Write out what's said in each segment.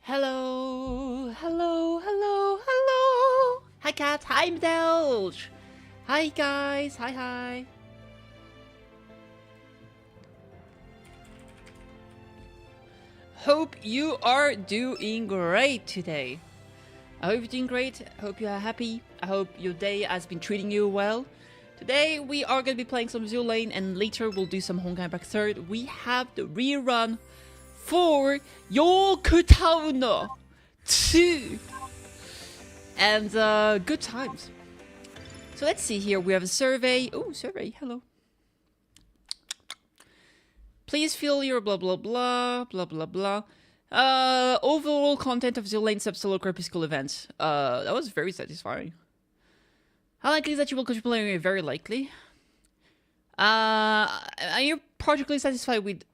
Hello, hello, hello, hello. Hi, Cat. Hi, Delge. Hi, guys. Hi. Hope you are doing great today. I hope you're doing great. I hope you are happy. I hope your day has been treating you well. Today we are going to be playing some Zoo Lane, and later we'll do some Honkai Impact 3rd. We have the rerun for Yorktown II. And good times. So let's see here. We have a survey. Oh, survey. Hello. Please fill your blah blah blah blah blah blah. Overall content of Zoo Lane sub-solo crepuscle events. That was very satisfying. How likely is that you will continue playing? Very likely. Are you particularly satisfied with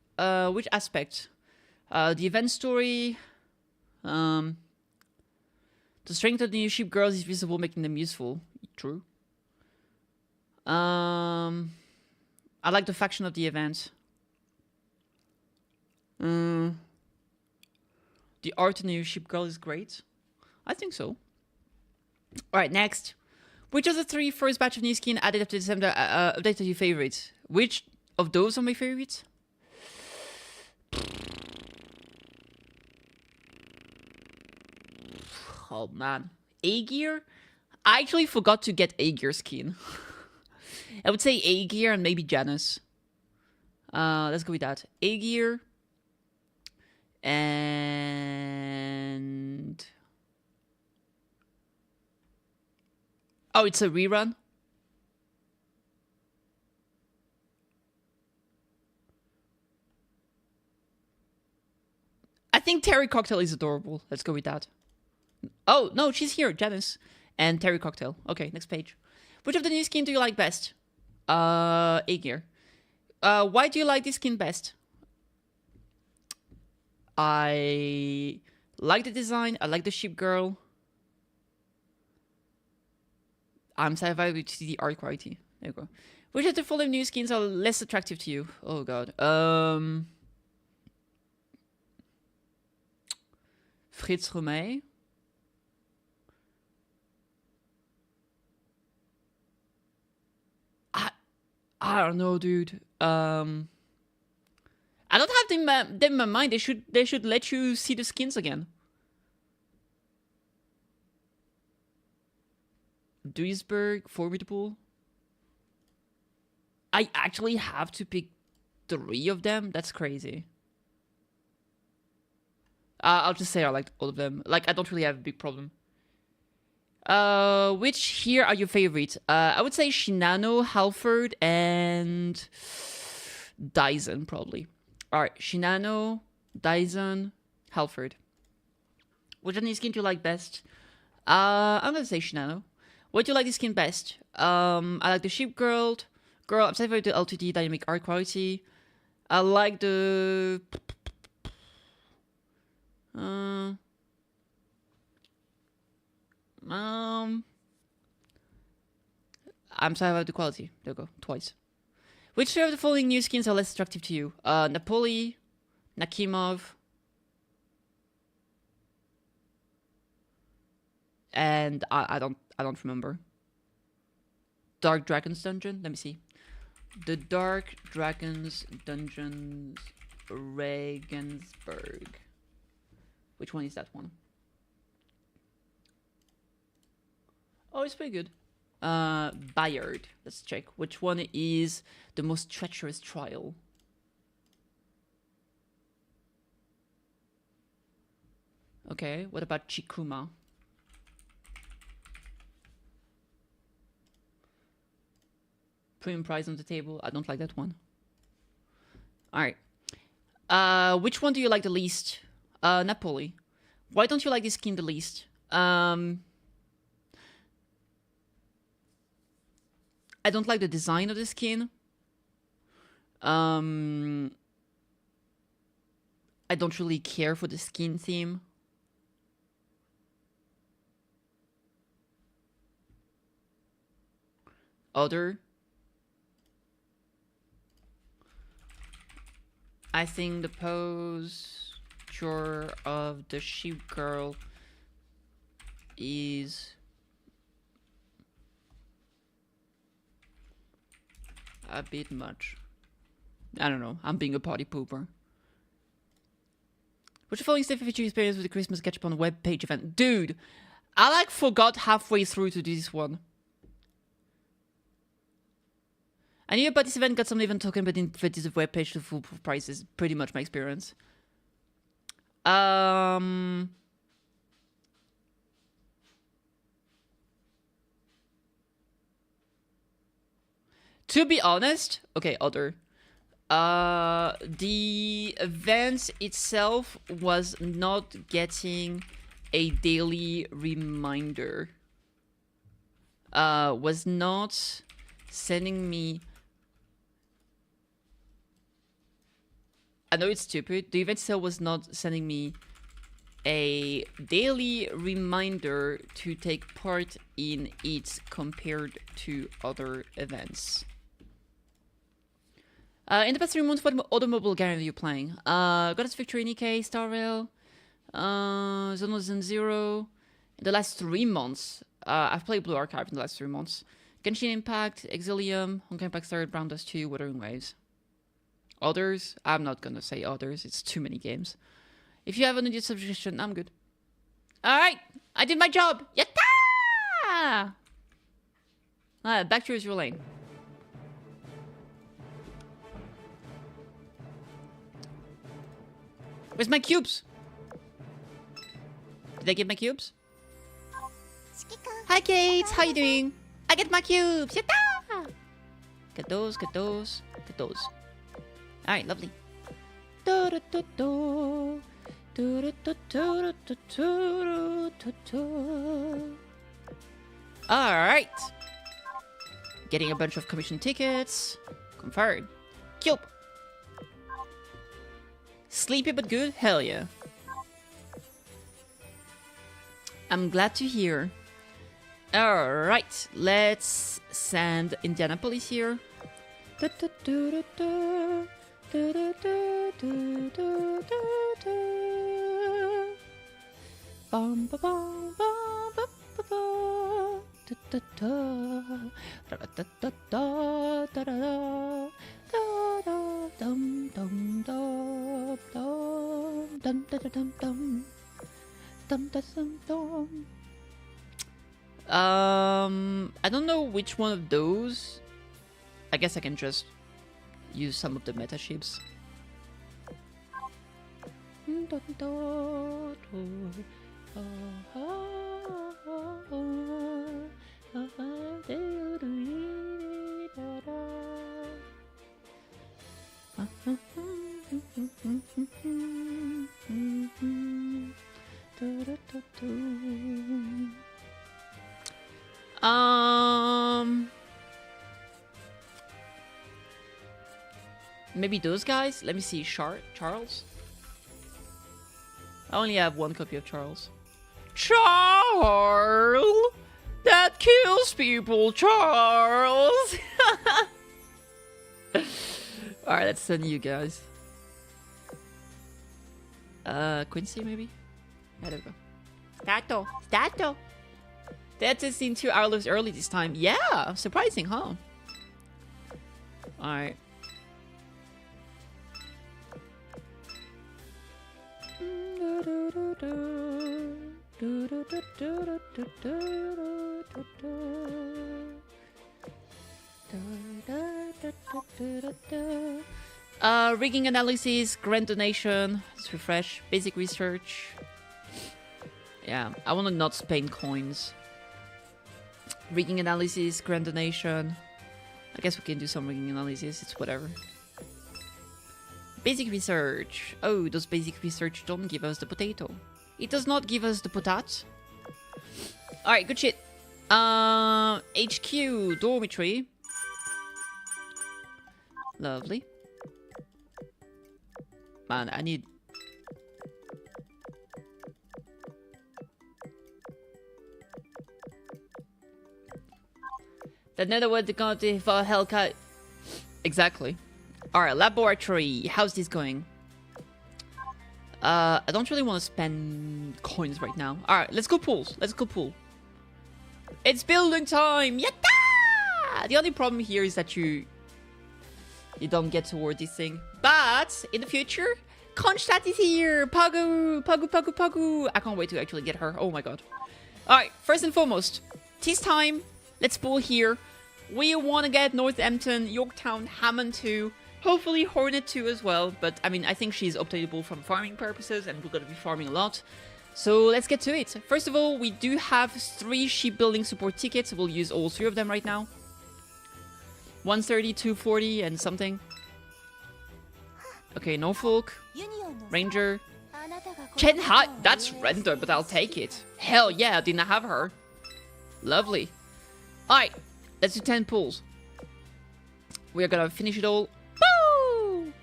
which aspect? The event story. The strength of the new ship girls is visible, making them useful. True. I like the faction of the event. The art of the new ship girl is great. I think so. Alright, next. Which of the three first batch of new skin added after December update are your favorites? Which of those are my favorites? Oh man. A-Gear? I actually forgot to get A-Gear skin. I would say A-Gear and maybe Janus. Let's go with that. A-Gear. And... oh, it's a rerun? I think Terry Cocktail is adorable. Let's go with that. Oh, no, she's here. Janice and Terry Cocktail. Okay, next page. Which of the new skin do you like best? A-Gear. Why do you like this skin best? I like the design. I like the ship girl. I'm satisfied with the art quality. There you go. Which of the following new skins are less attractive to you? Oh god. Fritz Romay. I don't know, dude. I don't have them in my mind. They should let you see the skins again. Duisburg, Formidable. I actually have to pick 3 of them? That's crazy. I'll just say I liked all of them. Like, I don't really have a big problem. Which here are your favorites? I would say Shinano, Halford, and Dyson, probably. Alright, Shinano, Dyson, Halford. Which of these skin do you like best? I'm gonna say Shinano. What do you like this skin best? I like the ship girl. I'm satisfied with the LTD dynamic art quality. I like the... I'm satisfied with the quality. There you go, twice. Which of the following new skins are less attractive to you? Napoli, Nakimov, and I don't remember. Dark Dragons Dungeon. Let me see. The Dark Dragons Dungeons Regensburg. Which one is that one? Oh, it's pretty good. Bayard. Let's check. Which one is the most treacherous trial? Okay, what about Chikuma? Premium prize on the table. I don't like that one. Alright. Which one do you like the least? Napoli. Why don't you like this skin the least? I don't like the design of the skin. I don't really care for the skin theme. Other. I think the pose, picture of the sheep girl is a bit much. I don't know. I'm being a party pooper. What's your following stuff feature experience with the Christmas catch up on the web page event? Dude, I like forgot halfway through to do this one. I knew about this event, got some event token, but didn't fit this web page to full prices. Pretty much my experience. To be honest, okay, other. The event itself was not getting a daily reminder. Was not sending me. I know it's stupid. The event itself was not sending me a daily reminder to take part in it compared to other events. In the past 3 months, what other mobile game are you playing? Goddess Victory, Nikkei, Star Rail, Zone Zone Zero. In the last 3 months, I've played Blue Archive in the last 3 months. Genshin Impact, Exilium, Honkai Impact 3rd, Brown Dust 2, Wuthering Waves. Others? I'm not gonna say others. It's too many games. If you have an idiot suggestion, I'm good. Alright! I did my job! Yatta! Back to your lane. Where's my cubes? Did I get my cubes? Hi Kate! How you doing? I get my cubes! Yatta! Get those, get those, get those. Alright, lovely. Alright. Getting a bunch of commission tickets. Confirmed. Cube. Sleepy but good? Hell yeah. I'm glad to hear. Alright, let's send Indianapolis here. I don't know which one of those. I guess I can just use some of the meta ships. Maybe those guys? Let me see. Charles? I only have one copy of Charles. Charles! That kills people, Charles! Alright, let's send you guys. Quincy, maybe? I don't know. Stato! That's just in 2 hours early this time. Yeah! Surprising, huh? Alright. Rigging analysis, grand donation. Let's refresh. Basic research. Yeah, I want to not spend coins. Rigging analysis, grand donation. I guess we can do some rigging analysis. It's whatever. Basic research. Oh, those basic research don't give us the potato. It does not give us the potat. Alright, good shit. HQ, dormitory. Lovely. Man, I need... That never would go to for Hellcat. Exactly. Alright, laboratory. How's this going? I don't really want to spend coins right now. Alright, let's go pools. Let's go pool. It's building time! Yatta! The only problem here is that you don't get toward this thing. But in the future, Kronstadt is here! Pagu! Pagu, Pagu, Pagu! I can't wait to actually get her. Oh my god. Alright, first and foremost, tis time. Let's pool here. We want to get Northampton, Yorktown, Hammond 2. Hopefully Hornet 2 as well. But I mean, I think she's obtainable from farming purposes and we're going to be farming a lot. So let's get to it. First of all, we do have 3 shipbuilding support tickets. We'll use all 3 of them right now. 130, 240 and something. Okay, Norfolk. Ranger. Shanghai. That's render, but I'll take it. Hell yeah, I didn't have her. Lovely. Alright, let's do 10 pulls. We're gonna finish it all. Woo!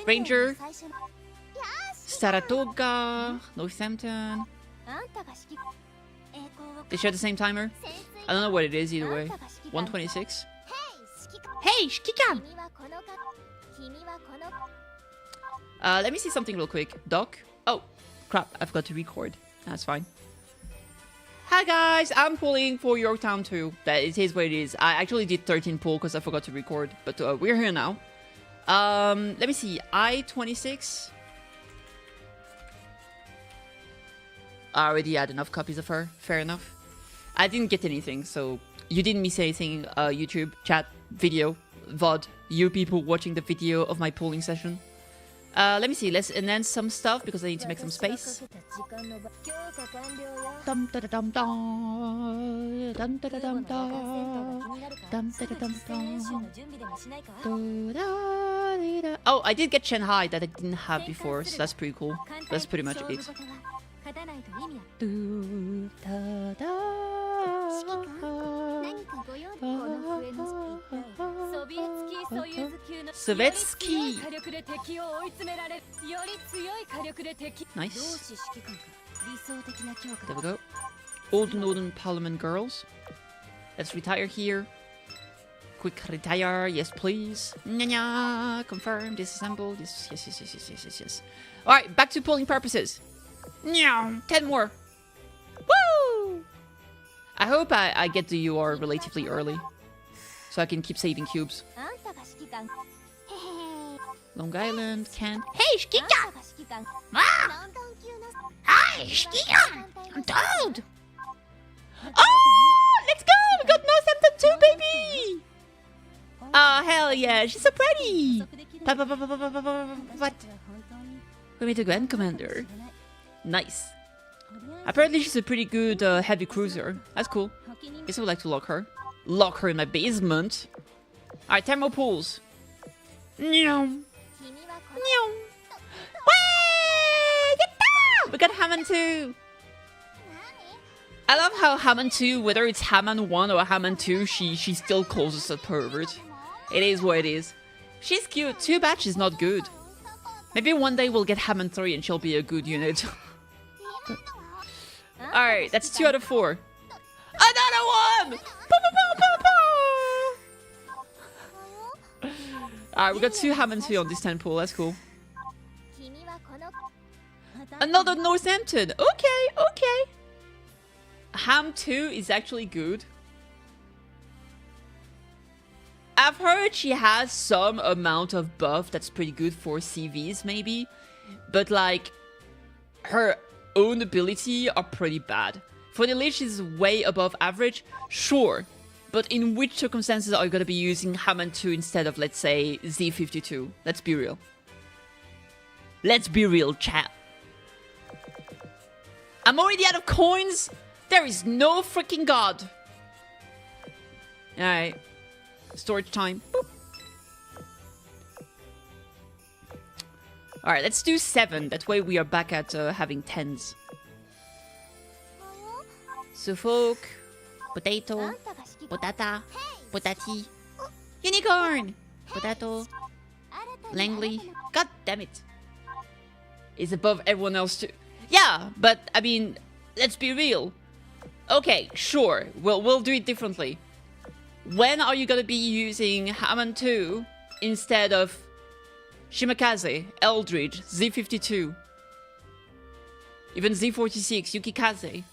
Ranger. Saratoga. Northampton. They share the same timer? I don't know what it is either way. 126. Hey, Shikika! Let me see something real quick. Doc? Oh, crap, I forgot to record. That's fine. Hi guys, I'm pulling for Yorktown 2. That it is what it is. I actually did 13 pull because I forgot to record. But we're here now. Let me see. I-26. I already had enough copies of her. Fair enough. I didn't get anything, so you didn't miss anything. YouTube, chat, video, VOD. You people watching the video of my pulling session. Let me see. Let's enhance some stuff because I need to make some space. Dum da da dum dum. Dum da da dum dum. Dum da da dum dum. Oh, I did get Shanghai that I didn't have before, so that's pretty cool. That's pretty much it. Sovietsky. Nice. There we go. Old Northern Parliament girls. Let's retire here. Quick retire, yes please. Nya, confirm, disassemble, this, yes. Alright, back to polling purposes. Nya, 10 more. Woo! I hope I get the UR relatively early. So I can keep saving cubes. Long Island, Kent. Hey, Shkika! Ah! Hi, Shkika! I'm told! Oh! Let's go! We got Northampton 2, baby! Oh, hell yeah, she's so pretty! What? We made a Grand Commander. Nice. Apparently she's a pretty good heavy cruiser. That's cool. Guess I would like to lock her. Lock her in my basement. Alright, 10 more pools. Nyum. Nyum. We got Hammond 2. I love how Hammond 2, whether it's Hammond 1 or Hammond 2, she still calls us a pervert. It is what it is. She's cute. Too bad she's not good. Maybe one day we'll get Hammond 3 and she'll be a good unit. Alright, that's 2 out of 4. Another one! Alright, we got 2 Hammond 2 on this 10 pool. That's cool. Another Northampton. Okay. Ham 2 is actually good. I've heard she has some amount of buff that's pretty good for CVs, maybe. But, like, her own ability are pretty bad. For the elite, she's way above average, sure. But in which circumstances are you going to be using Hammond 2 instead of, let's say, Z52? Let's be real. Let's be real, chat. I'm already out of coins. There is no freaking god. Alright. Storage time. Boop. Alright, let's do 7. That way we are back at having 10s. Suffolk. Potato. Potata. Potati. Unicorn. Potato. Langley. God damn it. Is above everyone else too. Yeah, but I mean, let's be real. Okay, sure. We'll do it differently. When are you gonna be using Hammond 2 instead of Shimakaze, Eldridge, Z52? Even Z46, KittyKathee,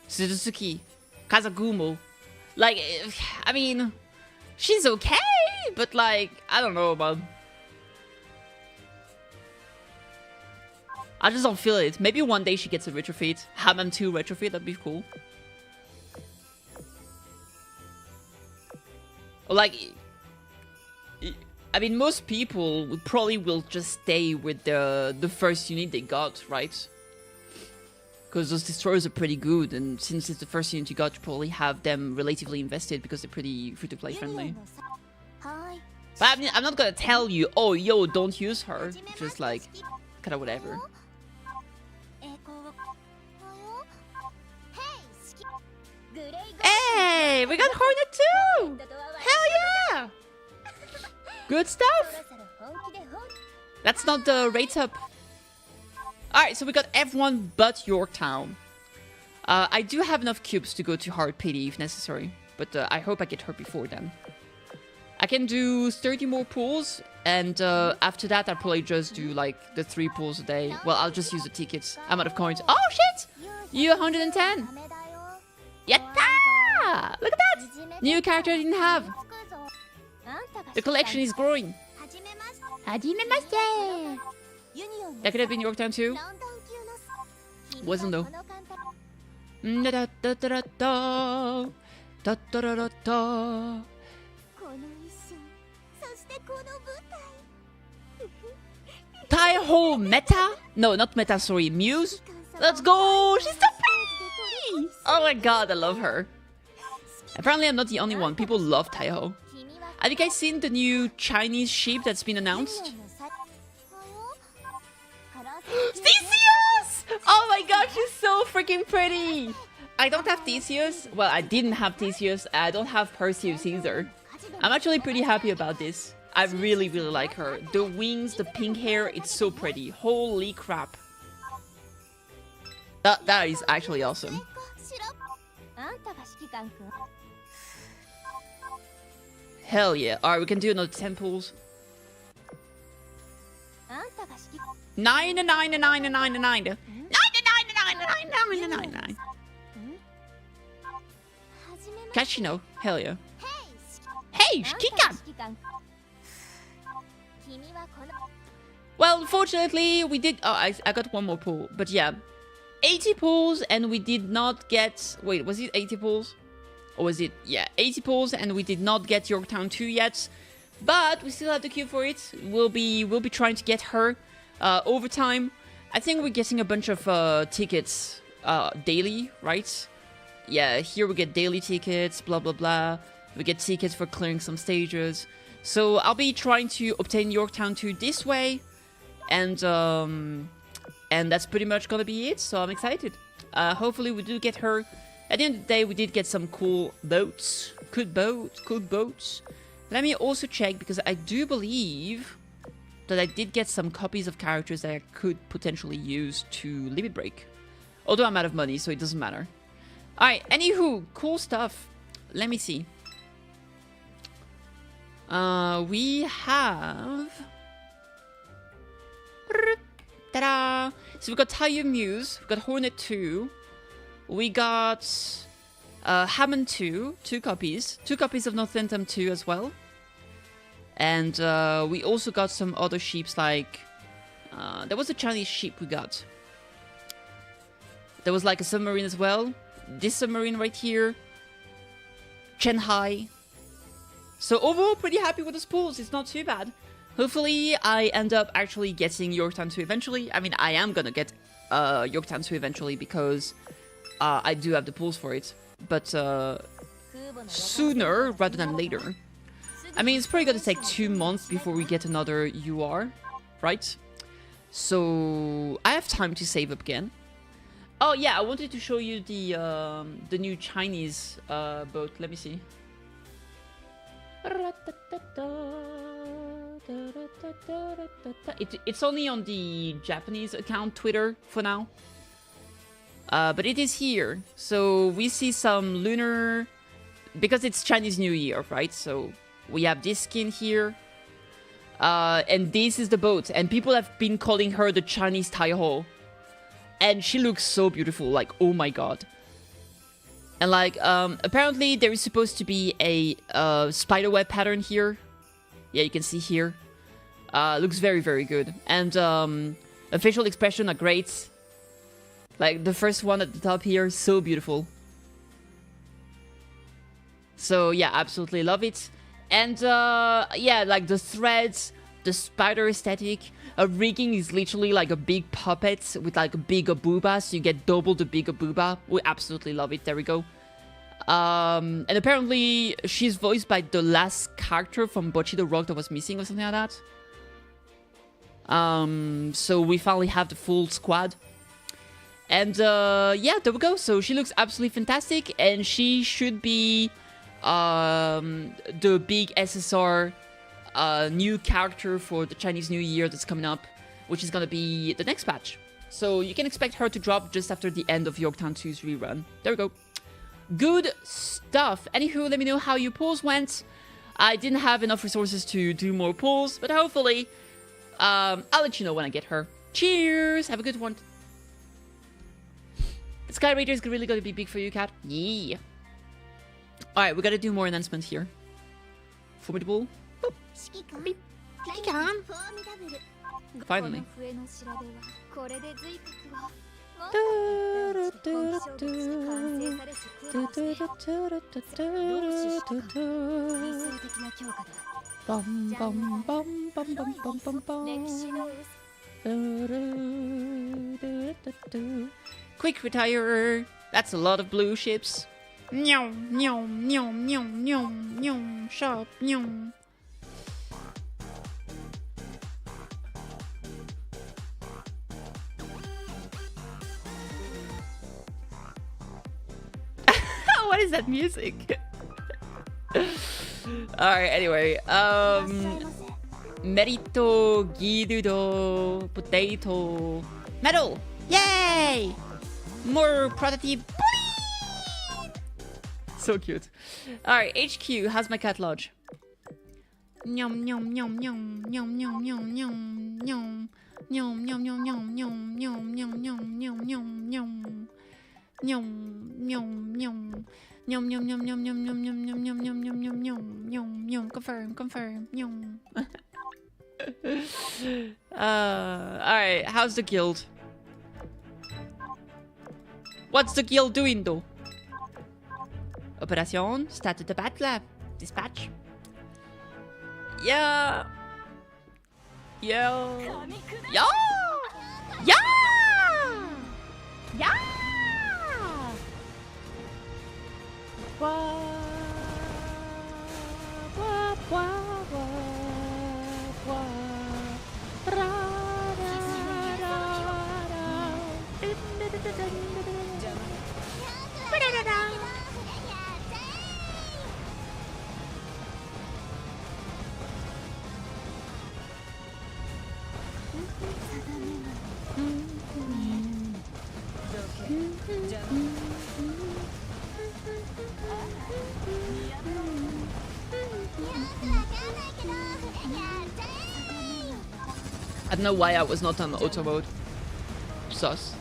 Suzuki, Kazagumo. Like, I mean, she's okay, but like, I don't know, man. I just don't feel it. Maybe one day she gets a retrofit. Hammam 2 retrofit, that'd be cool. Like, I mean, most people probably will just stay with the first unit they got, right? Because those destroyers are pretty good, and since it's the first unit you got, you probably have them relatively invested because they're pretty free-to-play friendly. But I mean, I'm not gonna tell you, oh, yo, don't use her. Just like, kind of whatever. Hey, we got Hornet too! Hell yeah! Good stuff! That's not the rate up. Alright, so we got everyone but Yorktown. I do have enough cubes to go to hard pity if necessary, but I hope I get her before then. I can do 30 more pulls, and after that I'll probably just do like the 3 pulls a day. Well, I'll just use the tickets. I'm out of coins. Oh shit! You 110! Yatta! Look at that! New character I didn't have. The collection is growing. Hajimemashite! That could have been Yorktown too. Wasn't though. Taiho Meta? No, not Meta, sorry. Muse? Let's go! She's so pretty! Oh my god, I love her. Apparently I'm not the only one. People love Taiho. Have you guys seen the new Chinese sheep that's been announced? Theseus! Oh my god, she's so freaking pretty! I don't have Theseus. Well, I didn't have Theseus. I don't have Perseus either. I'm actually pretty happy about this. I really, really like her. The wings, the pink hair, it's so pretty. Holy crap. That is actually awesome. Hell yeah. Alright, we can do another 10 pulls. 9 and 9 and 9 and 9 and 9 and 9 and 9 and 9 and 9. Kashino. Hell yeah. Hey, Shikikan! Well, unfortunately, we did... Oh, I got one more pull. But yeah. 80 pulls and we did not get... Wait, was it 80 pulls? Or was it... Yeah, 80 pulls and we did not get Yorktown 2 yet. But we still have the queue for it. We'll be trying to get her over time. I think we're getting a bunch of tickets daily, right? Yeah, here we get daily tickets, blah, blah, blah. We get tickets for clearing some stages. So I'll be trying to obtain Yorktown 2 this way. And that's pretty much gonna be it. So I'm excited. Hopefully we do get her. At the end of the day, we did get some cool boats. Good boats. Let me also check, because I do believe that I did get some copies of characters that I could potentially use to limit break. Although I'm out of money, so it doesn't matter. Alright, anywho, cool stuff. Let me see. We have... Ta-da! So we got Taiyo Muse, we got Hornet 2, we got Hammond 2, 2 copies. 2 copies of Northampton 2 as well. And we also got some other sheeps like... there was a Chinese sheep we got. There was like a submarine as well. This submarine right here. Shanghai. So overall, pretty happy with the pools. It's not too bad. Hopefully, I end up actually getting Yorktown 2 eventually. I mean, I am gonna get Yorktown 2 eventually because I do have the pools for it. But sooner rather than later. I mean, it's probably gonna take 2 months before we get another UR, right? So I have time to save up again. Oh yeah, I wanted to show you the new Chinese boat. Let me see. It's only on the Japanese account Twitter for now. But it is here. So we see some lunar... Because it's Chinese New Year, right? So we have this skin here. And this is the boat. And people have been calling her the Chinese Taiho. And she looks so beautiful, like, oh my god. And like, apparently there is supposed to be a spiderweb pattern here. Yeah, you can see here. Looks very, very good. And the facial expression are great. Like the first one at the top here, so beautiful. So yeah, absolutely love it. And yeah, like the threads, the spider aesthetic. Rigging is literally like a big puppet with like a bigger booba, so you get double the bigger booba. We absolutely love it. There we go. And apparently she's voiced by the last character from Bocchi the Rock that was missing or something like that. So we finally have the full squad. And yeah, there we go. So she looks absolutely fantastic, and she should be the big SSR new character for the Chinese New Year that's coming up, which is gonna be the next patch. So you can expect her to drop just after the end of Yorktown 2's rerun. There we go. Good stuff. Anywho, let me know how your pulls went. I didn't have enough resources to do more pulls, but hopefully I'll let you know when I get her. Cheers! Have a good one. The Sky Raider is really gonna be big for you, Cat. Yeah. Alright, we gotta do more announcements here. Formidable. Beep. Finally. Quick retire. That's a lot of blue ships. Nyom, nyom, nyom, nyom, nyom, nyom, sharp, nyom. What is that music? Alright, anyway. Merito, Gidudo, Potato. Metal! Yay! More prototype. So cute. Alright, HQ, how's my cat lodge? Nyom nyom nyom nyom nyom nyom nyom nyom nyom nyom nyom nyom nyom nyom nyom nyom nyom nyom nyom nyom Nyom, nyom, nyom. Nyom, nyom, nyom, nyom, nyom, nyom, nyom, nyom, nyom, nyom, nyom, nyom, nyom, nyom, nyom. Confirm, confirm, nyom. Alright, how's the guild? What's the guild doing though? Operation, started the battle. Dispatch. Yeah. Yeah. Yeah. Yeah. Yeah. Wah, wah, wah, wah, wah. Ra, ra, ra, ra. I don't know why I was not on auto mode. Sus.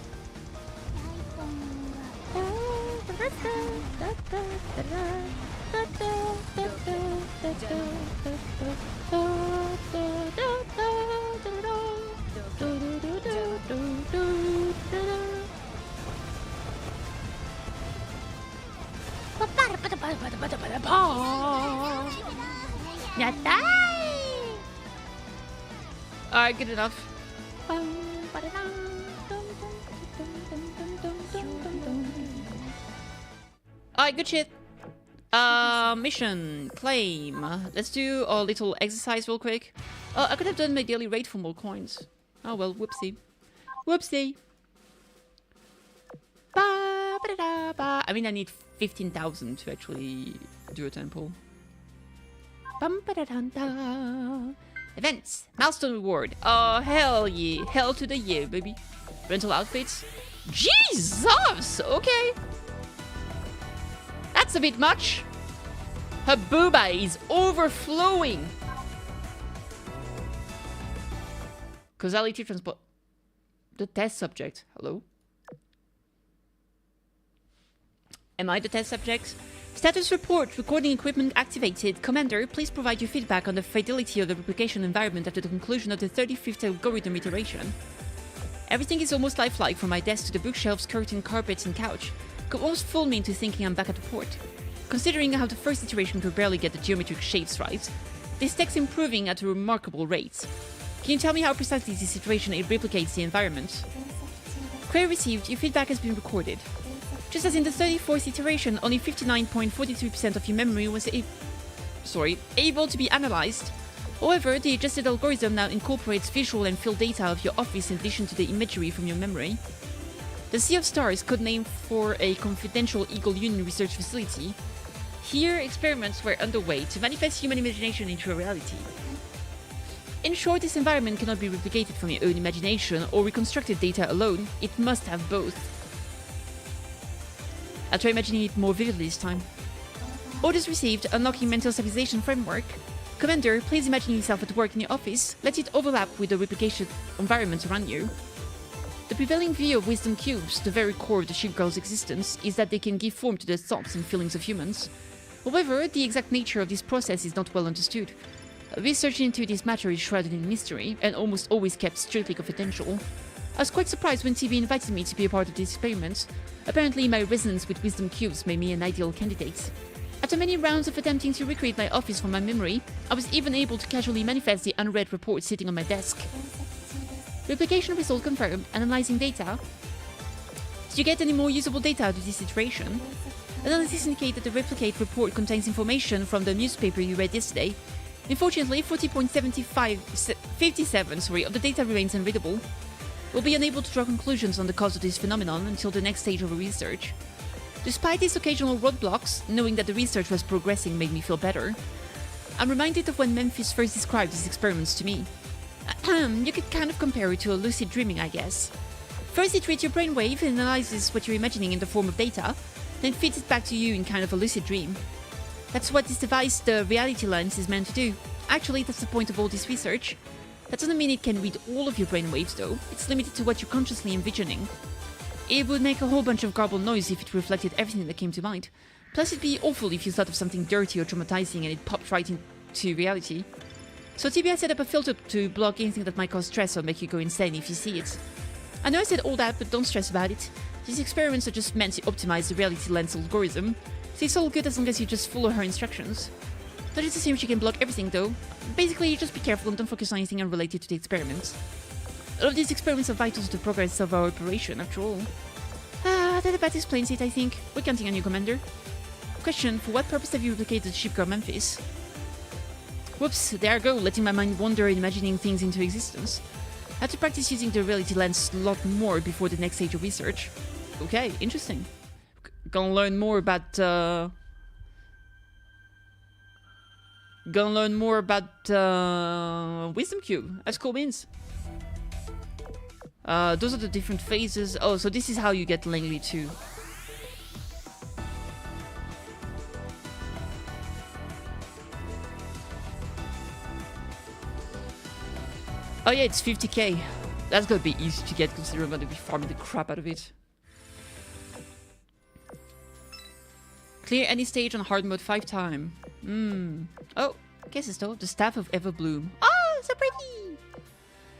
Alright, good enough. Alright, good shit. Mission, claim. Let's do a little exercise real quick. I could have done my daily raid for more coins. Oh well, whoopsie. Whoopsie. I mean, I need 15,000 to actually do a temple. Events. Milestone reward. Oh, hell yeah. Hell to the yeah, baby. Rental outfits. Jesus! Okay. That's a bit much. Her booba is overflowing. Causality transport. The test subject. Hello? Am I the test subject? Status report, recording equipment activated. Commander, please provide your feedback on the fidelity of the replication environment after the conclusion of the 35th algorithm iteration. Everything is almost lifelike, from my desk to the bookshelves, curtain, carpets, and couch. Could almost fool me into thinking I'm back at the port. Considering how the first iteration could barely get the geometric shapes right, this tech's improving at a remarkable rate. Can you tell me how precisely this iteration replicates the environment? Query received, your feedback has been recorded. Just as in the 34th iteration, only 59.43% of your memory was able to be analyzed. However, the adjusted algorithm now incorporates visual and field data of your office in addition to the imagery from your memory. The Sea of Stars, codename for a confidential Eagle Union research facility. Here, experiments were underway to manifest human imagination into a reality. In short, this environment cannot be replicated from your own imagination or reconstructed data alone. It must have both. I'll try imagining it more vividly this time. Orders received, unlocking mental stabilization framework. Commander, please imagine yourself at work in your office. Let it overlap with the replication environment around you. The prevailing view of wisdom cubes, the very core of the ship girl's existence, is that they can give form to the thoughts and feelings of humans. However, the exact nature of this process is not well understood. Research into this matter is shrouded in mystery and almost always kept strictly confidential. I was quite surprised when TV invited me to be a part of this experiment. Apparently, my resonance with wisdom cubes made me an ideal candidate. After many rounds of attempting to recreate my office from my memory, I was even able to casually manifest the unread report sitting on my desk. Replication result confirmed. Analyzing data. Did you get any more usable data out of this iteration? Analysis indicate that the replicate report contains information from the newspaper you read yesterday. Unfortunately, 40.57 of the data remains unreadable. We'll be unable to draw conclusions on the cause of this phenomenon until the next stage of research. Despite these occasional roadblocks, knowing that the research was progressing made me feel better. I'm reminded of when Memphis first described these experiments to me. You could kind of compare it to a lucid dreaming, I guess. First it reads your brainwave and analyzes what you're imagining in the form of data, then feeds it back to you in kind of a lucid dream. That's what this device, the reality lens, is meant to do. Actually, that's the point of all this research. That doesn't mean it can read all of your brainwaves though, it's limited to what you're consciously envisioning. It would make a whole bunch of garbled noise if it reflected everything that came to mind. Plus it'd be awful if you thought of something dirty or traumatizing and it popped right into reality. So TBI set up a filter to block anything that might cause stress or make you go insane if you see it. I know I said all that, but don't stress about it. These experiments are just meant to optimize the reality lens algorithm, so it's all good as long as you just follow her instructions. Don't just assume she can block everything though. Basically, just be careful and don't focus on anything unrelated to the experiments. All of these experiments are vital to the progress of our operation, after all. That about explains it, I think. We're counting on you, Commander. Question, for what purpose have you replicated the ship girl Memphis? Whoops, there I go, letting my mind wander and imagining things into existence. I have to practice using the reality lens a lot more before the next stage of research. Okay, interesting. Gonna learn more about, Wisdom Cube. That's cool beans. Those are the different phases. Oh, so this is how you get Langley too. Oh yeah, it's 50k. That's gonna be easy to get considering I'm gonna be farming the crap out of it. Clear any stage on hard mode 5 times. Oh, guess it's though. The Staff of Everbloom. Oh, so pretty!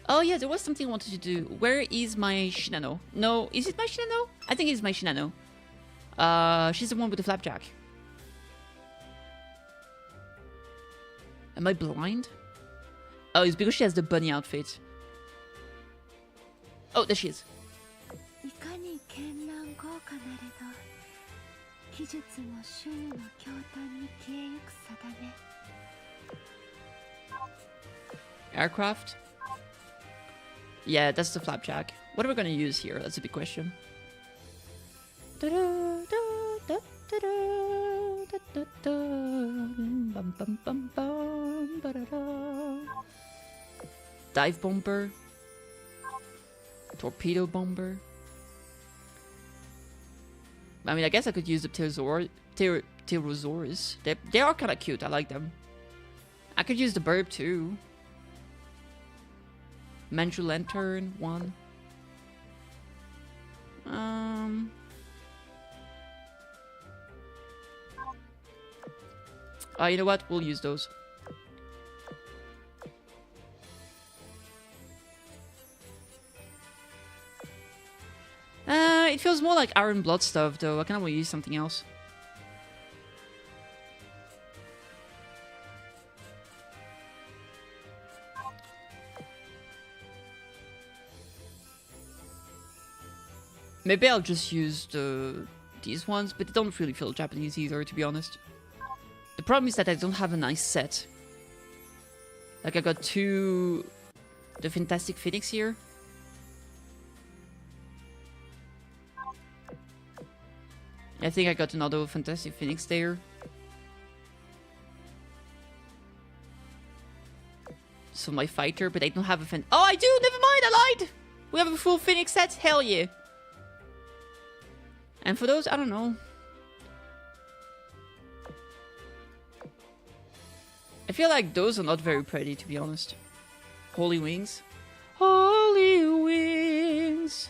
Oh yeah, there was something I wanted to do. Where is my Shinano? No, is it my Shinano? I think it's my Shinano. She's the one with the flapjack. Am I blind? Oh, it's because she has the bunny outfit. Oh, there she is. Aircraft? Yeah, that's the flapjack. What are we gonna use here? That's a big question. Dive bomber. Torpedo bomber. I mean, I guess I could use the pterosaurs. They are kind of cute. I like them. I could use the burb too. Manchu lantern, 1. You know what? We'll use those. It feels more like Iron Blood stuff, though. I kind of want to use something else. Maybe I'll just use these ones, but they don't really feel Japanese either, to be honest. The problem is that I don't have a nice set. Like, I got the Fantastic Phoenix here. I think I got another Fantastic Phoenix there. So my fighter, but I don't have a Oh, I do! Never mind, I lied! We have a full Phoenix set? Hell yeah! And for those, I don't know. I feel like those are not very pretty, to be honest. Holy Wings. Holy Wings!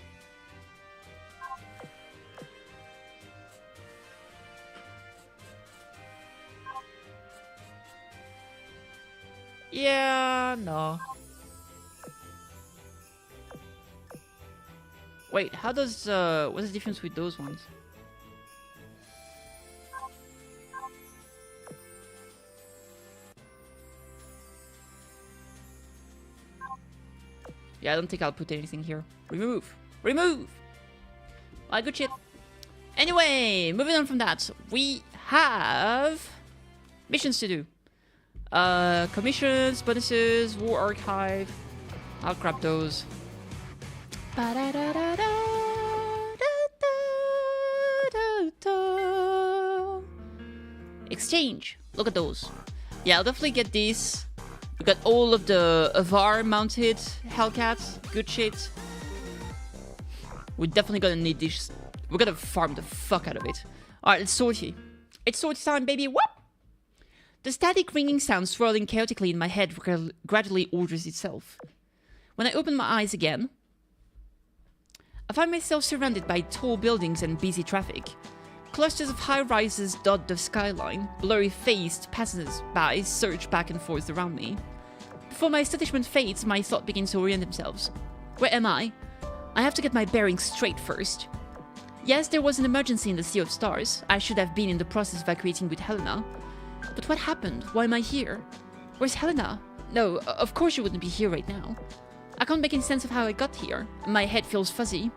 Yeah, no. Wait, how does, what's the difference with those ones? Yeah, I don't think I'll put anything here. Remove! Remove! Well, good shit. Anyway, moving on from that, we have missions to do. Commissions, bonuses, War Archive. I'll grab those. Exchange. Look at those. Yeah, I'll definitely get these. We got all of the Avar mounted Hellcats. Good shit. We're definitely gonna need this. We're gonna farm the fuck out of it. Alright, it's sortie. It's sortie time, baby. Whoop! The static ringing sound swirling chaotically in my head gradually orders itself. When I open my eyes again, I find myself surrounded by tall buildings and busy traffic. Clusters of high-rises dot the skyline. Blurry-faced passers-by surge back and forth around me. Before my astonishment fades, my thoughts begin to orient themselves. Where am I? I have to get my bearings straight first. Yes, there was an emergency in the Sea of Stars. I should have been in the process of evacuating with Helena. But what happened? Why am I here? Where's Helena? No, of course she wouldn't be here right now. I can't make any sense of how I got here. My head feels fuzzy.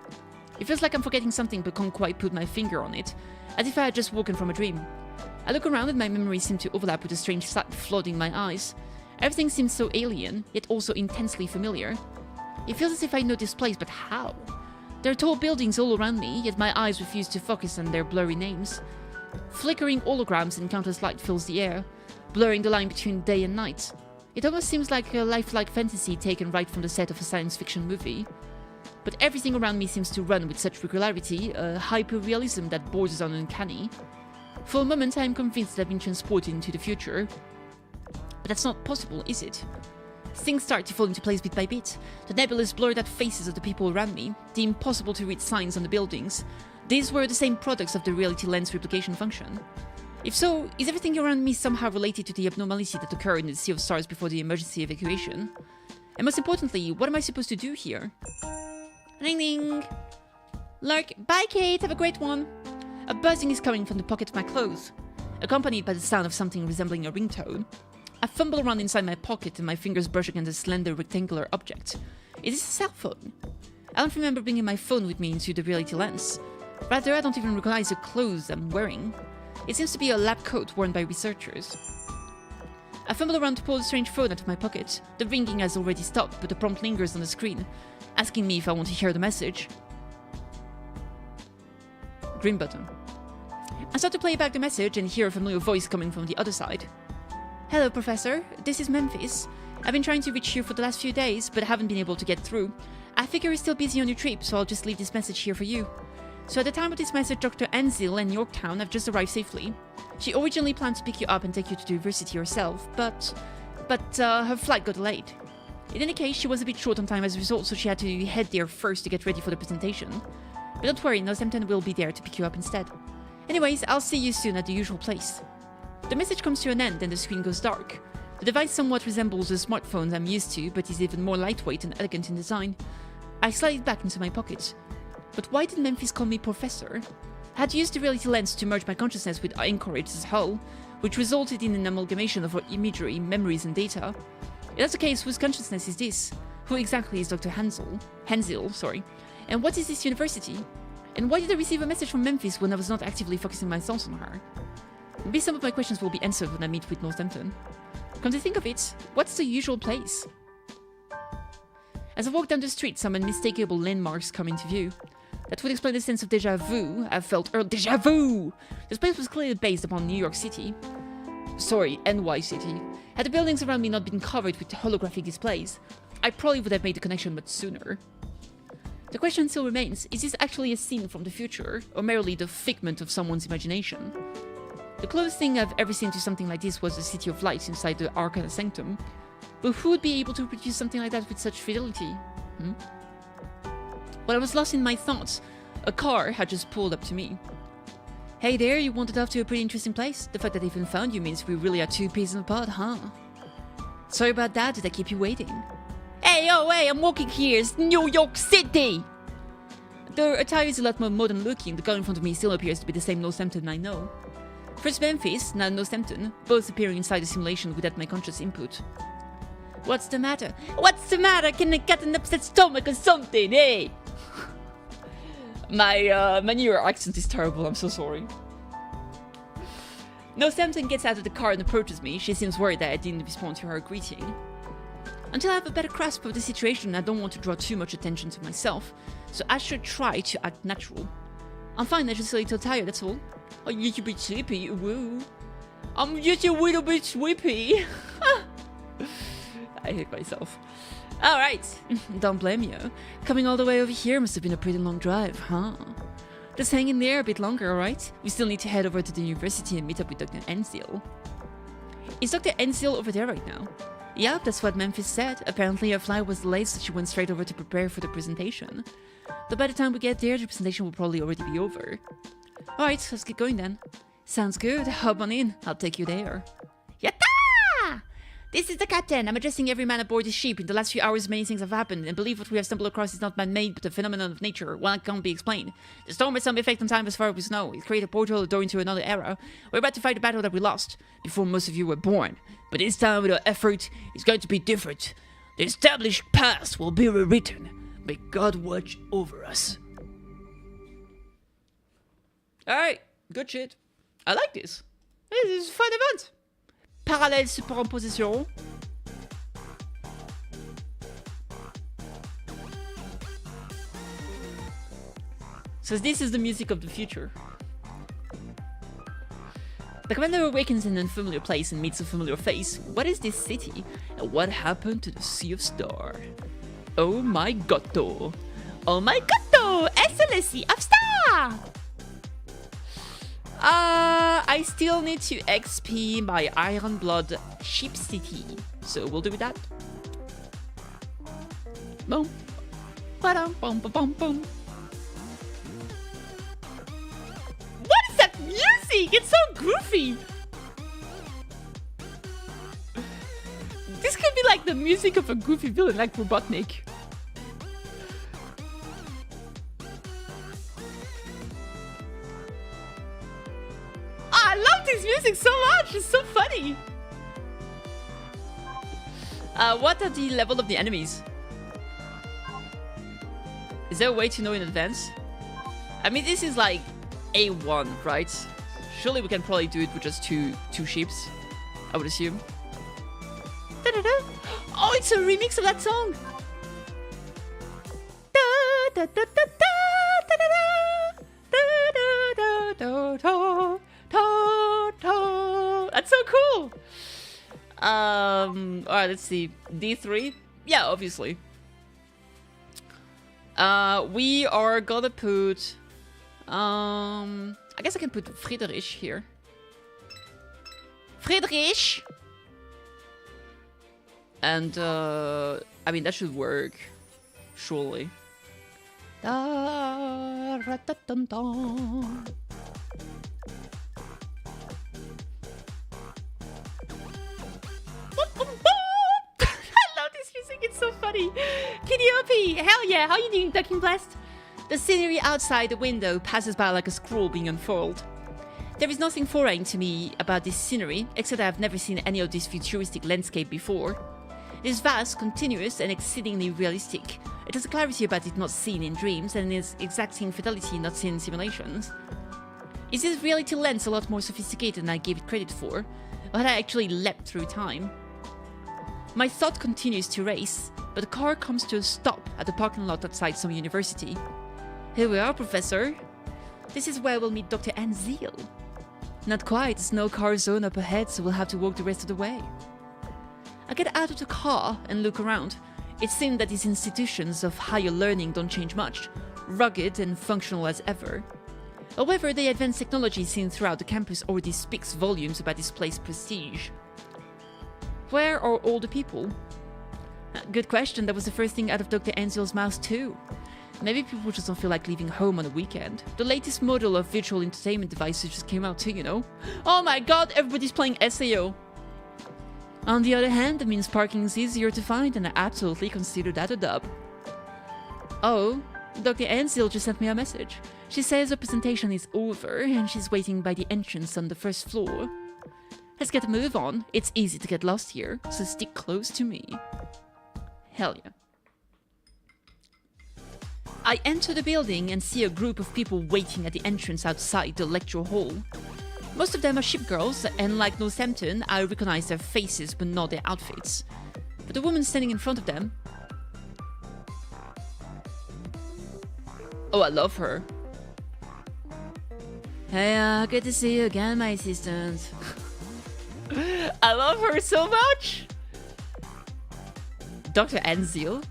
It feels like I'm forgetting something but can't quite put my finger on it, as if I had just woken from a dream. I look around and my memories seem to overlap with a strange sight flooding my eyes. Everything seems so alien, yet also intensely familiar. It feels as if I know this place, but how? There are tall buildings all around me, yet my eyes refuse to focus on their blurry names. Flickering holograms and countless light fills the air, blurring the line between day and night. It almost seems like a lifelike fantasy taken right from the set of a science fiction movie. But everything around me seems to run with such regularity, a hyper-realism that borders on uncanny. For a moment I am convinced that I've been transported into the future. But that's not possible, is it? Things start to fall into place bit by bit. The nebulous blurred out faces of the people around me, the impossible to read signs on the buildings. These were the same products of the reality lens replication function. If so, is everything around me somehow related to the abnormality that occurred in the Sea of Stars before the emergency evacuation? And most importantly, what am I supposed to do here? Ring ding! Lark, bye Kate, have a great one! A buzzing is coming from the pocket of my clothes, accompanied by the sound of something resembling a ringtone. I fumble around inside my pocket and my fingers brush against a slender rectangular object. Is this a cell phone? I don't remember bringing my phone with me into the reality lens. Rather, I don't even recognize the clothes I'm wearing. It seems to be a lab coat worn by researchers. I fumble around to pull the strange phone out of my pocket. The ringing has already stopped, but the prompt lingers on the screen, asking me if I want to hear the message. Green button. I start to play back the message and hear a familiar voice coming from the other side. Hello, Professor. This is Memphis. I've been trying to reach you for the last few days, but haven't been able to get through. I figure you're still busy on your trip, so I'll just leave this message here for you. So at the time of this message, Dr. Anzil and Yorktown have just arrived safely. She originally planned to pick you up and take you to the university herself, but her flight got delayed. In any case, she was a bit short on time as a result, so she had to head there first to get ready for the presentation. But don't worry, Northampton will be there to pick you up instead. Anyways, I'll see you soon at the usual place. The message comes to an end and the screen goes dark. The device somewhat resembles the smartphones I'm used to, but is even more lightweight and elegant in design. I slide it back into my pocket. But why did Memphis call me Professor? I had used the reality lens to merge my consciousness with Anchorage's hull, which resulted in an amalgamation of our imagery, memories, and data. If that's the case, whose consciousness is this? Who exactly is Dr. Henzil, sorry. And what is this university? And why did I receive a message from Memphis when I was not actively focusing my thoughts on her? Maybe some of my questions will be answered when I meet with Northampton. Come to think of it, what's the usual place? As I walk down the street, some unmistakable landmarks come into view. That would explain the sense of déjà vu I've felt earlier. Déjà vu! This place was clearly based upon New York City. Sorry, NY City. Had the buildings around me not been covered with holographic displays, I probably would have made the connection much sooner. The question still remains, is this actually a scene from the future, or merely the figment of someone's imagination? The closest thing I've ever seen to something like this was the City of Lights inside the Arcana Sanctum. But who would be able to produce something like that with such fidelity? While I was lost in my thoughts, a car had just pulled up to me. Hey there, you wandered off to a pretty interesting place. The fact that I even found you means we really are two peas in a pod, huh? Sorry about that, did I keep you waiting? Hey, oh, hey, I'm walking here, it's New York City! Though attire is a lot more modern looking, the guy in front of me still appears to be the same Northampton I know. First Memphis, now Northampton, both appearing inside the simulation without my conscious input. What's the matter? What's the matter? Can I get an upset stomach or something, hey? My New York accent is terrible, I'm so sorry. Northampton gets out of the car and approaches me. She seems worried that I didn't respond to her greeting. Until I have a better grasp of the situation, I don't want to draw too much attention to myself, so I should try to act natural. I'm fine, I'm just a little tired, that's all. I'm just a bit sleepy, woo. I'm just a little bit sleepy. I hate myself. Alright, don't blame you. Coming all the way over here must have been a pretty long drive, huh? Just hang in there a bit longer, alright? We still need to head over to the university and meet up with Dr. Ensil. Is Dr. Ensil over there right now? Yep, that's what Memphis said. Apparently her flight was delayed, so she went straight over to prepare for the presentation. But by the time we get there, the presentation will probably already be over. Alright, let's get going then. Sounds good, hop on in, I'll take you there. Yatta! This is the captain. I'm addressing every man aboard this ship. In the last few hours, many things have happened, and believe what we have stumbled across is not man-made, but a phenomenon of nature, one that can't be explained. The storm had some effect on time as far as we know. It created a portal, a door into another era. We're about to fight a battle that we lost, before most of you were born. But this time, with our effort, it's going to be different. The established past will be rewritten. May God watch over us. Alright, good shit. I like this. This is a fun event. Parallèle superimposition. So this is the music of the future. The commander awakens in an unfamiliar place and meets a familiar face. What is this city? And what happened to the Sea of Star? Oh my gato! Oh my gato! Excellency of Star! I still need to XP my Iron Blood Ship City, so we'll do that. Boom. Ba-dum, bum, ba, bum, bum. What is that music? It's so goofy! This could be like the music of a goofy villain like Robotnik. I love this music so much! It's so funny! What are the level of the enemies? Is there a way to know in advance? I mean, this is like A1, right? Surely we can probably do it with just two ships, I would assume. Da-da-da. Oh, it's a remix of that song! That's so cool! Alright, let's see. D3? Yeah, obviously. We are gonna put... I guess I can put Friedrich here. Friedrich! And, I mean, that should work. Surely. funny. Kitty, hell yeah, how you doing, Ducking Blessed? The scenery outside the window passes by like a scroll being unfurled. There is nothing foreign to me about this scenery, except I've never seen any of this futuristic landscape before. It is vast, continuous, and exceedingly realistic. It has a clarity about it not seen in dreams, and its exacting fidelity not seen in simulations. Is this reality lens a lot more sophisticated than I gave it credit for, or had I actually leapt through time? My thought continues to race, but the car comes to a stop at the parking lot outside some university. Here we are, Professor. This is where we'll meet Dr. Anzil. Not quite, there's no car zone up ahead, so we'll have to walk the rest of the way. I get out of the car and look around. It seems that these institutions of higher learning don't change much, rugged and functional as ever. However, the advanced technology seen throughout the campus already speaks volumes about this place's prestige. Where are all the people? Good question, that was the first thing out of Dr. Anzil's mouth too. Maybe people just don't feel like leaving home on a weekend. The latest model of virtual entertainment devices just came out too, you know? Oh my god, everybody's playing SAO! On the other hand, that means parking is easier to find, and I absolutely consider that a dub. Oh, Dr. Anzil just sent me a message. She says the presentation is over, and she's waiting by the entrance on the first floor. Let's get a move on. It's easy to get lost here, so stick close to me. Hell yeah. I enter the building and see a group of people waiting at the entrance outside the lecture hall. Most of them are ship girls, and like Northampton, I recognize their faces but not their outfits. But the woman standing in front of them... Oh, I love her. Hey, good to see you again, my assistant. I love her so much! Dr. Anzil?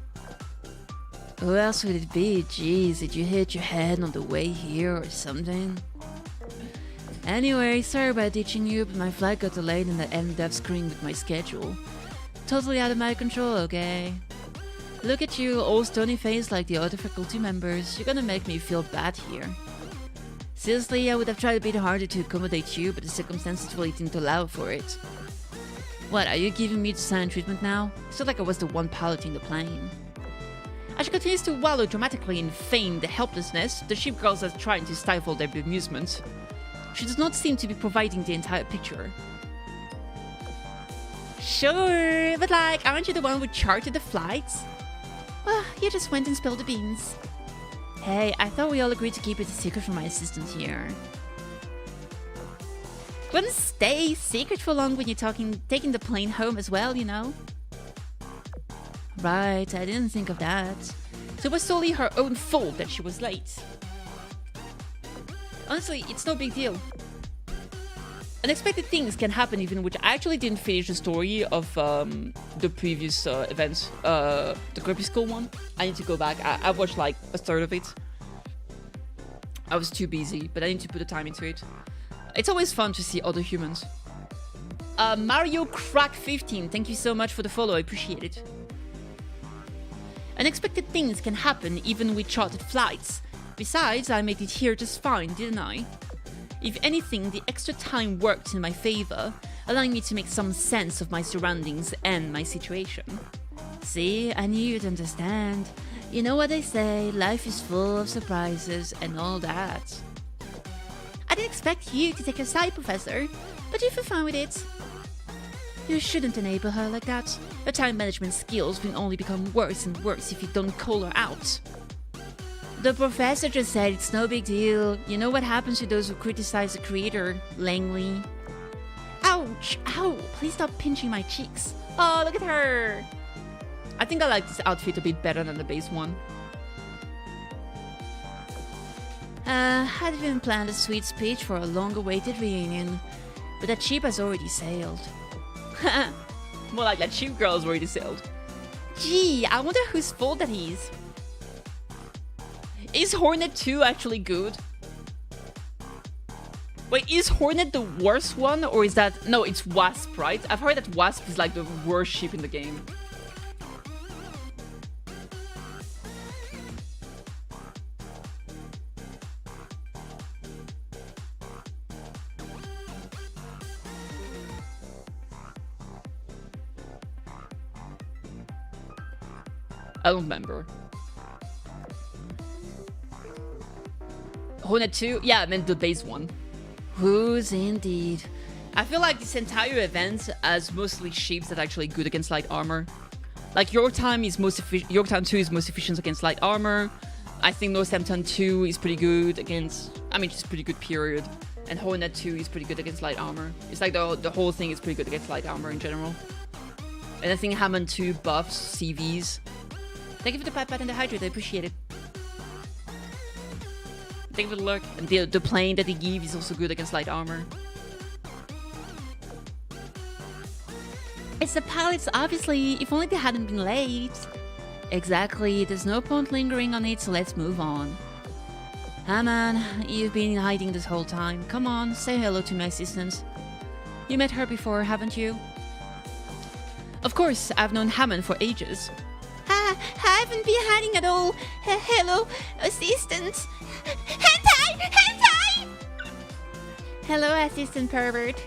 Who else would it be? Jeez, did you hit your head on the way here or something? Anyway, sorry about ditching you, but my flight got delayed and I ended up screwing with my schedule. Totally out of my control, okay? Look at you, all stony-faced like the other faculty members. You're gonna make me feel bad here. Seriously, I would have tried a bit harder to accommodate you, but the circumstances really didn't allow for it. What, are you giving me the silent treatment now? It's not like I was the one piloting the plane. As she continues to wallow dramatically in feigned helplessness, the ship girls are trying to stifle their bemusement. She does not seem to be providing the entire picture. Sure, but like, aren't you the one who chartered the flights? Well, you just went and spilled the beans. Hey, I thought we all agreed to keep it a secret from my assistant here. Wouldn't stay secret for long when you're taking the plane home as well, you know? Right, I didn't think of that. So it was solely her own fault that she was late. Honestly, it's no big deal. Unexpected things can happen even, which I actually didn't finish the story of the previous events, the Crepuscle one. I need to go back. I watched like a third of it. I was too busy, but I need to put the time into it. It's always fun to see other humans. Mario Crack 15, thank you so much for the follow, I appreciate it. Unexpected things can happen even with chartered flights. Besides, I made it here just fine, didn't I? If anything, the extra time worked in my favor, allowing me to make some sense of my surroundings and my situation. See, I knew you'd understand. You know what they say, life is full of surprises and all that. I didn't expect you to take her side, Professor, but if you're fine with it. You shouldn't enable her like that. Her time management skills will only become worse and worse if you don't call her out. The professor just said it's no big deal. You know what happens to those who criticize the creator, Langley. Ouch! Ow! Please stop pinching my cheeks. Oh, look at her! I think I like this outfit a bit better than the base one. I'd even planned a sweet speech for a long-awaited reunion, but that ship has already sailed. More like that ship girl's already sailed. Gee, I wonder whose fault that is. Is Hornet 2 actually good? Wait, is Hornet the worst one, or is that... No, it's Wasp, right? I've heard that Wasp is like the worst ship in the game. I don't remember. Hornet 2? Yeah, I meant the base one. Who's indeed. I feel like this entire event has mostly ships that are actually good against light armor. Like Yorktown 2 is most efficient against light armor. I think Northampton 2 is pretty good against... I mean, just pretty good, period. And Hornet 2 is pretty good against light armor. It's like the whole thing is pretty good against light armor in general. And I think Hammond 2 buffs CVs. Thank you for the pat and the hydrate, I appreciate it. Thank you for the lurk. And the plane that they give is also good against light armor. It's the pilots, obviously. If only they hadn't been late. Exactly. There's no point lingering on it, so let's move on. Hammond, you've been hiding this whole time. Come on, say hello to my assistant. You met her before, haven't you? Of course, I've known Hammond for ages. I haven't been hiding at all. Hello, assistant. Hentai! Hentai! Hello, assistant pervert.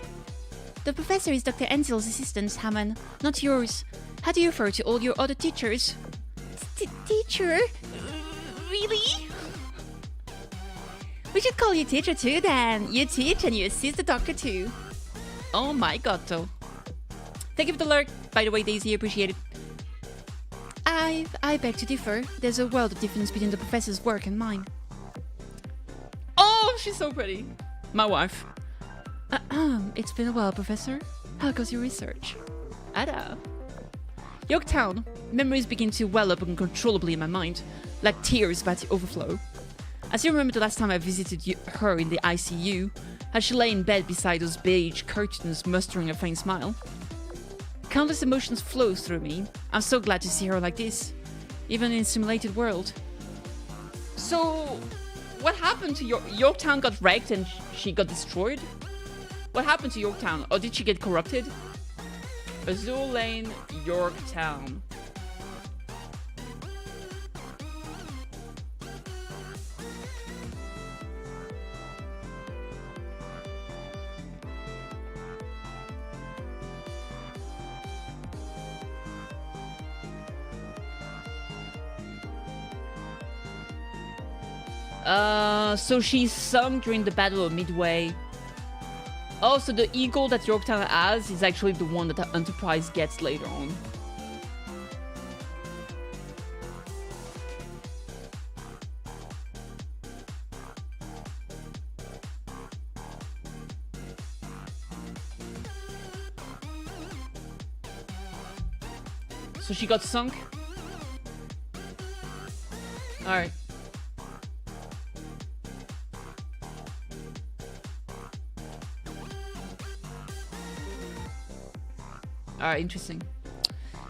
The professor is Dr. Enzel's assistant, Hammond, not yours. How do you refer to all your other teachers? Teacher? Really? We should call you teacher too then. You teach and you assist the doctor too. Oh my god, though. Thank you for the alert. By the way, Daisy, appreciate it. I beg to differ. There's a world of difference between the professor's work and mine. Oh, she's so pretty. My wife. It's been a while, Professor. How goes your research? Ada. Yorktown. Memories begin to well up uncontrollably in my mind, like tears about to overflow. I still remember the last time I visited her in the ICU, as she lay in bed beside those beige curtains mustering a faint smile. Countless emotions flow through me. I'm so glad to see her like this, even in a simulated world. So, what happened to Yorktown got wrecked and she got destroyed? What happened to Yorktown? Or did she get corrupted? Azul Lane, Yorktown. So she sunk during the Battle of Midway. Oh, so the eagle that Yorktown has is actually the one that the Enterprise gets later on. So she got sunk? Alright. Alright, interesting.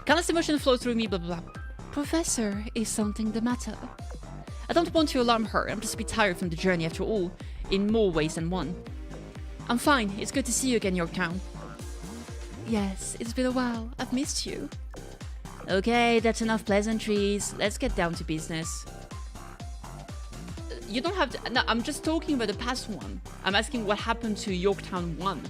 Countless emotion flow through me, blah blah blah. Professor, is something the matter? I don't want to alarm her, I'm just a bit tired from the journey after all, in more ways than one. I'm fine, it's good to see you again, Yorktown. Yes, it's been a while, I've missed you. Okay, that's enough pleasantries, let's get down to business. You don't have to, no, I'm just talking about the past one. I'm asking what happened to Yorktown 1.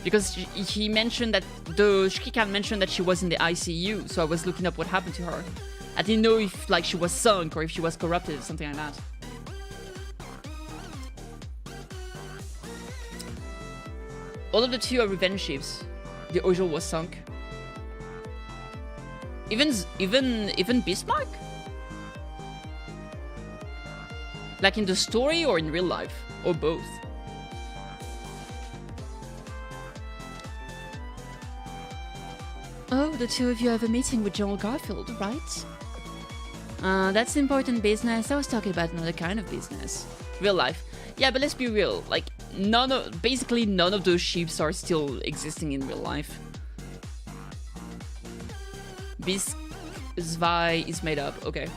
Because he mentioned that the Shkikan mentioned that she was in the ICU, so I was looking up what happened to her. I didn't know if like she was sunk or if she was corrupted or something like that. All of the two are revenge ships. The Ojo was sunk. Even Bismarck? Like in the story or in real life? Or both? Oh, the two of you have a meeting with General Garfield, right? That's important business. I was talking about another kind of business. Real life. Yeah, but let's be real. Like, basically none of those ships are still existing in real life. Bisk Zwei is made up. Okay.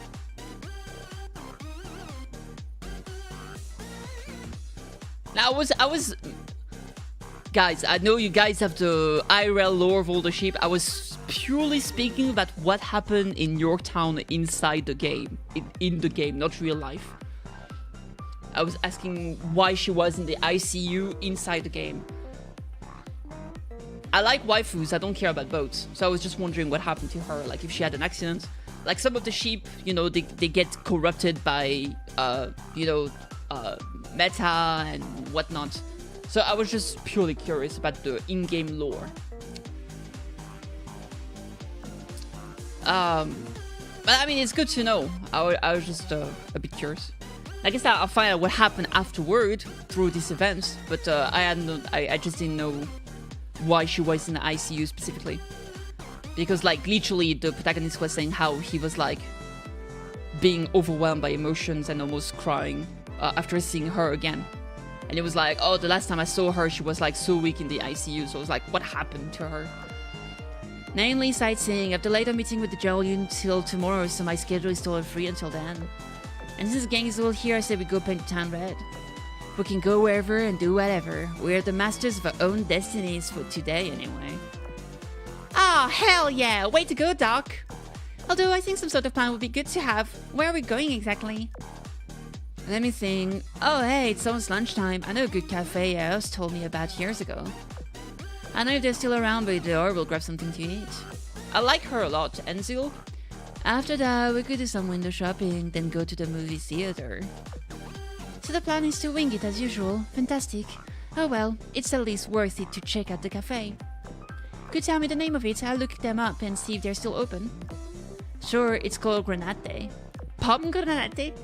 Now I was guys, I know you guys have the IRL lore of all the ship. I was purely speaking about what happened in Yorktown inside the game. In the game, not real life. I was asking why she was in the ICU inside the game. I like waifus, I don't care about boats. So I was just wondering what happened to her, like if she had an accident. Like some of the sheep, you know, they get corrupted by, you know, meta and whatnot. So I was just purely curious about the in-game lore. But I mean, it's good to know. I was just a bit curious. I guess I'll find out what happened afterward through this event, but I just didn't know why she was in the ICU specifically. Because like literally the protagonist was saying how he was like being overwhelmed by emotions and almost crying after seeing her again. And it was like, oh, the last time I saw her, she was like so weak in the ICU. So I was like, what happened to her? Mainly sightseeing. I have the later meeting with the general until tomorrow, so my schedule is totally free until then. And since the gang is all here, I said we go paint the town red. We can go wherever and do whatever. We're the masters of our own destinies for today, anyway. Ah, oh, hell yeah! Way to go, Doc! Although I think some sort of plan would be good to have. Where are we going exactly? Let me think. Oh, hey, it's almost lunchtime. I know a good cafe Eos told me about years ago. I know if they're still around by the door, we'll grab something to eat. I like her a lot, Enzil. After that, we could do some window shopping, then go to the movie theater. So the plan is to wing it as usual. Fantastic. Oh well, it's at least worth it to check out the cafe. Could tell me the name of it, I'll look them up and see if they're still open. Sure, it's called Granate. Pomegranate?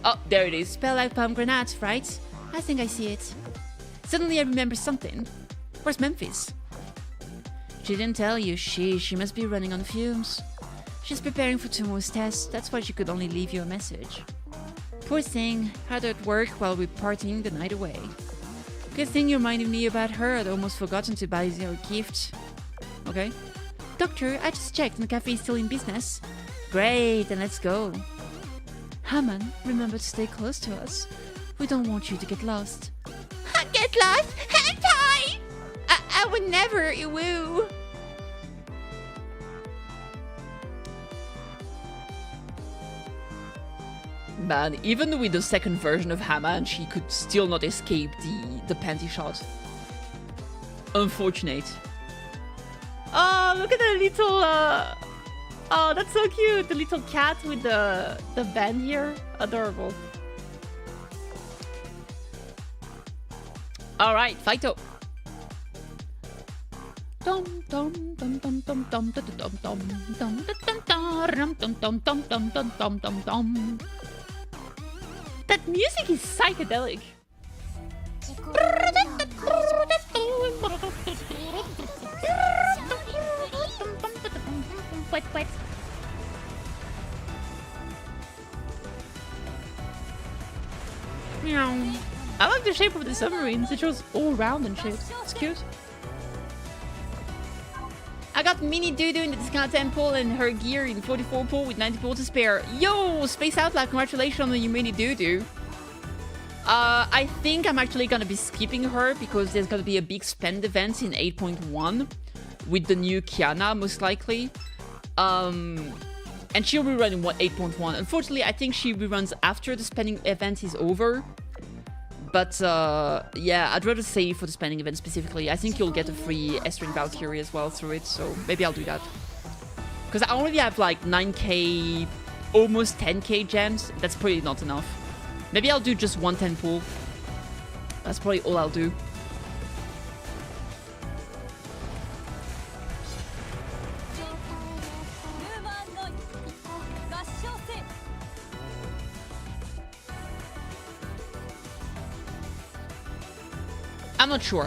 Oh, there it is. Spell like pomegranate, right? I think I see it. Suddenly I remember something. Where's Memphis? She didn't tell you. She must be running on fumes. She's preparing for tomorrow's test. That's why she could only leave you a message. Poor thing. Had her at work while we're partying the night away. Good thing you reminded me about her. I'd almost forgotten to buy her a gift. Okay. Doctor, I just checked and the cafe is still in business. Great, then let's go. Haman, remember to stay close to us. We don't want you to get lost. Get lost? Hentai! I would never, woo. Man, even with the second version of Haman, she could still not escape the panty shot. Unfortunate. Oh, look at the little, oh, that's so cute. The little cat with the band here. Adorable. Alright, Fighto. That music is psychedelic. Wet, wet. Meow. I like the shape of the submarines. It shows all round and shaped. It's cute. I got Mini Doodoo in the discount temple and her gear in 44 pool with 90 pool to spare. Yo, Space Outlaw, congratulations on the Mini Doodoo. I think I'm actually gonna be skipping her because there's gonna be a big spend event in 8.1 with the new Kiana, most likely. And she'll rerun in 8.1. Unfortunately, I think she reruns after the spending event is over. But yeah, I'd rather save for the spending event specifically. I think you'll get a free Estrin Valkyrie as well through it, so maybe I'll do that. Because I already have like 9k, almost 10k gems. That's probably not enough. Maybe I'll do just 110 pool. That's probably all I'll do. I'm not sure.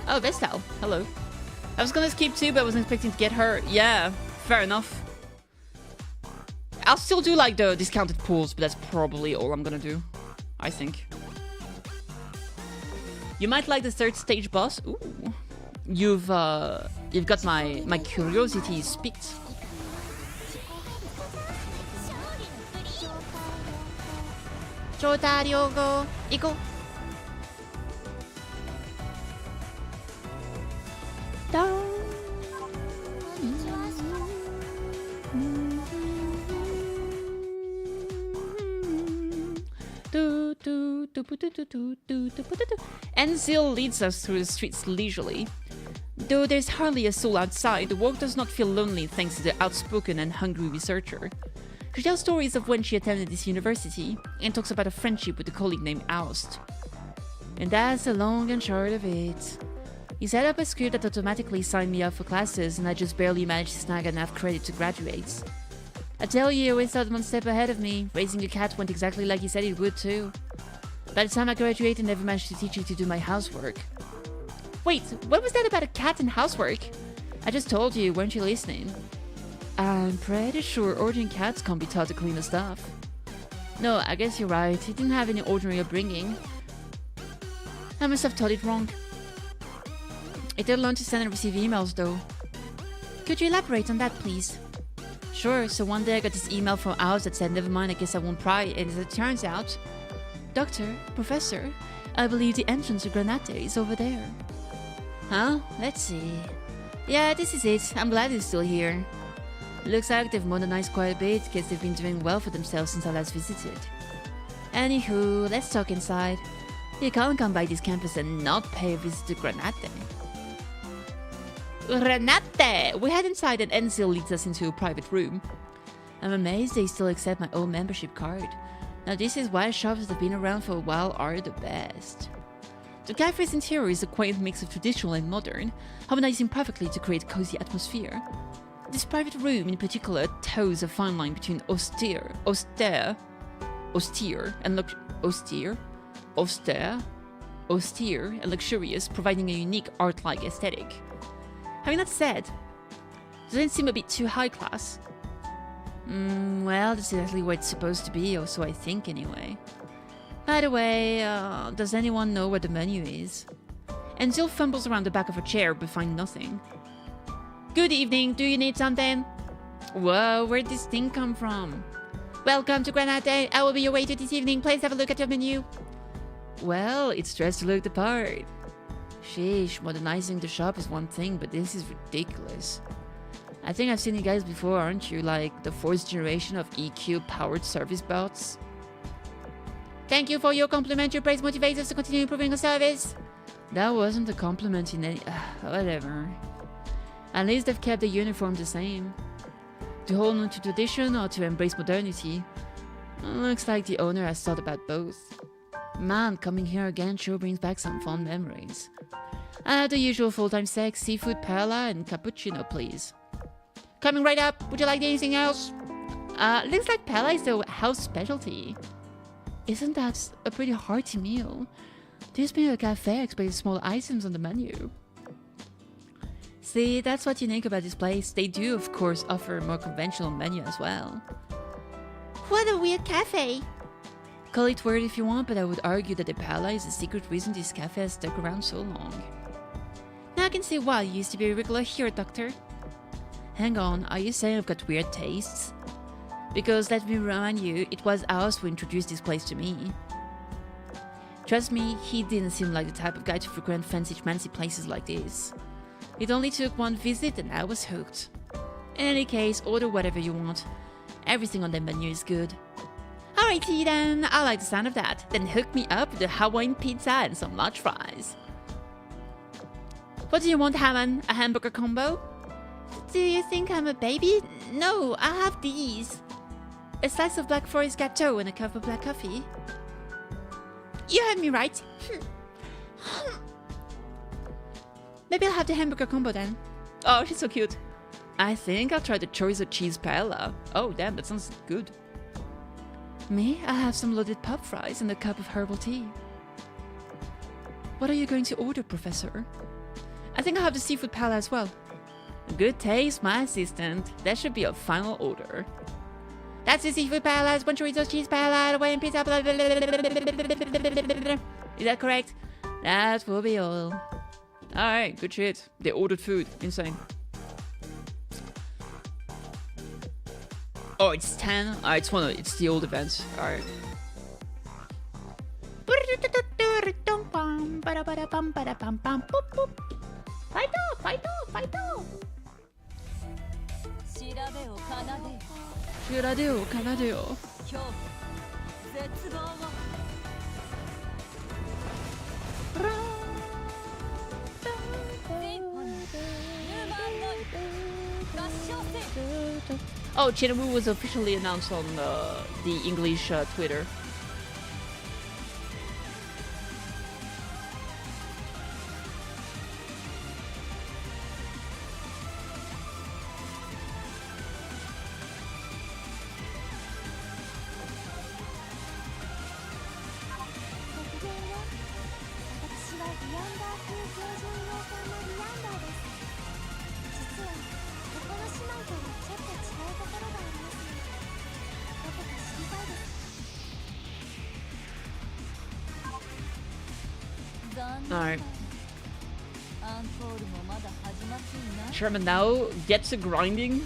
Oh, Vestal. Hello. I was gonna skip too, but I wasn't expecting to get her. Yeah, fair enough. I'll still do like the discounted pools, but that's probably all I'm gonna do. I think. You might like the third stage boss. Ooh. You've got my curiosity piqued. Jotaryogo, iko. Enzil leads us through the streets leisurely. Though there's hardly a soul outside, the walk does not feel lonely thanks to the outspoken and hungry researcher. She tells stories of when she attended this university, and talks about a friendship with a colleague named Aust. And that's the long and short of it. He set up a script that automatically signed me up for classes, and I just barely managed to snag enough credit to graduate. I tell you, he always thought one step ahead of me. Raising a cat went exactly like he said it would too. By the time I graduated, I never managed to teach you to do my housework. Wait, what was that about a cat and housework? I just told you, weren't you listening? I'm pretty sure ordinary cats can't be taught to clean the stuff. No, I guess you're right. He didn't have any ordinary upbringing. I must have taught it wrong. It did learn to send and receive emails, though. Could you elaborate on that, please? Sure, so one day I got this email from Ours that said, never mind, I guess I won't pry, and as it turns out... Doctor, Professor, I believe the entrance to Granate is over there. Huh? Let's see. Yeah, this is it. I'm glad it's still here. Looks like they've modernized quite a bit, guess they've been doing well for themselves since I last visited. Anywho, let's talk inside. You can't come by this campus and not pay a visit to Granate. Granate! We head inside and Enzil leads us into a private room. I'm amazed they still accept my old membership card. Now this is why shops that have been around for a while are the best. The cafe's interior is a quaint mix of traditional and modern, harmonizing perfectly to create a cozy atmosphere. This private room in particular toes a fine line between austere, and luxurious, providing a unique art-like aesthetic. Having that said, doesn't it seem a bit too high class? Well, that's exactly what it's supposed to be, or so I think anyway. By the way, does anyone know where the menu is? Enzil fumbles around the back of her chair but finds nothing. Good evening, do you need something? Whoa, where'd this thing come from? Welcome to Granate, I will be your waiter this evening, please have a look at your menu. Well, it's dressed to look the part. Sheesh, modernizing the shop is one thing, but this is ridiculous. I think I've seen you guys before, aren't you? Like the 4th generation of EQ-powered service bots? Thank you for your compliment. Your praise motivates us to continue improving our service. That wasn't a compliment in any... whatever. At least they've kept the uniform the same. To hold on to tradition or to embrace modernity? Looks like the owner has thought about both. Man, coming here again sure brings back some fond memories. I have the usual full-time sex, seafood, paella, and cappuccino, please. Coming right up. Would you like anything else? Looks like paella is the house specialty. Isn't that a pretty hearty meal? This being a cafe expects small items on the menu. See, that's what's unique about this place. They do, of course, offer a more conventional menu as well. What a weird cafe! Call it weird if you want, but I would argue that the paella is the secret reason this cafe has stuck around so long. Now I can see why you used to be a regular here, Doctor. Hang on, are you saying I've got weird tastes? Because let me remind you, it was Ours who introduced this place to me. Trust me, he didn't seem like the type of guy to frequent fancy places like this. It only took one visit and I was hooked. In any case, order whatever you want. Everything on the menu is good. Alrighty then, I like the sound of that. Then hook me up with a Hawaiian pizza and some large fries. What do you want, Hammond? A hamburger combo? Do you think I'm a baby? No, I have these. A slice of Black Forest gâteau and a cup of black coffee. You heard me right. Maybe I'll have the hamburger combo then. Oh, she's so cute. I think I'll try the chorizo cheese paella. Oh, damn, that sounds good. Me? I'll have some loaded pub fries and a cup of herbal tea. What are you going to order, Professor? I think I'll have the seafood paella as well. Good taste, my assistant. That should be a final order. That's the seafood paella, one chorizo cheese paella, Hawaiian pizza, blah, blah, blah, blah, blah, blah. Is that correct? That will be all. Alright, good shit. They ordered food. Insane. Oh, it's 10? It's the old events. Alright. Fight off! Oh, Chenwu was officially announced on the English Twitter. Alright. Sherman now gets to grinding.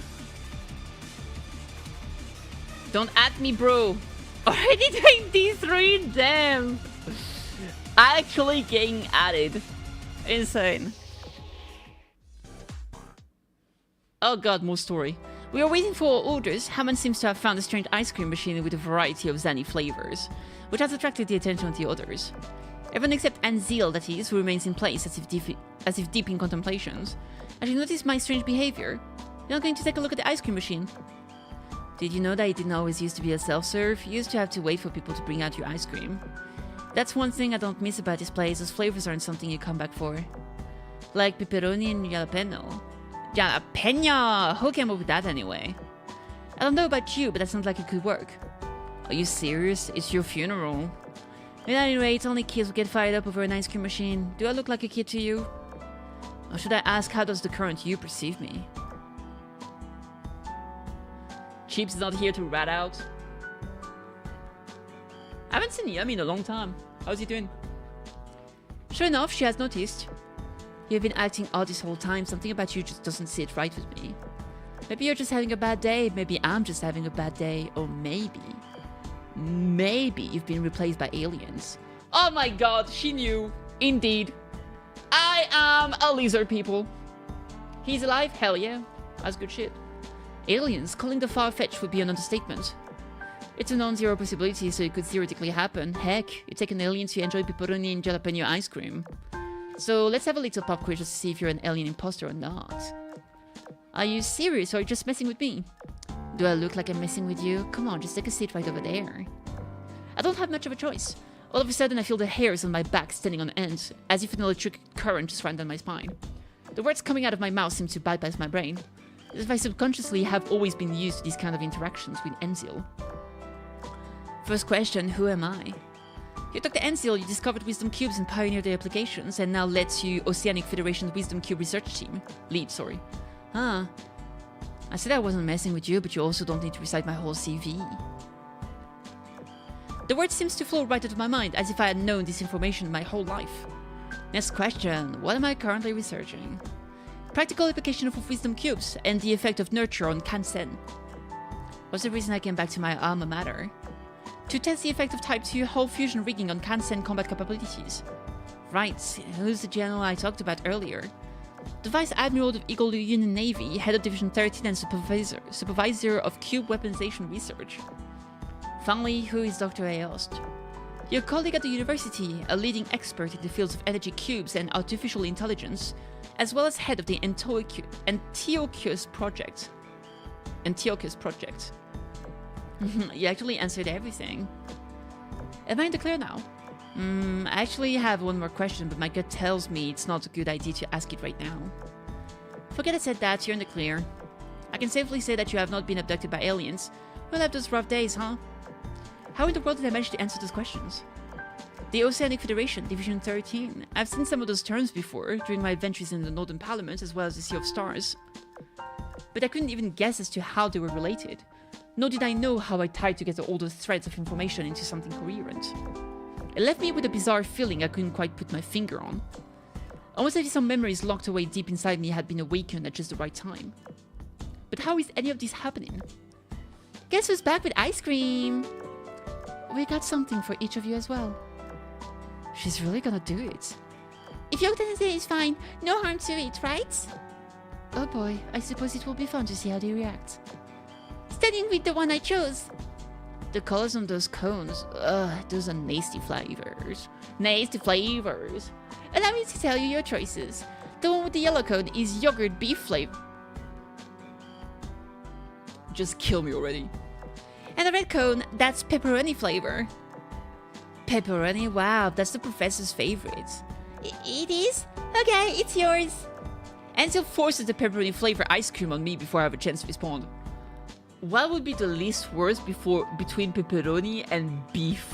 Don't at me, bro. Already doing D3? Damn. Actually getting added. Insane. Oh god, more story. We are waiting for orders. Hammond seems to have found a strange ice cream machine with a variety of zany flavors, which has attracted the attention of the others. Everyone except Anzil, that is, who remains in place as if deep in contemplations. Has you noticed my strange behavior? You're not going to take a look at the ice cream machine? Did you know that it didn't always used to be a self-serve? You used to have to wait for people to bring out your ice cream. That's one thing I don't miss about this place, as flavors aren't something you come back for. Like pepperoni and jalapeno. Jalapeno! Who came up with that anyway? I don't know about you, but that sounds like it could work. Are you serious? It's your funeral. At any rate, only kids will get fired up over an ice cream machine. Do I look like a kid to you? Or should I ask, how does the current you perceive me? Cheap's not here to rat out. I haven't seen Yummy in a long time. How's he doing? Sure enough, she has noticed. You've been acting odd this whole time. Something about you just doesn't sit right with me. Maybe you're just having a bad day. Maybe I'm just having a bad day. Or maybe you've been replaced by aliens. Oh my god, she knew. Indeed. I am a lizard people. He's alive? Hell yeah. That's good shit. Aliens, calling the far-fetched would be an understatement. It's a non-zero possibility, so it could theoretically happen. Heck, you take an alien to enjoy pepperoni and jalapeno ice cream. So let's have a little pop quiz just to see if you're an alien imposter or not. Are you serious or are you just messing with me? Do I look like I'm messing with you? Come on, just take a seat right over there. I don't have much of a choice. All of a sudden I feel the hairs on my back standing on end, as if an electric current just ran down my spine. The words coming out of my mouth seem to bypass my brain, as if I subconsciously have always been used to these kind of interactions with Enzil. First question, who am I? You took the Enzil, you discovered wisdom cubes and pioneered their applications, and now led to Oceanic Federation's wisdom cube research team. Lead, sorry. Huh. I said I wasn't messing with you, but you also don't need to recite my whole CV. The word seems to flow right out of my mind, as if I had known this information my whole life. Next question, what am I currently researching? Practical application of wisdom cubes, and the effect of nurture on Kansen. What's the reason I came back to my alma mater? To test the effect of Type 2 hull fusion rigging on Kansen combat capabilities. Right, who's the general I talked about earlier? The Vice Admiral of Eagle Union Navy, Head of Division 13 and Supervisor of Cube Weaponization Research. Finally, who is Dr. A. Ost? Your colleague at the university, a leading expert in the fields of energy cubes and artificial intelligence, as well as head of the Antiochus Project. Antiochus Project. You actually answered everything. Am I in the clear now? I actually have one more question, but my gut tells me it's not a good idea to ask it right now. Forget I said that, you're in the clear. I can safely say that you have not been abducted by aliens. We'll have those rough days, huh? How in the world did I manage to answer those questions? The Oceanic Federation, Division 13. I've seen some of those terms before, during my adventures in the Northern Parliament as well as the Sea of Stars. But I couldn't even guess as to how they were related. Nor did I know how I tied together all those threads of information into something coherent. It left me with a bizarre feeling I couldn't quite put my finger on. Almost as if some memories locked away deep inside me had been awakened at just the right time. But how is any of this happening? Guess who's back with ice cream? We got something for each of you as well. She's really gonna do it. If euthanasia is fine, no harm to it, right? Oh boy, I suppose it will be fun to see how they react. Standing with the one I chose. The colors on those cones, those are nasty flavors. Nasty flavors. Allow me to tell you your choices. The one with the yellow cone is yogurt beef flavor. just kill me already. And the red cone, that's pepperoni flavor. Pepperoni, wow, that's the professor's favorite. It is? Okay, it's yours. Ansel forces the pepperoni flavor ice cream on me before I have a chance to respond. What would be the least worst between pepperoni and beef?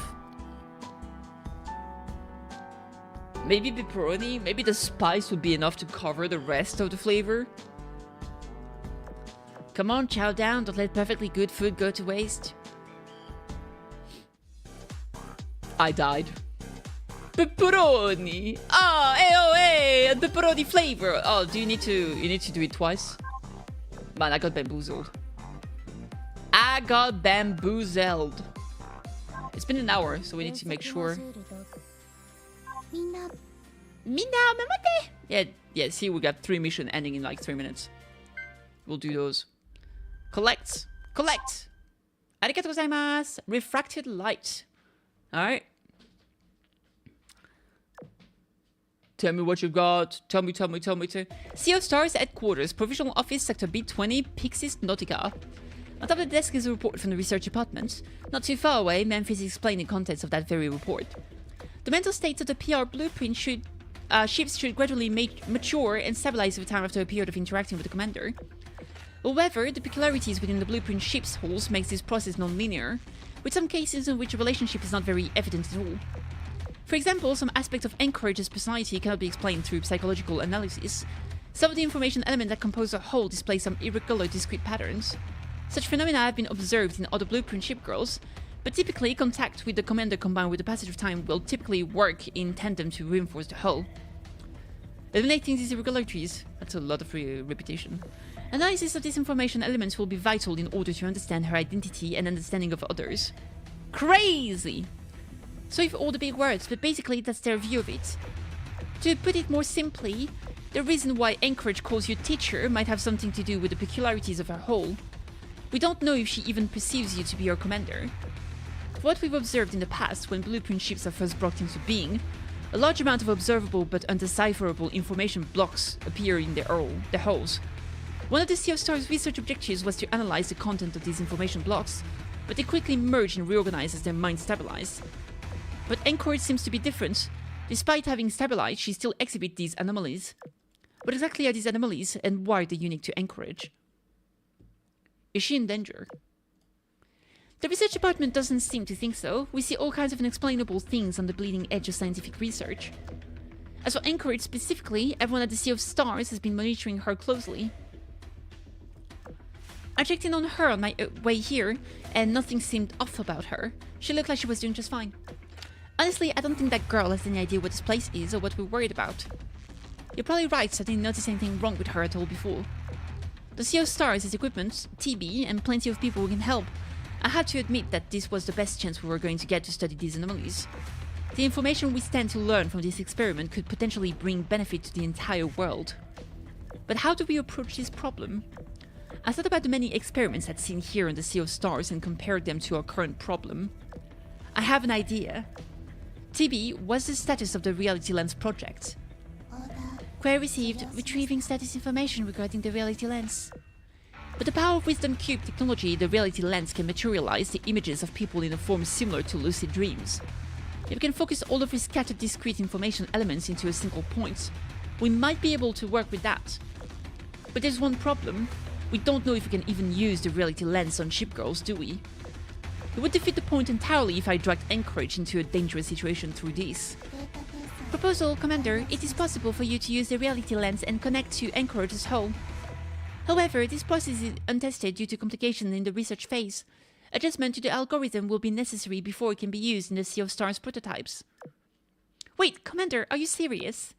Maybe pepperoni? Maybe the spice would be enough to cover the rest of the flavor? Come on, chow down, don't let perfectly good food go to waste. I died. Pepperoni! Ah, AOA! Pepperoni flavor! Oh, you need to do it twice? Man, I got bamboozled. I got bamboozled. It's been an hour, so we need to make sure. Yeah, see, we got 3 missions ending in like 3 minutes. We'll do those. Collect! Collect! Arigatou gozaimasu! Refracted light. Alright. Tell me what you got. Tell me. Sea of Stars Headquarters, Provisional Office, Sector B20, Pixis, Nautica. On top of the desk is a report from the research department. Not too far away, Memphis explained the contents of that very report. The mental states of the PR blueprint ships should gradually mature and stabilize over time after a period of interacting with the commander. However, the peculiarities within the blueprint ship's hulls makes this process non-linear, with some cases in which a relationship is not very evident at all. For example, some aspects of Anchorage's personality cannot be explained through psychological analysis. Some of the information elements that compose a whole display some irregular discrete patterns. Such phenomena have been observed in other blueprint ship girls, but typically contact with the commander combined with the passage of time will typically work in tandem to reinforce the hull. Eliminating these irregularities, that's a lot of repetition. Analysis of these information elements will be vital in order to understand her identity and understanding of others. Crazy! Sorry for all the big words, but basically that's their view of it. To put it more simply, the reason why Anchorage calls you teacher might have something to do with the peculiarities of her hull. We don't know if she even perceives you to be your commander. For what we've observed in the past when blueprint ships are first brought into being, a large amount of observable but undecipherable information blocks appear in their hulls. One of the Sea of Stars research objectives was to analyze the content of these information blocks, but they quickly merge and reorganize as their minds stabilize. But Anchorage seems to be different. Despite having stabilized, she still exhibits these anomalies. What exactly are these anomalies, and why are they unique to Anchorage? Is she in danger? The research department doesn't seem to think so. We see all kinds of unexplainable things on the bleeding edge of scientific research. As for Anchorage specifically, everyone at the Sea of Stars has been monitoring her closely. I checked in on her on my way here, and nothing seemed off about her. She looked like she was doing just fine. Honestly, I don't think that girl has any idea what this place is or what we're worried about. You're probably right, so I didn't notice anything wrong with her at all before. The Sea of Stars has equipment, TB, and plenty of people who can help. I had to admit that this was the best chance we were going to get to study these anomalies. The information we stand to learn from this experiment could potentially bring benefit to the entire world. But how do we approach this problem? I thought about the many experiments I'd seen here in the Sea of Stars and compared them to our current problem. I have an idea. TB, what's the status of the Reality Lens project? Query received, retrieving status information regarding the Reality Lens. With the power of Wisdom Cube technology, the Reality Lens can materialize the images of people in a form similar to lucid dreams. If we can focus all of these scattered discrete information elements into a single point, we might be able to work with that. But there's one problem. We don't know if we can even use the Reality Lens on ship girls, do we? It would defeat the point entirely if I dragged Anchorage into a dangerous situation through this. Proposal, Commander, it is possible for you to use the Reality Lens and connect to Anchorage's hull. However, this process is untested due to complications in the research phase. Adjustment to the algorithm will be necessary before it can be used in the Sea of Stars prototypes. Wait, Commander, are you serious?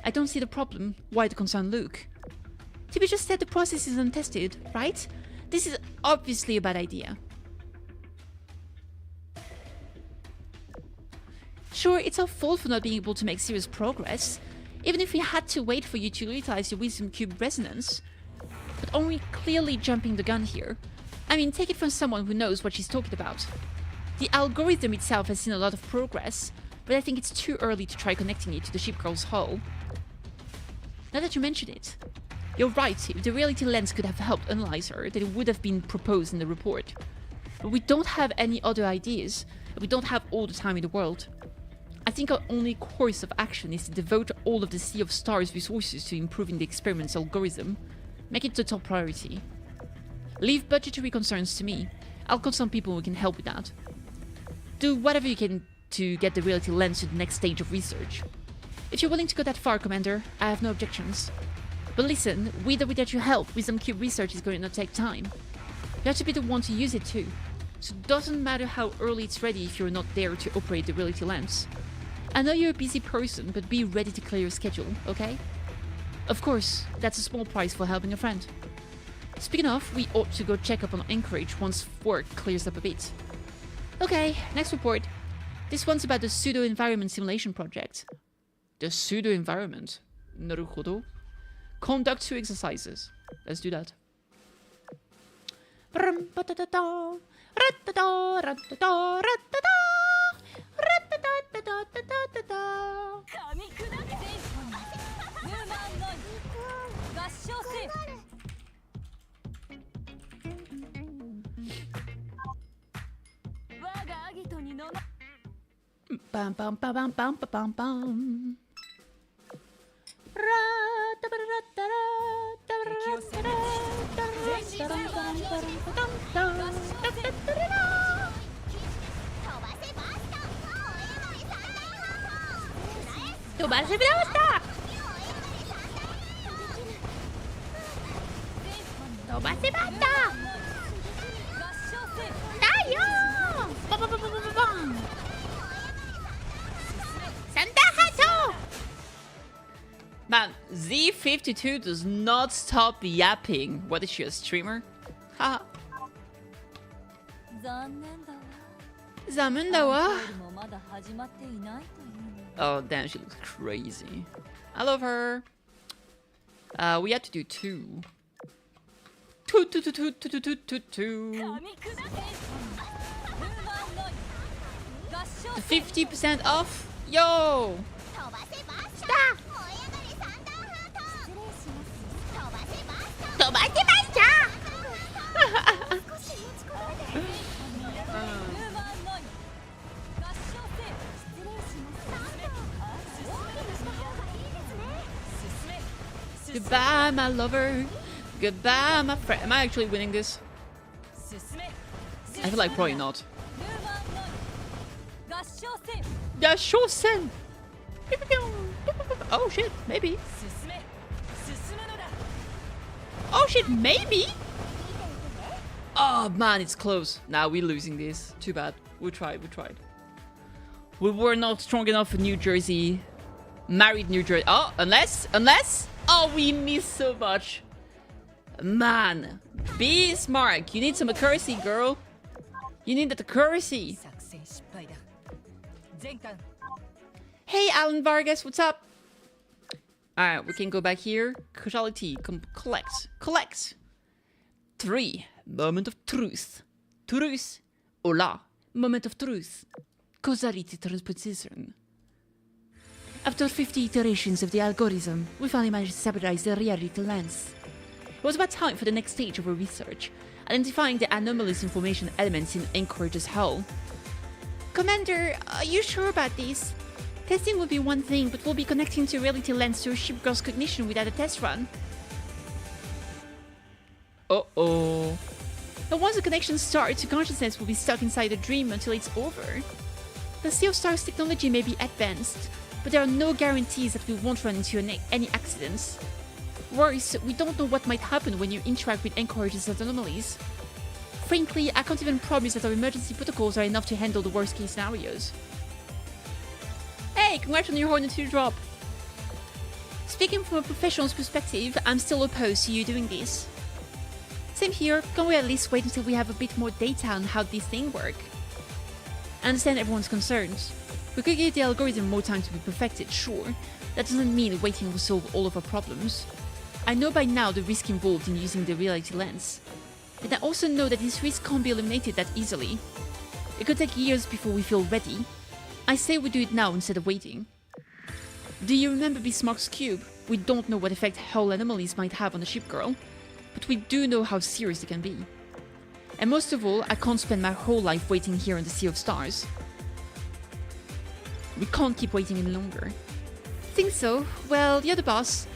I don't see the problem. Why the concerned look? TB just said the process is untested, right? This is obviously a bad idea. Sure, it's our fault for not being able to make serious progress, even if we had to wait for you to utilize your Wisdom Cube resonance. But aren't we clearly jumping the gun here? I mean, take it from someone who knows what she's talking about. The algorithm itself has seen a lot of progress, but I think it's too early to try connecting it to the ship girl's hull. Now that you mention it, You're right, if the reality lens could have helped analyze her, then it would have been proposed in the report. But we don't have any other ideas, and we don't have all the time in the world. I think our only course of action is to devote all of the Sea of Stars resources to improving the experiment's algorithm. Make it the top priority. Leave budgetary concerns to me. I'll consult people who can help with that. Do whatever you can to get the reality lens to the next stage of research. If you're willing to go that far, Commander, I have no objections. But listen, with or without your help, Wisdom Cube research is going to take time. You have to be the one to use it too. So it doesn't matter how early it's ready if you're not there to operate the reality lens. I know you're a busy person, but be ready to clear your schedule, okay? Of course, that's a small price for helping a friend. Speaking of, we ought to go check up on Anchorage once work clears up a bit. Okay, next report. This one's about the pseudo-environment simulation project. The pseudo-environment? Naruhodo. Conduct 2 exercises. Let's do that. Bam bam bam bam bam bam bam. Man, Z52 does not stop yapping. What is she, a streamer? Haha. Zamundawa. Oh damn, she looks crazy. I love her. We had to do 2. 2. 50% off? Yo! Stop! Goodbye, my lover. Goodbye, my friend. Am I actually winning this? I feel like probably not. Gashosen! Oh shit, maybe. Oh shit, maybe? Oh man, it's close. Nah, we're losing this. Too bad. We tried. We were not strong enough for New Jersey. Married New Jersey. Oh, unless? Oh, we missed so much. Man, Bismarck, you need some accuracy, girl. You need that accuracy. Hey, Alan Vargas, what's up? Alright, we can go back here. Causality, collect. 3. Moment of truth. Truth. Hola. Moment of truth. Causality transposition. After 50 iterations of the algorithm, we finally managed to stabilize the reality lens. It was about time for the next stage of our research, identifying the anomalous information elements in Anchorage's hull. Commander, are you sure about this? Testing will be one thing, but we'll be connecting to reality lens to a ship girl's cognition without a test run. Uh-oh. And once the connection starts, your consciousness will be stuck inside a dream until it's over. The Sea of Stars technology may be advanced, but there are no guarantees that we won't run into any accidents. Worse, we don't know what might happen when you interact with Anchorage's anomalies. Frankly, I can't even promise that our emergency protocols are enough to handle the worst case scenarios. Hey, congrats on your Hornet 2 drop! Speaking from a professional's perspective, I'm still opposed to you doing this. Same here, can we at least wait until we have a bit more data on how these things work? I understand everyone's concerns. We could give the algorithm more time to be perfected, sure. That doesn't mean waiting will solve all of our problems. I know by now the risk involved in using the reality lens. But I also know that this risk can't be eliminated that easily. It could take years before we feel ready. I say we do it now instead of waiting. Do you remember Bismarck's cube? We don't know what effect hull anomalies might have on a ship, girl, but we do know how serious they can be. And most of all, I can't spend my whole life waiting here in the Sea of Stars. We can't keep waiting any longer. Think so? Well, you're the boss.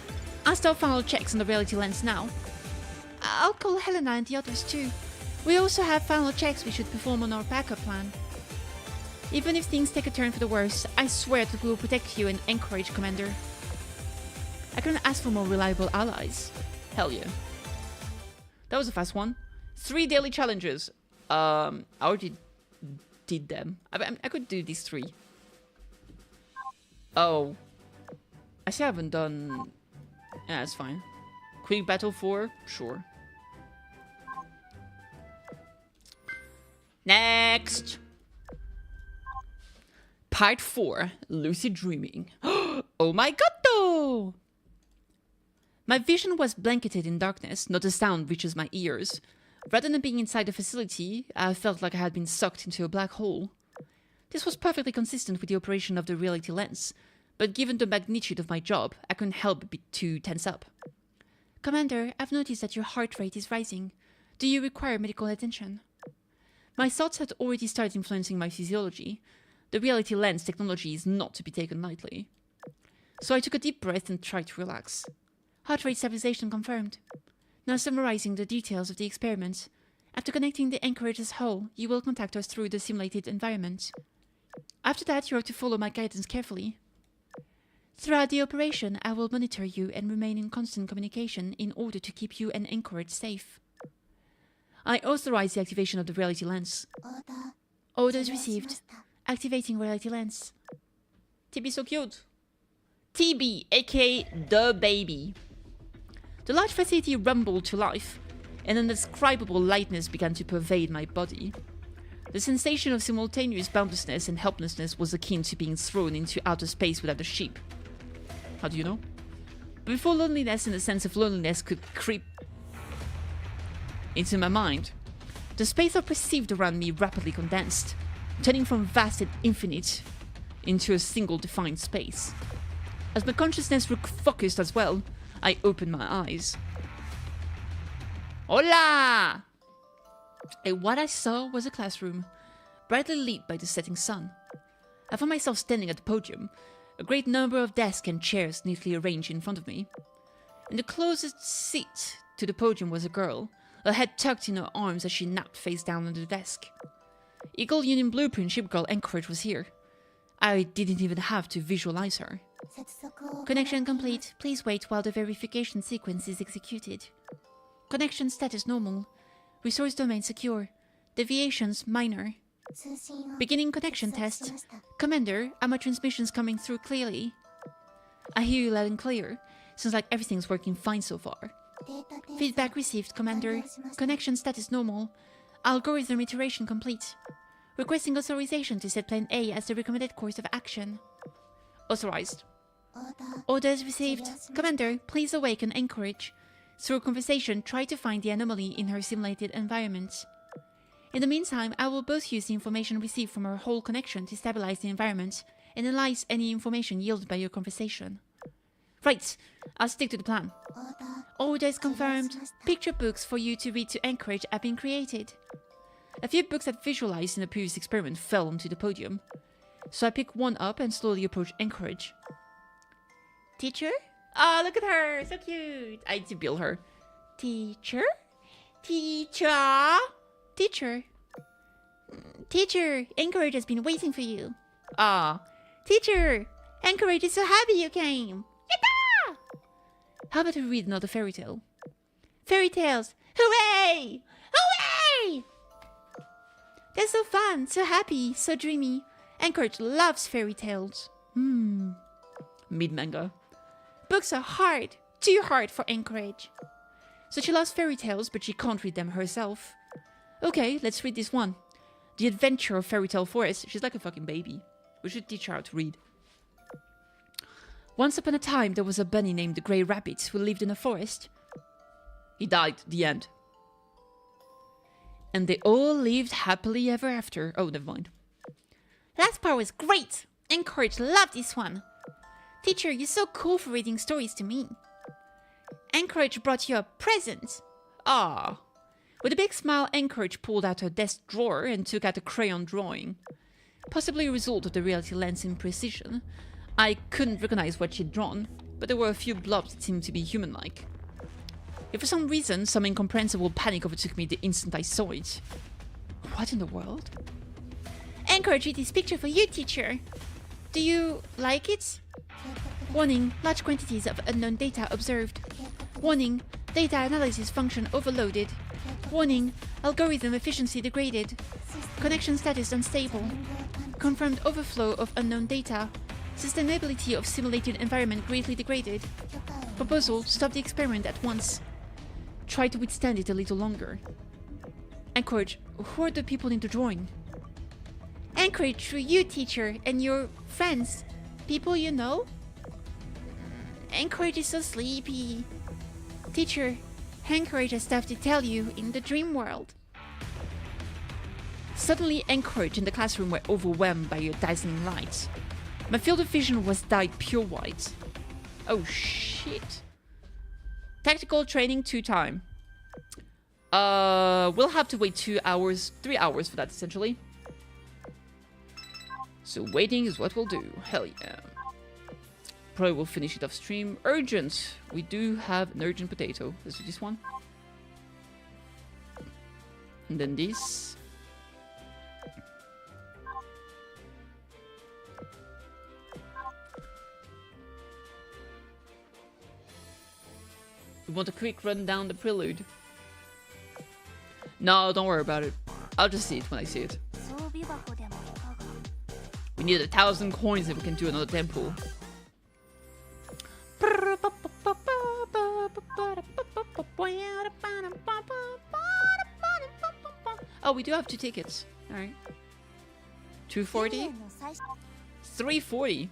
I'll start final checks on the reality lens now. I'll call Helena and the others too. We also have final checks we should perform on our backup plan. Even if things take a turn for the worse, I swear that we will protect you and encourage, Commander. I couldn't ask for more reliable allies. Hell yeah. That was a fast one. 3 daily challenges. I already did them. I could do these 3. Oh. I still haven't done... Yeah, that's fine. Quick battle 4? Sure. Next! Part 4. Lucid Dreaming. Oh my god, though! My vision was blanketed in darkness, not a sound reaches my ears. Rather than being inside the facility, I felt like I had been sucked into a black hole. This was perfectly consistent with the operation of the reality lens, but given the magnitude of my job, I couldn't help but to tense up. Commander, I've noticed that your heart rate is rising. Do you require medical attention? My thoughts had already started influencing my physiology. The reality lens technology is not to be taken lightly. So I took a deep breath and tried to relax. Heart rate stabilization confirmed. Now summarizing the details of the experiment. After connecting the anchorage's hull, you will contact us through the simulated environment. After that, you are to follow my guidance carefully. Throughout the operation, I will monitor you and remain in constant communication in order to keep you and Anchorage safe. I authorize the activation of the reality lens. Orders received. Activating reality lens. TB so cute. TB, aka the baby. The large facility rumbled to life. An indescribable lightness began to pervade my body. The sensation of simultaneous boundlessness and helplessness was akin to being thrown into outer space without a ship. How do you know? Before loneliness and a sense of loneliness could creep into my mind, the space I perceived around me rapidly condensed, turning from vast and infinite into a single defined space. As my consciousness focused as well, I opened my eyes. Hola! And what I saw was a classroom, brightly lit by the setting sun. I found myself standing at the podium, a great number of desks and chairs neatly arranged in front of me. In the closest seat to the podium was a girl, her head tucked in her arms as she napped face down on the desk. Eagle Union Blueprint Shipgirl Anchorage was here. I didn't even have to visualize her. Connection complete. Please wait while the verification sequence is executed. Connection status normal. Resource domain secure. Deviations minor. Beginning connection test. Commander, are my transmissions coming through clearly? I hear you loud and clear. Sounds like everything's working fine so far. Feedback received, Commander. Connection status normal. Algorithm iteration complete. Requesting authorization to set Plan A as the recommended course of action. Authorized. Orders received. Commander, please awaken Anchorage. Through conversation, try to find the anomaly in her simulated environment. In the meantime, I will both use the information received from our whole connection to stabilize the environment and analyze any information yielded by your conversation. Right, I'll stick to the plan. Orders confirmed. Picture books for you to read to Anchorage have been created. A few books I'd visualized in the previous experiment fell onto the podium, so I picked one up and slowly approached Anchorage. Teacher? Oh, look at her! So cute! I need to build her. Teacher? Teacher? Teacher? Teacher, Anchorage has been waiting for you. Ah. Teacher! Anchorage is so happy you came! Yatta! How about we read another fairy tale? Fairy tales! Hooray! Hooray! They're so fun, so happy, so dreamy. Anchorage loves fairy tales. Mid-manga. Books are hard, too hard for Anchorage. So she loves fairy tales, but she can't read them herself. Okay, let's read this one. The Adventure of Fairy Tale Forest. She's like a fucking baby. We should teach her how to read. Once upon a time, there was a bunny named the Grey Rabbit who lived in a forest. He died. The end. And they all lived happily ever after. Oh, never mind. Last part was great. Anchorage loved this one. Teacher, you're so cool for reading stories to me. Anchorage brought you a present. Ah. With a big smile, Anchorage pulled out her desk drawer and took out a crayon drawing. Possibly a result of the reality lens imprecision. I couldn't recognize what she'd drawn, but there were a few blobs that seemed to be human-like. If for some reason, some incomprehensible panic overtook me the instant I saw it. What in the world? Anchorage, read this picture for you, teacher. Do you like it? Warning, large quantities of unknown data observed. Warning, data analysis function overloaded. Warning, algorithm efficiency degraded. Connection status unstable. Confirmed overflow of unknown data. Sustainability of simulated environment greatly degraded. Proposal, stop the experiment at once. Try to withstand it a little longer. Anchorage, who are the people in the drawing? Anchorage, for you, teacher, and your friends. People you know? Anchorage is so sleepy. Teacher, Anchorage has stuff to tell you in the dream world. Suddenly, Anchorage and the classroom were overwhelmed by a dazzling light. My field of vision was dyed pure white. Oh shit. Tactical training 2 time. We'll have to wait 2 hours, 3 hours for that essentially. So waiting is what we'll do. Hell yeah. Probably will finish it off stream. Urgent. We do have an urgent potato. Let's do this one. And then this. We want a quick run down the prelude. No, don't worry about it. I'll just see it when I see it. We need 1,000 coins if we can do another temple. Oh, we do have 2 tickets. Alright. 240? 340.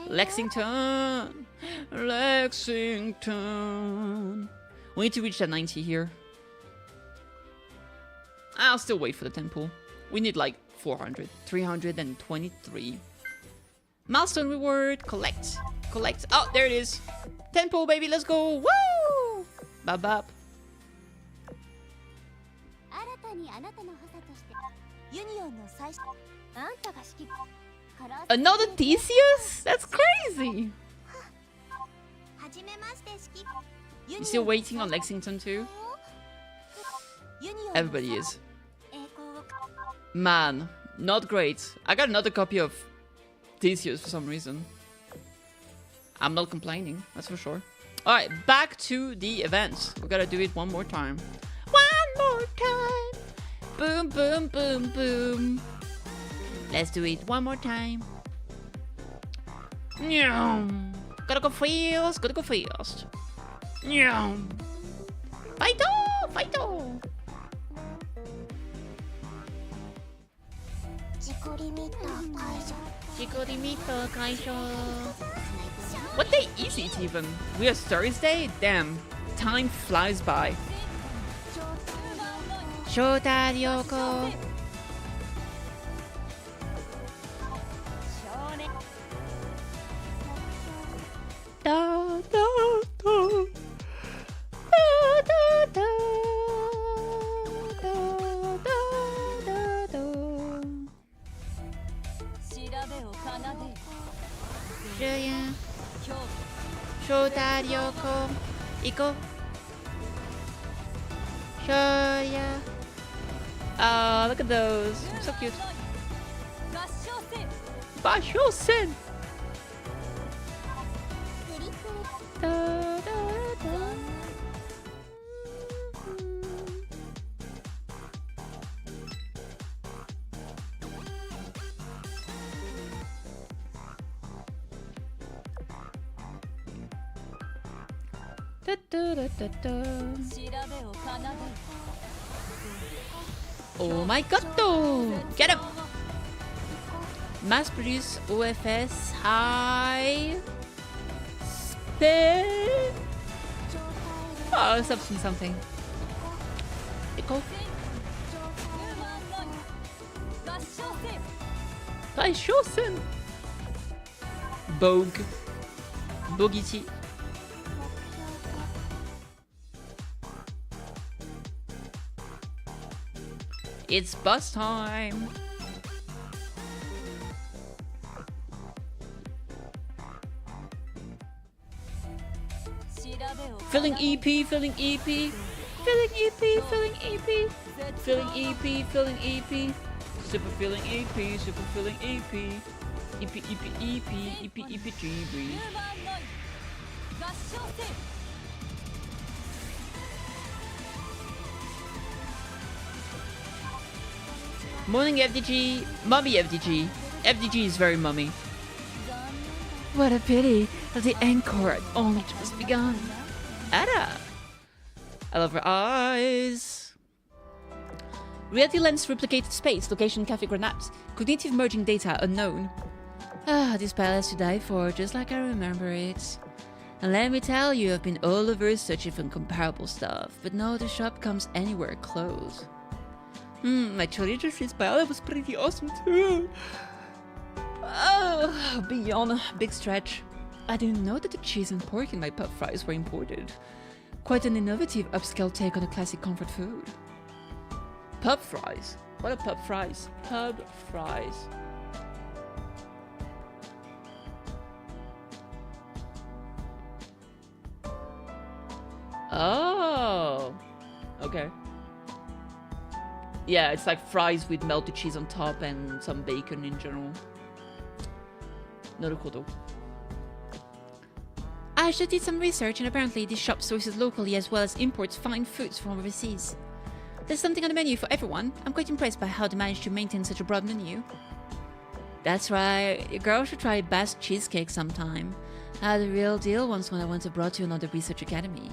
Lexington! Lexington! We need to reach that 90 here. I'll still wait for the temple. We need like 400. 323. Milestone reward. Collect. Collect. Oh, there it is. Temple, baby. Let's go. Woo! Bop bop. Another Theseus? That's crazy. You still waiting on Lexington too? Everybody is. Man, not great. I got another copy of Theseus for some reason. I'm not complaining, that's for sure. Alright, back to the event. We gotta do it one more time. One more time! Boom, boom, boom, boom. Let's do it one more time. Nyam. Gotta go fast, gotta go fast. Nyam. Fighto! Fighto! What day is it even? We are Thursday? Damn. Time flies by. Shota Ryoko. Da, da, da. Da, da, da. Da, da, da, da. Shota Ryoko. Iko. Shoya. Ah, look at those. So cute. Bashosen. Da, da, da. Da, da, da, da, da. Oh my god! Get him! Mass produce OFS high speed. Oh, something. Echo. Daishosen. Bogue. Boogie tea. It's bus time. Filling EP, filling EP, filling EP, filling EP, filling EP, filling EP, super filling EP, super filling EP, EP, EP, EP, EP, EP, GB. Morning FDG, mummy FDG. FDG is very mummy. What a pity that the encore had only just begun. Ada! I love her eyes. Reality lens replicated space, location Cafe Granat. Cognitive merging data unknown. Ah, this palace to die for, just like I remember it. And let me tell you, I've been all over searching for comparable stuff, but no other shop comes anywhere close. My Challenger Freeze Palace was pretty awesome too. Oh, beyond big stretch. I didn't know that the cheese and pork in my pub fries were imported. Quite an innovative upscale take on a classic comfort food. Pub fries? What are pub fries? Pub fries. Oh, okay. Yeah, it's like fries with melted cheese on top and some bacon in general. Naruhodo. I just did some research, and apparently this shop sources locally as well as imports fine foods from overseas. There's something on the menu for everyone. I'm quite impressed by how they managed to maintain such a broad menu. That's right, your girl should try Basque cheesecake sometime. I had a real deal once when I went abroad to another research academy.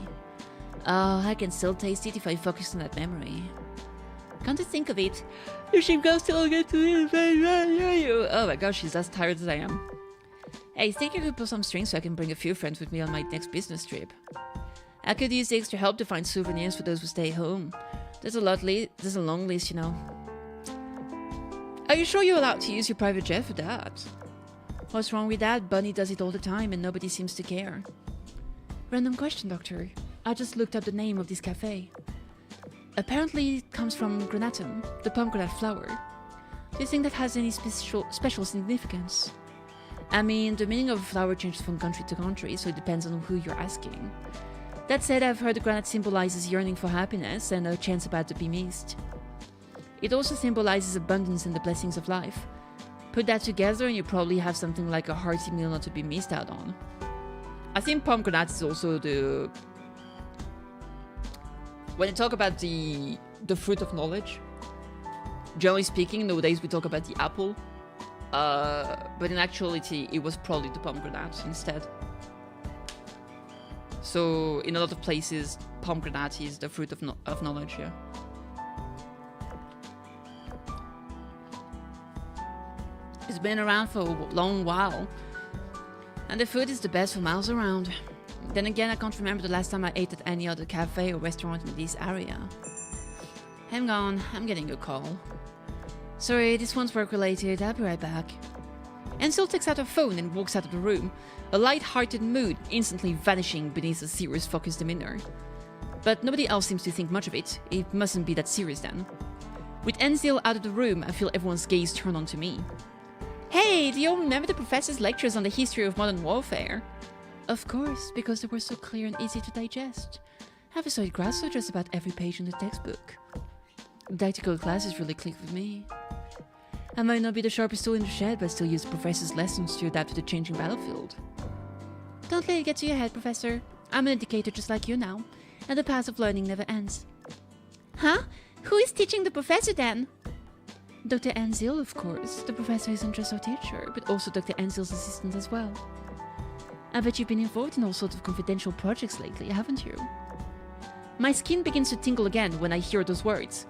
Oh, I can still taste it if I focus on that memory. Come to think of it, your sheep girl still get to live. Oh my gosh, she's as tired as I am. Hey, think you could pull some strings so I can bring a few friends with me on my next business trip. I could use the extra help to find souvenirs for those who stay home. There's a long list, you know. Are you sure you're allowed to use your private jet for that? What's wrong with that? Bunny does it all the time and nobody seems to care. Random question, Doctor. I just looked up the name of this cafe. Apparently it comes from granatum, the pomegranate flower. Do you think that has any special significance? I mean, the meaning of a flower changes from country to country, so it depends on who you're asking. That said, I've heard the granite symbolizes yearning for happiness and a chance about to be missed. It also symbolizes abundance and the blessings of life. Put that together and you probably have something like a hearty meal not to be missed out on. I think pomegranate is also the... When you talk about the fruit of knowledge, generally speaking, nowadays we talk about the apple. But in actuality, it was probably the pomegranate instead. So, in a lot of places, pomegranate is the fruit of knowledge, yeah. It's been around for a long while. And the food is the best for miles around. Then again, I can't remember the last time I ate at any other cafe or restaurant in this area. Hang on, I'm getting a call. Sorry, this one's work-related, I'll be right back. Ansel takes out her phone and walks out of the room, a light-hearted mood instantly vanishing beneath a serious, focused demeanor. But nobody else seems to think much of it. It mustn't be that serious then. With Ansel out of the room, I feel everyone's gaze turn onto me. Hey, do you all remember the professor's lectures on the history of modern warfare? Of course, because they were so clear and easy to digest. Have a solid grasp of just about every page in the textbook. Tactical classes really click with me. I might not be the sharpest tool in the shed, but still use the professor's lessons to adapt to the changing battlefield. Don't let it get to your head, Professor. I'm an educator just like you now, and the path of learning never ends. Huh? Who is teaching the professor then? Dr. Ansel, of course. The professor isn't just our teacher, but also Dr. Ansel's assistant as well. I bet you've been involved in all sorts of confidential projects lately, haven't you? My skin begins to tingle again when I hear those words,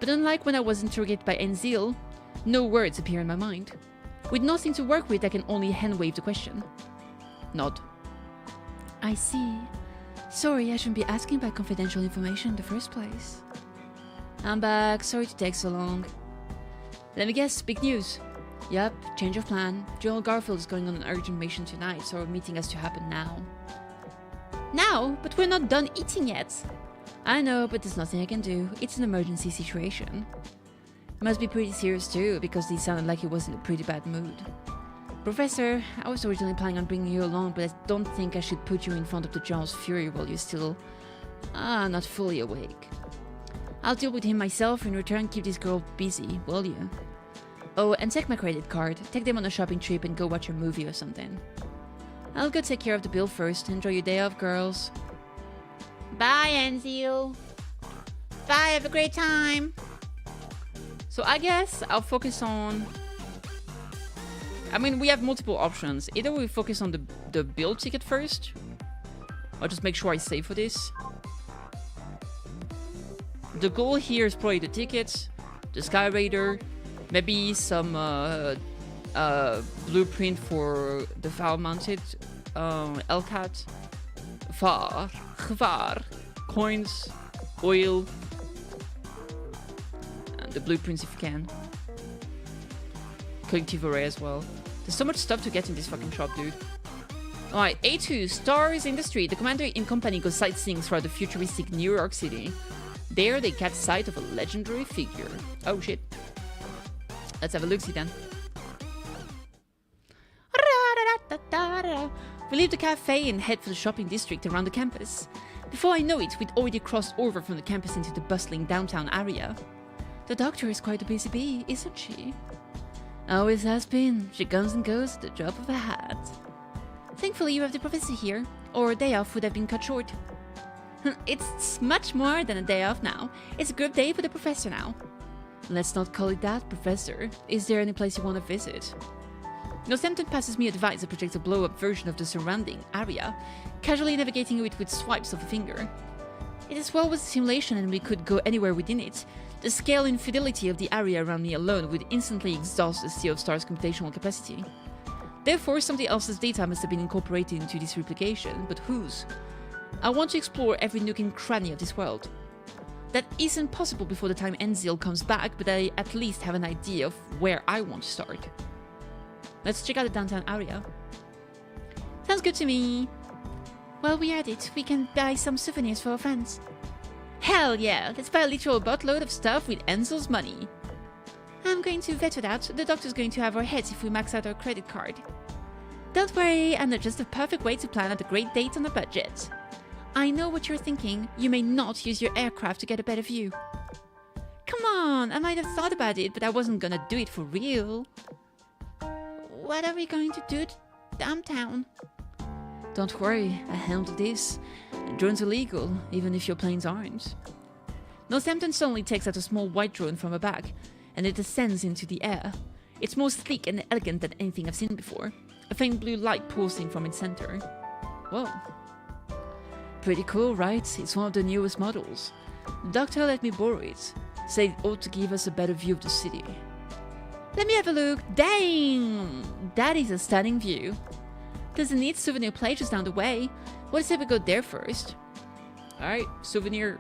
but unlike when I was interrogated by Ansel, no words appear in my mind. With nothing to work with, I can only hand-wave the question. Nod. I see. Sorry, I shouldn't be asking about confidential information in the first place. I'm back. Sorry to take so long. Let me guess, big news. Yep, change of plan. Joel Garfield is going on an urgent mission tonight, so our meeting has to happen now. Now? But we're not done eating yet! I know, but there's nothing I can do. It's an emergency situation. It must be pretty serious too, because he sounded like he was in a pretty bad mood. Professor, I was originally planning on bringing you along, but I don't think I should put you in front of the Jaws Fury while you're still... not fully awake. I'll deal with him myself. In return, keep this girl busy, will you? Oh, and take my credit card. Take them on a shopping trip and go watch a movie or something. I'll go take care of the bill first. Enjoy your day off, girls. Bye, Enzil. Bye, have a great time. So I guess I'll focus on... I mean, we have multiple options. Either we focus on the bill ticket first. I'll just make sure I save for this. The goal here is probably the tickets, the Sky Raider, maybe some blueprint for the foul-mounted Elcat, Gvar, coins, oil, and the blueprints if you can. Collective array as well. There's so much stuff to get in this fucking shop, dude. Alright, A2, Stars in the Street. The commander in company goes sightseeing throughout the futuristic New York City. There, they catch sight of a legendary figure. Oh shit. Let's have a look-see then. We leave the cafe and head for the shopping district around the campus. Before I know it, we'd already crossed over from the campus into the bustling downtown area. The doctor is quite a busy bee, isn't she? Always has been. She comes and goes at the drop of a hat. Thankfully, you have the professor here, or a day off would have been cut short. It's much more than a day off now. It's a good day for the professor now. Let's not call it that, Professor. Is there any place you want to visit? Northampton passes me a device that projects a blow-up version of the surrounding area, casually navigating it with swipes of a finger. It is well with the simulation and we could go anywhere within it. The scale and fidelity of the area around me alone would instantly exhaust the Sea of Stars' computational capacity. Therefore, somebody else's data must have been incorporated into this replication, but whose? I want to explore every nook and cranny of this world. That isn't possible before the time Enzil comes back, but I at least have an idea of where I want to start. Let's check out the downtown area. Sounds good to me. While we're at it, we can buy some souvenirs for our friends. Hell yeah, let's buy a literal buttload of stuff with Enzil's money. I'm going to vet it out. The doctor's going to have our heads if we max out our credit card. Don't worry, I know just the perfect way to plan out a great date on a budget. I know what you're thinking. You may not use your aircraft to get a better view. Come on, I might have thought about it, but I wasn't gonna do it for real. What are we going to do downtown? Don't worry, I handled this. Drones are legal, even if your planes aren't. Northampton suddenly takes out a small white drone from her bag, and it descends into the air. It's more sleek and elegant than anything I've seen before. A faint blue light pulsing from its center. Whoa. Pretty cool, right? It's one of the newest models. The doctor let me borrow it. Said it ought to give us a better view of the city. Let me have a look. Dang! That is a stunning view. There's a neat souvenir place just down the way. What if we go there first? Alright, souvenir.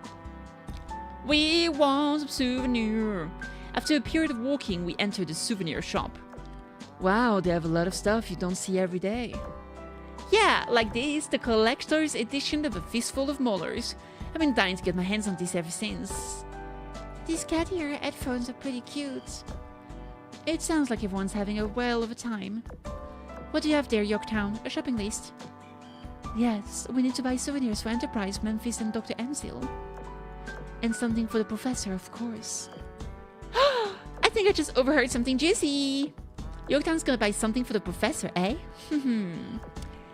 We want some souvenir. After a period of walking, we enter the souvenir shop. Wow, they have a lot of stuff you don't see every day. Yeah, like this, the collector's edition of A Fistful of Molars. I've been dying to get my hands on this ever since. These cat ear headphones are pretty cute. It sounds like everyone's having a whale of a time. What do you have there, Yorktown? A shopping list? Yes, we need to buy souvenirs for Enterprise, Memphis, and Dr. Enzil. And something for the professor, of course. I think I just overheard something juicy. Yorktown's gonna buy something for the professor, eh?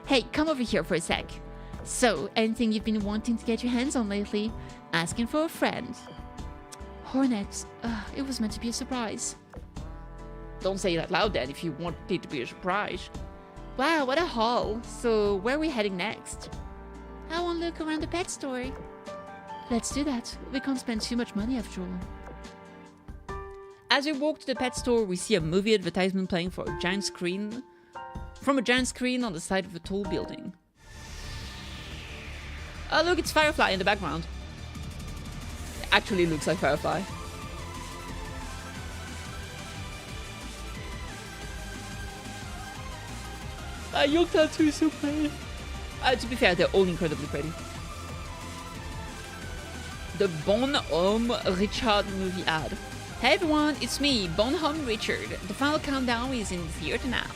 Hey, come over here for a sec. So, anything you've been wanting to get your hands on lately? Asking for a friend. Hornet. It was meant to be a surprise. Don't say it out loud then if you want it to be a surprise. Wow, what a haul. So, where are we heading next? I want to look around the pet store. Let's do that. We can't spend too much money after all. As we walk to the pet store, we see a movie advertisement playing from a giant screen on the side of a tall building. Oh look, it's Firefly in the background. It actually looks like Firefly. Yorktown 2 is so pretty. To be fair, they're all incredibly pretty. The Bonhomme Richard movie ad. Hey everyone, it's me, Bonhomme Richard. The final countdown is in the theater now.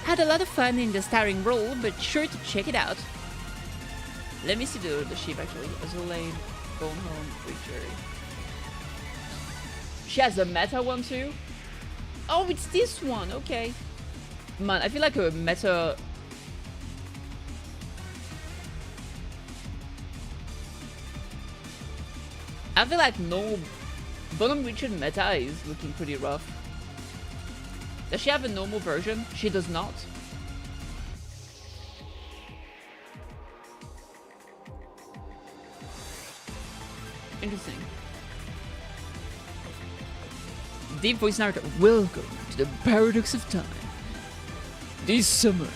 Had a lot of fun in the starring role, but sure to check it out. Let me see the ship actually. Azulaine, Bonhomme Richard. She has a meta one too? Oh, it's this one, okay. Man, I feel like a meta... I feel like no... Bonhomme Richard meta is looking pretty rough. Does she have a normal version? She does not. Interesting. Deep voice narrator. Welcome to the paradox of time. This summer,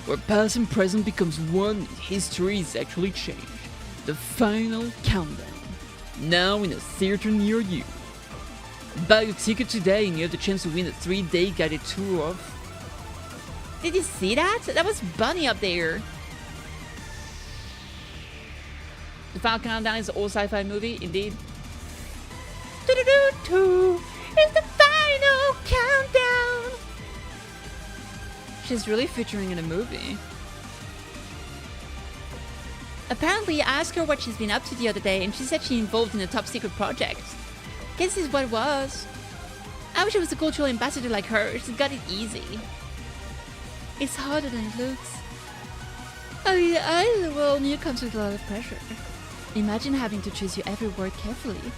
where past and present becomes one, history is actually changed. The final countdown. Now in a theater near you. Buy a ticket today and you have the chance to win a 3-day guided tour of... Did you see that? That was Bunny up there. The final countdown is an all sci-fi movie, indeed. Do-do-do-do! It's the final countdown! She's really featuring in a movie. Apparently, I asked her what she's been up to the other day, and she said she's involved in a top secret project. Guess this is what it was. I wish I was a cultural ambassador like her. She's got it easy. It's harder than it looks. I mean, the world new comes with a lot of pressure. Imagine having to choose your every word carefully.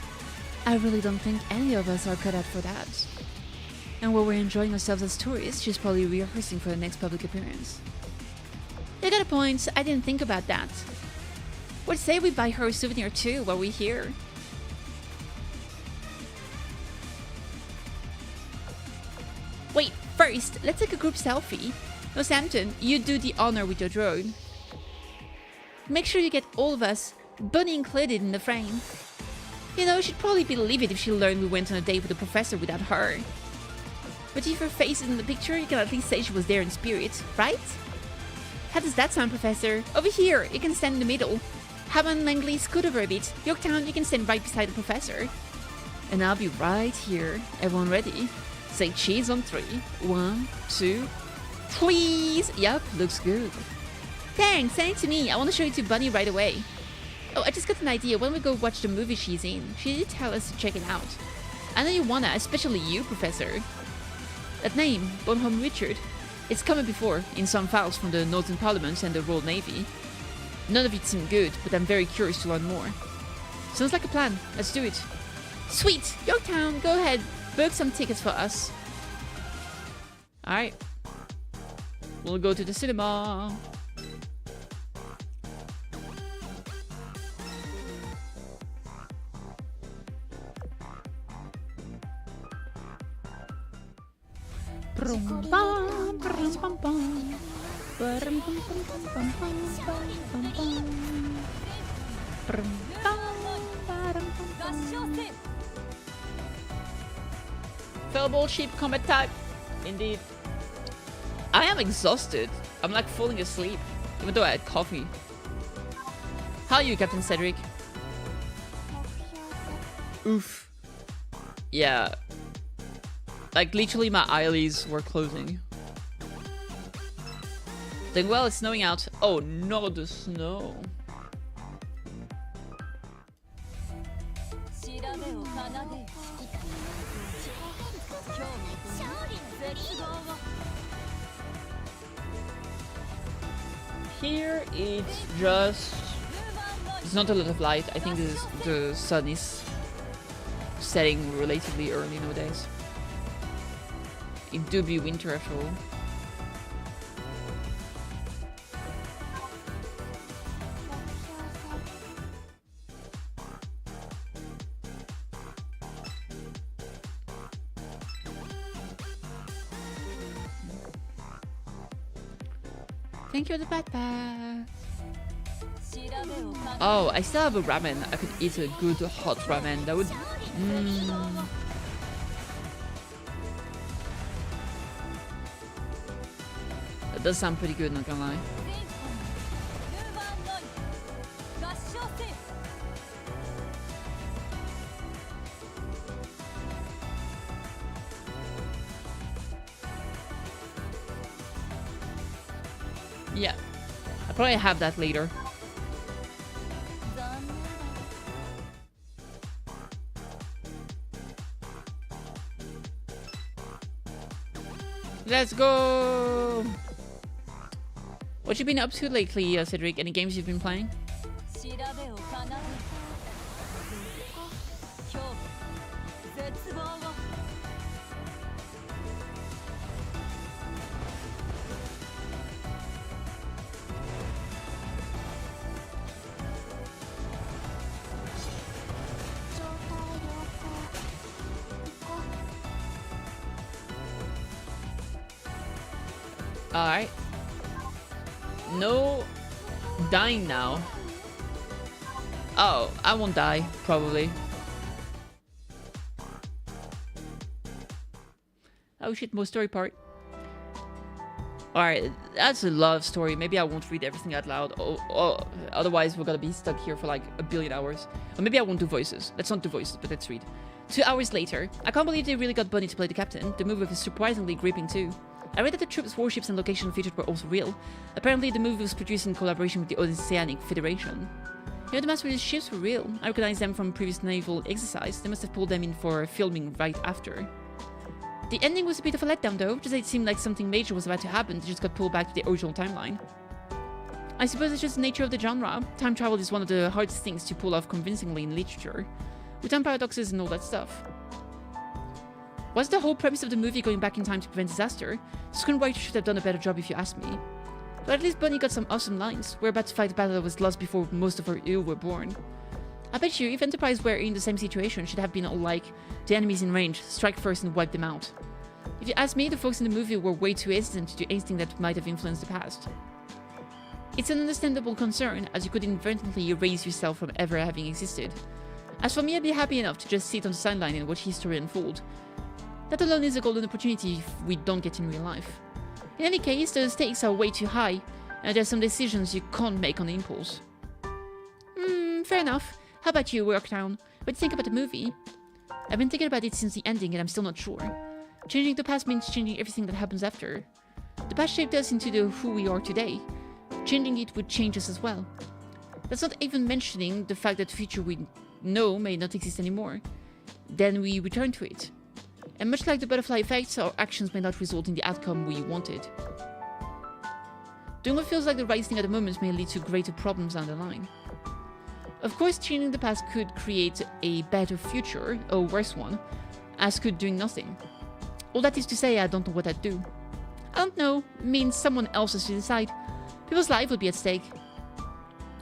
I really don't think any of us are cut out for that. And while we're enjoying ourselves as tourists, she's probably rehearsing for the next public appearance. You got a point. I didn't think about that. What say we buy her a souvenir too while we're here? Wait, first, let's take a group selfie. No, Samton, you do the honor with your drone. Make sure you get all of us, Bunny included, in the frame. You know, she'd probably be livid if she learned we went on a date with the professor without her. But if her face is in the picture, you can at least say she was there in spirit, right? How does that sound, Professor? Over here, you can stand in the middle. Hammond and Langley, scoot over a bit. Yorktown, you can stand right beside the professor. And I'll be right here. Everyone ready? Say cheese on 3. 1, 2, cheese! Yup, looks good. Thanks, send it to me. I want to show it to Bunny right away. Oh, I just got an idea. When we go watch the movie she's in, she did tell us to check it out. I know you wanna, especially you, Professor. That name, Bonhomme Richard, it's come before in some files from the Northern Parliament and the Royal Navy. None of it seemed good, but I'm very curious to learn more. Sounds like a plan. Let's do it. Sweet! Yorktown, go ahead. Book some tickets for us. Alright. We'll go to the cinema. Fellball ship combat type. Indeed. I am exhausted. I'm like falling asleep, even though I had coffee. How are you, Captain Cedric? Oof. Yeah. Like literally my eyelids were closing. Doing well, it's snowing out. Oh no, the snow. Here it's just... It's not a lot of light. I think the sun is setting relatively early nowadays. It do be winter after all. Thank you for the backpack. Oh, I still have a ramen. I could eat a good hot ramen. That would... does sound pretty good, not gonna lie. Yeah, I'll probably have that later. Let's go! What you been up to lately, Cedric? Any games you've been playing? Alright. No dying now. Oh, I won't die, probably. Oh shit, more story part. Alright, that's a lot of story. Maybe I won't read everything out loud. Otherwise, we're gonna be stuck here for like a billion hours. Or maybe I won't do voices. Let's not do voices, but let's read. 2 hours later. I can't believe they really got Bunny to play the captain. The movie was surprisingly gripping too. I read that the troops, warships, and location featured were also real. Apparently, the movie was produced in collaboration with the Oceanic Federation. You know, the mass release ships were real. I recognized them from previous naval exercise. They must have pulled them in for filming right after. The ending was a bit of a letdown though, just it seemed like something major was about to happen. They just got pulled back to the original timeline. I suppose it's just the nature of the genre. Time travel is one of the hardest things to pull off convincingly in literature, with time paradoxes and all that stuff. Was the whole premise of the movie going back in time to prevent disaster? The screenwriter should have done a better job if you ask me. But at least Bunny got some awesome lines. We're about to fight a battle that was lost before most of our ill were born. I bet you, if Enterprise were in the same situation, should have been all like, the enemies in range, strike first and wipe them out. If you ask me, the folks in the movie were way too hesitant to do anything that might have influenced the past. It's an understandable concern, as you could inadvertently erase yourself from ever having existed. As for me, I'd be happy enough to just sit on the sideline and watch history unfold. That alone is a golden opportunity we don't get in real life. In any case, the stakes are way too high, and there's some decisions you can't make on impulse. Fair enough. How about you, Yorktown? What do you think about the movie? I've been thinking about it since the ending and I'm still not sure. Changing the past means changing everything that happens after. The past shaped us into who we are today. Changing it would change us as well. That's not even mentioning the fact that the future we know may not exist anymore. Then we return to it. And much like the butterfly effect, our actions may not result in the outcome we wanted. Doing what feels like the right thing at the moment may lead to greater problems down the line. Of course, changing the past could create a better future, or a worse one, as could doing nothing. All that is to say, I don't know what I'd do. I don't know, means someone else has to decide. People's life would be at stake.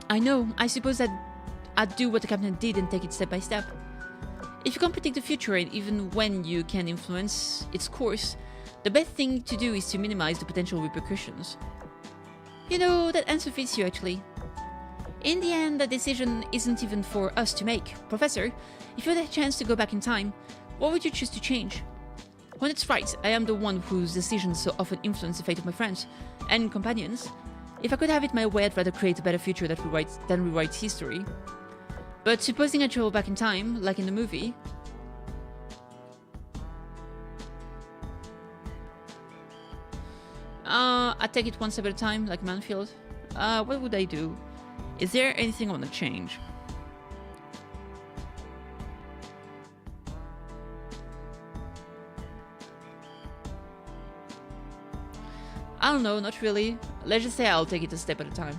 I know, I suppose I'd do what the captain did and take it step by step. If you can't predict the future, and even when you can influence its course, the best thing to do is to minimize the potential repercussions. You know, that answer fits you actually. In the end, the decision isn't even for us to make. Professor, if you had a chance to go back in time, what would you choose to change? When it's right, I am the one whose decisions so often influence the fate of my friends and companions. If I could have it my way, I'd rather create a better future than rewrite history. But supposing I travel back in time, like in the movie... I'd take it one step at a time, like Manfield. What would I do? Is there anything I want to change? I don't know, not really. Let's just say I'll take it a step at a time.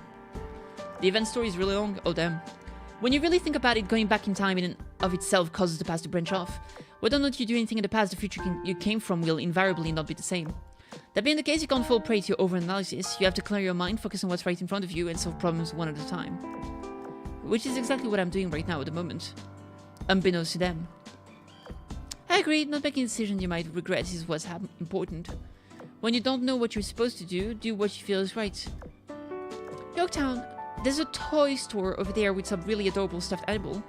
The event story is really long, oh damn. When you really think about it, going back in time in and of itself causes the past to branch off. Whether or not you do anything in the past, the future you came from will invariably not be the same. That being the case, you can't fall prey to your overanalysis. You have to clear your mind, focus on what's right in front of you, and solve problems one at a time. Which is exactly what I'm doing right now at the moment. Unbeknownst to them. I agree, not making a decision you might regret is what's important. When you don't know what you're supposed to do what you feel is right. Yorktown, there's a toy store over there with some really adorable stuffed animal.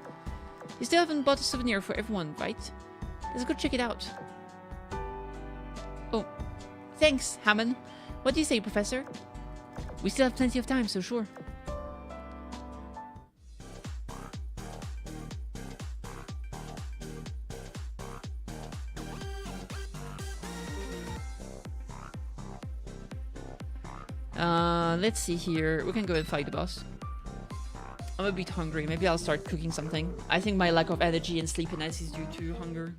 You still haven't bought a souvenir for everyone, right? Let's go check it out. Oh, thanks, Hammond. What do you say, Professor? We still have plenty of time, so sure. Let's see here. We can go and fight the boss. I'm a bit hungry. Maybe I'll start cooking something. I think my lack of energy and sleepiness is due to hunger.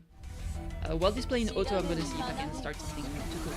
While displaying auto, I'm gonna see if I can start something to cook.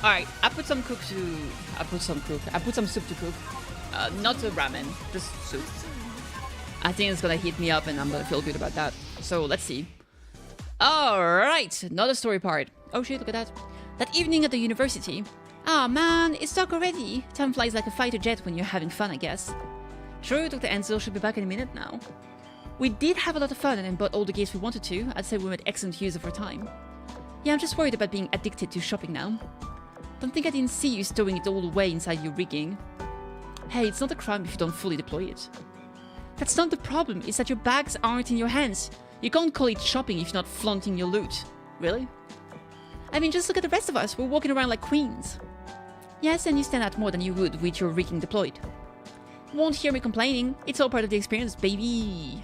Alright, I put some soup to cook. Not a ramen, just soup. I think it's gonna heat me up and I'm gonna feel good about that. So let's see. Alright, another story part. Oh shit, look at that. That evening at the university. Ah man, it's dark already. Time flies like a fighter jet when you're having fun, I guess. Sure, Dr. Ansel should be back in a minute now. We did have a lot of fun and bought all the gifts we wanted to. I'd say we made excellent use of our time. Yeah, I'm just worried about being addicted to shopping now. Don't think I didn't see you stowing it all away inside your rigging. Hey, it's not a crime if you don't fully deploy it. That's not the problem, it's that your bags aren't in your hands. You can't call it shopping if you're not flaunting your loot. Really? I mean, just look at the rest of us, we're walking around like queens. Yes, and you stand out more than you would with your rigging deployed. You won't hear me complaining, it's all part of the experience, baby.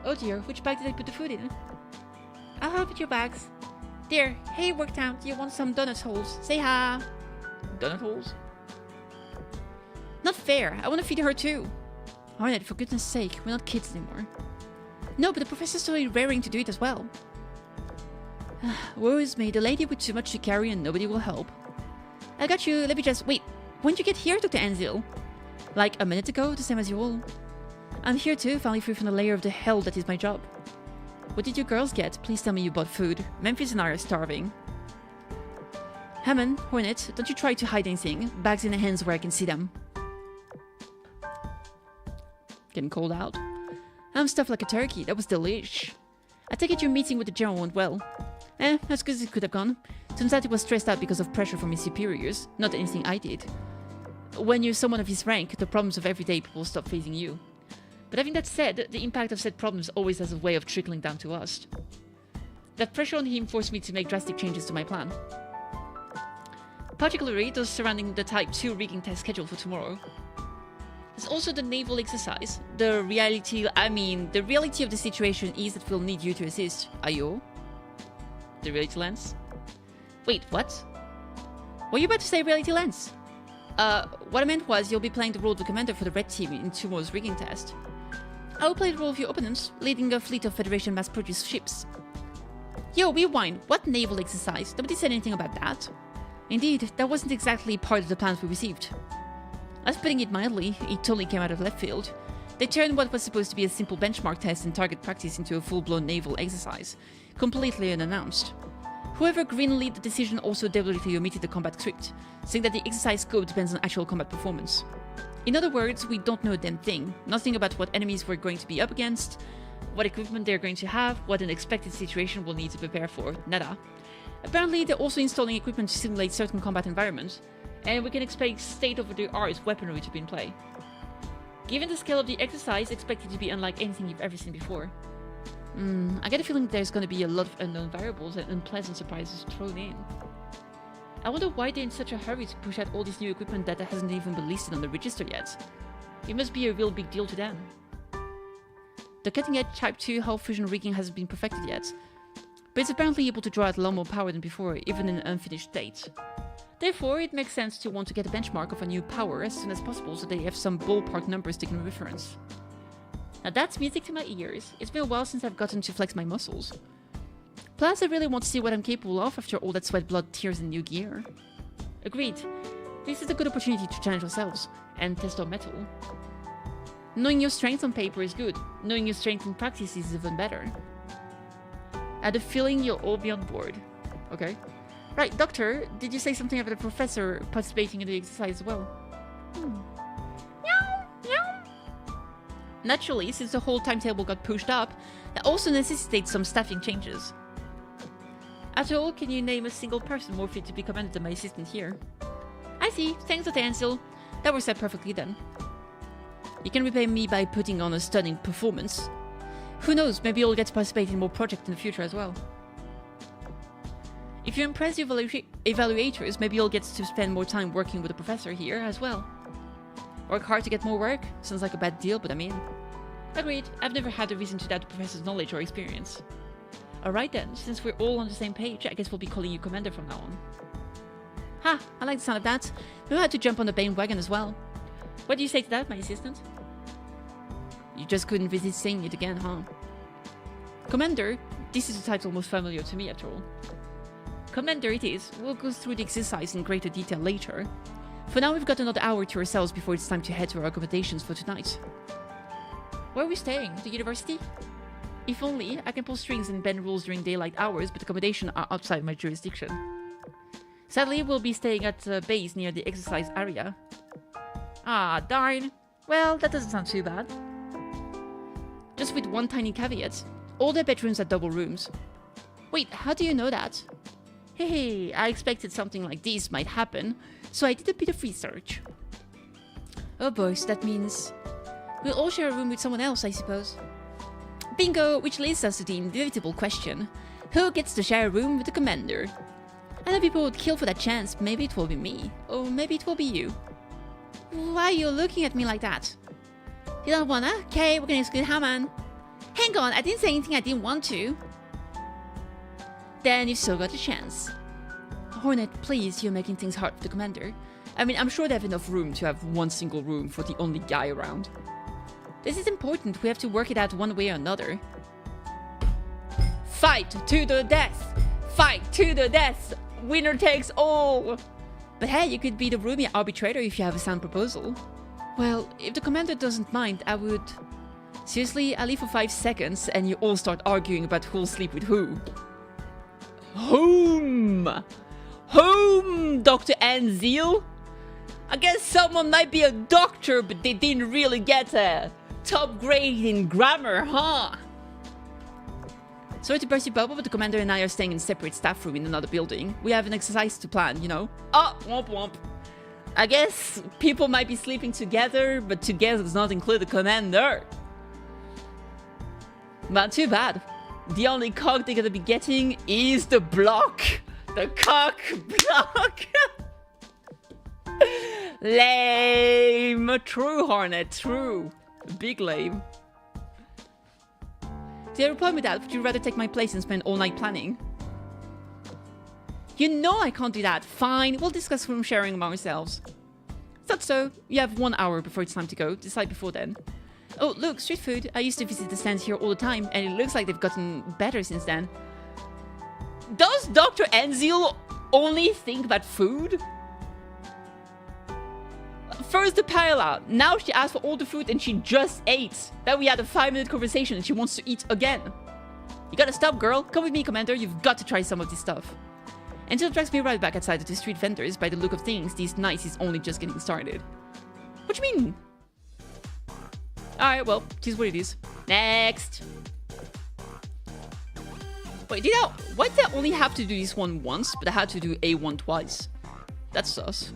Oh dear, which bag did I put the food in? I'll help with your bags. There, hey Yorktown, do you want some donut holes? Say hi. Donut holes? Not fair, I want to feed her too. Hornet, for goodness sake, we're not kids anymore. No, but the professor's totally raring to do it as well. Woe is me, the lady with too much to carry and nobody will help. I got you, let me just... Wait, when did you get here, Dr. Ansel? Like a minute ago, the same as you all. I'm here too, finally free from the layer of the hell that is my job. What did you girls get? Please tell me you bought food. Memphis and I are starving. Hammond, Hornet, don't you try to hide anything. Bags in the hands where I can see them. Getting cold out. I'm stuffed like a turkey. That was delish. I take it your meeting with the general went well. As good as it could have gone. Turns out he was stressed out because of pressure from his superiors. Not anything I did. When you're someone of his rank, the problems of everyday people stop facing you. But having that said, the impact of said problems always has a way of trickling down to us. That pressure on him forced me to make drastic changes to my plan. Particularly those surrounding the Type 2 rigging test scheduled for tomorrow. There's also the naval exercise. The reality of the situation is that we'll need you to assist. Ayo? The reality lens? Wait, what? Were you about to say reality lens? What I meant was you'll be playing the role of the commander for the red team in tomorrow's rigging test. I'll play the role of your opponent, leading a fleet of Federation mass-produced ships. Yo, rewind. What naval exercise? Nobody said anything about that. Indeed, that wasn't exactly part of the plans we received. As putting it mildly, it totally came out of left field. They turned what was supposed to be a simple benchmark test and target practice into a full-blown naval exercise, completely unannounced. Whoever greenlit the decision also deliberately omitted the combat script, saying that the exercise scope depends on actual combat performance. In other words, we don't know a damn thing. Nothing about what enemies we're going to be up against, what equipment they're going to have, what an expected situation we'll need to prepare for. Nada. Apparently, they're also installing equipment to simulate certain combat environments, and we can expect state-of-the-art weaponry to be in play. Given the scale of the exercise, expect it to be unlike anything you've ever seen before. I get a feeling there's going to be a lot of unknown variables and unpleasant surprises thrown in. I wonder why they're in such a hurry to push out all this new equipment that hasn't even been listed on the register yet. It must be a real big deal to them. The cutting-edge Type 2 hull fusion rigging hasn't been perfected yet, but it's apparently able to draw out a lot more power than before, even in an unfinished state. Therefore, it makes sense to want to get a benchmark of a new power as soon as possible so they have some ballpark numbers they can reference. Now that's music to my ears. It's been a while since I've gotten to flex my muscles. Plus, I really want to see what I'm capable of after all that sweat, blood, tears and new gear. Agreed. This is a good opportunity to challenge ourselves and test our mettle. Knowing your strength on paper is good. Knowing your strength in practice is even better. I had a feeling you'll all be on board. Okay. Right, Doctor, did you say something about the professor participating in the exercise as well? Naturally, since the whole timetable got pushed up, that also necessitates some staffing changes. After all, can you name a single person more fit to be commanded than my assistant here? I see, thanks Dr. Ansel. That works out perfectly then. You can repay me by putting on a stunning performance. Who knows, maybe you'll get to participate in more projects in the future as well. If you impress the evaluators, maybe you'll get to spend more time working with the professor here as well. Work hard to get more work? Sounds like a bad deal, but I'm in. Agreed, I've never had a reason to doubt the professor's knowledge or experience. Alright then, since we're all on the same page, I guess we'll be calling you Commander from now on. Ha, I like the sound of that. We had to jump on the bandwagon as well. What do you say to that, my assistant? You just couldn't resist saying it again, huh? Commander, this is the title most familiar to me after all. Commander it is. We'll go through the exercise in greater detail later. For now, we've got another hour to ourselves before it's time to head to our accommodations for tonight. Where are we staying? The university? If only, I can pull strings and bend rules during daylight hours, but accommodation are outside my jurisdiction. Sadly, we'll be staying at a base near the exercise area. Ah, darn. Well, that doesn't sound too bad. Just with one tiny caveat. All their bedrooms are double rooms. Wait, how do you know that? Hey, I expected something like this might happen, so I did a bit of research. Oh boy, so that means we'll all share a room with someone else, I suppose. Bingo, which leads us to the inevitable question. Who gets to share a room with the commander? I know people would kill for that chance, maybe it will be me, or maybe it will be you. Why are you looking at me like that? You don't wanna? Okay, we're gonna exclude Haman. Hang on, I didn't say anything I didn't want to. Then you've still got a chance. Hornet, please, you're making things hard for the commander. I mean, I'm sure they have enough room to have one single room for the only guy around. This is important, we have to work it out one way or another. Fight to the death! Fight to the death! Winner takes all! But hey, you could be the roomy arbitrator if you have a sound proposal. Well, if the commander doesn't mind, I would... Seriously, I leave for 5 seconds and you all start arguing about who'll sleep with who. Whom? Whom, Dr. Anzil? I guess someone might be a doctor, but they didn't really get a top grade in grammar, huh? Sorry to burst your bubble, but the commander and I are staying in separate staff room in another building. We have an exercise to plan, you know? Oh, womp womp. I guess people might be sleeping together, but together does not include the commander. But too bad. The only cock they're gonna be getting is the block. The cock block. Lame. True, Hornet, true. Big lame. Did I reply with that? Would you rather take my place and spend all night planning? You know I can't do that. Fine, we'll discuss room sharing among ourselves. Thought so. You have 1 hour before it's time to go. Decide before then. Oh, look, street food. I used to visit the stands here all the time, and it looks like they've gotten better since then. Does Dr. Enzil only think about food? First the paella, now she asked for all the food and she just ate. Then we had a 5-minute conversation and she wants to eat again. You gotta stop, girl. Come with me, Commander. You've got to try some of this stuff. Until drags me right back outside of the street vendors. By the look of things, these nights is only just getting started. What you mean? Alright, well, it is what it is. Next. Wait, why did I only have to do this one once, but I had to do A1 twice? That's sus.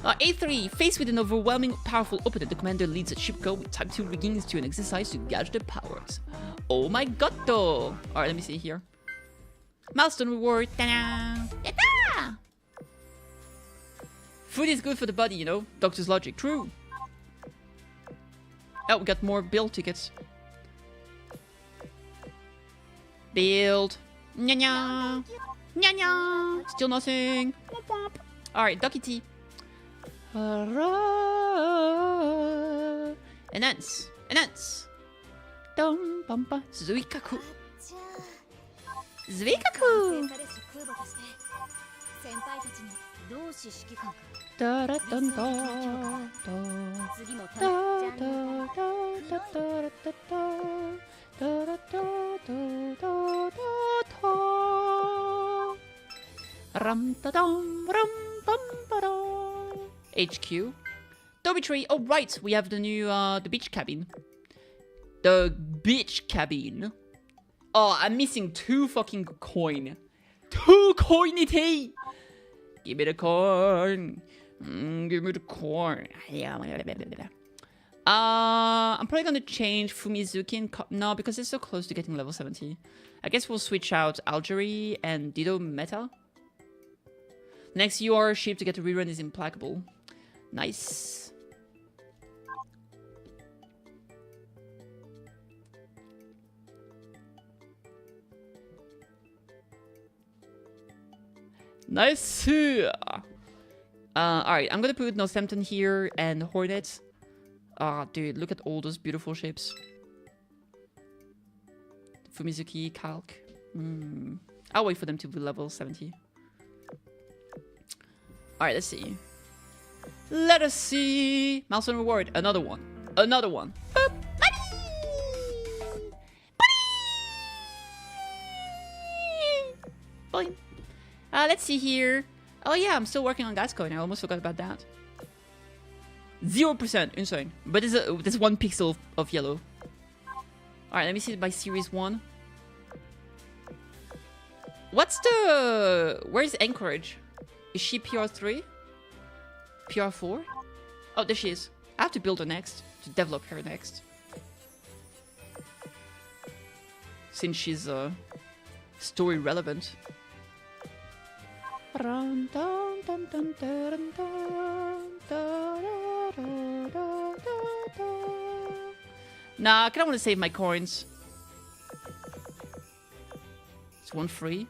A3, faced with an overwhelming, powerful opponent, the commander leads a ship go with type 2 riggings to an exercise to gauge their powers. Oh my god, though! Alright, let me see here. Milestone reward. Ta-da! Yatta! Food is good for the body, you know? Doctor's logic. True. Oh, we got more build tickets. Build. Nya-nya. Nya-nya. Still nothing. Alright, Ducky Tea. Enhance. Enhance. Dum bumpa. Zuikaku. Zuikaku. Da da dun da da. Da da da da da da da. Da da da da da da. Ram da dum ram bum ba dum. HQ. Dormitory. Oh right, we have the new the beach cabin. The beach cabin. Oh, I'm missing 2 fucking coin. 2 coinity. Give me the coin. Give me the coin. I'm probably gonna change Fumizuki and no, because it's so close to getting level 70. I guess we'll switch out Algerie and Dido Meta. Next UR ship to get a rerun is Implacable. Nice. Nice. Alright, I'm gonna put Northampton here and Hornet. Dude, look at all those beautiful ships. Fumizuki, Calc. I'll wait for them to be level 70. Alright, let's see. Let us see. Milestone reward. Another one. Another one. Boop. Buddy. Let's see here. Oh yeah, I'm still working on Gascoigne. I almost forgot about that. 0%. Insane. But there's 1 pixel of yellow. Alright, let me see it by series 1. What's the... Where's Anchorage? Is she PR3? PR4? Oh, there she is. I have to build her next. To develop her next. Since she's story relevant. Nah, I kinda wanna save my coins. It's 1 free.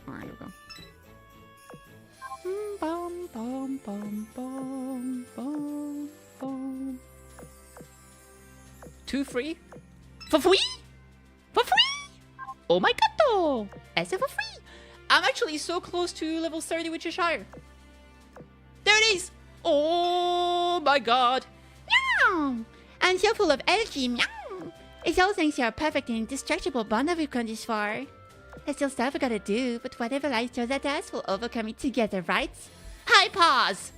Alright, here we go. Bum, bum, bum, bum, bum, bum. 2 free? For free? For free? Oh my god, though! I said for free! I'm actually so close to level 30 with Cheshire. There it is! Oh my god! Meow! I'm so full of energy, meow! It's all thanks to our perfect and indestructible bond that we've come this far. There's still stuff we gotta do, but whatever life throws at us, we'll overcome it together, right? High pause!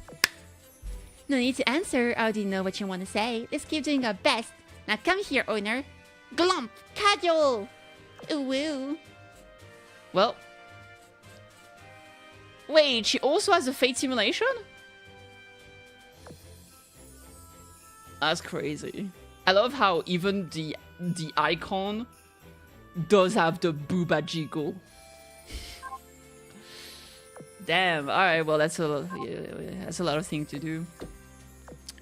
No need to answer, I already know what you want to say. Let's keep doing our best. Now come here, owner. Glump! Casual! Ooh woo. Well. Wait, she also has a Fate simulation? That's crazy. I love how even the icon does have the booba jiggle. Damn. Alright, well that's a lot of things to do.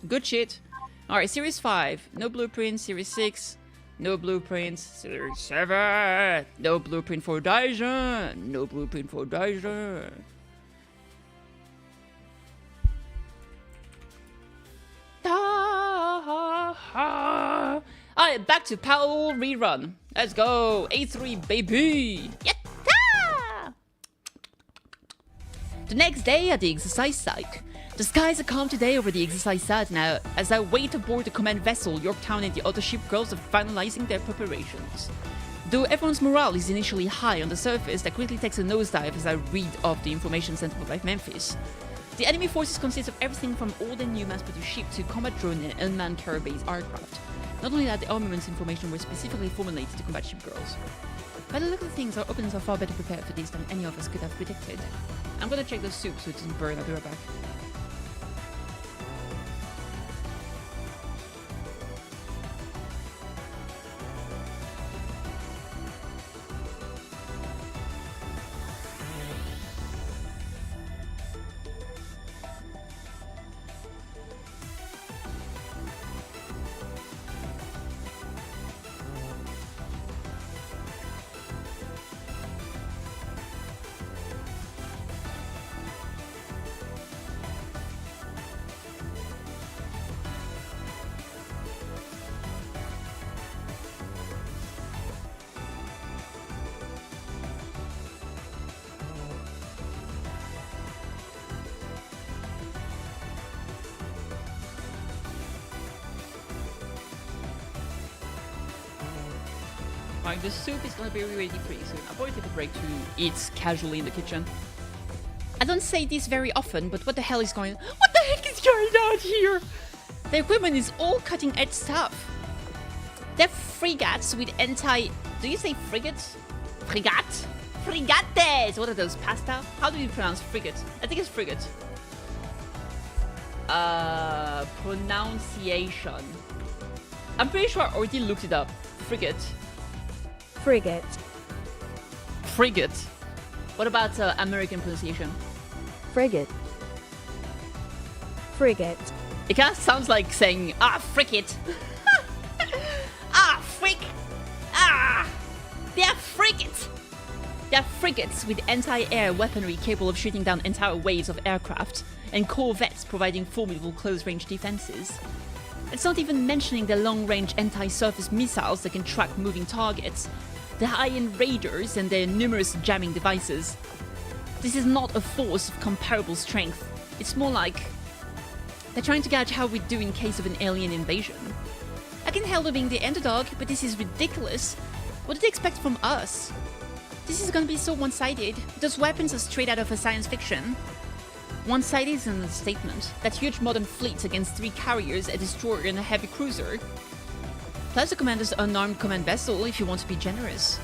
Good shit. Alright, series 5. No blueprint. Series 6. No blueprints. Series 7. No blueprint for Daijin. No blueprint for Daijin. Alright, back to Powell rerun. Let's go. A3, baby. Yatta! The next day at the exercise site. The skies are calm today over the exercise site now as I wait aboard the command vessel. Yorktown and the other ship girls are finalizing their preparations. Though everyone's morale is initially high on the surface, that quickly takes a nosedive as I read of the information sent by Memphis. The enemy forces consist of everything from old and new mass-produced ships to combat drone and unmanned carrier-based aircraft. Not only that, the armaments information were specifically formulated to combat ship girls. By the look of things, our opponents are far better prepared for this than any of us could have predicted. I'm gonna check the soup so it doesn't burn. I'll be right back. Alright, the soup is gonna be ready pretty soon. I'll probably take a break to eat casually in the kitchen. I don't say this very often, but what the hell is going on? What the heck is going on here? The equipment is all cutting edge stuff. They're frigates with do you say frigates? Frigate? Frigates! What are those, pasta? How do you pronounce frigate? I think it's frigate. Pronunciation. I'm pretty sure I already looked it up. Frigate. Frigate. Frigate. What about American pronunciation? Frigate. Frigate. It kind of sounds like saying, ah, frigate. Ah, frick. Ah, they're frigates. They're frigates with anti-air weaponry capable of shooting down entire waves of aircraft, and corvettes providing formidable close-range defenses. It's not even mentioning the long-range anti-surface missiles that can track moving targets, the high-end raiders and their numerous jamming devices. This is not a force of comparable strength. It's more like they're trying to gauge how we do in case of an alien invasion. I can handle being the underdog, but this is ridiculous. What do they expect from us? This is gonna be so one-sided. Those weapons are straight out of a science fiction. One-sided is an understatement. That huge modern fleet against 3 carriers, a destroyer and a heavy cruiser. Plus the commander's unarmed command vessel, if you want to be generous.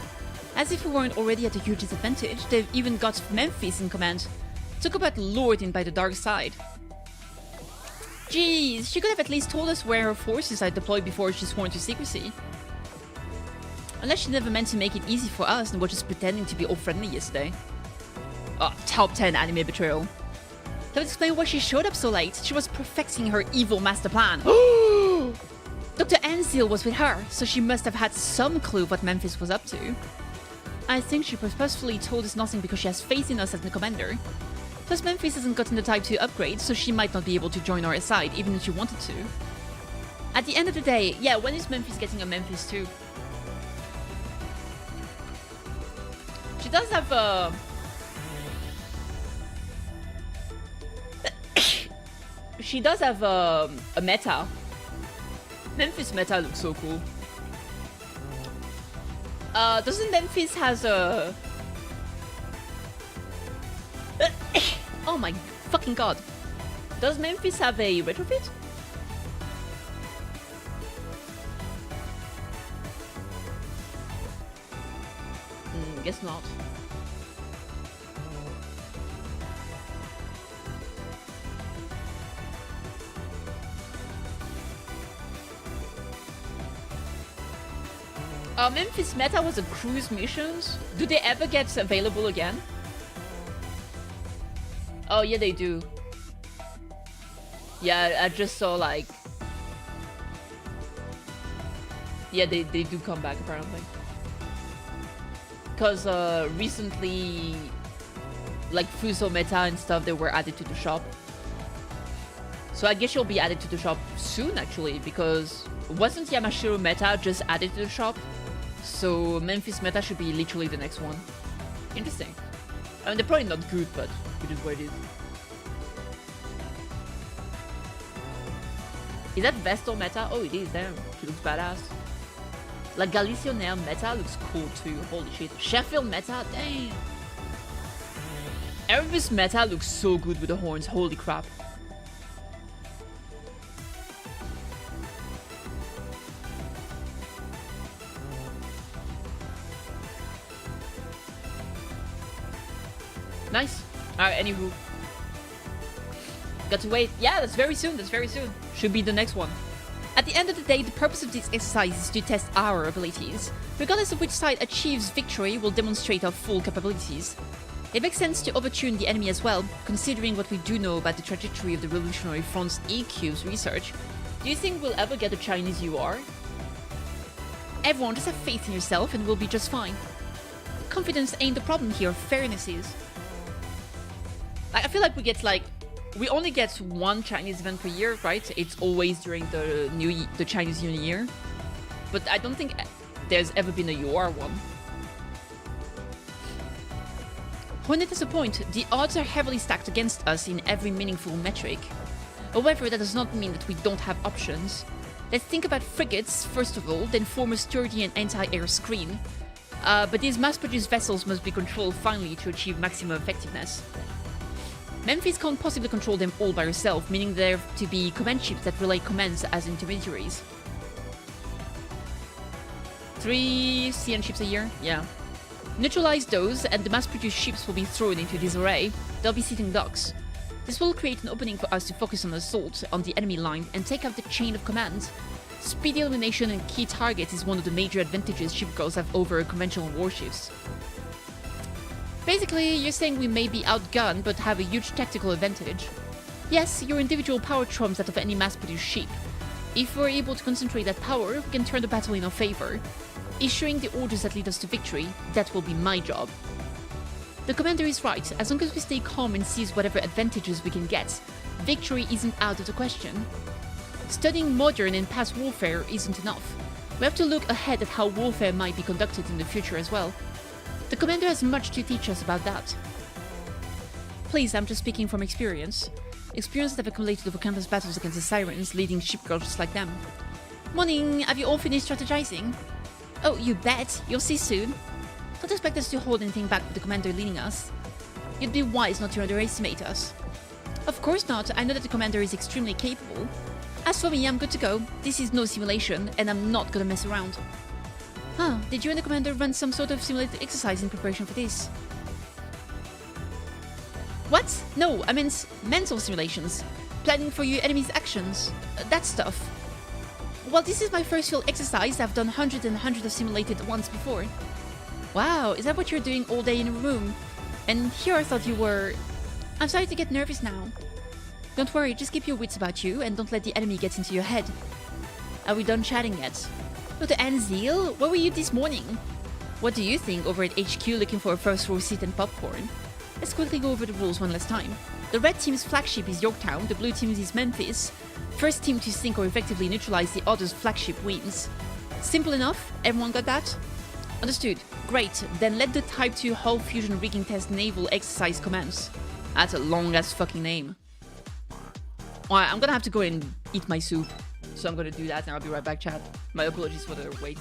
As if we weren't already at a huge disadvantage, they've even got Memphis in command. Talk about lured in by the dark side. Jeez, she could have at least told us where her forces are deployed before she sworn to secrecy. Unless she never meant to make it easy for us and was just pretending to be all friendly yesterday. Oh, top 10 anime betrayal. That would explain why she showed up so late. She was perfecting her evil master plan. Dr. Anzil was with her, so she must have had some clue what Memphis was up to. I think she purposefully told us nothing because she has faith in us as the commander. Plus Memphis hasn't gotten the type 2 upgrade, so she might not be able to join our side, even if she wanted to. At the end of the day, yeah, when is Memphis getting a Memphis 2? She does have a... she does have a meta. Memphis meta looks so cool. Doesn't Memphis has a... oh my fucking god. Does Memphis have a retrofit? Guess not. Memphis meta was a cruise missions. Do they ever get available again? Oh yeah, they do. Yeah, I just saw like... yeah, they do come back apparently. Because recently, like Fuso meta and stuff, they were added to the shop. So I guess she'll be added to the shop soon, actually, because wasn't Yamashiro meta just added to the shop? So Memphis meta should be literally the next one. Interesting. I mean, they're probably not good, but it is what it is. Is that Vestal meta? Oh, it is, damn. She looks badass. La Galicionaire meta looks cool too. Holy shit. Sheffield meta? Dang. Erebus meta looks so good with the horns. Holy crap. Nice. Alright, anywho. Got to wait. Yeah, that's very soon. That's very soon. Should be the next one. At the end of the day, the purpose of this exercise is to test our abilities. Regardless of which side achieves victory, we'll demonstrate our full capabilities. It makes sense to overtune the enemy as well, considering what we do know about the trajectory of the Revolutionary Front's E-Cube's research. Do you think we'll ever get the Chinese UR? Everyone, just have faith in yourself and we'll be just fine. Confidence ain't the problem here, fairness is. I feel like we only get one Chinese event per year, right? It's always during the Chinese New Year. But I don't think there's ever been a UR one. Hornet has a point. The odds are heavily stacked against us in every meaningful metric. However, that does not mean that we don't have options. Let's think about frigates, first of all, then form a sturdy and anti-air screen. But these mass-produced vessels must be controlled finally to achieve maximum effectiveness. Memphis can't possibly control them all by herself, meaning there have to be command ships that relay commands as intermediaries. 3 CN ships a year? Yeah. Neutralize those, and the mass-produced ships will be thrown into disarray. They'll be sitting ducks. This will create an opening for us to focus on assault on the enemy line and take out the chain of command. Speedy elimination and key targets is one of the major advantages shipgirls have over conventional warships. Basically, you're saying we may be outgunned, but have a huge tactical advantage. Yes, your individual power trumps that of any mass-produced ship. If we're able to concentrate that power, we can turn the battle in our favor. Issuing the orders that lead us to victory, that will be my job. The commander is right. As long as we stay calm and seize whatever advantages we can get, victory isn't out of the question. Studying modern and past warfare isn't enough. We have to look ahead at how warfare might be conducted in the future as well. The commander has much to teach us about that. Please, I'm just speaking from experience. Experience that I've accumulated over countless battles against the Sirens, leading shipgirls just like them. Morning, have you all finished strategizing? Oh, you bet, you'll see soon. Don't expect us to hold anything back with the commander leading us. You'd be wise not to underestimate us. Of course not, I know that the commander is extremely capable. As for me, I'm good to go. This is no simulation, and I'm not gonna mess around. Huh, did you and the commander run some sort of simulated exercise in preparation for this? What? No, I meant mental simulations. Planning for your enemy's actions. That stuff. Well, this is my first real exercise. I've done hundreds and hundreds of simulated ones before. Wow, is that what you're doing all day in a room? And here I thought you were... I'm starting to get nervous now. Don't worry, just keep your wits about you and don't let the enemy get into your head. Are we done chatting yet? Dr. Anzil, where were you this morning? What do you think over at HQ looking for a first row seat and popcorn? Let's quickly go over the rules one last time. The red team's flagship is Yorktown, the blue team's is Memphis. First team to sink or effectively neutralize the other's flagship wins. Simple enough? Everyone got that? Understood. Great. Then let the Type 2 hull fusion rigging test naval exercise commence. That's a long ass fucking name. Alright, I'm gonna have to go and eat my soup. So I'm gonna do that and I'll be right back, chat. My apologies for the wait.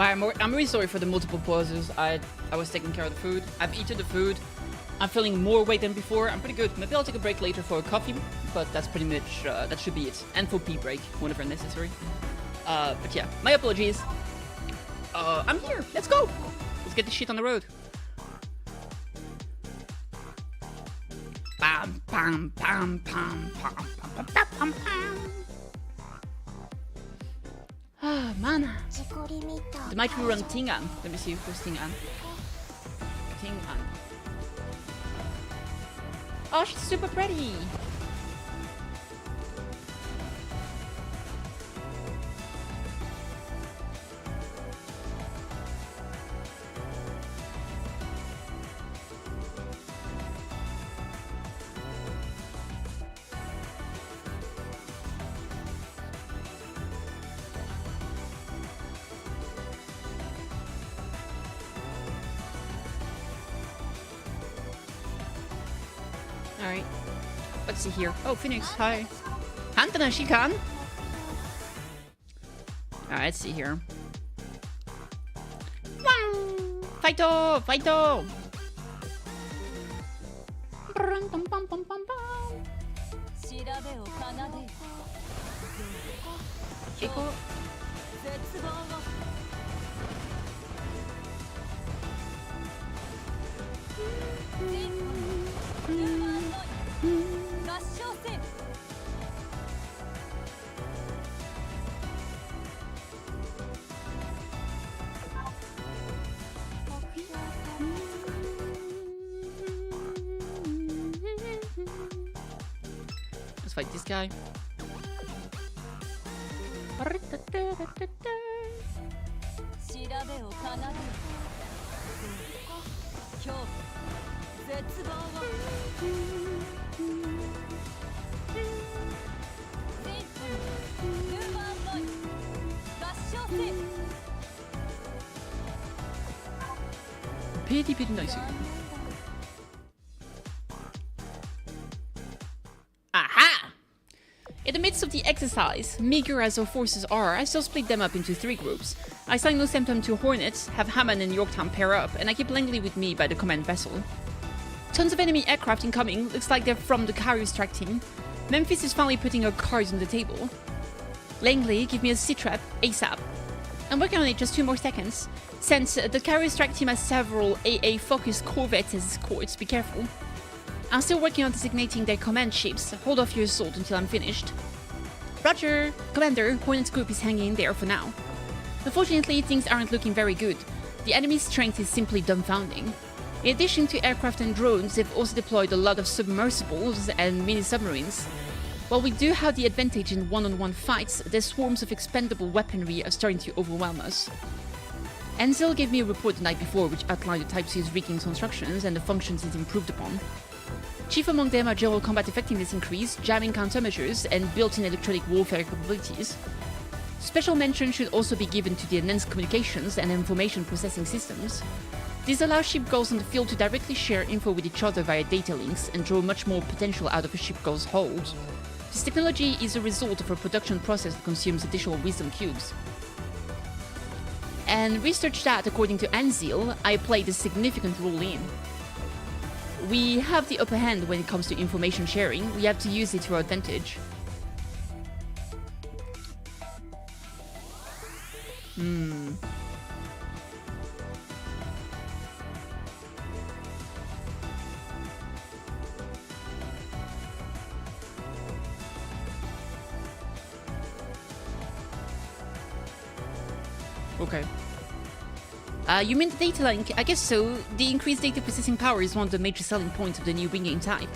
I'm really sorry for the multiple pauses. I was taking care of the food. I've eaten the food. I'm feeling more weight than before. I'm pretty good. Maybe I'll take a break later for a coffee, but that's pretty much, that should be it. And for pee break, whenever necessary. But yeah, my apologies. I'm here. Let's go. Let's get this shit on the road. Bam, bam, bam, bam, bam, bam, bam, bam, bam. Ah, man. There might be run Tingan. Let me see who's Tingan. Tingan. Oh, she's super pretty. Alright. Let's see here. Oh, Phoenix, hi. Hantana, she can. Alright, let's see here. Fighto! Fighto! Keiko. Let's fight this guy. Pretty nice. Aha! In the midst of the exercise, meager as our forces are, I still split them up into 3 groups. I assign no symptom to Hornets, have Hammond and Yorktown pair up, and I keep Langley with me by the command vessel. Tons of enemy aircraft incoming, looks like they're from the carrier strike team. Memphis is finally putting her cards on the table. Langley, give me a C-trap ASAP. I'm working on it, just 2 more seconds. Since the carrier strike team has several AA-focused corvettes as escorts, be careful. I'm still working on designating their command ships. Hold off your assault until I'm finished. Roger! Commander, Hornet's group is hanging in there for now. Unfortunately, things aren't looking very good. The enemy's strength is simply dumbfounding. In addition to aircraft and drones, they've also deployed a lot of submersibles and mini-submarines. While we do have the advantage in one-on-one fights, their swarms of expendable weaponry are starting to overwhelm us. Ansel gave me a report the night before which outlined the Type 6's rigging constructions and the functions it improved upon. Chief among them are general combat effectiveness increase, jamming countermeasures, and built-in electronic warfare capabilities. Special mention should also be given to the enhanced communications and information processing systems. These allow ship goals on the field to directly share info with each other via data links and draw much more potential out of a ship goal's hold. This technology is a result of a production process that consumes additional wisdom cubes. And research that, according to Anzil, I played a significant role in. We have the upper hand when it comes to information sharing. We have to use it to our advantage. Okay. You mean the data link? I guess so. The increased data processing power is one of the major selling points of the new winging type.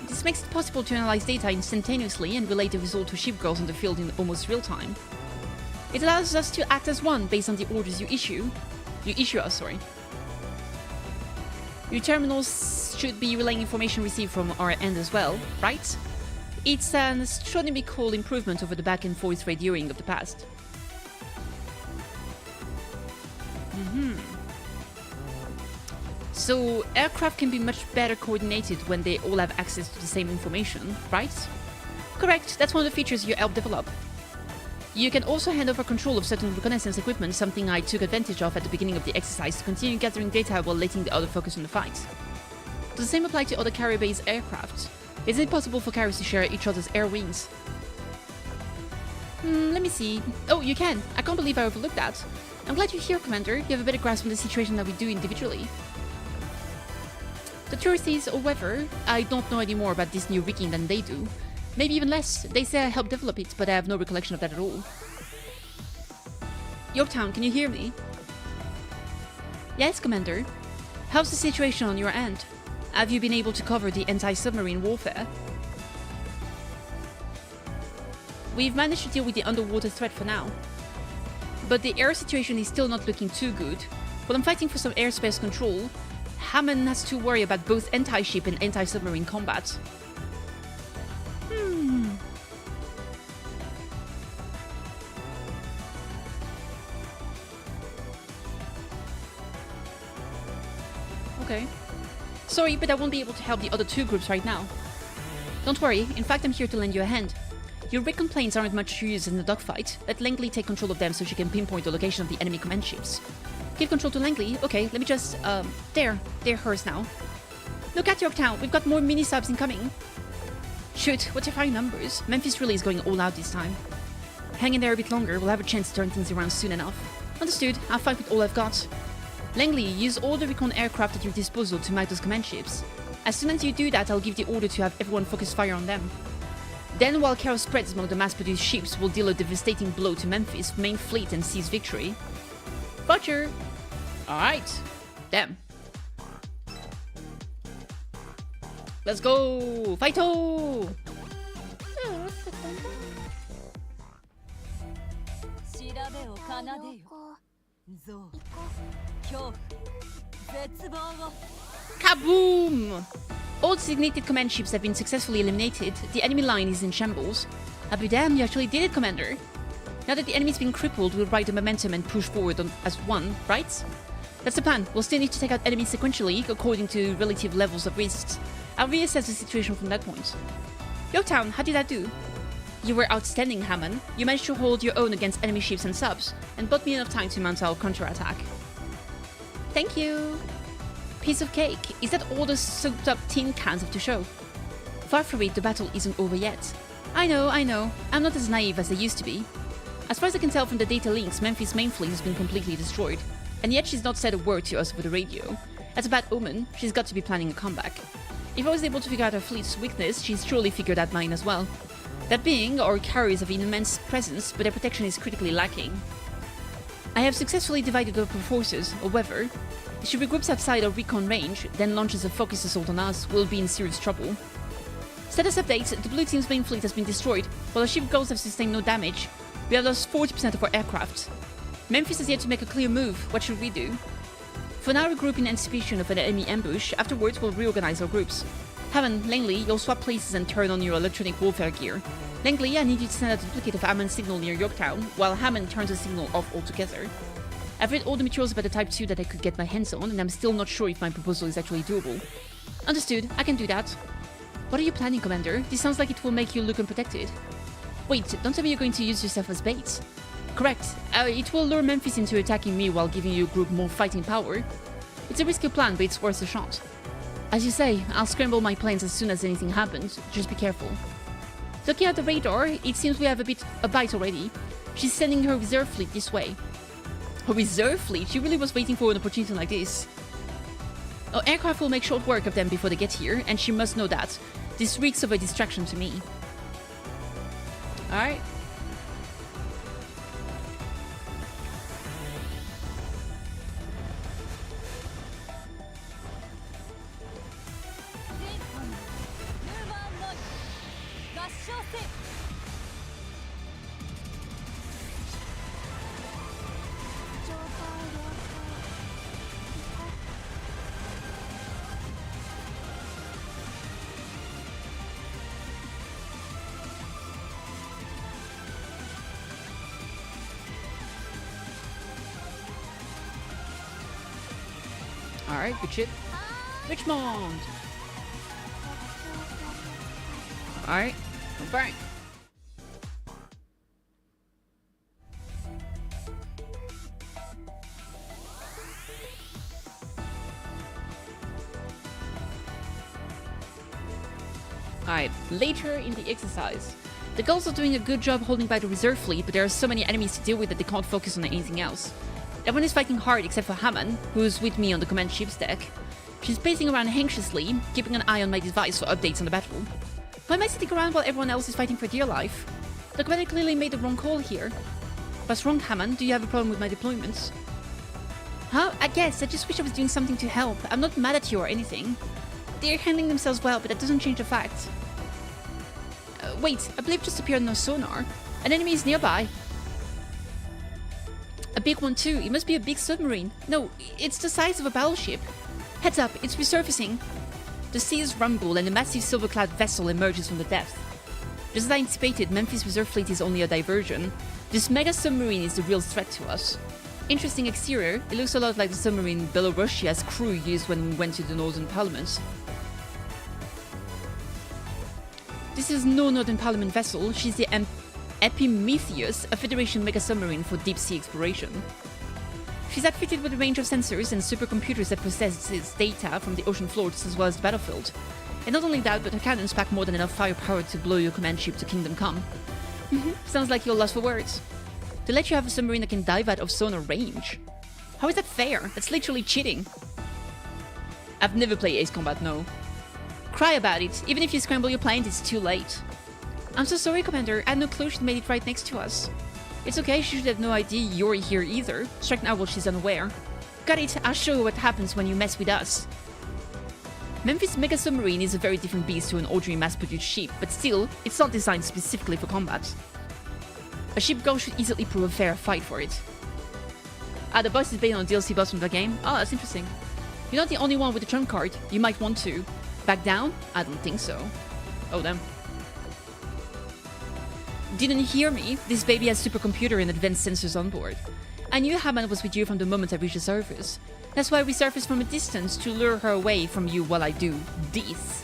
This makes it possible to analyze data instantaneously and relay the result to ship goals on the field in almost real time. It allows us to act as one based on the orders you issue us. Your terminals should be relaying information received from our end as well, right? It's an astronomical improvement over the back and forth radioing of the past. So, aircraft can be much better coordinated when they all have access to the same information, right? Correct, that's one of the features you helped develop. You can also hand over control of certain reconnaissance equipment, something I took advantage of at the beginning of the exercise to continue gathering data while letting the other focus on the fight. Does the same apply to other carrier-based aircraft? Is it possible for carriers to share each other's air wings? Let me see. Oh, you can! I can't believe I overlooked that. I'm glad you're here, Commander. You have a better grasp on the situation than we do individually. The tourists, however, I don't know any more about this new rigging than they do. Maybe even less. They say I helped develop it, but I have no recollection of that at all. Yorktown, can you hear me? Yes, Commander. How's the situation on your end? Have you been able to cover the anti-submarine warfare? We've managed to deal with the underwater threat for now. But the air situation is still not looking too good. While I'm fighting for some airspace control, Hammond has to worry about both anti-ship and anti-submarine combat. Okay. Sorry, but I won't be able to help the other two groups right now. Don't worry, in fact I'm here to lend you a hand. Your recon planes aren't much use in the dogfight. Let Langley take control of them so she can pinpoint the location of the enemy command ships. Give control to Langley? Okay, let me just, there. They're hers now. Look at Yorktown, we've got more mini-subs incoming. Shoot, what if our numbers? Memphis really is going all out this time. Hang in there a bit longer, we'll have a chance to turn things around soon enough. Understood, I'll fight with all I've got. Langley, use all the recon aircraft at your disposal to mount those command ships. As soon as you do that, I'll give the order to have everyone focus fire on them. Then, while chaos spreads among the mass-produced ships, we'll deal a devastating blow to Memphis' main fleet and seize victory. Roger! Alright. Damn. Let's go! Fight-o! Kaboom! All designated command ships have been successfully eliminated. The enemy line is in shambles. I'll be damned, you actually did it, Commander. Now that the enemy's been crippled, we'll ride the momentum and push forward as one, right? That's the plan. We'll still need to take out enemies sequentially, according to relative levels of risks. I'll reassess the situation from that point. Yorktown, how did that do? You were outstanding, Hammond. You managed to hold your own against enemy ships and subs, and bought me enough time to mount our counterattack. Thank you! Piece of cake. Is that all the soaked up tin cans have to show? Far from it, the battle isn't over yet. I know. I'm not as naive as I used to be. As far as I can tell from the data links, Memphis' main fleet has been completely destroyed. And yet she's not said a word to us over the radio. That's a bad omen. She's got to be planning a comeback. If I was able to figure out her fleet's weakness, she's surely figured out mine as well. That being, our carriers have an immense presence, but their protection is critically lacking. I have successfully divided up our forces, however. If she regroups outside our recon range, then launches a focus assault on us, we'll be in serious trouble. Status update, the blue team's main fleet has been destroyed, while our ship goals have sustained no damage. We have lost 40% of our aircraft. Memphis has yet to make a clear move. What should we do? For now, regroup in anticipation of an enemy ambush. Afterwards, we'll reorganize our groups. Hammond, Langley, you'll swap places and turn on your electronic warfare gear. Langley, I need you to send out a duplicate of Hammond's signal near Yorktown, while Hammond turns the signal off altogether. I've read all the materials about the Type 2 that I could get my hands on, and I'm still not sure if my proposal is actually doable. Understood, I can do that. What are you planning, Commander? This sounds like it will make you look unprotected. Wait, don't tell me you're going to use yourself as bait. Correct. It will lure Memphis into attacking me while giving your group more fighting power. It's a risky plan, but it's worth a shot. As you say, I'll scramble my planes as soon as anything happens. Just be careful. Looking at the radar, it seems we have a bite already. She's sending her reserve fleet this way. Her reserve fleet? She really was waiting for an opportunity like this. Our aircraft will make short work of them before they get here, and she must know that. This reeks of a distraction to me. Alright. Alright, good shit. Richmond! Alright, I'm back. Alright, later in the exercise. The girls are doing a good job holding back the reserve fleet, but there are so many enemies to deal with that they can't focus on anything else. Everyone is fighting hard except for Hammond, who's with me on the command ship's deck. She's pacing around anxiously, keeping an eye on my device for updates on the battle. Why am I sitting around while everyone else is fighting for dear life? The commander clearly made the wrong call here. What's wrong, Hammond? Do you have a problem with my deployments? Huh? I guess. I just wish I was doing something to help. I'm not mad at you or anything. They're handling themselves well, but that doesn't change the fact. Wait, a blip just appeared on our sonar. An enemy is nearby. A big one too. It must be a big submarine. No, it's the size of a battleship. Heads up, it's resurfacing. The seas rumble and a massive silver-clad vessel emerges from the depth. Just as I anticipated, Memphis' reserve fleet is only a diversion. This mega submarine is the real threat to us. Interesting exterior. It looks a lot like the submarine Belorussia's crew used when we went to the Northern Parliament. This is no Northern Parliament vessel. She's the Epimetheus, a Federation mega submarine for deep-sea exploration. She's outfitted with a range of sensors and supercomputers that processes data from the ocean floors as well as the battlefield. And not only that, but her cannons pack more than enough firepower to blow your command ship to Kingdom Come. Sounds like you're lost for words. To let you have a submarine that can dive out of sonar range. How is that fair? That's literally cheating. I've never played Ace Combat, no. Cry about it. Even if you scramble your planes, it's too late. I'm so sorry, Commander. I had no clue she'd made it right next to us. It's okay, she should have no idea you're here either. Strike now while she's unaware. Got it, I'll show you what happens when you mess with us. Memphis Mega Submarine is a very different beast to an ordinary mass-produced ship, but still, it's not designed specifically for combat. A ship girl should easily prove a fair fight for it. Ah, the boss is based on a DLC boss from the game? Oh, that's interesting. You're not the only one with the trump card. You might want to. Back down? I don't think so. Oh, damn. Didn't hear me? This baby has supercomputer and advanced sensors on board. I knew Hammond was with you from the moment I reached the surface. That's why we surfaced from a distance to lure her away from you while I do this.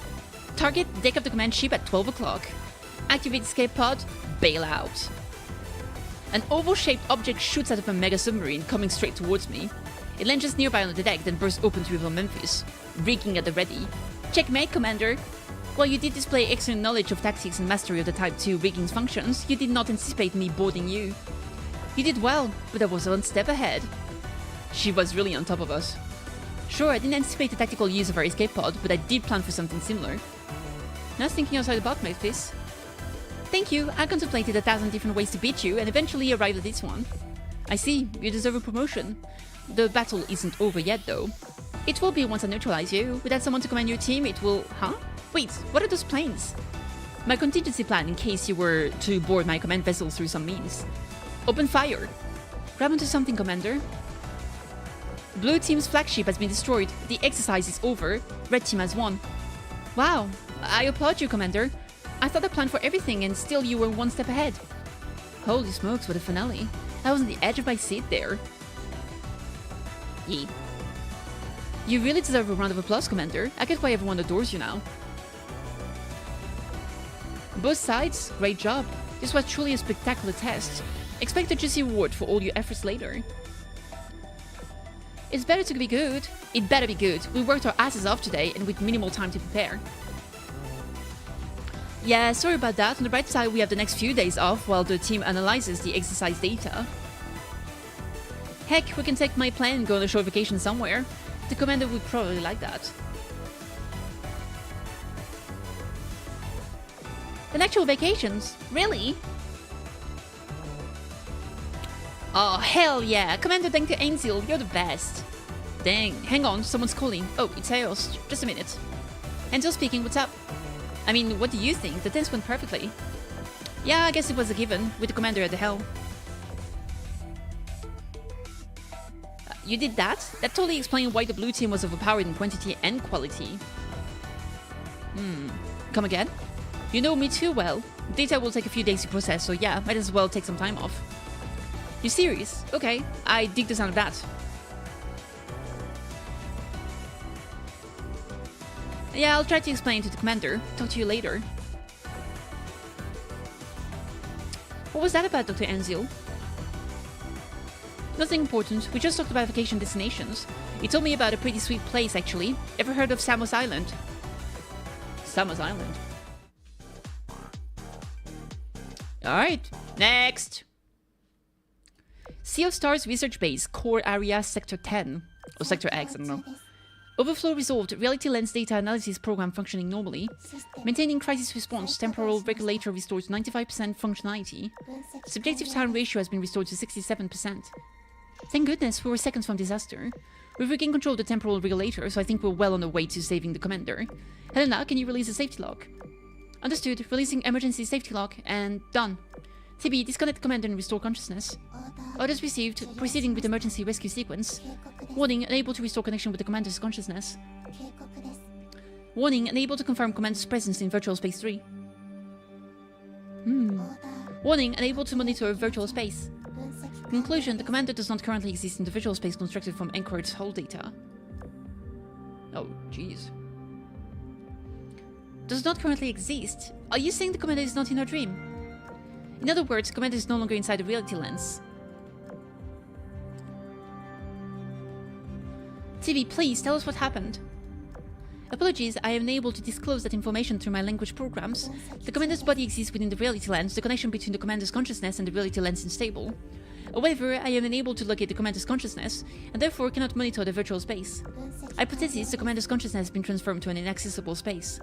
Target deck of the command ship at 12 o'clock. Activate escape pod, bail out. An oval-shaped object shoots out of a mega submarine coming straight towards me. It lands just nearby on the deck, then bursts open to reveal Memphis, rigging at the ready. Checkmate, Commander! While you did display excellent knowledge of tactics and mastery of the Type 2 rigging functions, you did not anticipate me boarding you. You did well, but I was one step ahead. She was really on top of us. Sure, I didn't anticipate the tactical use of our escape pod, but I did plan for something similar. I was thinking outside the box, Memphis. Thank you, I contemplated 1,000 different ways to beat you, and eventually arrived at this one. I see, you deserve a promotion. The battle isn't over yet, though. It will be once I neutralize you. Without someone to command your team, it will... Huh? Wait, what are those planes? My contingency plan in case you were to board my command vessel through some means. Open fire. Grab onto something, Commander. Blue team's flagship has been destroyed. The exercise is over. Red team has won. Wow, I applaud you, Commander. I thought I planned for everything and still you were one step ahead. Holy smokes, what a finale. I was on the edge of my seat there. Yeah. You really deserve a round of applause, Commander. I get why everyone adores you now. Both sides, great job. This was truly a spectacular test. Expect a juicy reward for all your efforts later. It's better to be good. It better be good. We worked our asses off today and with minimal time to prepare. Yeah, sorry about that. On the bright side, we have the next few days off while the team analyzes the exercise data. Heck, we can take my plane and go on a short vacation somewhere. The commander would probably like that. An actual vacations? Really? Oh, hell yeah! Commander Denke Ainsil, you're the best! Dang, hang on, someone's calling. Oh, it's Eos. Just a minute. Ainsil speaking, what's up? I mean, what do you think? The test went perfectly. Yeah, I guess it was a given, with the commander at the helm. You did that? That totally explained why the blue team was overpowered in quantity and quality. Come again? You know me too well. Data will take a few days to process, so yeah, might as well take some time off. You serious? Okay, I dig the sound of that. Yeah, I'll try to explain to the commander. Talk to you later. What was that about, Dr. Anzil? Nothing important. We just talked about vacation destinations. He told me about a pretty sweet place, actually. Ever heard of Samos Island? Samos Island? Alright, next! Sea of Stars Research Base, Core Area Sector 10. Or Sector X, I don't know. Overflow resolved, reality lens data analysis program functioning normally. Maintaining crisis response, temporal regulator restored to 95% functionality. Subjective time ratio has been restored to 67%. Thank goodness, we were seconds from disaster. We've regained control of the temporal regulator, so I think we're well on the way to saving the commander. Helena, can you release a safety lock? Understood, releasing emergency safety lock, and done. TB, disconnect commander and restore consciousness. Orders received, proceeding with emergency rescue sequence. Warning, unable to restore connection with the commander's consciousness. Warning, unable to confirm commander's presence in virtual space 3. Warning, unable to monitor virtual space. Conclusion, the commander does not currently exist in the virtual space constructed from Anchorage's hull data. Oh, jeez. Does not currently exist? Are you saying the commander is not in her dream? In other words, commander is no longer inside the reality lens. TB, please tell us what happened. Apologies, I am unable to disclose that information through my language programs. The commander's body exists within the reality lens. The connection between the commander's consciousness and the reality lens is unstable. However, I am unable to locate the commander's consciousness, and therefore cannot monitor the virtual space. Hypothesis, the commander's consciousness has been transformed to an inaccessible space.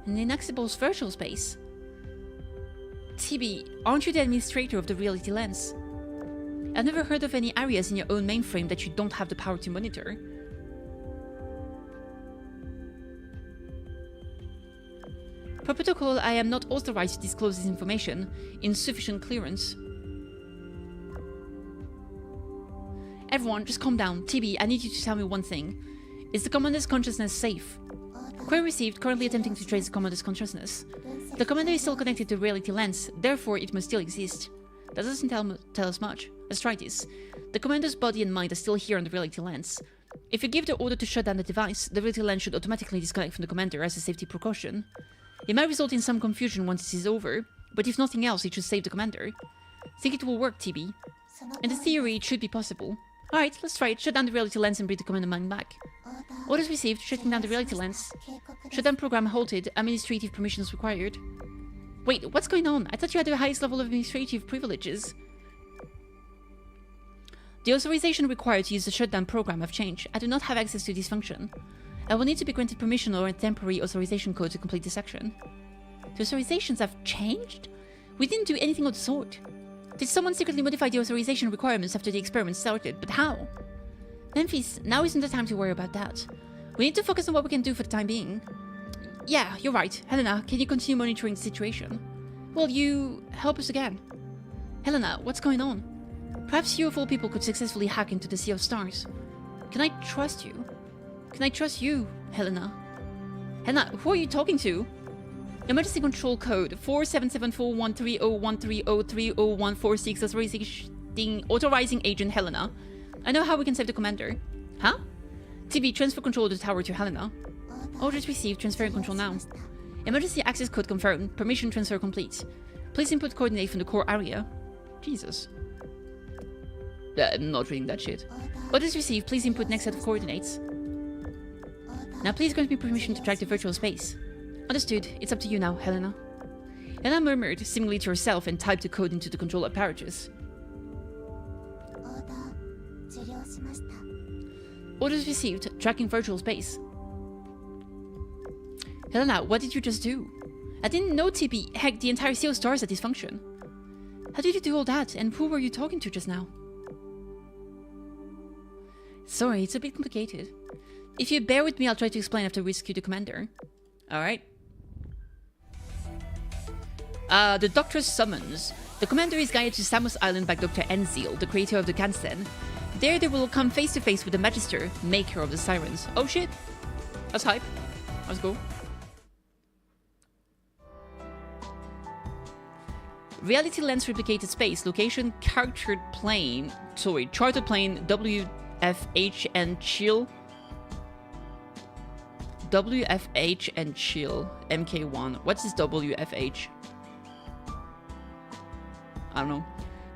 An inaccessible virtual space? TB, aren't you the administrator of the reality lens? I've never heard of any areas in your own mainframe that you don't have the power to monitor. Per protocol, I am not authorized to disclose this information. Insufficient clearance. Everyone, just calm down. TB, I need you to tell me one thing. Is the commander's consciousness safe? Query received, currently attempting to trace the commander's consciousness. The commander is still connected to the reality lens, therefore it must still exist. That doesn't tell us much. Let's try this. The commander's body and mind are still here on the reality lens. If you give the order to shut down the device, the reality lens should automatically disconnect from the commander as a safety precaution. It might result in some confusion once this is over, but if nothing else, it should save the commander. Think it will work, TB? In the theory, it should be possible. Alright, let's try it. Shut down the reality lens and bring the commander mind back. Orders received, shutting down the reality lens. Shutdown program halted, administrative permissions required. Wait, what's going on? I thought you had the highest level of administrative privileges. The authorization required to use the shutdown program have changed. I do not have access to this function. I will need to be granted permission or a temporary authorization code to complete this action. The authorizations have changed? We didn't do anything of the sort. Did someone secretly modify the authorization requirements after the experiment started? But how? Memphis, now isn't the time to worry about that. We need to focus on what we can do for the time being. Yeah, you're right. Helena, can you continue monitoring the situation? Will you help us again? Helena, what's going on? Perhaps you of all people could successfully hack into the Sea of Stars. Can I trust you? Can I trust you, Helena? Helena, who are you talking to? Emergency control code 4774130130300146 authorizing agent Helena. I know how we can save the commander. Huh? TB, transfer control of the tower to Helena. Orders received, transferring control now. Emergency access code confirmed, permission transfer complete. Please input coordinate from the core area. Jesus. I'm not reading that shit. Orders received, please input next set of coordinates. Now please grant me permission to track the virtual space. Understood. It's up to you now, Helena. Helena murmured, seemingly to herself, and typed the code into the control apparatus. Orders received, tracking virtual space. Helena, what did you just do? I didn't know TB. Heck, the entire Sea of Stars had dysfunction. How did you do all that, and who were you talking to just now? Sorry, it's a bit complicated. If you bear with me, I'll try to explain after we rescue the commander. Alright. The Doctor's summons. The commander is guided to Samos Island by Dr. Enzil, the creator of the Kansen. There they will come face to face with the Magister, maker of the Sirens. Oh shit! That's hype. Let's go. Reality lens replicated space. Location chartered plane. Sorry, chartered plane WFH and chill. WFH and chill. MK1. What's this WFH? I don't know.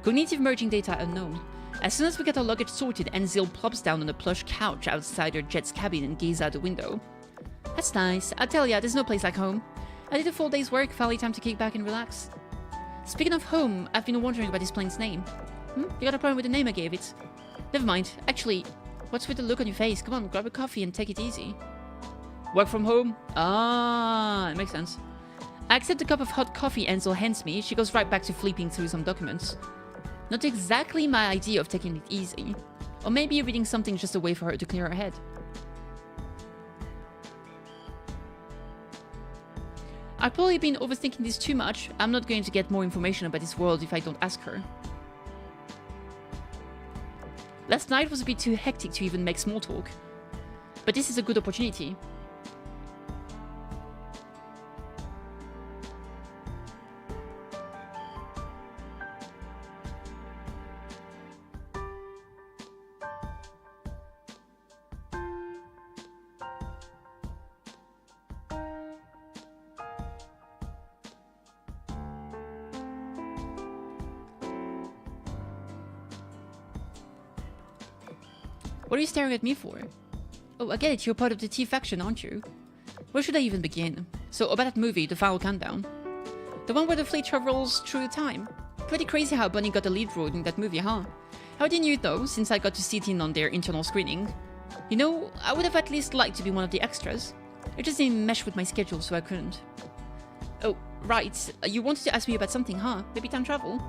Cognitive merging data unknown. As soon as we get our luggage sorted, Enzil plops down on a plush couch outside her jet's cabin and gazes out the window. That's nice. I tell ya, there's no place like home. I did a full day's work, finally time to kick back and relax. Speaking of home, I've been wondering about this plane's name. You got a problem with the name I gave it? Never mind. Actually, what's with the look on your face? Come on, grab a coffee and take it easy. Work from home? Ah, it makes sense. I accept the cup of hot coffee Ansel hands me. She goes right back to flipping through some documents. Not exactly my idea of taking it easy. Or maybe reading something just a way for her to clear her head. I've probably been overthinking this too much. I'm not going to get more information about this world if I don't ask her. Last night was a bit too hectic to even make small talk. But this is a good opportunity. What are you staring at me for? Oh, I get it, you're part of the T faction, aren't you? Where should I even begin? So, about that movie, The Final Countdown. The one where the fleet travels through time. Pretty crazy how Bunny got the lead role in that movie, huh? How did you though, since I got to sit in on their internal screening? You know, I would have at least liked to be one of the extras. It just didn't mesh with my schedule, so I couldn't. Oh, right. You wanted to ask me about something, huh? Maybe time travel?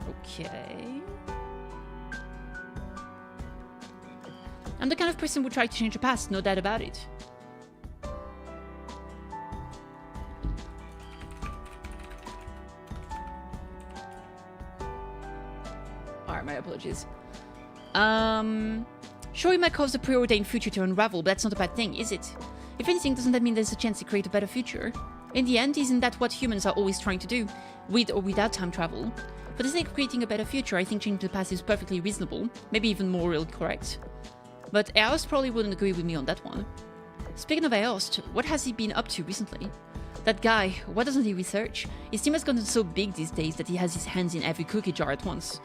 Okay. I'm the kind of person who would try to change the past, no doubt about it. Alright, my apologies. Sure, it might cause the preordained future to unravel, but that's not a bad thing, is it? If anything, doesn't that mean there's a chance to create a better future? In the end, isn't that what humans are always trying to do? With or without time travel? For the sake of creating a better future, I think changing the past is perfectly reasonable, maybe even morally correct. But Aost probably wouldn't agree with me on that one. Speaking of Aost, what has he been up to recently? That guy, why doesn't he research? His team has gotten so big these days that he has his hands in every cookie jar at once.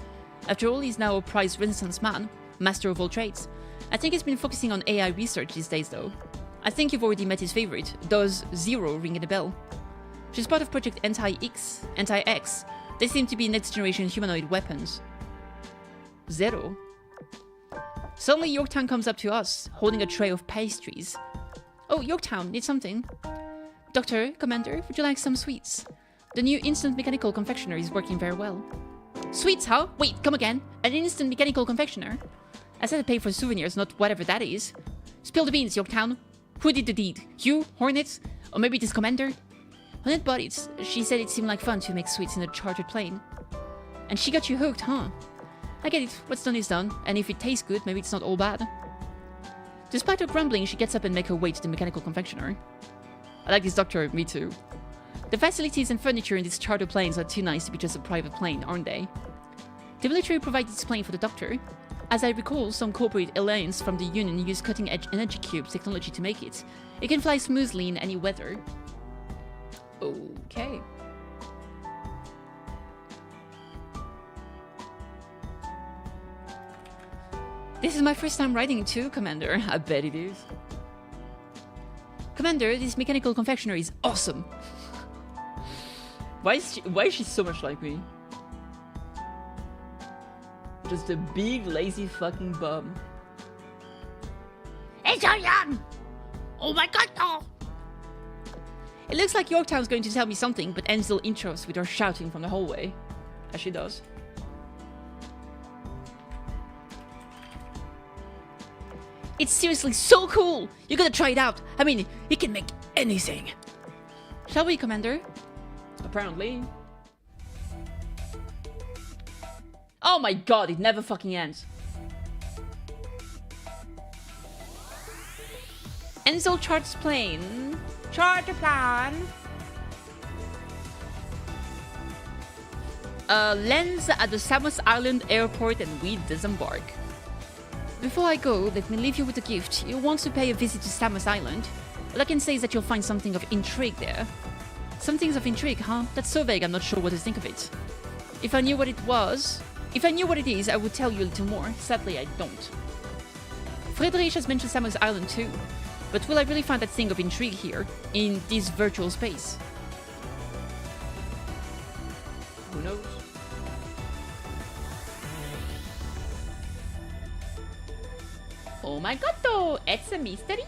After all, he's now a prized Renaissance man, master of all trades. I think he's been focusing on AI research these days though. I think you've already met his favorite, does Zero ringing a bell? She's part of Project Anti-X. They seem to be next-generation humanoid weapons. Zero? Suddenly Yorktown comes up to us, holding a tray of pastries. Oh, Yorktown, need something? Doctor, Commander, would you like some sweets? The new instant mechanical confectioner is working very well. Sweets, huh? Wait, come again? An instant mechanical confectioner? I said I pay for souvenirs, not whatever that is. Spill the beans, Yorktown. Who did the deed? You? Hornet? Or maybe this Commander? Hornet bought it. She said it seemed like fun to make sweets in a chartered plane. And she got you hooked, huh? I get it, what's done is done, and if it tastes good, maybe it's not all bad. Despite her grumbling, she gets up and makes her way to the mechanical confectioner. I like this doctor, me too. The facilities and furniture in these charter planes are too nice to be just a private plane, aren't they? The military provided this plane for the doctor. As I recall, some corporate alliance from the Union used cutting-edge energy cubes technology to make it. It can fly smoothly in any weather. Okay. This is my first time riding it too, Commander. I bet it is. Commander, this mechanical confectioner is awesome. Why is she so much like me? Just a big lazy fucking bum. It's so young! Oh my god, no! It looks like Yorktown's going to tell me something, but Ansel intros with her shouting from the hallway. As she does. It's seriously so cool! You gotta try it out! I mean, it can make anything! Shall we, Commander? Apparently. Oh my god, it never fucking ends. Ansel charts plane. Charter plan. Lands at the Samos Island airport and we disembark. Before I go, let me leave you with a gift. You'll want to pay a visit to Samos Island. All I can say is that you'll find something of intrigue there. Some things of intrigue, huh? That's so vague, I'm not sure what to think of it. If I knew what it is, I would tell you a little more. Sadly, I don't. Friedrich has mentioned Samos Island too. But will I really find that thing of intrigue here, in this virtual space? Who knows? Oh my god, though! It's a mystery!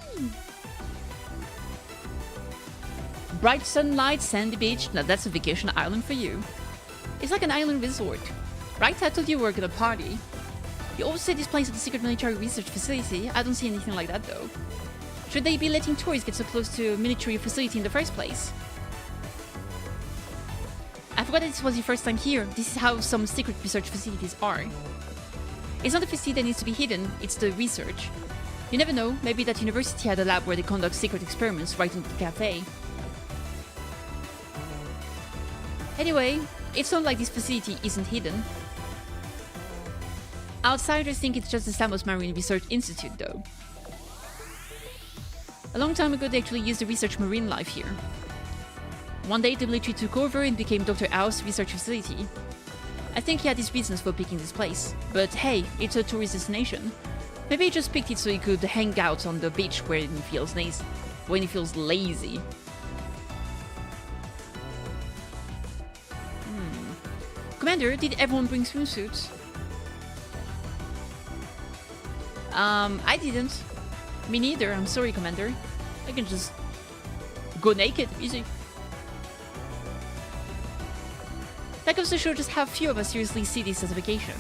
Bright sunlight, sandy beach, now that's a vacation island for you. It's like an island resort. Right, I told you we were gonna party. You also say this place is a secret military research facility. I don't see anything like that though. Should they be letting tourists get so close to a military facility in the first place? I forgot that this was your first time here. This is how some secret research facilities are. It's not the facility that needs to be hidden, it's the research. You never know, maybe that university had a lab where they conduct secret experiments right in the cafe. Anyway, it's not like this facility isn't hidden. Outsiders think it's just the Samos Marine Research Institute, though. A long time ago, they actually used to research marine life here. One day, the military took over and became Dr. Ao's research facility. I think he had his reasons for picking this place, but hey, it's a tourist destination. Maybe he just picked it so he could hang out on the beach when he feels lazy. Commander, did everyone bring swimsuits? I didn't. Me neither, I'm sorry, Commander. I can just go naked, easy. That goes to show just how few of us seriously see this as a vacation.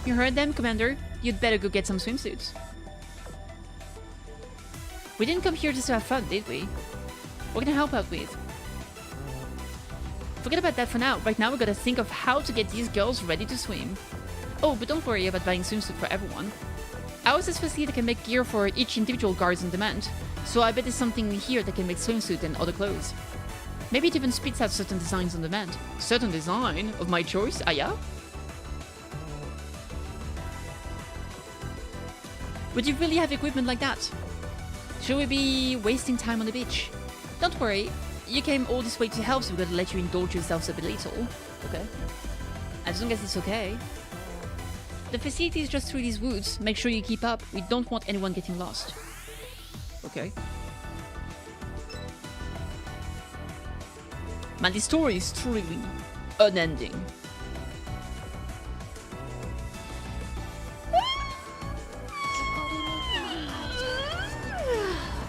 You heard them, Commander? You'd better go get some swimsuits. We didn't come here just to have fun, did we? What can I help out with? Forget about that for now. Right now we gotta think of how to get these girls ready to swim. Oh, but don't worry about buying swimsuit for everyone. Ours facility can make gear for each individual guards on demand, so I bet there's something here that can make swimsuit and other clothes. Maybe it even spits out certain designs on demand. Certain design? Of my choice? Ah yeah? Would you really have equipment like that? Should we be wasting time on the beach? Don't worry, you came all this way to help, so we're gonna let you indulge yourselves a bit little. Okay. As long as it's okay. The facility is just through these woods. Make sure you keep up. We don't want anyone getting lost. Okay. Man, this story is truly unending.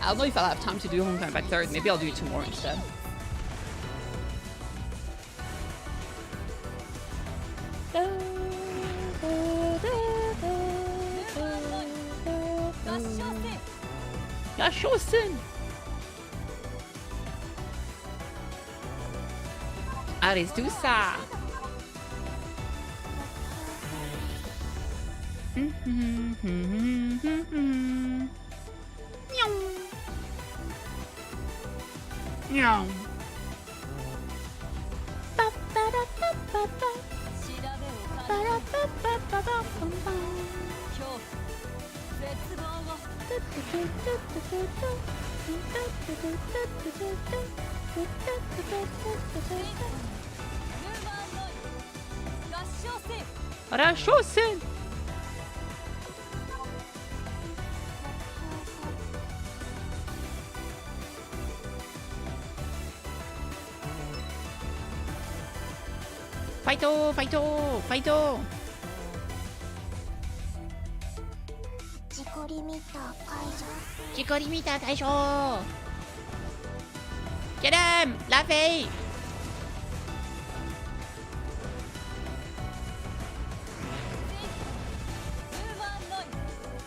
I don't know if I'll have time to do Homecoming by 3rd. Maybe I'll do it tomorrow instead. Gachas! Allez, do ça! Meow. Gachas! Fighto! Fighto! Fighto! Chicorimita Kaisho! Get him! Laffy!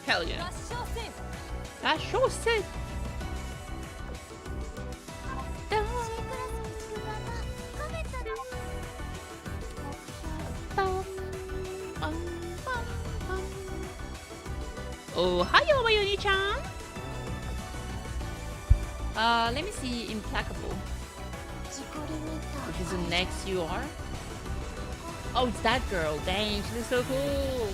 Hell yeah. Gachas! Oh, hiyo, Mayuni-chan! Let me see Implacable. Which is the next you are? Oh, it's that girl. Dang, she looks so cool.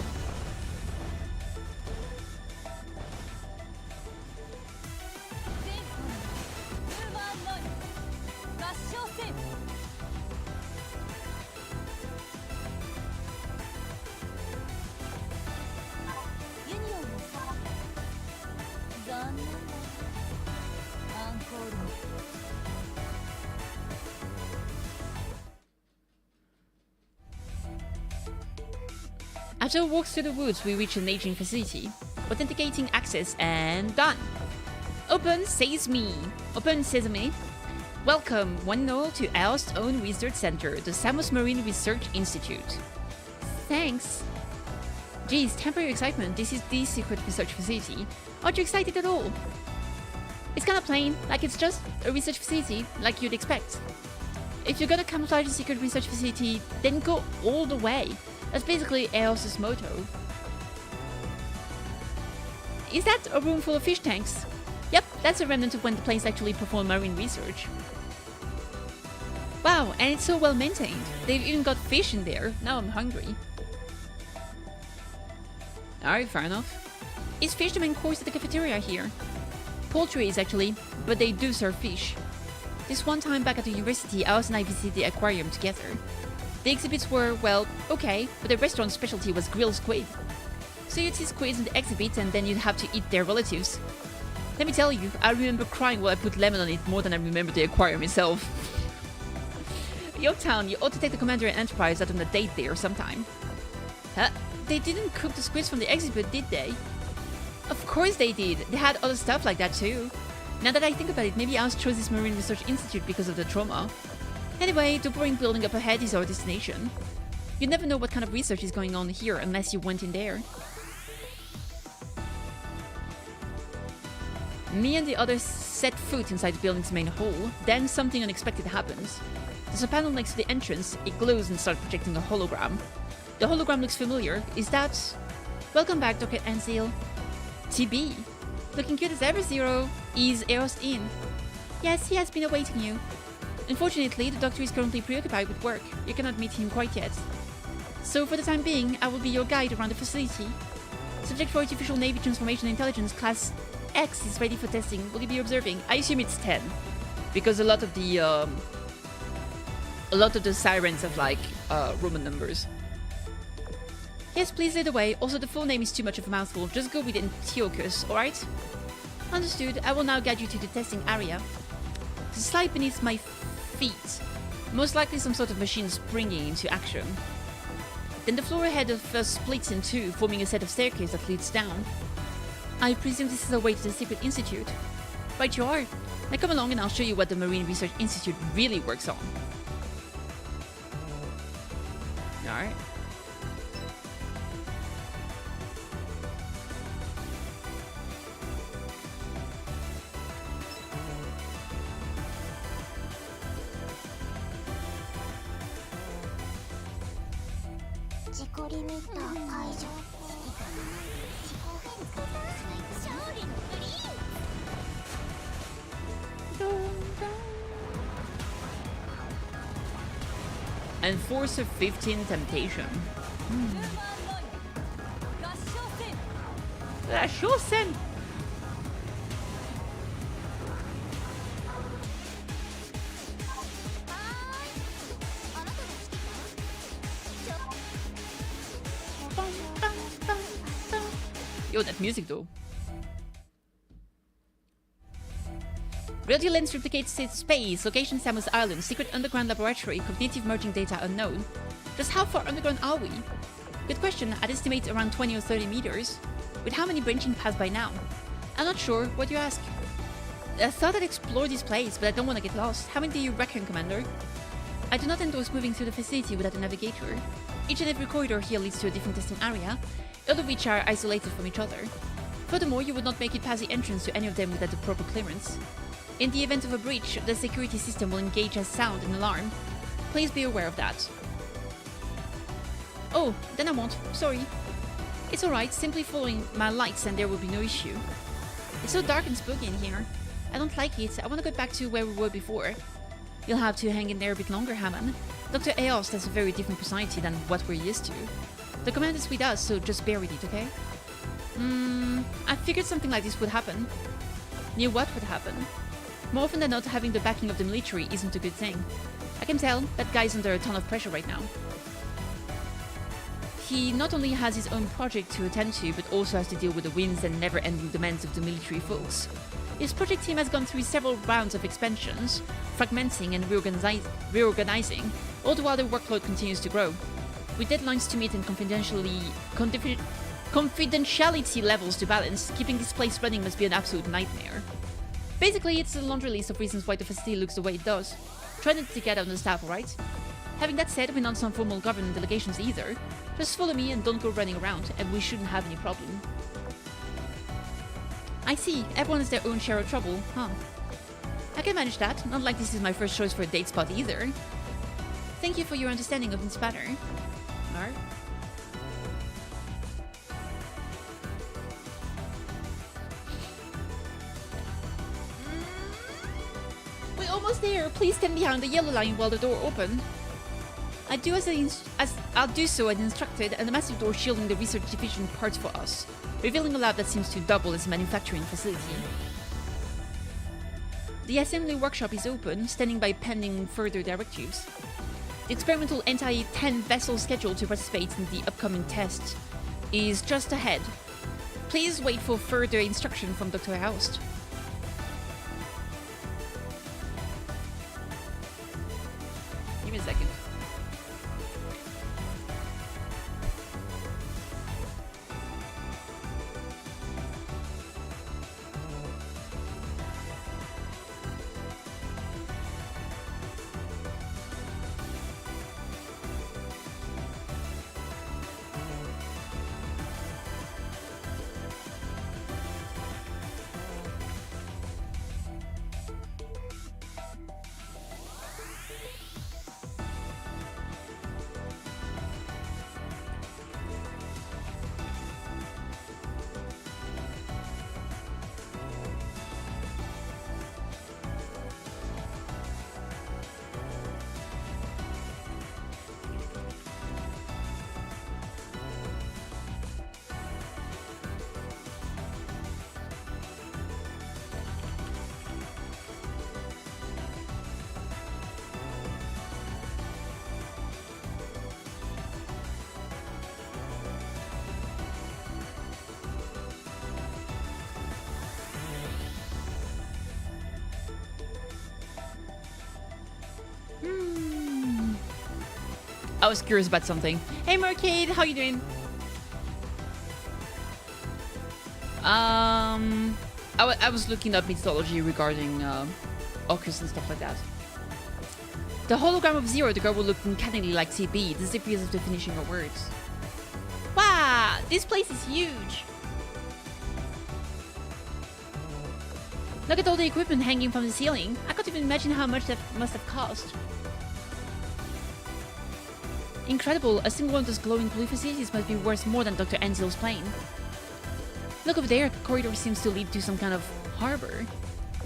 After a walk through the woods, we reach an aging facility. Authenticating access and done. Open Sesame. Open Sesame. Welcome, one and all, to our own research center, the Samos Marine Research Institute. Thanks. Geez, temper your excitement. This is the secret research facility. Aren't you excited at all? It's kind of plain, like it's just a research facility, like you'd expect. If you're gonna camouflage a secret research facility, then go all the way. That's basically EOS's motto. Is that a room full of fish tanks? Yep, that's a remnant of when the planes actually perform marine research. Wow, and it's so well maintained. They've even got fish in there. Now I'm hungry. Alright, fair enough. Is fish the main course at the cafeteria here? Poultry is actually, but they do serve fish. This one time back at the university, Alice and I visited the aquarium together. The exhibits were, well, okay, but the restaurant's specialty was grilled squid. So you'd see squids in the exhibit and then you'd have to eat their relatives. Let me tell you, I remember crying while I put lemon on it more than I remember the aquarium itself. Yorktown, you ought to take the commander and Enterprise out on a date there sometime. Huh? They didn't cook the squids from the exhibit, did they? Of course they did. They had other stuff like that too. Now that I think about it, maybe Alice chose this Marine Research Institute because of the trauma. Anyway, the boring building up ahead is our destination. You never know what kind of research is going on here unless you went in there. Me and the others set foot inside the building's main hall, then something unexpected happens. There's a panel next to the entrance, it glows and starts projecting a hologram. The hologram looks familiar. Is that... Welcome back, Dr. Anzil. TB? Looking good as ever, Zero. Is Eros in? Yes, he has been awaiting you. Unfortunately, the doctor is currently preoccupied with work. You cannot meet him quite yet. So for the time being, I will be your guide around the facility. Subject for Artificial Navy Transformation Intelligence Class X is ready for testing. Will you be observing? I assume it's 10. Because a lot of the sirens have like Roman numbers. Yes, please lead the way. Also, the full name is too much of a mouthful. Just go with Antiochus, alright? Understood. I will now guide you to the testing area. The slide beneath my feet. Most likely some sort of machine springing into action. Then the floor ahead of us splits in two, forming a set of staircases that leads down. I presume this is a way to the Secret Institute. Right you are. Now come along and I'll show you what the Marine Research Institute really works on. Alright. Enforcer 15 Temptation. Gachas. Yo, that music though. Reality lens replicates its space. Location Samus Island. Secret underground laboratory. Cognitive merging data unknown. Just how far underground are we? Good question. I'd estimate around 20 or 30 meters. With how many branching paths by now? I'm not sure. What do you ask? I thought I'd explore this place, but I don't want to get lost. How many do you reckon, Commander? I do not endorse moving through the facility without a navigator. Each and every corridor here leads to a different testing area, all of which are isolated from each other. Furthermore, you would not make it past the entrance to any of them without the proper clearance. In the event of a breach, the security system will engage as sound and alarm. Please be aware of that. Oh, then I won't. Sorry. It's alright, simply following my lights and there will be no issue. It's so dark and spooky in here. I don't like it. I want to go back to where we were before. You'll have to hang in there a bit longer, Hammond. Dr. Eos has a very different personality than what we're used to. The command is with us, so just bear with it, okay? I figured something like this would happen. Knew what would happen. More often than not, having the backing of the military isn't a good thing. I can tell that guy's under a ton of pressure right now. He not only has his own project to attend to, but also has to deal with the winds and never-ending demands of the military folks. His project team has gone through several rounds of expansions, fragmenting and reorganizing, all the while their workload continues to grow. With deadlines to meet and confidentiality levels to balance, keeping this place running must be an absolute nightmare. Basically, it's a laundry list of reasons why the facility looks the way it does. Try not to get on the staff, alright? Having that said, we're not some formal government delegations either. Just follow me and don't go running around, and we shouldn't have any problem. I see, everyone has their own share of trouble, huh? I can manage that, not like this is my first choice for a date spot either. Thank you for your understanding of this matter. Alright. We're almost there. Please stand behind the yellow line while the door opens. I'll do so as instructed, and a massive door shielding the research division parts for us, revealing a lab that seems to double as a manufacturing facility. The assembly workshop is open, standing by pending further directives. The experimental anti-10 vessel scheduled to participate in the upcoming test is just ahead. Please wait for further instruction from Dr. Houst. Give me a second. I was curious about something. Hey Mercade, how you doing? I was looking up mythology regarding Orcus and stuff like that. The hologram of Zero, the girl will look uncannily like TB, disappears after finishing her words. Wow, this place is huge! Look at all the equipment hanging from the ceiling. I can't even imagine how much that must have cost. Incredible, a single one of those glowing blue facilities must be worth more than Dr. Ansel's plane. Look over there, the corridor seems to lead to some kind of harbor.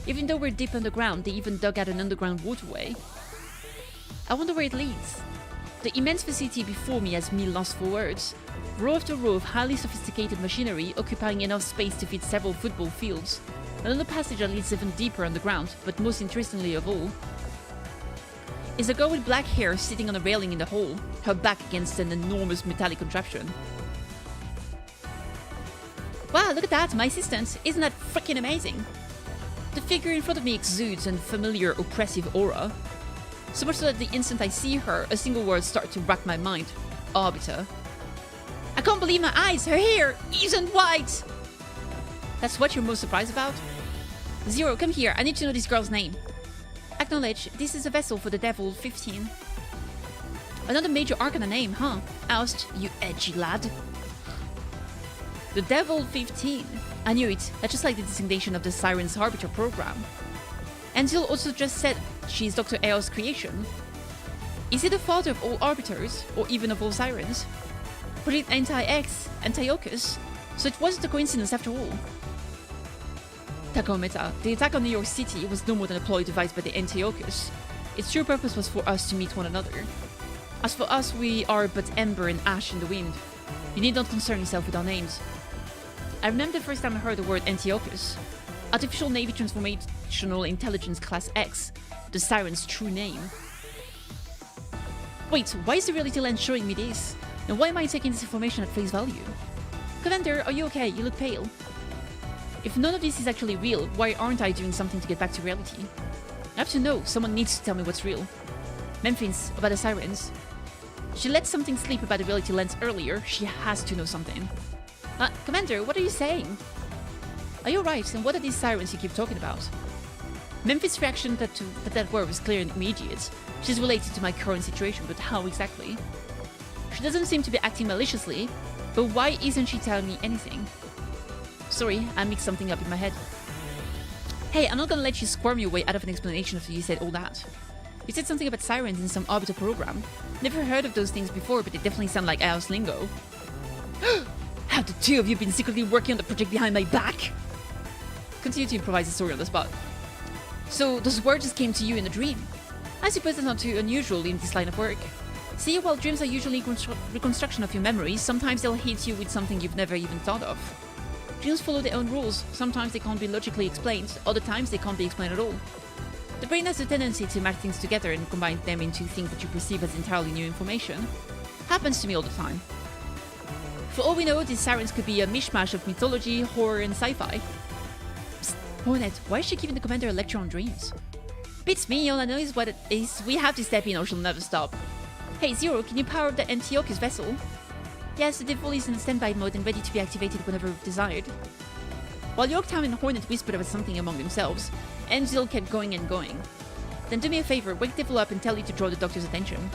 Even though we're deep underground, they even dug out an underground waterway. I wonder where it leads. The immense facility before me has me lost for words. Row after row of highly sophisticated machinery occupying enough space to fit several football fields. Another passage that leads even deeper underground, but most interestingly of all, is a girl with black hair sitting on a railing in the hall, her back against an enormous metallic contraption. Wow, look at that, my assistant! Isn't that freaking amazing? The figure in front of me exudes a familiar, oppressive aura. So much so that the instant I see her, a single word starts to rack my mind. Arbiter. I can't believe my eyes! Her hair isn't white! That's what you're most surprised about? Zero, come here, I need to know this girl's name. Acknowledge, this is a vessel for the Devil 15. Another major Arcana name, huh? Oust, you edgy lad. The Devil 15. I knew it. That's just like the designation of the Siren's Arbiter program. Angel also just said she's Dr. Ao's creation. Is he the father of all Arbiters, or even of all Sirens? Project Anti-X, Antiochus, so it wasn't a coincidence after all. Takometa, the attack on New York City was no more than a ploy devised by the Antiochus. Its true purpose was for us to meet one another. As for us, we are but ember and ash in the wind. You need not concern yourself with our names. I remember the first time I heard the word Antiochus. Artificial Navy Transformational Intelligence Class X, the Siren's true name. Wait, why is the reality lens showing me this? And why am I taking this information at face value? Commander, are you okay? You look pale. If none of this is actually real, why aren't I doing something to get back to reality? I have to know. Someone needs to tell me what's real. Memphis, about the sirens. She let something slip about the reality lens earlier. She has to know something. Commander, what are you saying? Are you alright? And what are these sirens you keep talking about? Memphis' reaction to that word was clear and immediate. She's related to my current situation, but how exactly? She doesn't seem to be acting maliciously, but why isn't she telling me anything? Sorry, I mixed something up in my head. Hey, I'm not gonna let you squirm your way out of an explanation after you said all that. You said something about sirens in some orbital program. Never heard of those things before, but they definitely sound like house lingo. Have the two of you been secretly working on the project behind my back? Continue to improvise the story on the spot. So, those words just came to you in a dream. I suppose that's not too unusual in this line of work. See, while dreams are usually reconstruction of your memories, sometimes they'll hit you with something you've never even thought of. Dreams follow their own rules. Sometimes they can't be logically explained, other times they can't be explained at all. The brain has a tendency to match things together and combine them into things that you perceive as entirely new information. Happens to me all the time. For all we know, these sirens could be a mishmash of mythology, horror, and sci-fi. Psst, Hornet, why is she giving the commander a lecture on dreams? Beats me, all I know is what it is. We have to step in or she'll never stop. Hey, Zero, can you power up the Antiochus vessel? Yes, the devil is in standby mode and ready to be activated whenever desired. While Yorktown and Hornet whispered about something among themselves, Enzil kept going and going. Then do me a favor, wake Devil up and tell you to draw the doctor's attention.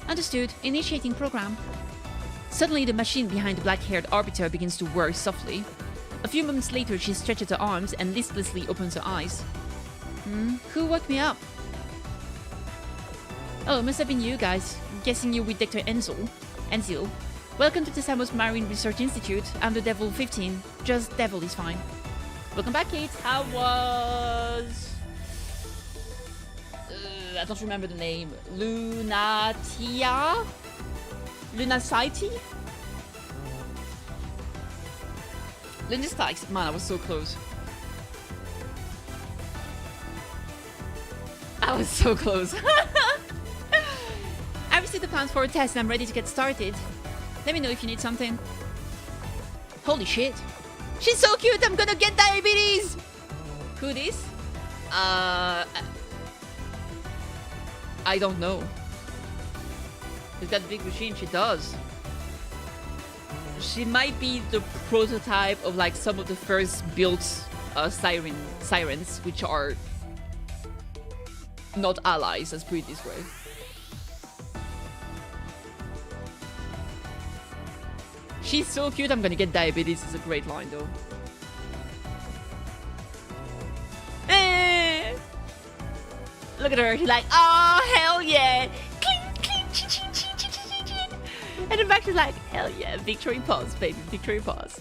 Understood. Initiating program. Suddenly, the machine behind the black-haired arbiter begins to whir softly. A few moments later, she stretches her arms and listlessly opens her eyes. Who woke me up? Oh, it must have been you guys. Guessing you're with Dr. Enzil. Welcome to the Samos Marine Research Institute. I'm the Devil 15. Just Devil is fine. Welcome back, Kate. How was... I don't remember the name. Lunacity? Lunatics. Man, I was so close. I was so close. I received the plans for a test and I'm ready to get started. Let me know if you need something. Holy shit. She's so cute, I'm gonna get diabetes! Who this? I don't know. She's got a big machine, she does. She might be the prototype of like some of the first built sirens, which are not allies, let's put it this way. She's so cute, I'm gonna get diabetes. It's a great line, though. Look at her. She's like, oh, hell yeah. Cling, cling, chin, chin, chin, chin, chin, chin. And then back she's like, hell yeah. Victory pause, baby. Victory pause.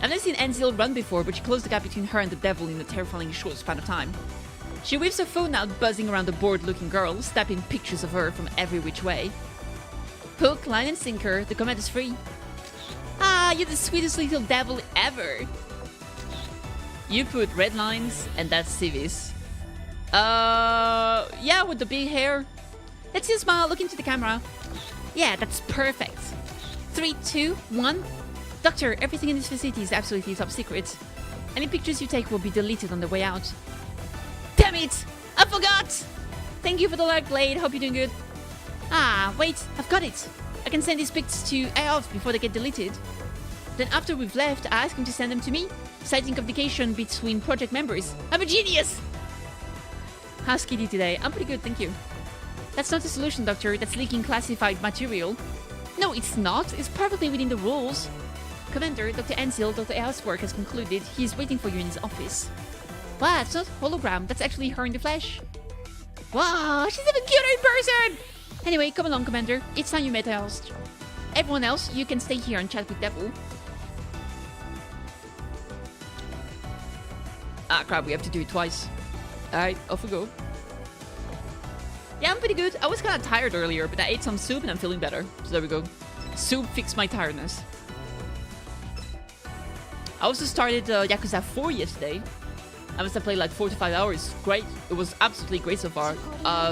I've never seen Enzil run before, but she closed the gap between her and the devil in a terrifyingly short span of time. She whips her phone out, buzzing around the bored-looking girl, snapping pictures of her from every which way. Hook, line, and sinker. The command is free. Ah, you're the sweetest little devil ever. You put red lines, and that's Civis. Yeah, with the big hair. Let's see a smile, look into the camera. Yeah, that's perfect. 3, 2, 1. Doctor, everything in this facility is absolutely top secret. Any pictures you take will be deleted on the way out. Damn it! I forgot! Thank you for the light blade, hope you're doing good. Ah, wait, I've got it. I can send these pics to AOF before they get deleted. Then after we've left, I ask him to send them to me, citing communication between project members. I'm a genius! How's Kitty today? I'm pretty good, thank you. That's not a solution, Doctor. That's leaking classified material. No, it's not. It's perfectly within the rules. Commander, Dr. Enzil, Dr. AOF's work has concluded. He's waiting for you in his office. Wow, it's not hologram. That's actually her in the flesh. Wow, she's even cuter in person! Anyway, come along, Commander. It's time you met us. Everyone else, you can stay here and chat with Devil. Ah, crap, we have to do it twice. Alright, off we go. Yeah, I'm pretty good. I was kind of tired earlier, but I ate some soup and I'm feeling better. So there we go. Soup fixed my tiredness. I also started Yakuza 4 yesterday. I must have played like 4 to 5 hours. Great. It was absolutely great so far.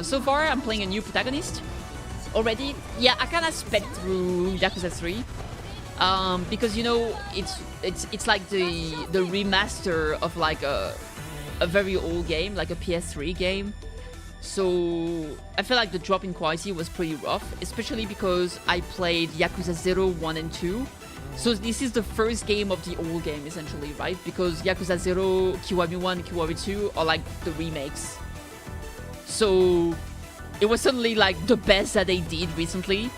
So far, I'm playing a new protagonist already. Yeah, I kind of sped through Yakuza 3. because you know it's like the remaster of like a very old game, like a PS3 game. So I feel like the drop in quality was pretty rough, especially because I played Yakuza 0, 1 and 2. So this is the first game of the old game essentially, right? Because Yakuza 0, Kiwami 1, Kiwami 2 are like the remakes. So it was suddenly like the best that they did recently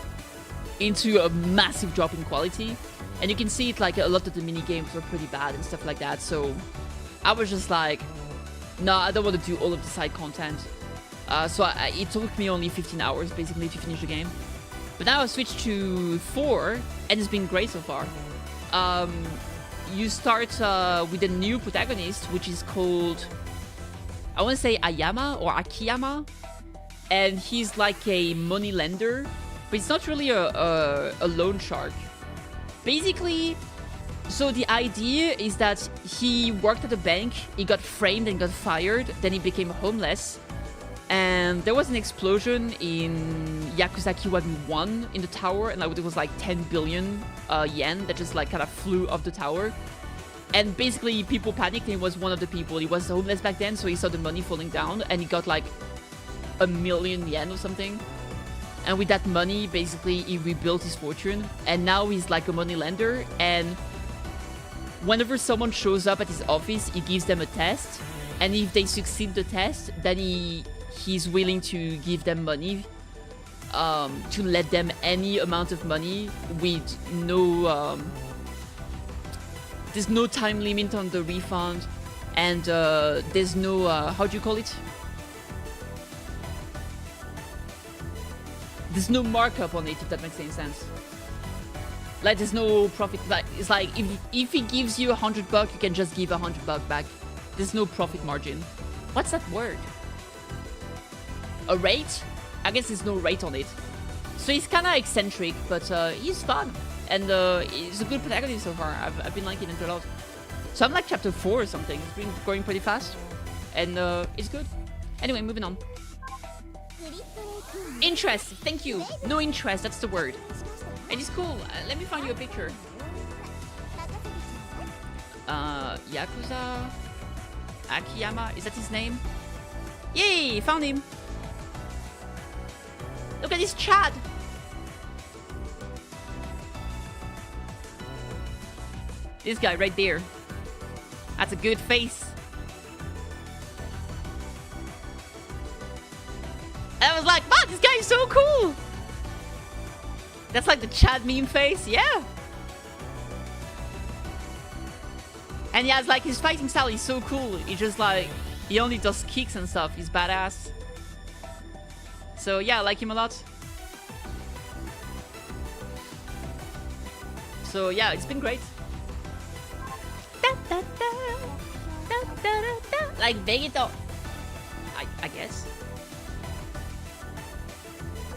into a massive drop in quality. And you can see it like a lot of the mini games were pretty bad and stuff like that. So I was just like, no, I don't want to do all of the side content. So it took me only 15 hours basically to finish the game. But now I switched to 4 and it's been great so far. You start with a new protagonist, which is called, I want to say Ayama or Akiyama. And he's like a money lender, but it's not really a loan shark. Basically, so the idea is that he worked at a bank, he got framed and got fired, then he became homeless. And there was an explosion in Yakuza Kiwami 1 in the tower, and like, it was like 10 billion yen that just like kind of flew off the tower. And basically people panicked, and he was one of the people. He was homeless back then, so he saw the money falling down, and he got like 1 million yen or something. And with that money, basically he rebuilt his fortune, and now he's like a money lender. And whenever someone shows up at his office, he gives them a test, and if they succeed the test, then he's willing to give them money, to let them any amount of money with no there's no time limit on the refund, and there's no how do you call it, there's no markup on it, if that makes any sense. Like there's no profit. Like it's like if he gives you $100, you can just give $100 back. There's no profit margin. What's that word? A rate? I guess there's no rate on it. So he's kind of eccentric, but he's fun. And he's a good protagonist so far. I've been liking it a lot. So I'm like chapter 4 or something. It's been going pretty fast. And it's good. Anyway, moving on. Interest. Thank you. No interest. That's the word. And it's cool. Let me find you a picture. Yakuza Akiyama. Is that his name? Yay! Found him. Look at this Chad. This guy right there. That's a good face. And I was like, wow, this guy is so cool. That's like the Chad meme face, yeah. And yeah, it's like his fighting style is so cool. He just like, he only does kicks and stuff. He's badass. So yeah, I like him a lot. So yeah, it's been great. Like Vegeta. I guess.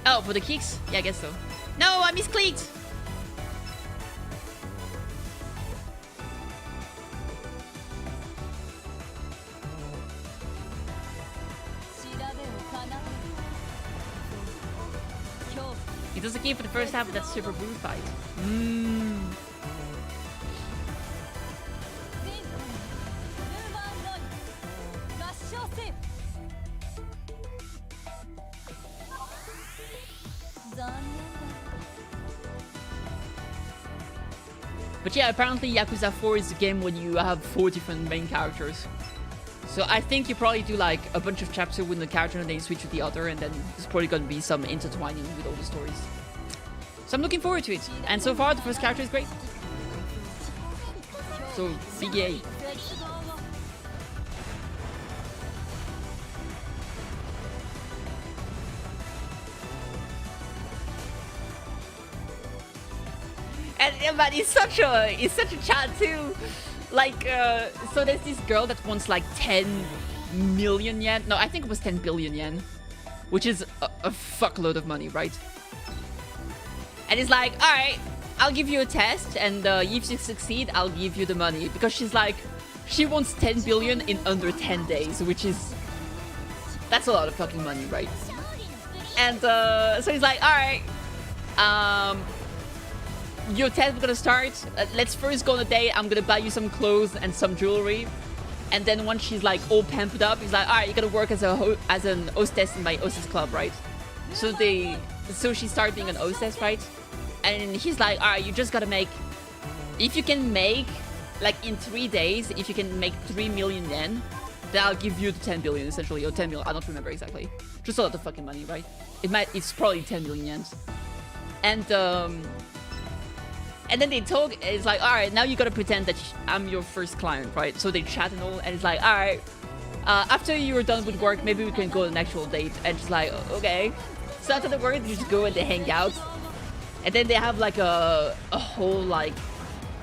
Oh, for the kicks? Yeah, I guess so. No, I misclicked! He does a game for the first half of that Super Blue fight. But yeah, apparently Yakuza 4 is a game when you have 4 different main characters. So I think you probably do like a bunch of chapters with the character and then you switch to the other, and then there's probably gonna be some intertwining with all the stories. So I'm looking forward to it. And so far the first character is great. So big yay. And but it's such a chat too. Like so there's this girl that wants like 10 million yen. No, I think it was 10 billion yen, which is a fuckload of money, right? And it's like, all right, I'll give you a test, and if you succeed, I'll give you the money, because she's like, she wants 10 billion in under 10 days, which is, that's a lot of fucking money, right? And so he's like, all right, your test is gonna start. Let's first go on a date. I'm gonna buy you some clothes and some jewelry. And then once she's like all pampered up, he's like, all right, you're gonna work as an hostess in my hostess club, right? So she started being an hostess, right? And he's like, all right, you just gotta make, if you can make, like in 3 days, if you can make 3 million yen, then I'll give you the 10 billion essentially, or 10 million, I don't remember exactly. Just a lot of fucking money, right? It's probably 10 million yens. And then they talk, it's like, all right, now you gotta pretend that I'm your first client, right? So they chat and all, and it's like, all right, after you're done with work, maybe we can go on an actual date. And she's like, okay. So after the work, they just go and they hang out. And then they have like a whole like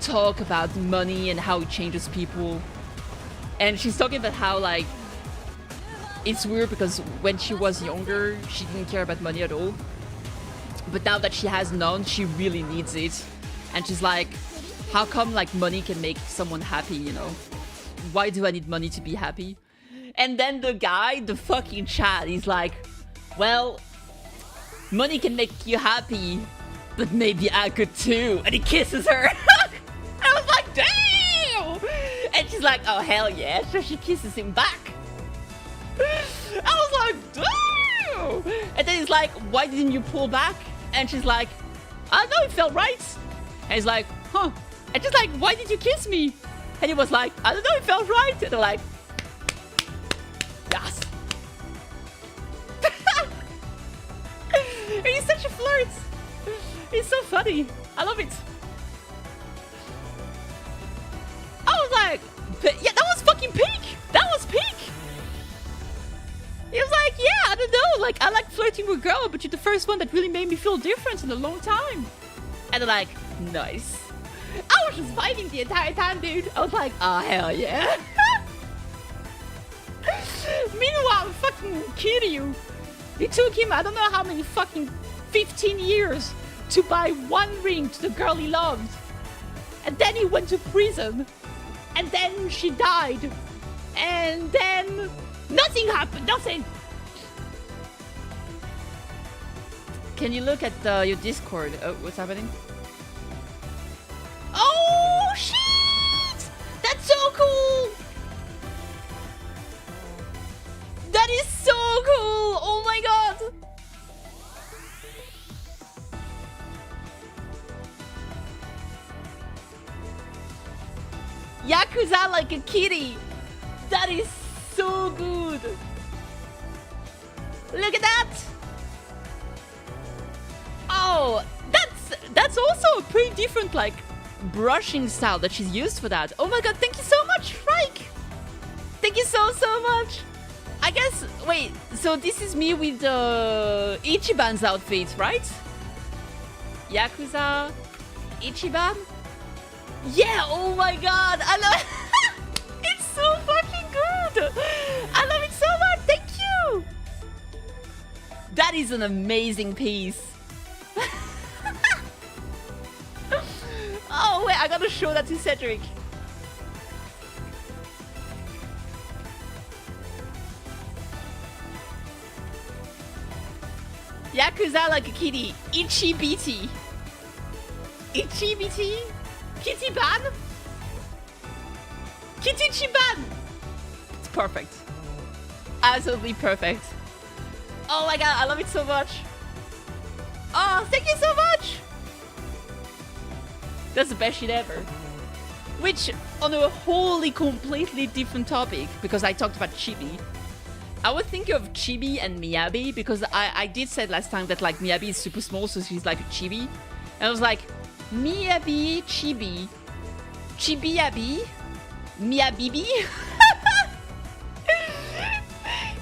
talk about money and how it changes people. And she's talking about how like, it's weird because when she was younger, she didn't care about money at all. But now that she has none, she really needs it. And she's like, how come like money can make someone happy, you know? Why do I need money to be happy? And then the guy, the fucking Chad, he's like, well, money can make you happy, but maybe I could too. And he kisses her. I was like, damn! And she's like, oh, hell yeah. So she kisses him back. I was like, damn! And then he's like, why didn't you pull back? And she's like, I don't know, it felt right. And he's like, huh. And she's like, why did you kiss me? And he was like, I don't know, it felt right. And they're like, yes. He's such a flirt. He's so funny. I love it. I was like, yeah, that was fucking peak. That was peak. He was like, yeah, I don't know. Like, I like flirting with girls, but you're the first one that really made me feel different in a long time. And they're like, nice. I was just vibing the entire time, dude. I was like, oh, hell yeah. Meanwhile, fucking Kiryu, it took him, I don't know how many fucking 15 years to buy one ring to the girl he loved. And then he went to prison. And then she died. And then nothing happened, nothing. Can you look at your Discord? Oh, what's happening? Oh, shit! That's so cool! That is so cool! Oh my god! Yakuza like a kitty! That is so good! Look at that! Oh, that's also a pretty different like brushing style that she's used for that. Oh my god, thank you so much, Frike! Thank you so much! I guess, wait, so this is me with Ichiban's outfit, right? Yakuza Ichiban? Yeah, oh my god, I love it's so fucking good! I love it so much, thank you! That is an amazing piece. Oh wait, I gotta show that to Cedric. Yakuza like a kitty. Ichi BT. Ichi BT? Kitty ban? Kitty Chiban! It's perfect. Absolutely perfect. Oh my god, I love it so much. Oh, thank you so much! That's the best shit ever. Which, on a wholly completely different topic, because I talked about Chibi, I was thinking of Chibi and Miyabi, because I did say last time that like Miyabi is super small, so she's like a Chibi. And I was like, Miyabi, Chibi, Chibi-yabi, Miyabibi?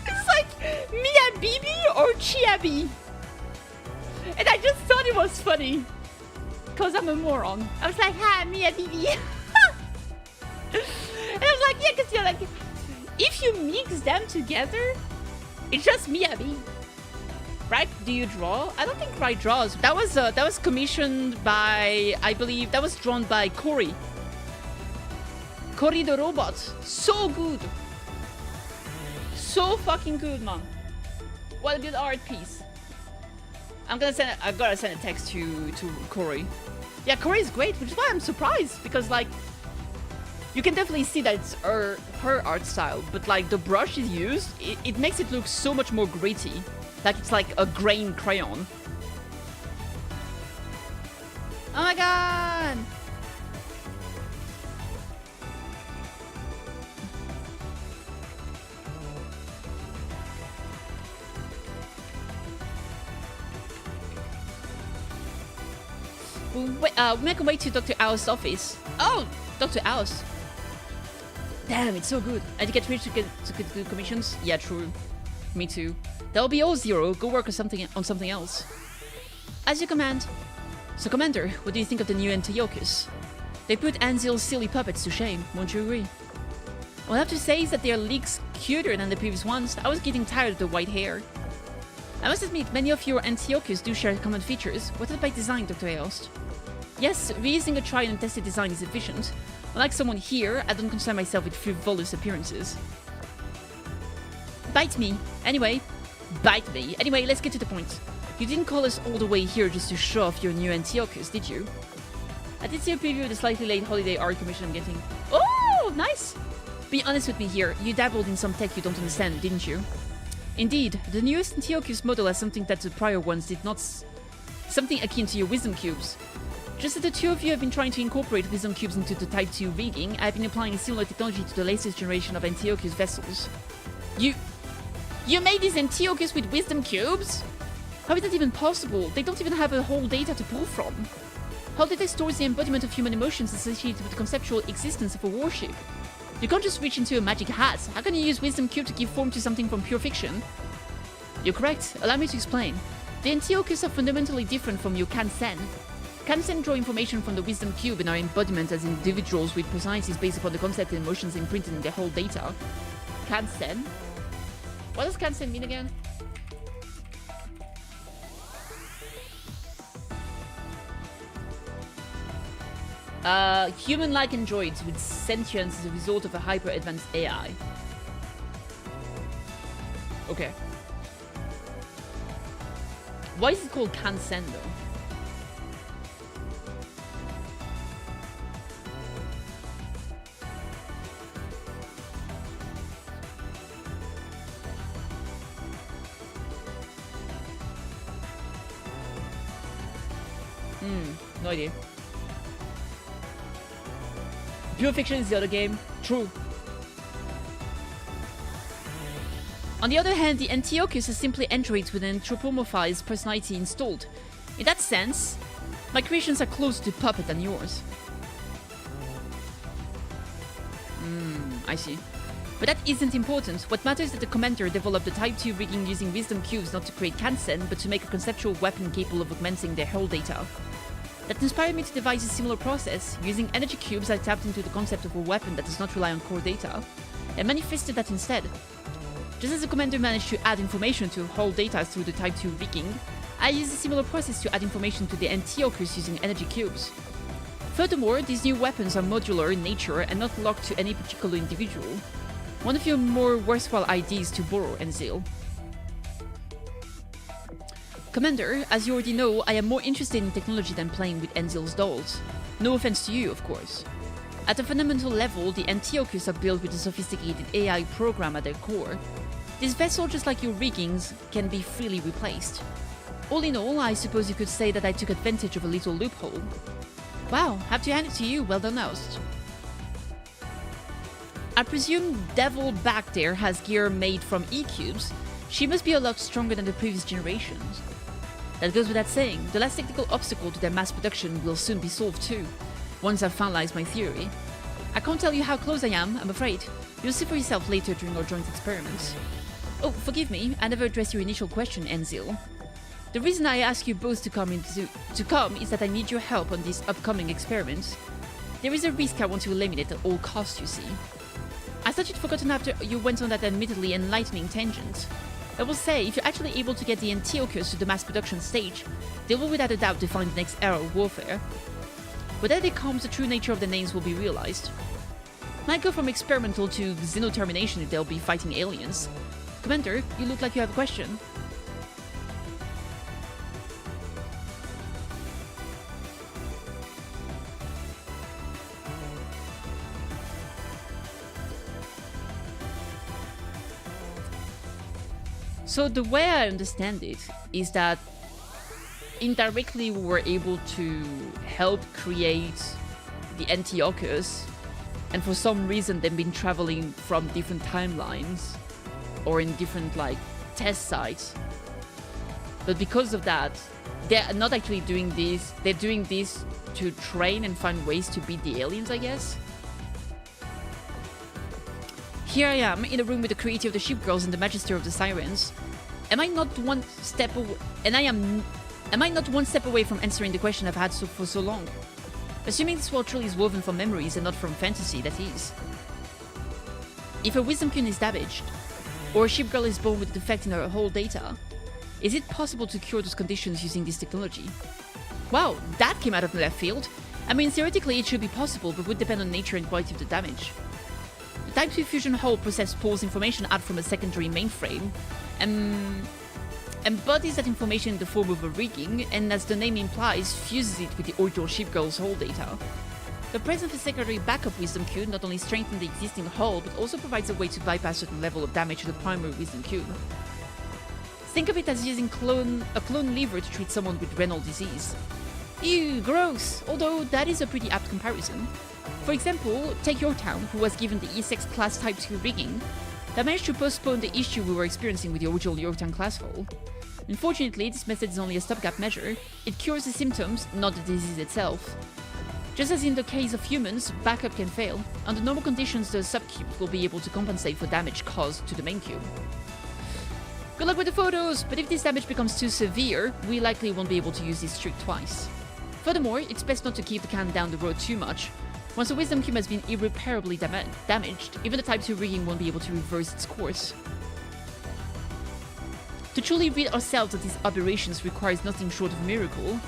It's like Miyabibi or Chiabi. And I just thought it was funny. Because I'm a moron. I was like, ha, Miyabibi. And I was like, yeah, because you're like, if you mix them together, it's just Miyabi. Right? Do you draw? I don't think Right draws. That was commissioned by, I believe, that was drawn by Cory. Cory the robot. So good. So fucking good, man. What a good art piece. I gotta send a text to Cory. Yeah, Korea is great, which is why I'm surprised, because, like, you can definitely see that it's her art style, but, like, the brush is used, it makes it look so much more gritty. Like it's like a grain crayon. Oh my god! We make our way to Dr. Ao's office. Oh! Dr. Ao's. Damn, it's so good. I did get rich to get good commissions. Yeah, true. Me too. That'll be all Zero. Go work on something else. As you command. So, Commander, what do you think of the new Antiochus? They put Anzil's silly puppets to shame, won't you agree? All I have to say is that they are leagues cuter than the previous ones. I was getting tired of the white hair. I must admit, many of your Antiochus do share common features. What is by design, Dr. Aost? Yes, reusing a tried and tested design is efficient. Unlike someone here, I don't concern myself with frivolous appearances. Bite me. Anyway, let's get to the point. You didn't call us all the way here just to show off your new Antiochus, did you? I did see a preview of the slightly late holiday art commission I'm getting. Oh, nice! Be honest with me here, you dabbled in some tech you don't understand, didn't you? Indeed, the newest Antiochus model has something that the prior ones did not... something akin to your wisdom cubes. Just as the two of you have been trying to incorporate wisdom cubes into the Type 2 rigging, I've been applying similar technology to the latest generation of Antiochus vessels. You made these Antiochus with wisdom cubes? How is that even possible? They don't even have a whole data to pull from. Whole data stores the embodiment of human emotions associated with the conceptual existence of a warship. You can't just reach into a magic hat. How can you use wisdom cube to give form to something from pure fiction? You're correct. Allow me to explain. The Antiochus are fundamentally different from your Kansen. Kansen draw information from the wisdom cube and are embodiment as individuals with personalities based upon the concept and emotions imprinted in their whole data. Kansen? What does Kansen mean again? Human-like androids with sentience as a result of a hyper-advanced AI. Okay. Why is it called Kansen, though? No idea. Pure Fiction is the other game. True. On the other hand, the Antiochus is simply androids with an anthropomorphized personality installed. In that sense, my creations are closer to puppet than yours. I see. But that isn't important. What matters is that the commander developed the Type 2 rigging using wisdom cubes not to create Kansen, but to make a conceptual weapon capable of augmenting their whole data. That inspired me to devise a similar process. Using energy cubes, I tapped into the concept of a weapon that does not rely on core data, and manifested that instead. Just as the commander managed to add information to whole data through the Type 2 rigging, I used a similar process to add information to the Antiochus using energy cubes. Furthermore, these new weapons are modular in nature and not locked to any particular individual. One of your more worthwhile ideas to borrow, Enzil. Commander, as you already know, I am more interested in technology than playing with Enzil's dolls. No offense to you, of course. At a fundamental level, the Antiochus are built with a sophisticated AI program at their core. This vessel, just like your riggings, can be freely replaced. All in all, I suppose you could say that I took advantage of a little loophole. Wow, have to hand it to you, well done, Oust. I presume Devil back there has gear made from E-cubes. She must be a lot stronger than the previous generations. That goes without saying, the last technical obstacle to their mass production will soon be solved too, once I've finalized my theory. I can't tell you how close I am, I'm afraid. You'll see for yourself later during our joint experiments. Oh, forgive me, I never addressed your initial question, Enzil. The reason I ask you both to come is that I need your help on these upcoming experiments. There is a risk I want to eliminate at all costs, you see. I thought you'd forgotten after you went on that admittedly enlightening tangent. I will say, if you're actually able to get the Antiochus to the mass production stage, they will without a doubt define the next era of warfare. When that comes, the true nature of the names will be realized. Might go from experimental to xenotermination if they'll be fighting aliens. Commander, you look like you have a question. So the way I understand it is that indirectly we were able to help create the Antiochus, and for some reason they've been traveling from different timelines or in different like test sites. But because of that, they're not actually doing this. They're doing this to train and find ways to beat the aliens, I guess. Here I am in a room with the creator of the Sheep Girls and the Magister of the Sirens. Am I not one step away? Am I not one step away from answering the question I've had for so long? Assuming this world truly is woven from memories and not from fantasy, that is. If a wisdom cune is damaged, or a sheep girl is born with a defect in her whole data, is it possible to cure those conditions using this technology? Wow, that came out of left field. I mean, theoretically it should be possible, but would depend on nature and quality of the damage. The Type 2 fusion hull pulls information out from a secondary mainframe, and embodies that information in the form of a rigging, and as the name implies, fuses it with the original Sheep Girl's hull data. The presence of a secondary backup wisdom cube not only strengthens the existing hull, but also provides a way to bypass a certain level of damage to the primary wisdom cube. Think of it as using a clone liver to treat someone with renal disease. Ew, gross! Although that is a pretty apt comparison. For example, take Yorktown, who was given the E6 class Type 2 rigging, that managed to postpone the issue we were experiencing with the original Yorktown class hull. Unfortunately, this method is only a stopgap measure. It cures the symptoms, not the disease itself. Just as in the case of humans, backup can fail. Under normal conditions, the subcube will be able to compensate for damage caused to the main cube. Good luck with the photos, but if this damage becomes too severe, we likely won't be able to use this trick twice. Furthermore, it's best not to keep the can down the road too much. Once the wisdom cube has been irreparably damaged, even the Type 2 rigging won't be able to reverse its course. To truly rid ourselves of these aberrations requires nothing short of a miracle,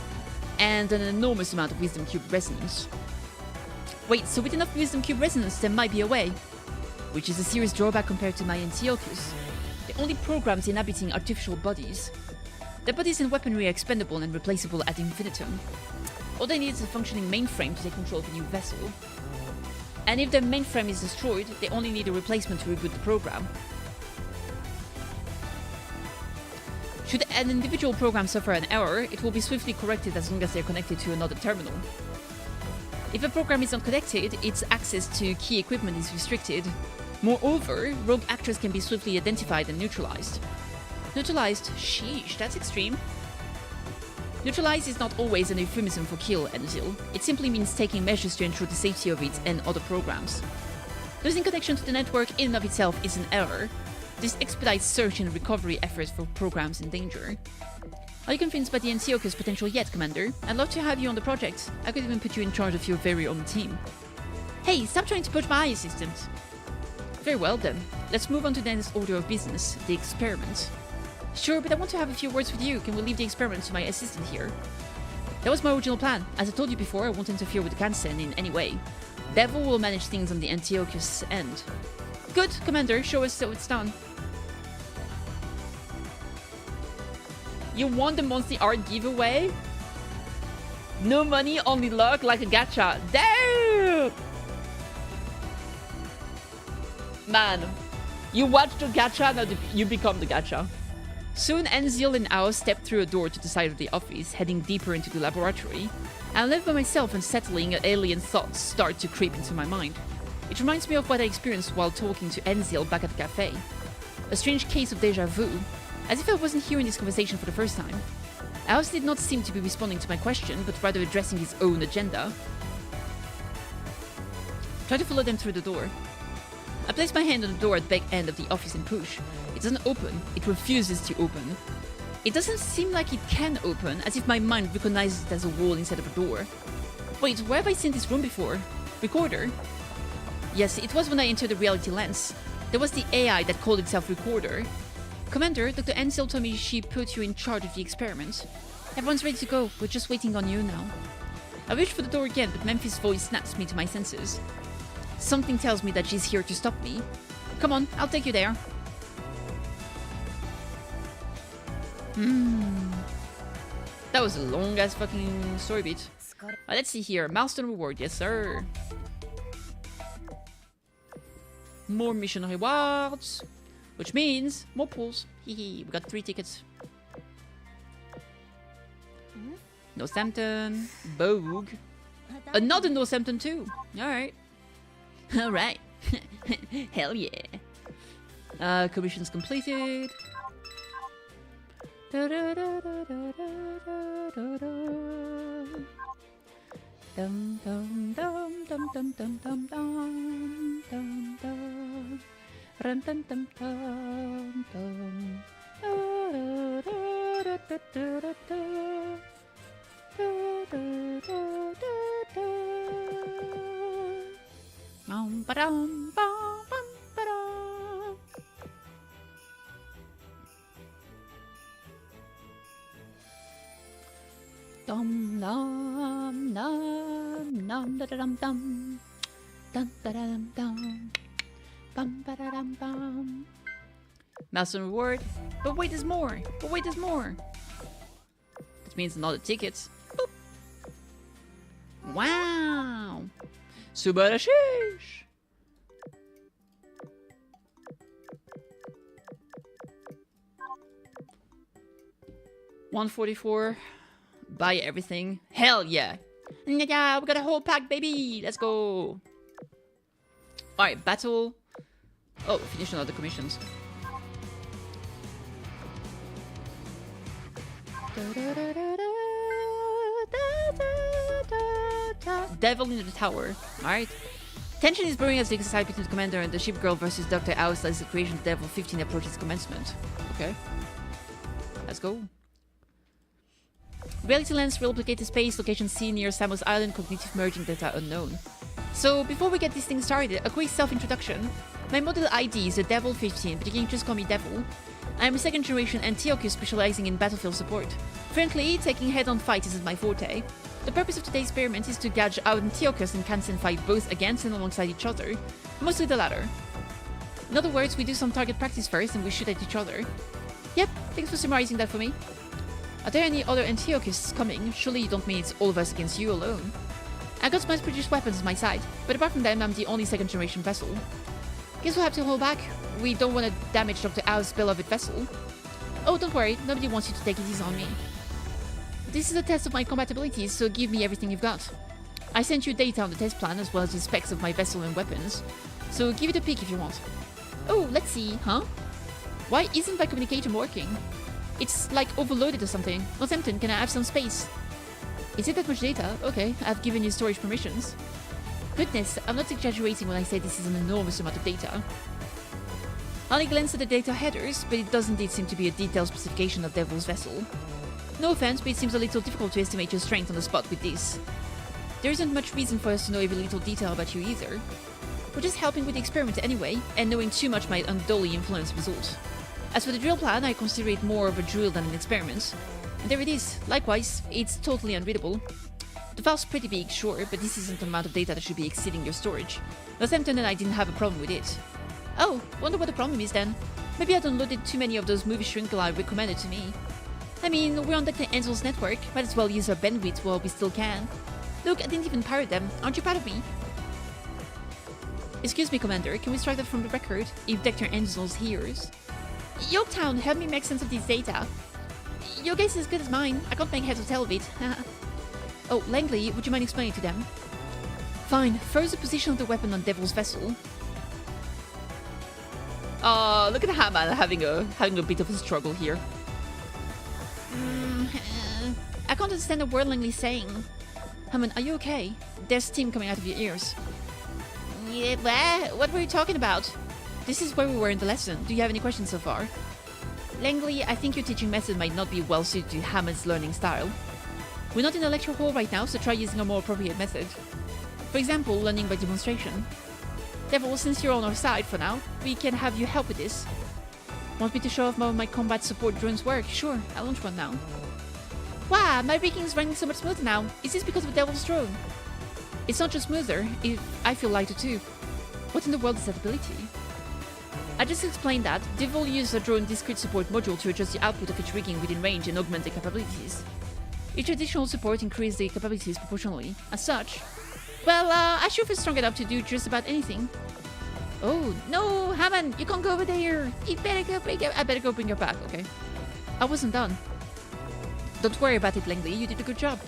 and an enormous amount of wisdom cube resonance. Wait, so with enough wisdom cube resonance there might be a way? Which is a serious drawback compared to my Antiochus. The only programs inhabiting artificial bodies. Their bodies and weaponry are expendable and replaceable ad infinitum. All they need is a functioning mainframe to take control of a new vessel. And if their mainframe is destroyed, they only need a replacement to reboot the program. Should an individual program suffer an error, it will be swiftly corrected as long as they are connected to another terminal. If a program is not connected, its access to key equipment is restricted. Moreover, rogue actors can be swiftly identified and neutralized. Neutralized? Sheesh, that's extreme. Neutralize is not always an euphemism for kill, Enzil. It simply means taking measures to ensure the safety of it and other programs. Losing connection to the network in and of itself is an error. This expedites search and recovery efforts for programs in danger. Are you convinced by the Antiochus potential yet, Commander? I'd love to have you on the project. I could even put you in charge of your very own team. Hey, stop trying to poach my assistant! Very well then. Let's move on to the next order of business, the experiment. Sure, but I want to have a few words with you. Can we leave the experiment to my assistant here? That was my original plan. As I told you before, I won't interfere with the Kansen in any way. Devil will manage things on the Antiochus end. Good, Commander. Show us how it's done. You won the monthly art giveaway? No money, only luck, like a gacha. Damn! Man, you watch the gacha, now you become the gacha. Soon, Enzil and Ao step through a door to the side of the office, heading deeper into the laboratory. I live by myself, and settling alien thoughts start to creep into my mind. It reminds me of what I experienced while talking to Enzil back at the cafe. A strange case of deja vu, as if I wasn't hearing this conversation for the first time. Ao did not seem to be responding to my question, but rather addressing his own agenda. Try to follow them through the door. I place my hand on the door at the back end of the office and push. It doesn't open. It refuses to open. It doesn't seem like it can open, as if my mind recognizes it as a wall instead of a door. Wait, where have I seen this room before? Recorder? Yes, it was when I entered the reality lens. There was the AI that called itself Recorder. Commander, Dr. Ansel told me she put you in charge of the experiment. Everyone's ready to go. We're just waiting on you now. I reach for the door again, but Memphis' voice snaps me to my senses. Something tells me that she's here to stop me. Come on, I'll take you there. That was a long-ass fucking story beat. Let's see here. Milestone reward, yes sir. More mission rewards. Which means more pools. Hee we got 3 tickets. Northampton, Bogue. Another Northampton too. Alright. Alright. Hell yeah. Commissions completed. Dum dum dum dum dum dum dum dum dum dum rum dum dum dum dum ba-dum, bum, bum, ba-dum. Dum dum dum dum da dum dum dum da dum dum bum ba da dum bum. Milestone reward. But wait, there's more. But wait, there's more. That means another ticket. Boop. Wow. Subarashish. $144. Buy everything. Hell yeah. Yeah, we got a whole pack, baby. Let's go. Alright, battle. Oh, finish another commissions. Devil in the tower. Alright. Tension is brewing as they decide between the commander and the ship girl versus Dr. House as the creation of Devil 15 approaches commencement. Okay. Let's go. Reality lens replicated space, location C near Samos Island, cognitive merging data unknown. So before we get this thing started, a quick self-introduction. My model ID is the Devil 15, but you can just call me Devil. I'm a second generation Antiochus specializing in battlefield support. Frankly, taking head-on fights isn't my forte. The purpose of today's experiment is to gauge out Antiochus and Kansen fight both against and alongside each other. Mostly the latter. In other words, we do some target practice first and we shoot at each other. Yep, thanks for summarizing that for me. Are there any other Antiochus coming? Surely you don't mean it's all of us against you alone. I got mass-produced weapons on my side, but apart from them, I'm the only second-generation vessel. Guess we'll have to hold back. We don't want to damage Dr. Ao's beloved vessel. Oh, don't worry, nobody wants you to take it easy on me. This is a test of my compatibilities, so give me everything you've got. I sent you data on the test plan as well as the specs of my vessel and weapons, so give it a peek if you want. Oh, let's see, huh? Why isn't my communication working? It's like overloaded or something. Northampton, can I have some space? Is it that much data? Okay, I've given you storage permissions. Goodness, I'm not exaggerating when I say this is an enormous amount of data. I only glanced at the data headers, but it does indeed seem to be a detailed specification of Devil's vessel. No offense, but it seems a little difficult to estimate your strength on the spot with this. There isn't much reason for us to know every little detail about you either. We're just helping with the experiment anyway, and knowing too much might unduly influence the result. As for the drill plan, I consider it more of a drill than an experiment. And there it is. Likewise, it's totally unreadable. The file's pretty big, sure, but this isn't an amount of data that should be exceeding your storage. Northampton and I didn't have a problem with it. Oh, wonder what the problem is then. Maybe I downloaded too many of those movie shrinkle I recommended to me. I mean, we're on Dr. Ansel's network, might as well use our bandwidth while we still can. Look, I didn't even pirate them. Aren't you proud of me? Excuse me, Commander, can we strike that from the record, if Dr. Ansel's hears? Yorktown, help me make sense of this data. Your guess is as good as mine. I can't make heads or tail of it. Oh, Langley, would you mind explaining to them? Fine. First, the position of the weapon on Devil's vessel. Oh, look at Haman having a bit of a struggle here. I can't understand a word Langley's saying. Haman, are you okay? There's steam coming out of your ears. Yeah, what were you talking about? This is where we were in the lesson. Do you have any questions so far? Langley, I think your teaching method might not be well suited to Hammond's learning style. We're not in a lecture hall right now, so try using a more appropriate method. For example, learning by demonstration. Devil, since you're on our side for now, we can have you help with this. Want me to show off how my combat support drones work? Sure, I'll launch one now. Wow, my rigging's running so much smoother now. Is this because of Devil's drone? It's not just smoother, I feel lighter too. What in the world is that ability? I just explained that Devil used a drone discrete support module to adjust the output of its rigging within range and augment the capabilities. Each additional support increased the capabilities proportionally. As such, well, I sure feel strong enough to do just about anything. Oh, no, Hammond, you can't go over there. You better go bring her. I better go bring her back, okay? I wasn't done. Don't worry about it, Langley. You did a good job.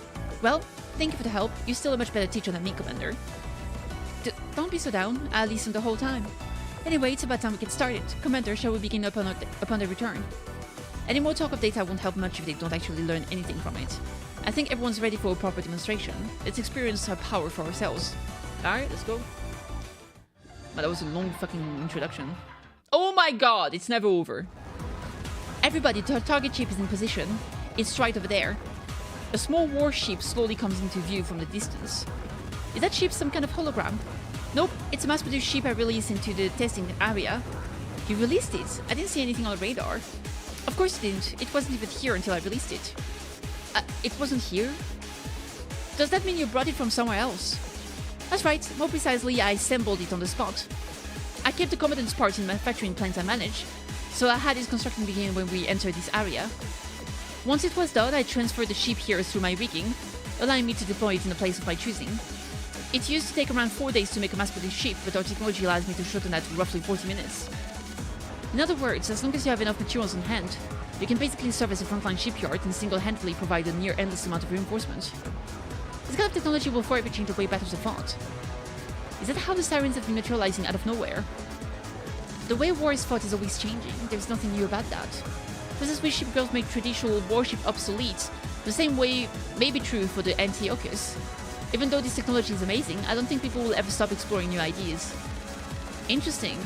Well, thank you for the help. You're still a much better teacher than me, Commander. Don't be so down. I listened the whole time. Anyway, it's about time we get started. Commander, shall we begin upon the return? Any more talk of data won't help much if they don't actually learn anything from it. I think everyone's ready for a proper demonstration. Let's experience our power for ourselves. Alright, let's go. Well, that was a long fucking introduction. Oh my god, it's never over. Everybody, the target ship is in position. It's right over there. A small warship slowly comes into view from the distance. Is that ship some kind of hologram? Nope, it's a mass-produced ship I released into the testing area. You released it? I didn't see anything on the radar. Of course you didn't. It wasn't even here until I released it. It wasn't here? Does that mean you brought it from somewhere else? That's right. More precisely, I assembled it on the spot. I kept the components parts in manufacturing plant I manage, so I had its construction begin when we entered this area. Once it was done, I transferred the ship here through my rigging, allowing me to deploy it in a place of my choosing. It used to take around 4 days to make a mass-produced ship, but our technology allows me to shorten that to roughly 40 minutes. In other words, as long as you have enough materials on hand, you can basically serve as a frontline shipyard and single-handedly provide a near-endless amount of reinforcement. This kind of technology will forever change the way battles are fought. Is that how the sirens have been materializing out of nowhere? The way war is fought is always changing. There's nothing new about that. Just as we shipbuilders make traditional warship obsolete, the same way may be true for the Antiochus. Even though this technology is amazing, I don't think people will ever stop exploring new ideas. Interesting.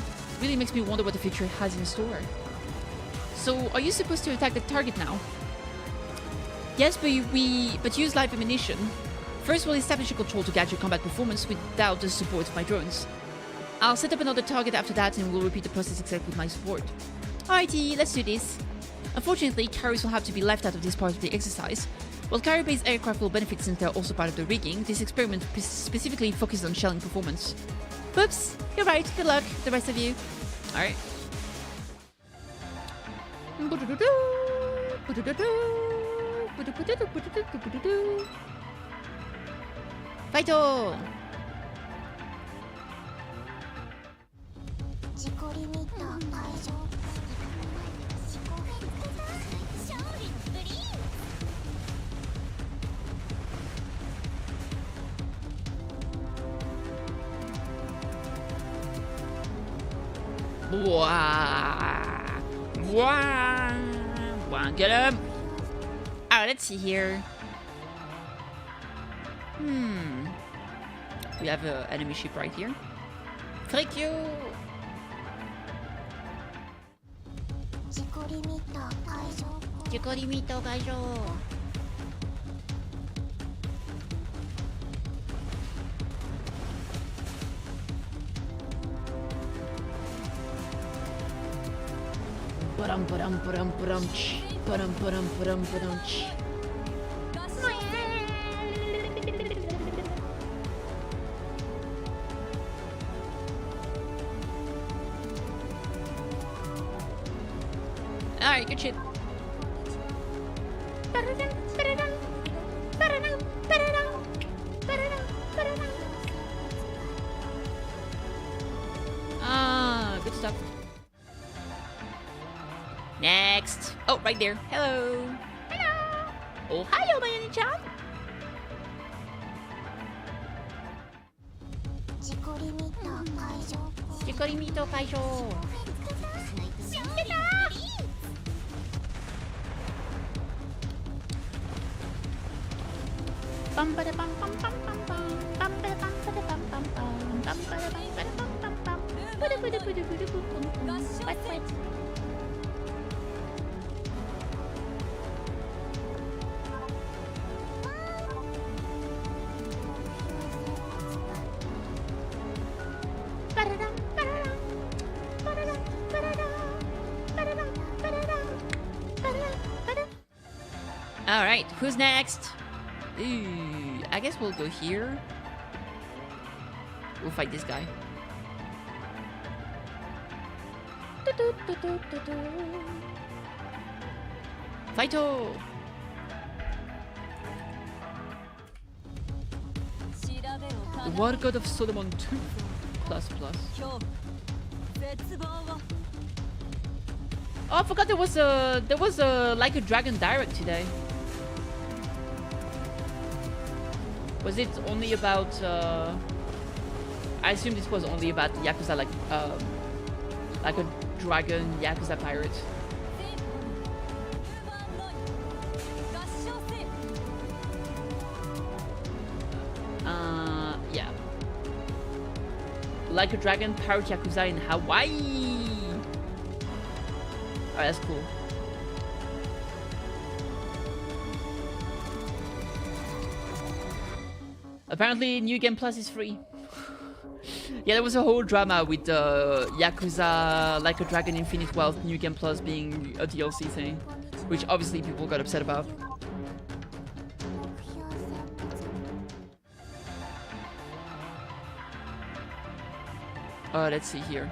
Really makes me wonder what the future has in store. So, are you supposed to attack the target now? Yes, but use live ammunition. First, we'll establish a control to gauge your combat performance without the support of my drones. I'll set up another target after that and we'll repeat the process except with my support. Alrighty, let's do this. Unfortunately, carriers will have to be left out of this part of the exercise. While carrier-based aircraft will benefit since they're also part of the rigging, this experiment specifically focuses on shelling performance. Whoops, you're right, good luck, the rest of you. Alright. Fighto! Wah! Wah! Wah! Get him! Alright, let's see here. We have an enemy ship right here. Freak you! Jikorimito Kaijo! Param param param param ch. Param param param param ch. Alright, good shit. Ah, good stuff. Next. Oh, right there. Hello. Hello. Oh, hello, Mayani-chan. Jikorimito Kaijo. Bum ba da bum bum bum bum bum bum ba da bum ba da bum bum bum bum ba da bum ba da bum bum bum ba da ba da ba da ba da bum bum bum. What? Alright, who's next? Ooh, I guess we'll go here. We'll fight this guy. Fighto! The War God of Solomon 2 ++. Oh, I forgot there was a Like a Dragon direct today. Was it only about? I assume this was only about the Yakuza like a dragon Yakuza pirate. Yeah. Like a Dragon pirate Yakuza in Hawaii. Oh, that's cool. Apparently, New Game Plus is free. Yeah, there was a whole drama with Yakuza Like a Dragon Infinite Wealth New Game Plus being a DLC thing, which obviously people got upset about. Let's see here.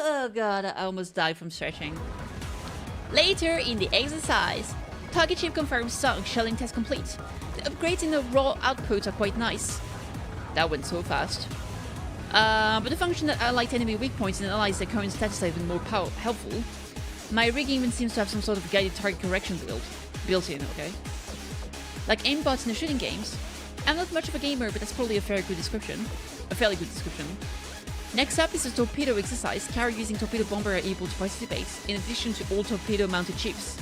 Oh god, I almost died from stretching. Later in the exercise, target chip confirms song shelling test complete. The upgrades in the raw output are quite nice. That went so fast. But the function that highlights enemy weak points and analyze their current status are even more helpful. My rig even seems to have some sort of guided target correction built in, okay? Like aimbots in the shooting games. I'm not much of a gamer, but that's probably a fairly good description. Next up is a torpedo exercise. Carrier using torpedo bomber are able to participate, in addition to all torpedo mounted chips.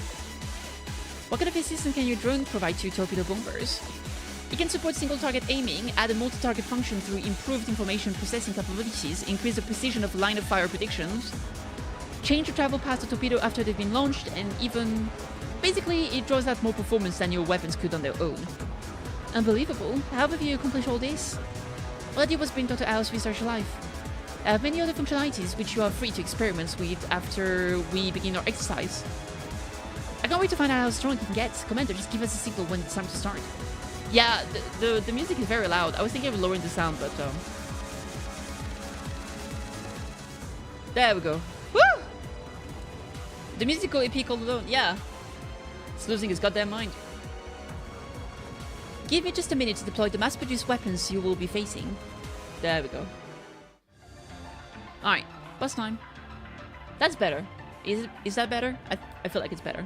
What kind of assistance can your drone provide to torpedo bombers? It can support single target aiming, add a multi-target function through improved information processing capabilities, increase the precision of line of fire predictions, change the travel path of torpedo after they've been launched, and even... basically, it draws out more performance than your weapons could on their own. Unbelievable. How have you accomplished all this? All I did was bring Dr. Alice's research alive. I have many other functionalities which you are free to experiment with after we begin our exercise. I can't wait to find out how strong you can get. Commander, just give us a signal when it's time to start. Yeah, the music is very loud. I was thinking of lowering the sound, but there we go. Woo! The musical EP all alone, yeah. It's losing its goddamn mind. Give me just a minute to deploy the mass-produced weapons you will be facing. There we go. Alright, boss time. That's better. Is that better? I feel like it's better.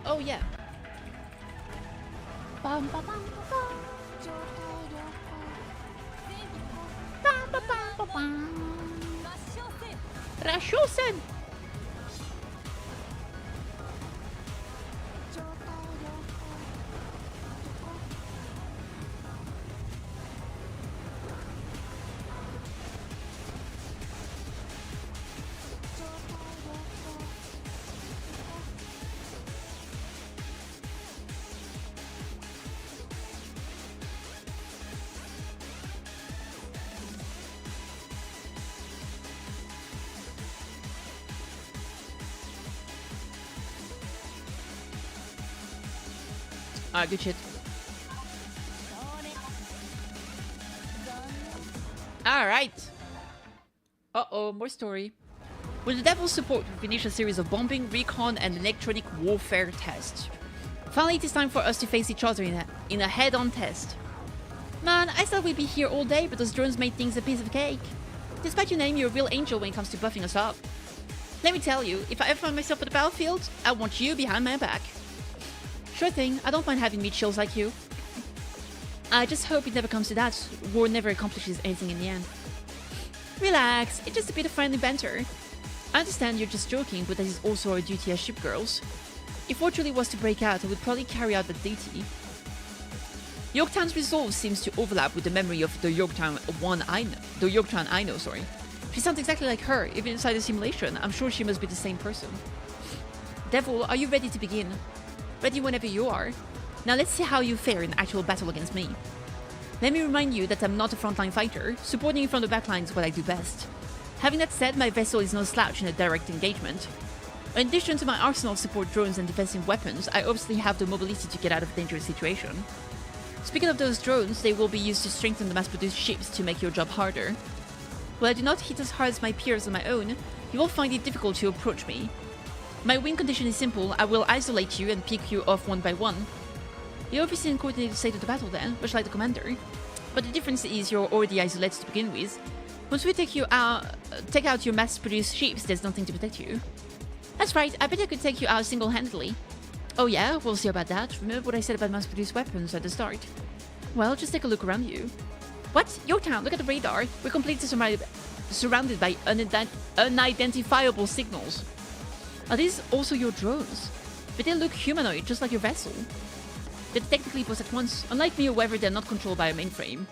Oh yeah. Rashosen! Alright, good shit. Alright. Uh-oh, more story. With the Devil's support, we finish a series of bombing, recon, and electronic warfare tests. Finally, it is time for us to face each other in a head-on test. Man, I thought we'd be here all day, but those drones made things a piece of cake. Despite your name, you're a real angel when it comes to buffing us up. Let me tell you, if I ever find myself at the battlefield, I want you behind my back. Sure thing, I don't mind having meat chills like you. I just hope it never comes to that. War never accomplishes anything in the end. Relax, it's just a bit of friendly banter. I understand you're just joking, but that is also our duty as ship girls. If war truly was to break out, I would probably carry out that duty. Yorktown's resolve seems to overlap with the memory of the Yorktown I know, sorry. She sounds exactly like her, even inside the simulation. I'm sure she must be the same person. Devil, are you ready to begin? Ready whenever you are. Now let's see how you fare in actual battle against me. Let me remind you that I'm not a frontline fighter. Supporting you from the backline is what I do best. Having that said, my vessel is no slouch in a direct engagement. In addition to my arsenal of support drones and defensive weapons, I obviously have the mobility to get out of a dangerous situation. Speaking of those drones, they will be used to strengthen the mass-produced ships to make your job harder. While I do not hit as hard as my peers on my own, you will find it difficult to approach me. My win condition is simple. I will isolate you and pick you off one by one. You're obviously in coordinated state of the battle then, much like the commander. But the difference is you're already isolated to begin with. Once we take out your mass-produced ships, there's nothing to protect you. That's right, I bet I could take you out single-handedly. Oh yeah, we'll see about that. Remember what I said about mass-produced weapons at the start? Well, just take a look around you. What? Yorktown, look at the radar. We're completely surrounded by unidentifiable signals. Are these also your drones? But they look humanoid, just like your vessel. They're technically posed at once. Unlike me, however, they're not controlled by a mainframe.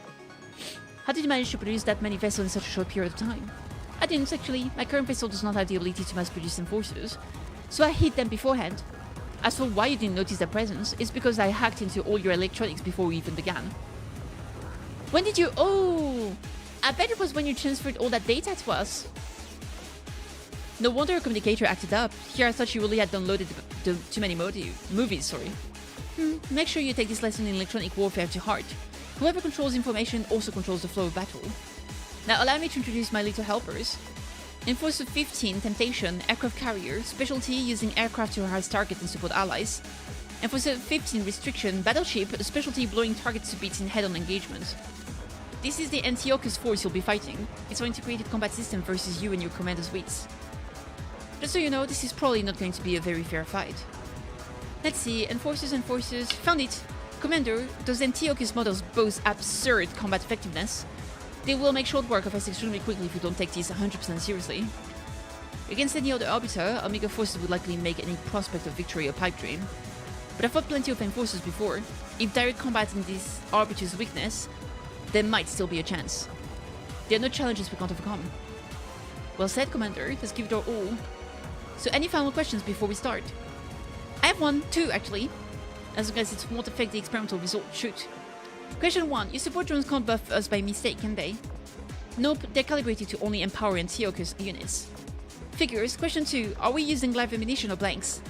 How did you manage to produce that many vessels in such a short period of time? I didn't, actually. My current vessel does not have the ability to mass-produce enforcers, so I hid them beforehand. As for why you didn't notice their presence, it's because I hacked into all your electronics before we even began. When did you... Oh! I bet it was when you transferred all that data to us. No wonder your communicator acted up. Here I thought you really had downloaded too many movies, sorry. Make sure you take this lesson in electronic warfare to heart. Whoever controls information also controls the flow of battle. Now allow me to introduce my little helpers. Enforcer 15, Temptation, aircraft carrier, specialty using aircraft to harass target and support allies. Enforcer 15, Restriction, battleship, specialty blowing targets to bits in head-on engagement. This is the Antiochus force you'll be fighting. It's our integrated combat system versus you and your commander's wits. Just so you know, this is probably not going to be a very fair fight. Let's see, enforcers, found it! Commander, those Antiochus models boast absurd combat effectiveness. They will make short work of us extremely quickly if you don't take these 100% seriously. Against any other arbiter, Omega forces would likely make any prospect of victory a pipe dream. But I've fought plenty of enforcers before. If direct combat in this arbiter's weakness, there might still be a chance. There are no challenges we can't overcome. Well said, Commander. Let's give it our all. So any final questions before we start? I have two actually. As long as it won't affect the experimental result, shoot. Question 1. Your support drones can't buff us by mistake, can they? Nope, they're calibrated to only empower Antiochus units. Figures. Question 2. Are we using live ammunition or blanks?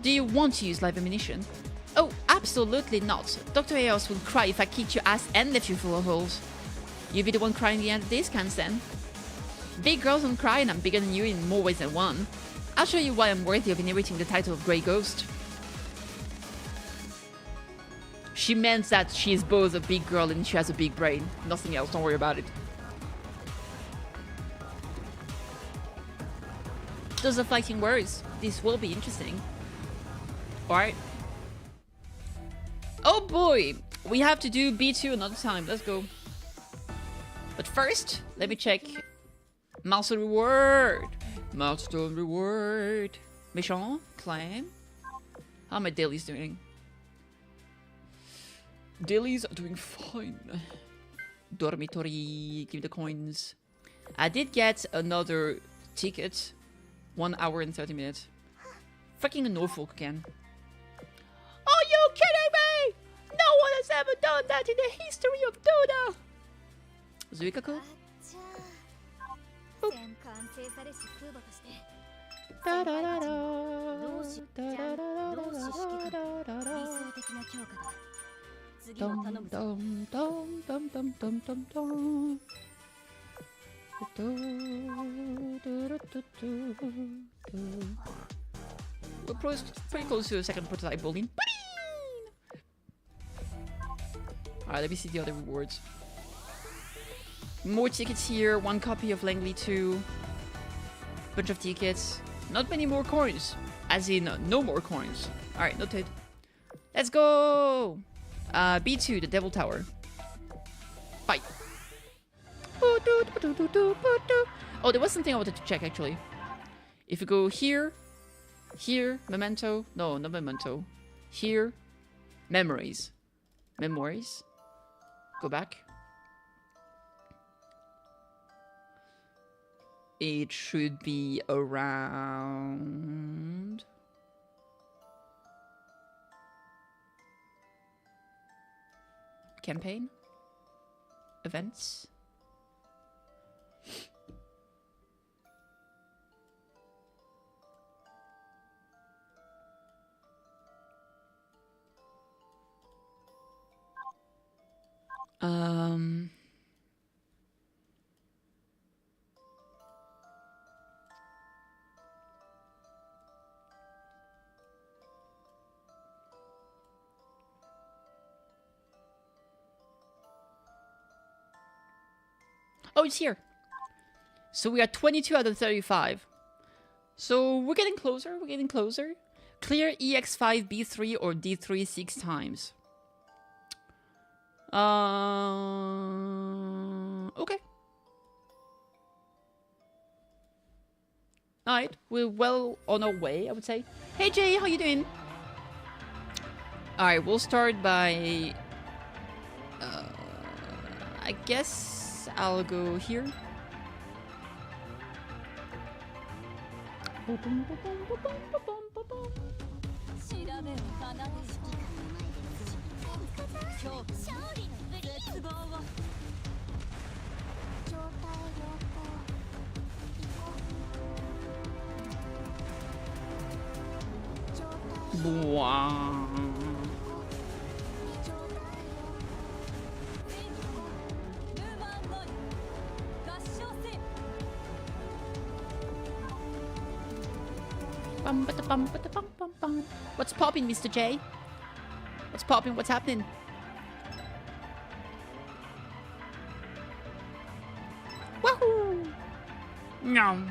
Do you want to use live ammunition? Oh, absolutely not. Dr. Eos would cry if I kicked your ass and left you full of holes. You'll be the one crying the end of this scans then. Big girls don't cry and I'm bigger than you in more ways than one. I'll show you why I'm worthy of inheriting the title of Grey Ghost. She meant that she is both a big girl and she has a big brain. Nothing else, don't worry about it. Those are fighting words. This will be interesting. Alright. Oh boy! We have to do B2 another time. Let's go. But first, let me check. Milestone reward. Milestone reward. Mission. Claim. How are my dailies doing? Dailies are doing fine. Dormitory. Give me the coins. I did get another ticket. 1 hour and 30 minutes. Fucking Norfolk again. Are you kidding me? No one has ever done that in the history of Dota. Zuikaku? We're pretty close to a second prototype building. Alright, let me see the other rewards. More tickets here, 1 copy of Langley 2. Bunch of tickets. Not many more coins. As in, no more coins. Alright, noted. Let's go! B2, the Devil Tower. Oh, there was something I wanted to check actually. If you go here, here, memento. No, not memento. Here, memories. Memories. Go back. It should be around... Campaign? Events? Oh, it's here. So we are 22 out of 35. So we're getting closer, we're getting closer. Clear EX5, B3, or D3 6 times. Okay. Alright, we're well on our way, I would say. Hey Jay, how you doing? Alright, we'll start by... I guess I'll go here. Wow. What's popping, Mr. J? What's popping? What's happening? Wahoo! No.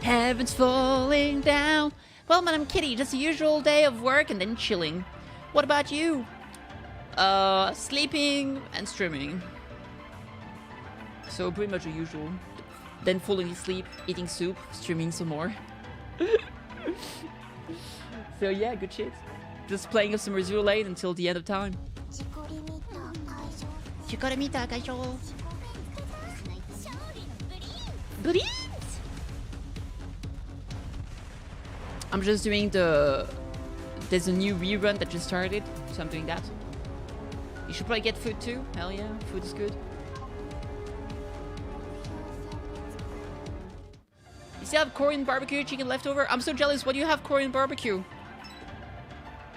Heaven's falling down. Well, Madam Kitty, just a usual day of work and then chilling. What about you? Sleeping and streaming. So pretty much the usual. Then falling asleep, eating soup, streaming some more. So yeah, good shit. Just playing some Azure Lane until the end of time. I'm just doing the... There's a new rerun that just started, so I'm doing that. You should probably get food too. Hell yeah, food is good. You still have Korean barbecue chicken left over? I'm so jealous. What do you have Korean barbecue?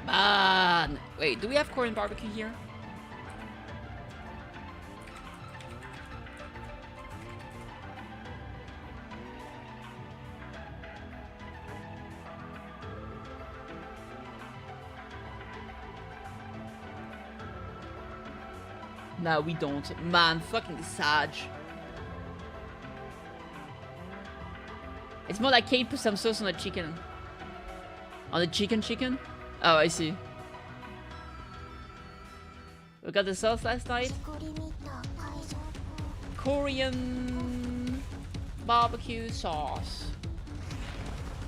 Man. Wait, do we have Korean barbecue here? No, we don't. Man, fucking Sag. It's more like 8% sauce on the chicken. On the chicken? Oh, I see. We got the sauce last night. Korean barbecue sauce.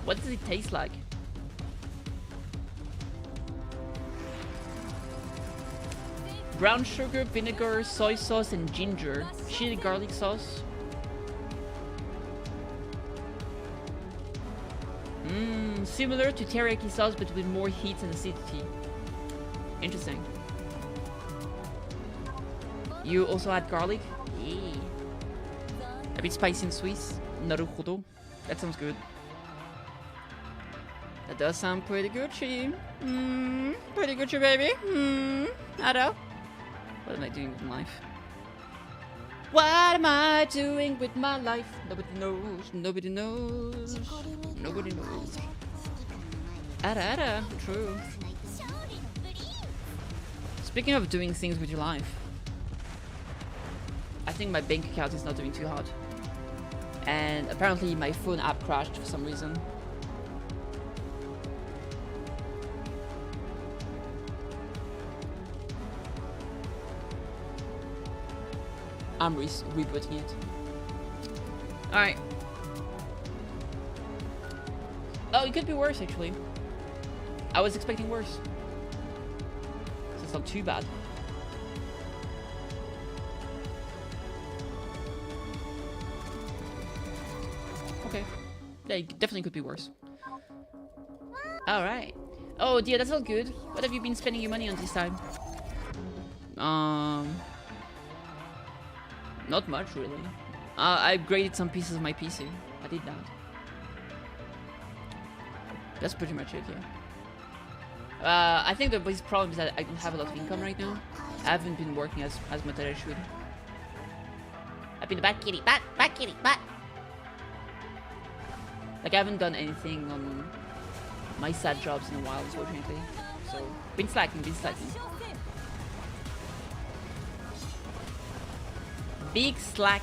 What does it taste like? Brown sugar, vinegar, soy sauce, and ginger. Chili garlic sauce. Similar to teriyaki sauce, but with more heat and acidity. Interesting. You also add garlic? Yeah. A bit spicy and sweet. Naruhodo. That sounds good. That does sound pretty Gucci. Pretty Gucci, baby. Ada. What am I doing with my life? What am I doing with my life? Nobody knows. Nobody knows. Nobody knows. Ada. True. Speaking of doing things with your life, I think my bank account is not doing too hot. And apparently my phone app crashed for some reason. I'm rebooting it. Alright. Oh, it could be worse actually. I was expecting worse. So it's not too bad. Okay. Yeah, it definitely could be worse. Alright. Oh dear, that's not good. What have you been spending your money on this time? Not much really. I upgraded some pieces of my PC. I did that. That's pretty much it, yeah. I think the biggest problem is that I don't have a lot of income right now. I haven't been working as much as I should. I've been a bad kitty, bad kitty, bad. Like I haven't done anything on my sad jobs in a while, unfortunately. So, been slacking. Big slack.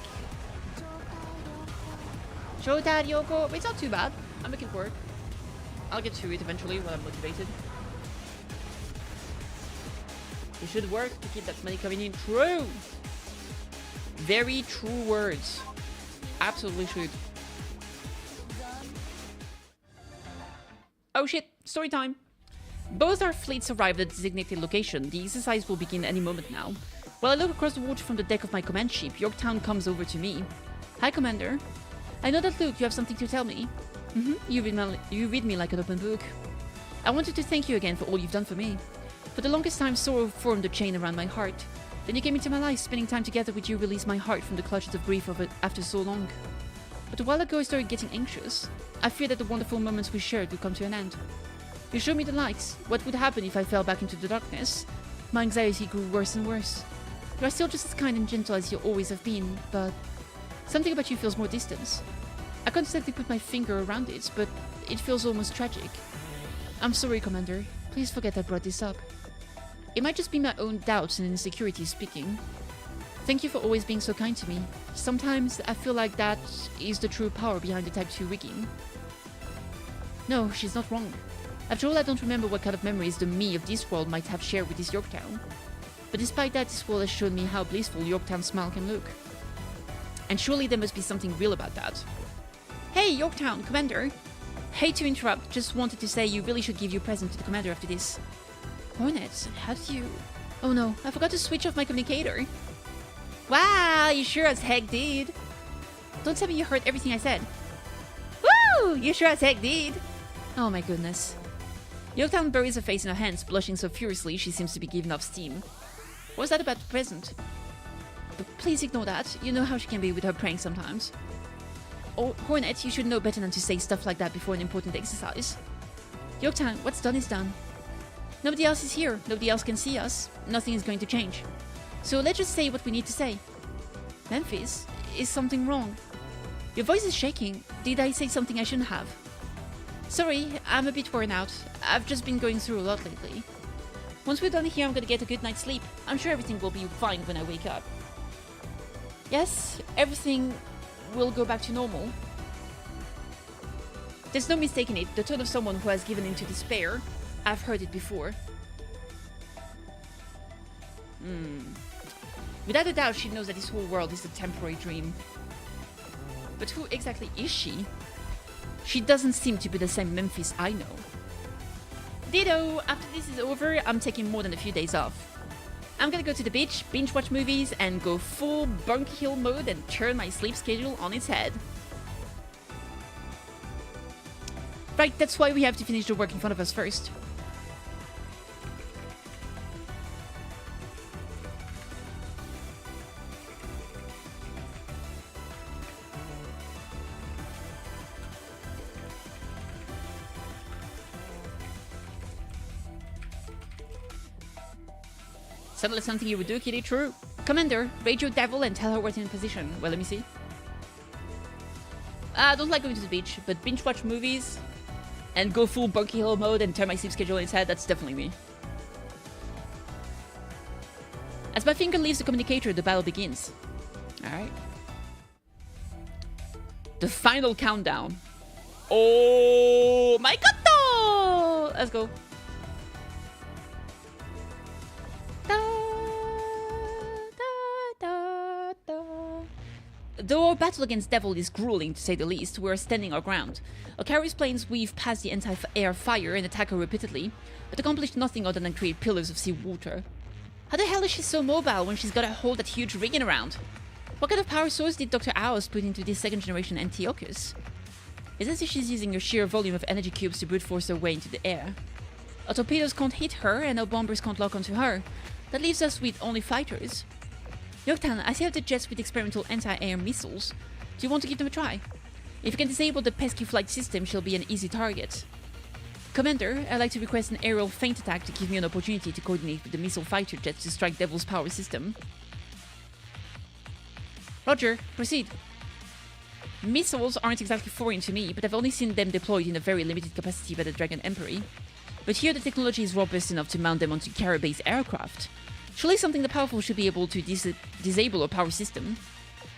Show that, Yoko. It's not too bad. I'm making it work. I'll get to it eventually when I'm motivated. It should work to keep that money coming in. True! Very true words. Absolutely should. Oh shit, story time. Both our fleets arrived at the designated location. The exercise will begin any moment now. While I look across the water from the deck of my command ship, Yorktown comes over to me. Hi, Commander. I know that look, you have something to tell me. You read me like an open book. I wanted to thank you again for all you've done for me. For the longest time, sorrow formed a chain around my heart. Then you came into my life, spending time together with you released my heart from the clutches of grief after so long. But a while ago I started getting anxious. I feared that the wonderful moments we shared would come to an end. You showed me the light. What would happen if I fell back into the darkness? My anxiety grew worse and worse. You are still just as kind and gentle as you always have been, but something about you feels more distant. I can't exactly put my finger around it, but it feels almost tragic. I'm sorry, Commander. Please forget I brought this up. It might just be my own doubts and insecurities speaking. Thank you for always being so kind to me. Sometimes I feel like that is the true power behind the Type 2 rigging. No, she's not wrong. After all, I don't remember what kind of memories the me of this world might have shared with this Yorktown. But despite that, this world has shown me how blissful Yorktown's smile can look. And surely there must be something real about that. Hey, Yorktown, Commander! Hate to interrupt, just wanted to say you really should give your present to the Commander after this. Hornet, how did you... Oh no, I forgot to switch off my communicator. Wow, you sure as heck did. Don't tell me you heard everything I said. Woo! You sure as heck did. Oh my goodness. Yorktown buries her face in her hands, blushing so furiously she seems to be giving off steam. What's that about the present? But please ignore that. You know how she can be with her pranks sometimes. Oh, Hornet, you should know better than to say stuff like that before an important exercise. Yorktown, what's done is done. Nobody else is here. Nobody else can see us. Nothing is going to change. So let's just say what we need to say. Memphis, is something wrong? Your voice is shaking. Did I say something I shouldn't have? Sorry, I'm a bit worn out. I've just been going through a lot lately. Once we're done here, I'm gonna get a good night's sleep. I'm sure everything will be fine when I wake up. Yes, everything will go back to normal. There's no mistaking it. The tone of someone who has given in to despair. I've heard it before. Without a doubt, she knows that this whole world is a temporary dream. But who exactly is she? She doesn't seem to be the same Memphis I know. Ditto! After this is over, I'm taking more than a few days off. I'm gonna go to the beach, binge watch movies, and go full Bunker Hill mode and turn my sleep schedule on its head. Right, that's why we have to finish the work in front of us first. Sounded like something you would do, Kitty. True. Commander, raid your devil and tell her what's in position. Well, let me see. I don't like going to the beach, but binge watch movies and go full Bunky Hill mode and turn my sleep schedule on its head, that's definitely me. As my finger leaves the communicator, the battle begins. Alright. The final countdown. Oh my god! Let's go. Though our battle against Devil is grueling, to say the least, we're standing our ground. Okari's planes weave past the anti-air fire and attack her repeatedly, but accomplish nothing other than create pillars of sea water. How the hell is she so mobile when she's gotta hold that huge rigging around? What kind of power source did Dr. House put into this second-generation Antiochus? It's as if she's using a sheer volume of energy cubes to brute force her way into the air. Our torpedoes can't hit her, and our bombers can't lock onto her. That leaves us with only fighters. Yorktown, I see you have the jets with experimental anti-air missiles. Do you want to give them a try? If you can disable the pesky flight system, she'll be an easy target. Commander, I'd like to request an aerial feint attack to give me an opportunity to coordinate with the missile fighter jets to strike Devil's power system. Roger, proceed. Missiles aren't exactly foreign to me, but I've only seen them deployed in a very limited capacity by the Dragon Emperor. But here the technology is robust enough to mount them onto carrier-based aircraft. Surely something that powerful should be able to disable a power system.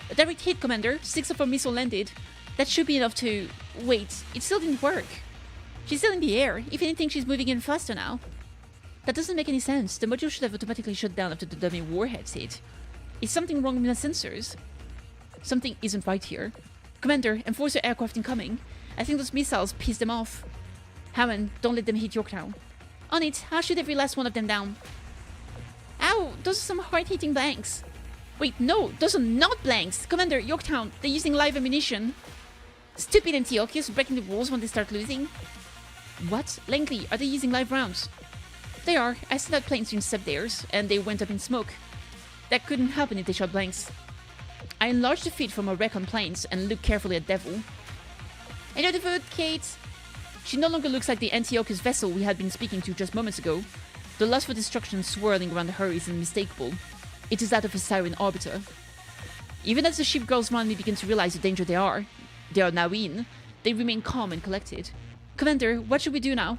A direct hit, Commander. 6 of our missiles landed. That should be enough to... Wait, it still didn't work. She's still in the air. If anything, she's moving in faster now. That doesn't make any sense. The module should have automatically shut down after the dummy warheads hit. Is something wrong with the sensors? Something isn't right here. Commander, Enforcer aircraft incoming. I think those missiles pissed them off. Hammond, don't let them hit Yorktown. On it, I'll shoot every last one of them down. Ow, those are some hard-hitting blanks. Wait, no, those are not blanks. Commander, Yorktown, they're using live ammunition. Stupid Antiochus breaking the rules when they start losing. What? Langley, are they using live rounds? They are. I sent out planes to intercept theirs, and they went up in smoke. That couldn't happen if they shot blanks. I enlarged the feed from our recon planes and looked carefully at Devil. Enjoy the food, Kate. She no longer looks like the Antiochus vessel we had been speaking to just moments ago. The lust for destruction swirling around her is unmistakable. It is that of a siren arbiter. Even as the ship girls around me begin to realize the danger they are now in, they remain calm and collected. Commander, what should we do now?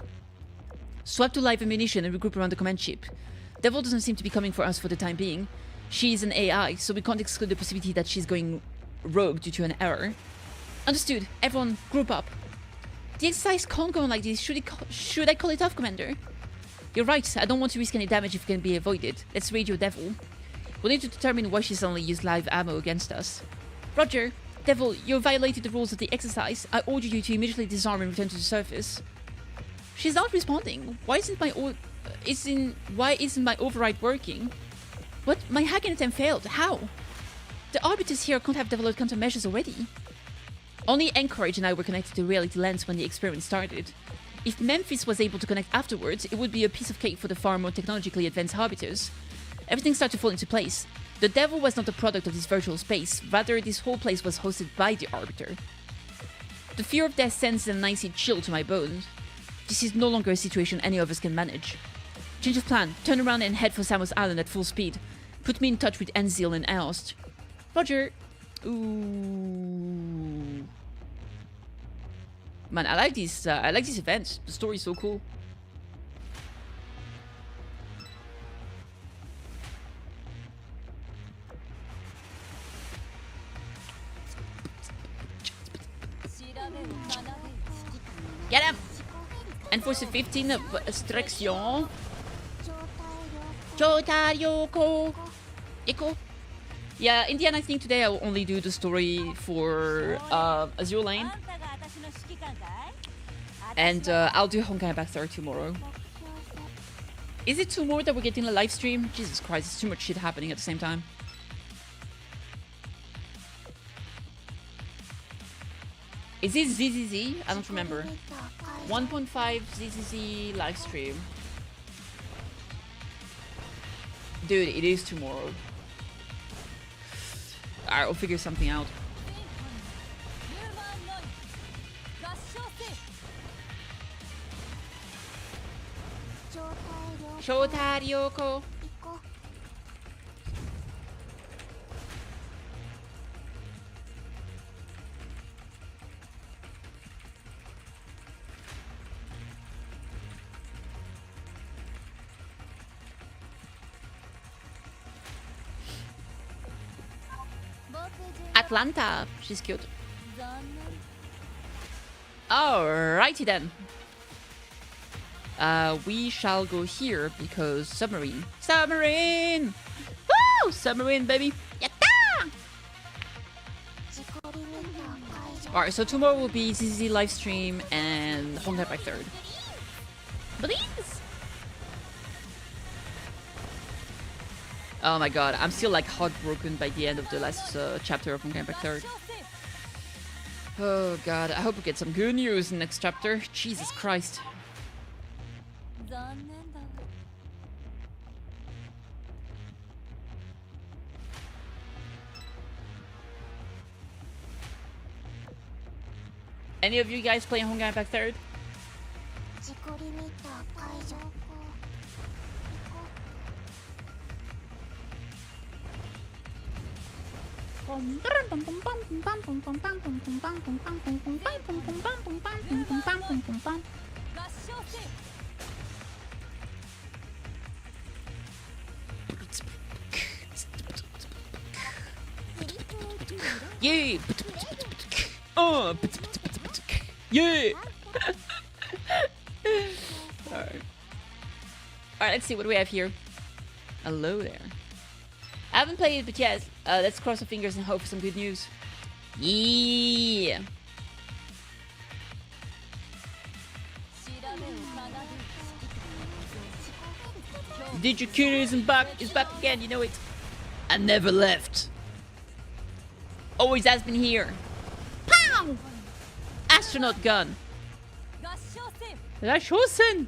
Swap to live ammunition and regroup around the command ship. Devil doesn't seem to be coming for us for the time being. She is an AI, so we can't exclude the possibility that she's going rogue due to an error. Understood. Everyone, group up. The exercise can't go on like this. Should I call it off, Commander? You're right. I don't want to risk any damage if it can be avoided. Let's raid your Devil. We'll need to determine why she suddenly used live ammo against us. Roger. Devil, you violated the rules of the exercise. I order you to immediately disarm and return to the surface. She's not responding. Why isn't my override working? What? My hacking attempt failed. How? The arbiters here can't have developed countermeasures already. Only Anchorage and I were connected to reality lens when the experiment started. If Memphis was able to connect afterwards, it would be a piece of cake for the far more technologically advanced arbiters. Everything started to fall into place. The Devil was not a product of this virtual space, rather this whole place was hosted by the arbiter. The fear of death sends an icy chill to my bones. This is no longer a situation any of us can manage. Change of plan. Turn around and head for Samos Island at full speed. Put me in touch with Enzil and Aost. Roger. Ooh. Man, I like these events. The story's so cool. Get him! Enforcer 15 of extraction. Chotaryoko. Echo. Yeah, in the end, I think today I will only do the story for Azure Lane. And I'll do Honkai Impact 3 tomorrow. Is it tomorrow that we're getting a live stream? Jesus Christ, it's too much shit happening at the same time. Is this ZZZ? I don't remember. 1.5 ZZZ live stream. Dude, it is tomorrow. Alright, we'll figure something out. Shotaryoko. Atlanta. She's cute. Alrighty then. We shall go here because submarine. Submarine! Woo! Submarine, baby! Yatta! Alright, so tomorrow will be ZZ live stream and Honkai Impact 3rd. Please! Oh my god, I'm still like heartbroken by the end of the last chapter of Honkai Impact 3rd. Oh god, I hope we get some good news in the next chapter. Jesus Christ. Any of you guys playing Honkai Impact 3rd? Yeah! Yeah! Alright. Alright, let's see what we have here. Hello there. I haven't played it, but yes, let's cross our fingers and hope for some good news. Yeah! DJ Kitty is back again, you know it. I never left. Always has been here. Pow! Astronaut gun. Gashosen!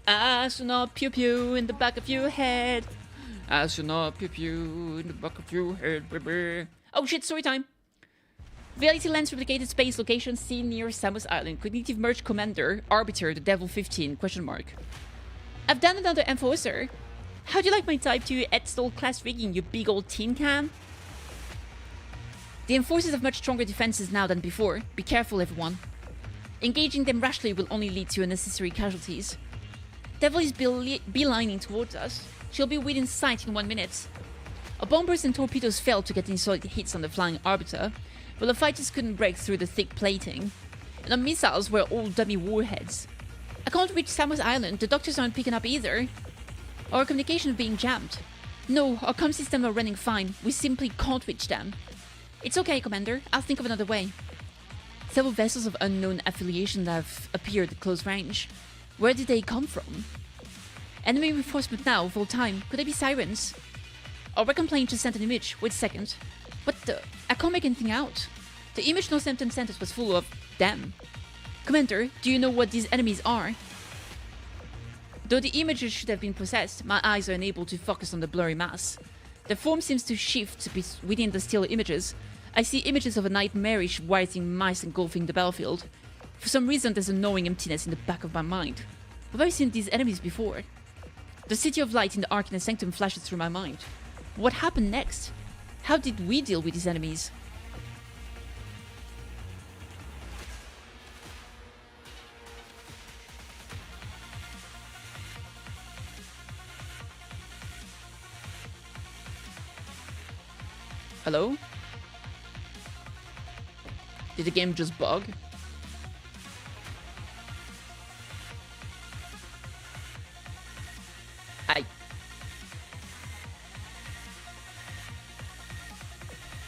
Astronaut pew pew in the back of your head. Astronaut pew pew in the back of your head, baby. Oh shit, story time. Reality Lens replicated space location seen near Samus Island. Cognitive Merge Commander, Arbiter, the Devil 15, question mark. I've done another enforcer. How do you like my Type 2 Edstall class rigging, you big old tin can? The enforcers have much stronger defenses now than before. Be careful, everyone. Engaging them rashly will only lead to unnecessary casualties. Devil is beelining towards us. She'll be within sight in 1 minute. Our bombers and torpedoes failed to get any solid hits on the flying Arbiter, but the fighters couldn't break through the thick plating. And our missiles were all dummy warheads. I can't reach Samus Island. The doctors aren't picking up either. Our communication is being jammed. No, our comm systems are running fine. We simply can't reach them. It's okay, Commander. I'll think of another way. Several vessels of unknown affiliation have appeared at close range. Where did they come from? Enemy reinforcement now, full time. Could they be sirens? Our recon plane just sent an image. Wait a second. What the? I can't make anything out. The image no symptom sent us was full of them. Commander, do you know what these enemies are? Though the images should have been processed, my eyes are unable to focus on the blurry mass. The form seems to shift within the still images. I see images of a nightmarish writhing mice engulfing the battlefield. For some reason, there's a gnawing emptiness in the back of my mind. Have I seen these enemies before? The City of Light in the Arcana Sanctum flashes through my mind. What happened next? How did we deal with these enemies? Hello? Did the game just bug?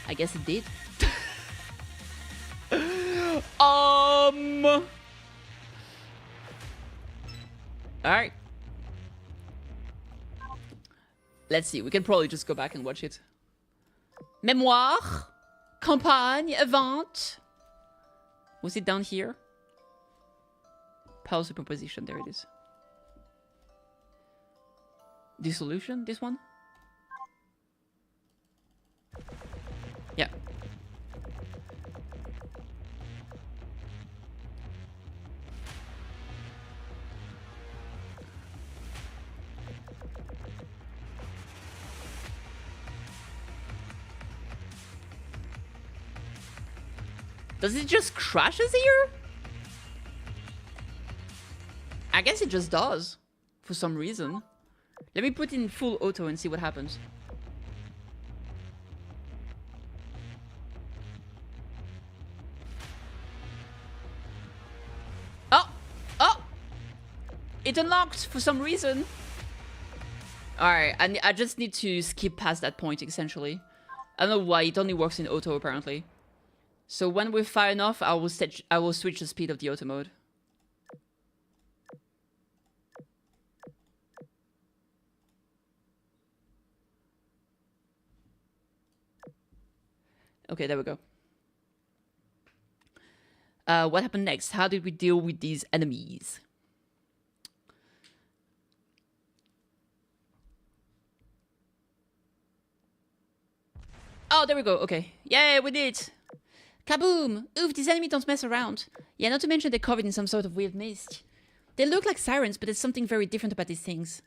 I guess it did. Alright. Let's see, we can probably just go back and watch it. Mémoire, campagne, event. Was it down here? Power superposition, there it is. Dissolution, this one? Yeah. Does it just crashes here? I guess it just does. For some reason. Let me put in full auto and see what happens. It unlocked for some reason. Alright, and I just need to skip past that point, essentially. I don't know why, it only works in auto, apparently. So when we're far enough, I will switch the speed of the auto mode. Okay, there we go. What happened next? How did we deal with these enemies? Oh, there we go. Okay. Yeah, we did it. Kaboom! Oof, these enemies don't mess around. Yeah, not to mention they're covered in some sort of weird mist. They look like sirens, but there's something very different about these things.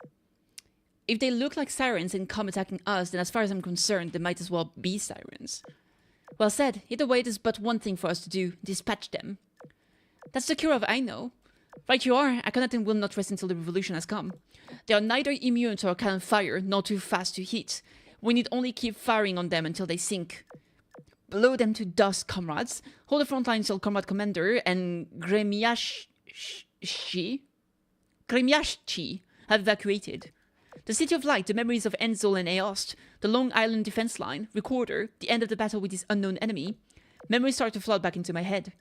If they look like sirens and come attacking us, then as far as I'm concerned, they might as well be sirens. Well said. Either way, there's but one thing for us to do. Dispatch them. That's the cure of I know. Right you are. I cannot and will not rest until the revolution has come. They are neither immune to our cannon fire, nor too fast to hit. We need only keep firing on them until they sink. Blow them to dust, comrades. Hold the front line until Comrade Commander and Gremiashchi have evacuated. The City of Light, the memories of Enzel and Aost, the Long Island defense line, Recorder, the end of the battle with this unknown enemy. Memories start to flood back into my head.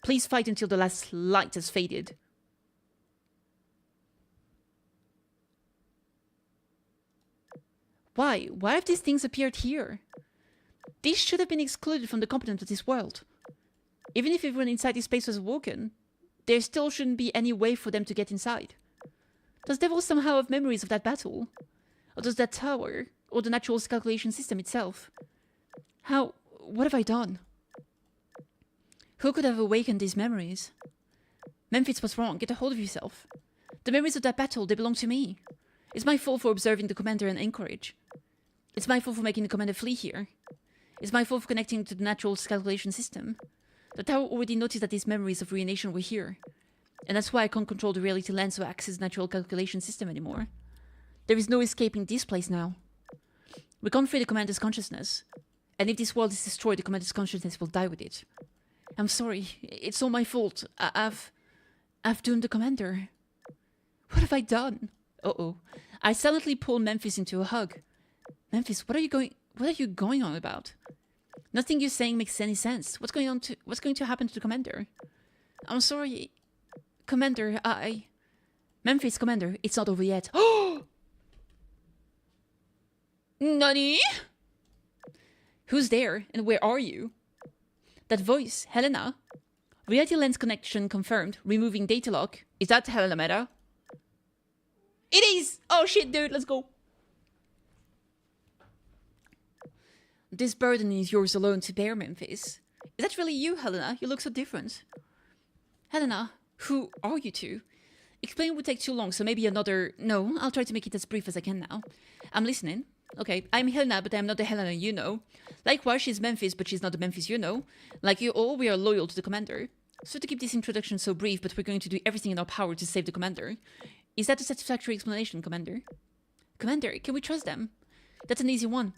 Please fight until the last light has faded. Why? Why have these things appeared here? These should have been excluded from the competence of this world. Even if everyone inside this space was awoken, there still shouldn't be any way for them to get inside. Does Devil somehow have memories of that battle? Or does that tower? Or the natural calculation system itself? How? What have I done? Who could have awakened these memories? Memphis was wrong. Get a hold of yourself. The memories of that battle, they belong to me. It's my fault for observing the commander in Anchorage. It's my fault for making the commander flee here. It's my fault for connecting to the natural calculation system. The tower already noticed that these memories of reanimation were here. And that's why I can't control the reality lens or access the natural calculation system anymore. There is no escaping this place now. We can't free the commander's consciousness. And if this world is destroyed, the commander's consciousness will die with it. I'm sorry. It's all my fault. I've doomed the commander. What have I done? Uh-oh. I silently pulled Memphis into a hug. Memphis, what are you going on about? Nothing you're saying makes any sense. What's going to happen to the commander? I'm sorry. Commander, Memphis, Commander, it's not over yet. Oh! Nani? Who's there, and where are you? That voice, Helena. Reality lens connection confirmed. Removing data lock. Is that Helena Meta? It is! Oh shit, dude, let's go. This burden is yours alone to bear, Memphis. Is that really you, Helena? You look so different. Helena, who are you two? Explaining would take too long, so maybe another... No, I'll try to make it as brief as I can now. I'm listening. Okay, I'm Helena, but I'm not the Helena you know. Likewise, she's Memphis, but she's not the Memphis you know. Like you all, we are loyal to the commander. So to keep this introduction so brief, but we're going to do everything in our power to save the commander. Is that a satisfactory explanation, Commander? Commander, can we trust them? That's an easy one.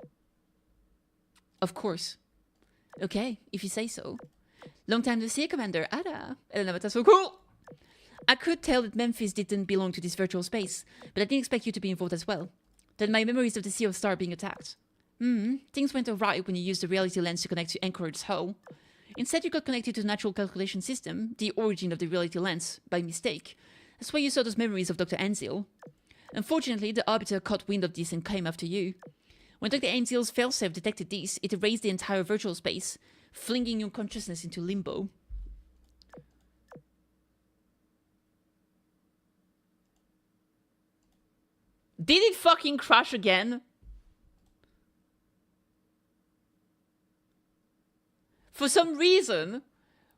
Of course. Okay, if you say so. Long time to see, Commander. Ada. Elena, that's so cool! I could tell that Memphis didn't belong to this virtual space, but I didn't expect you to be involved as well. Then my memories of the Sea of Star being attacked. Things went awry when you used the reality lens to connect to Anchorage's hull. Instead, you got connected to the natural calculation system, the origin of the reality lens, by mistake. That's why you saw those memories of Dr. Anzil. Unfortunately, the Arbiter caught wind of this and came after you. When Dr. Anzil's failsafe detected this, it erased the entire virtual space, flinging your consciousness into limbo. Did it fucking crash again? For some reason,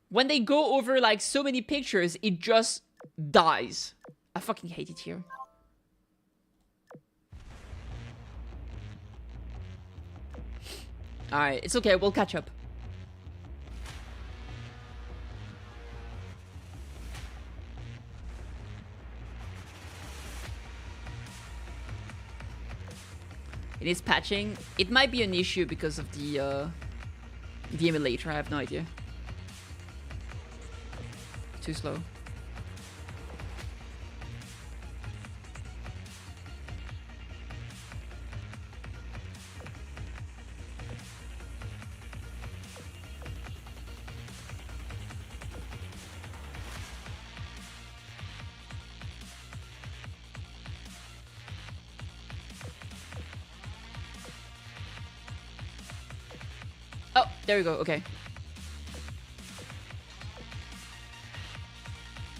when they go over like so many pictures, it just dies. I fucking hate it here. Alright, it's okay, we'll catch up. It is patching. It might be an issue because of the emulator, I have no idea. Too slow. There we go, okay.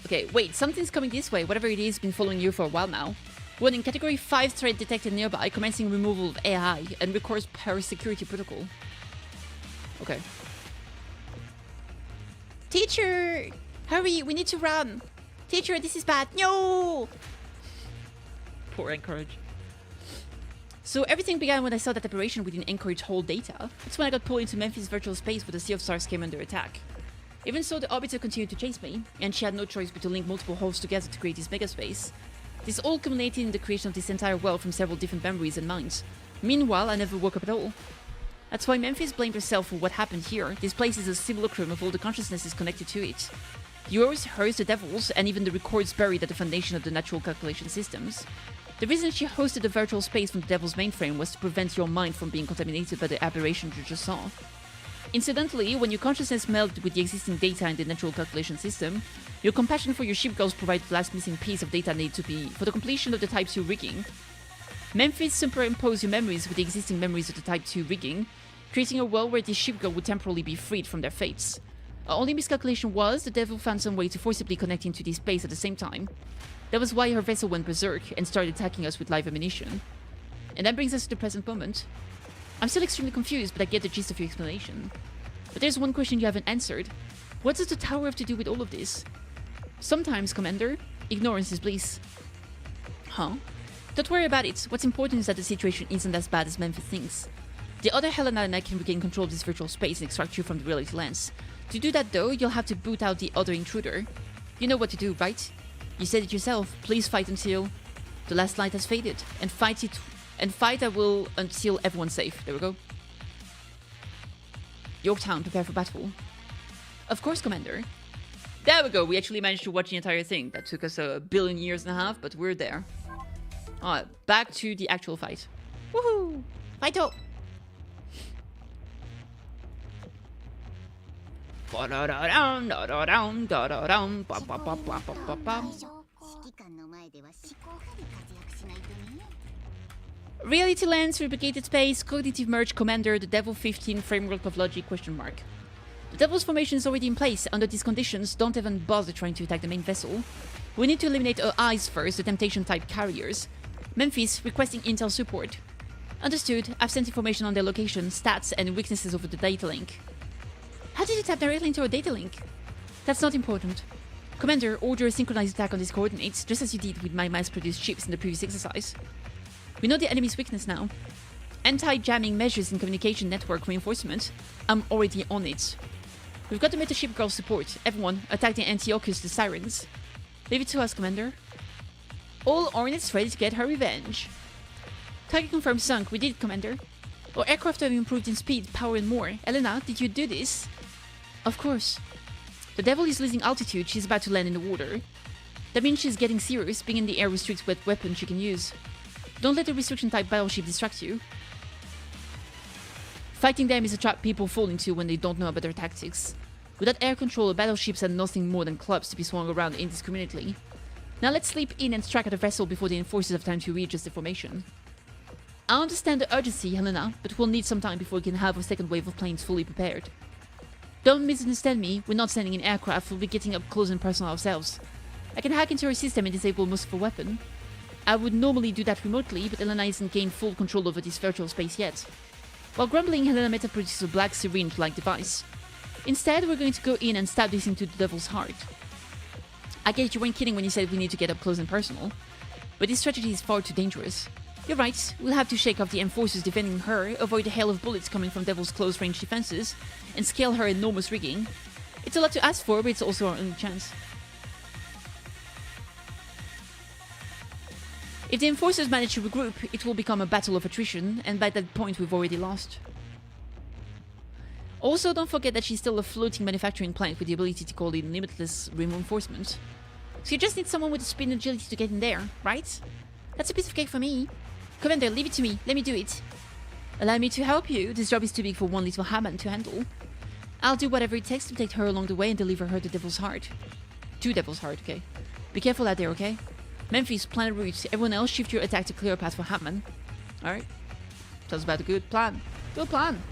Okay, wait, something's coming this way. Whatever it is, been following you for a while now. Warning, category 5 threat detected nearby, commencing removal of AI and requires power security protocol. Okay. Teacher! Hurry, we need to run! Teacher, this is bad. No! Poor Anchorage. So everything began when I saw that operation within Anchorage hold data. That's when I got pulled into Memphis virtual space where the Sea of Stars came under attack. Even so, the Arbiter continued to chase me, and she had no choice but to link multiple holes together to create this megaspace. This all culminated in the creation of this entire world from several different memories and minds. Meanwhile, I never woke up at all. That's why Memphis blamed herself for what happened here. This place is a simulacrum of all the consciousnesses connected to it. Yours, hers, the devil's, and even the records buried at the foundation of the natural calculation systems. The reason she hosted the virtual space from the devil's mainframe was to prevent your mind from being contaminated by the aberration you just saw. Incidentally, when your consciousness melded with the existing data in the natural calculation system, your compassion for your ship girls provided the last missing piece of data needed to be for the completion of the Type 2 rigging. Memphis superimposed your memories with the existing memories of the Type 2 rigging, creating a world where this ship girl would temporarily be freed from their fates. Our only miscalculation was the devil found some way to forcibly connect into this space at the same time. That was why her vessel went berserk and started attacking us with live ammunition. And that brings us to the present moment. I'm still extremely confused, but I get the gist of your explanation. But there's one question you haven't answered. What does the tower have to do with all of this? Sometimes, Commander, ignorance is bliss. Huh? Don't worry about it. What's important is that the situation isn't as bad as Memphis thinks. The other Helena and I can regain control of this virtual space and extract you from the reality lens. To do that though, you'll have to boot out the other intruder. You know what to do, right? You said it yourself. Please fight until the last light has faded. And fight I will until everyone's safe. There we go. Yorktown, prepare for battle. Of course, Commander. There we go. We actually managed to watch the entire thing. That took us 1.5 billion, but we're there. Alright, back to the actual fight. Woohoo! Fight up! Reality Lens, Replicated Space, Cognitive Merge Commander, the Devil 15 Framework of Logic, question mark. The Devil's formation is already in place. Under these conditions, don't even bother trying to attack the main vessel. We need to eliminate our eyes first, the Temptation-type carriers. Memphis, requesting intel support. Understood. I've sent information on their location, stats, and weaknesses over the data link. How did you tap directly into a data link? That's not important. Commander, order a synchronized attack on these coordinates, just as you did with my mass-produced ships in the previous exercise. We know the enemy's weakness now. Anti-jamming measures in communication network reinforcement. I'm already on it. We've got the Metaship Girl support. Everyone, attack the Antiochus, the Sirens. Leave it to us, Commander. All Hornets ready to get her revenge. Target confirmed sunk. We did it, Commander. Our aircraft have improved in speed, power, and more. Elena, did you do this? Of course. The Devil is losing altitude. She's about to land in the water. That means she's getting serious. Being in the air restricts what weapon she can use. Don't let the restriction-type battleship distract you. Fighting them is a trap people fall into when they don't know about their tactics. Without air control, battleships are nothing more than clubs to be swung around indiscriminately. Now let's sleep in and strike at the vessel before the enforcers have time to readjust the formation. I understand the urgency, Helena, but we'll need some time before we can have a second wave of planes fully prepared. Don't misunderstand me, we're not sending an aircraft, we'll be getting up close and personal ourselves. I can hack into her system and disable most of her weapon. I would normally do that remotely, but Helena hasn't gained full control over this virtual space yet. While grumbling, Helena meta produces a black syringe-like device. Instead, we're going to go in and stab this into the devil's heart. I get you weren't kidding when you said we need to get up close and personal, but this strategy is far too dangerous. You're right, we'll have to shake off the enforcers defending her, avoid the hail of bullets coming from Devil's close-range defenses, and scale her enormous rigging. It's a lot to ask for, but it's also our only chance. If the enforcers manage to regroup, it will become a battle of attrition, and by that point we've already lost. Also, don't forget that she's still a floating manufacturing plant with the ability to call in limitless reinforcement. So you just need someone with the speed and agility to get in there, right? That's a piece of cake for me. Commander, leave it to me. Let me do it. Allow me to help you. This job is too big for one little Hammond to handle. I'll do whatever it takes to take her along the way and deliver her the Devil's Heart. To Devil's Heart, okay. Be careful out there, okay? Memphis, plan a route. Everyone else, shift your attack to clear a path for Hammond. Alright. Sounds about a good plan. Good plan.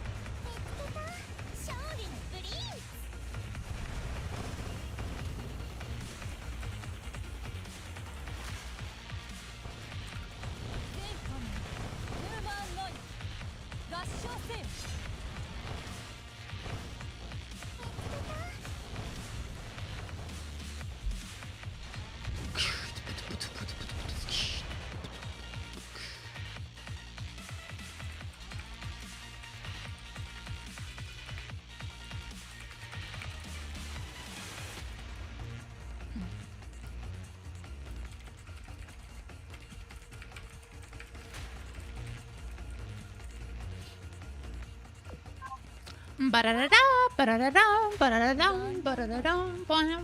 Ba-da-da-da, ba-da-da-da, ba-da-da-da, ba-da-da-da.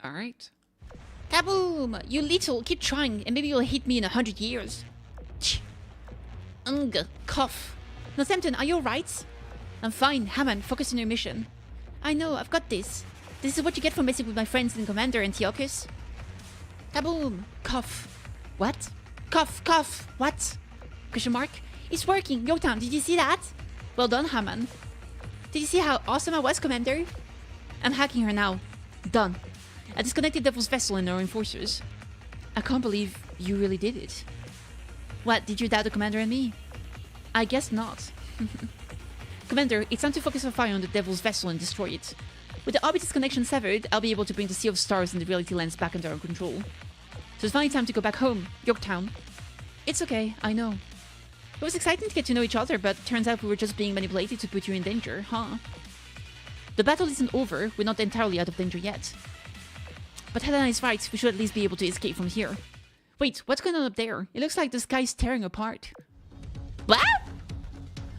Alright. Kaboom! You little, keep trying, and maybe you'll hit me in 100 years. Cough. Northampton, are you alright? I'm fine. Hammond, focus on your mission. I know, I've got this. This is what you get for messing with my friends in Commander Antiochus. Kaboom! Cough. What? Cough, cough. What? Question mark? It's working. Yorktown, did you see that? Well done, Hammond. Did you see how awesome I was, Commander? I'm hacking her now. Done. I disconnected Devil's Vessel and our enforcers. I can't believe you really did it. What, did you doubt the Commander and me? I guess not. Commander, it's time to focus our fire on the Devil's Vessel and destroy it. With the Arbiter's connection severed, I'll be able to bring the Sea of Stars and the Reality Lens back under our control. So it's finally time to go back home, Yorktown. It's okay, I know. It was exciting to get to know each other, but turns out we were just being manipulated to put you in danger, huh? The battle isn't over, we're not entirely out of danger yet. But Helena is right, we should at least be able to escape from here. Wait, what's going on up there? It looks like the sky's tearing apart. What?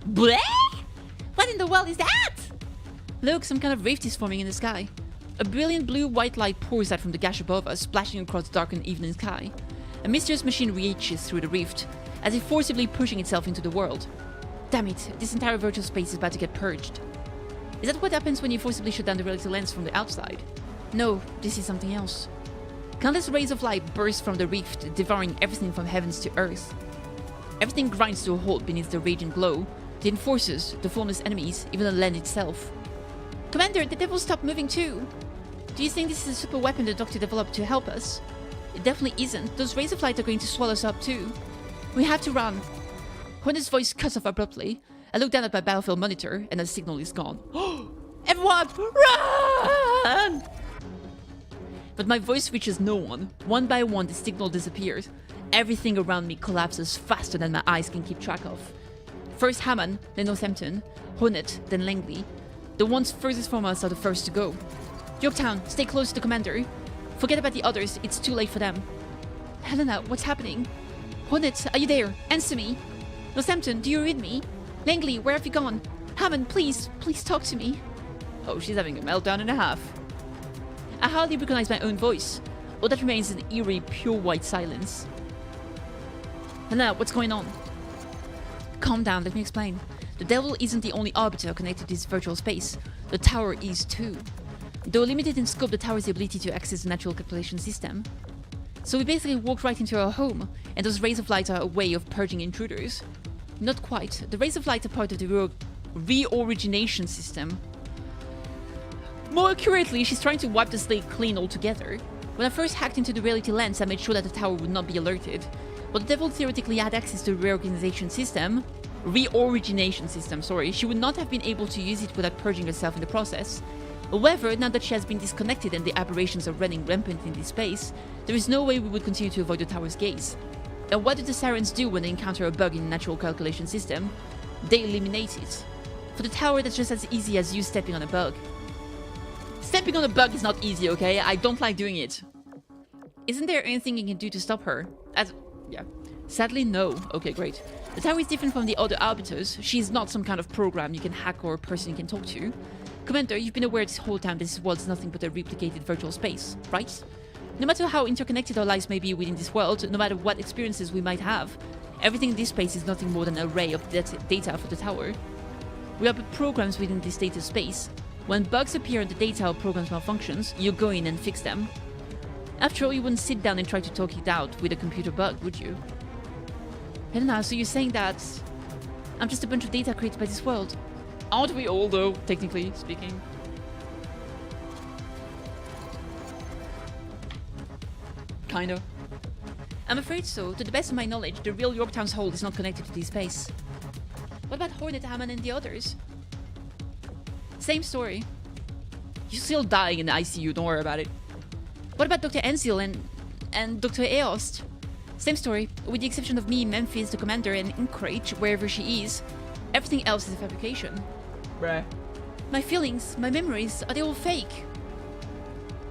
Bleh? What in the world is that? Look, some kind of rift is forming in the sky. A brilliant blue-white light pours out from the gash above us, splashing across the darkened evening sky. A mysterious machine reaches through the rift, as if forcibly pushing itself into the world. Damn it, this entire virtual space is about to get purged. Is that what happens when you forcibly shut down the reality lens from the outside? No, this is something else. Countless rays of light burst from the rift, devouring everything from heavens to earth. Everything grinds to a halt beneath the raging glow. The enforcers, the formless enemies, even the land itself. Commander, the devil stopped moving too. Do you think this is a super weapon the Doctor developed to help us? It definitely isn't. Those rays of light are going to swallow us up too. We have to run. Hornet's voice cuts off abruptly. I look down at my battlefield monitor and the signal is gone. Everyone, run! But my voice reaches no one. One by one, the signal disappears. Everything around me collapses faster than my eyes can keep track of. First Hammond, then Northampton, Hornet, then Langley. The ones furthest from us are the first to go. Yorktown, stay close to the Commander. Forget about the others, it's too late for them. Helena, what's happening? Hornet, are you there? Answer me. Northampton, do you read me? Langley, where have you gone? Hammond, please talk to me. Oh, she's having a meltdown and a half. I hardly recognize my own voice. All that remains is an eerie, pure white silence. Helena, what's going on? Calm down, let me explain. The devil isn't the only arbiter connected to this virtual space. The tower is too. Though limited in scope, the tower has the ability to access the natural calculation system. So we basically walked right into our home, and those rays of light are a way of purging intruders. Not quite. The rays of light are part of the reorigination system. More accurately, she's trying to wipe the slate clean altogether. When I first hacked into the reality lens, I made sure that the tower would not be alerted. While the devil theoretically had access to the reorigination system, she would not have been able to use it without purging herself in the process. However, now that she has been disconnected and the aberrations are running rampant in this space, there is no way we would continue to avoid the tower's gaze. And what do the sirens do when they encounter a bug in the natural calculation system? They eliminate it. For the tower, that's just as easy as you stepping on a bug. Stepping on a bug is not easy, okay? I don't like doing it. Isn't there anything you can do to stop her? Yeah. Sadly, no. Okay, great. The tower is different from the other arbiters. She's not some kind of program you can hack or a person you can talk to. Commander, you've been aware this whole time this world is nothing but a replicated virtual space, right? No matter how interconnected our lives may be within this world, no matter what experiences we might have, everything in this space is nothing more than an array of data for the tower. We are but programs within this data space. When bugs appear and the data or programs malfunctions, you go in and fix them. After all, you wouldn't sit down and try to talk it out with a computer bug, would you? Helena, so you're saying that I'm just a bunch of data created by this world? Aren't we all, though, technically speaking? Kinda. I'm afraid so. To the best of my knowledge, the real Yorktown's hold is not connected to this space. What about Hornet, Hammond, and the others? Same story. You're still dying in the ICU, don't worry about it. What about Dr. Ensil and Dr. Aost? Same story. With the exception of me, Memphis, the Commander, and Inkrach, wherever she is, everything else is a fabrication. Bruh. My feelings, my memories, are they all fake?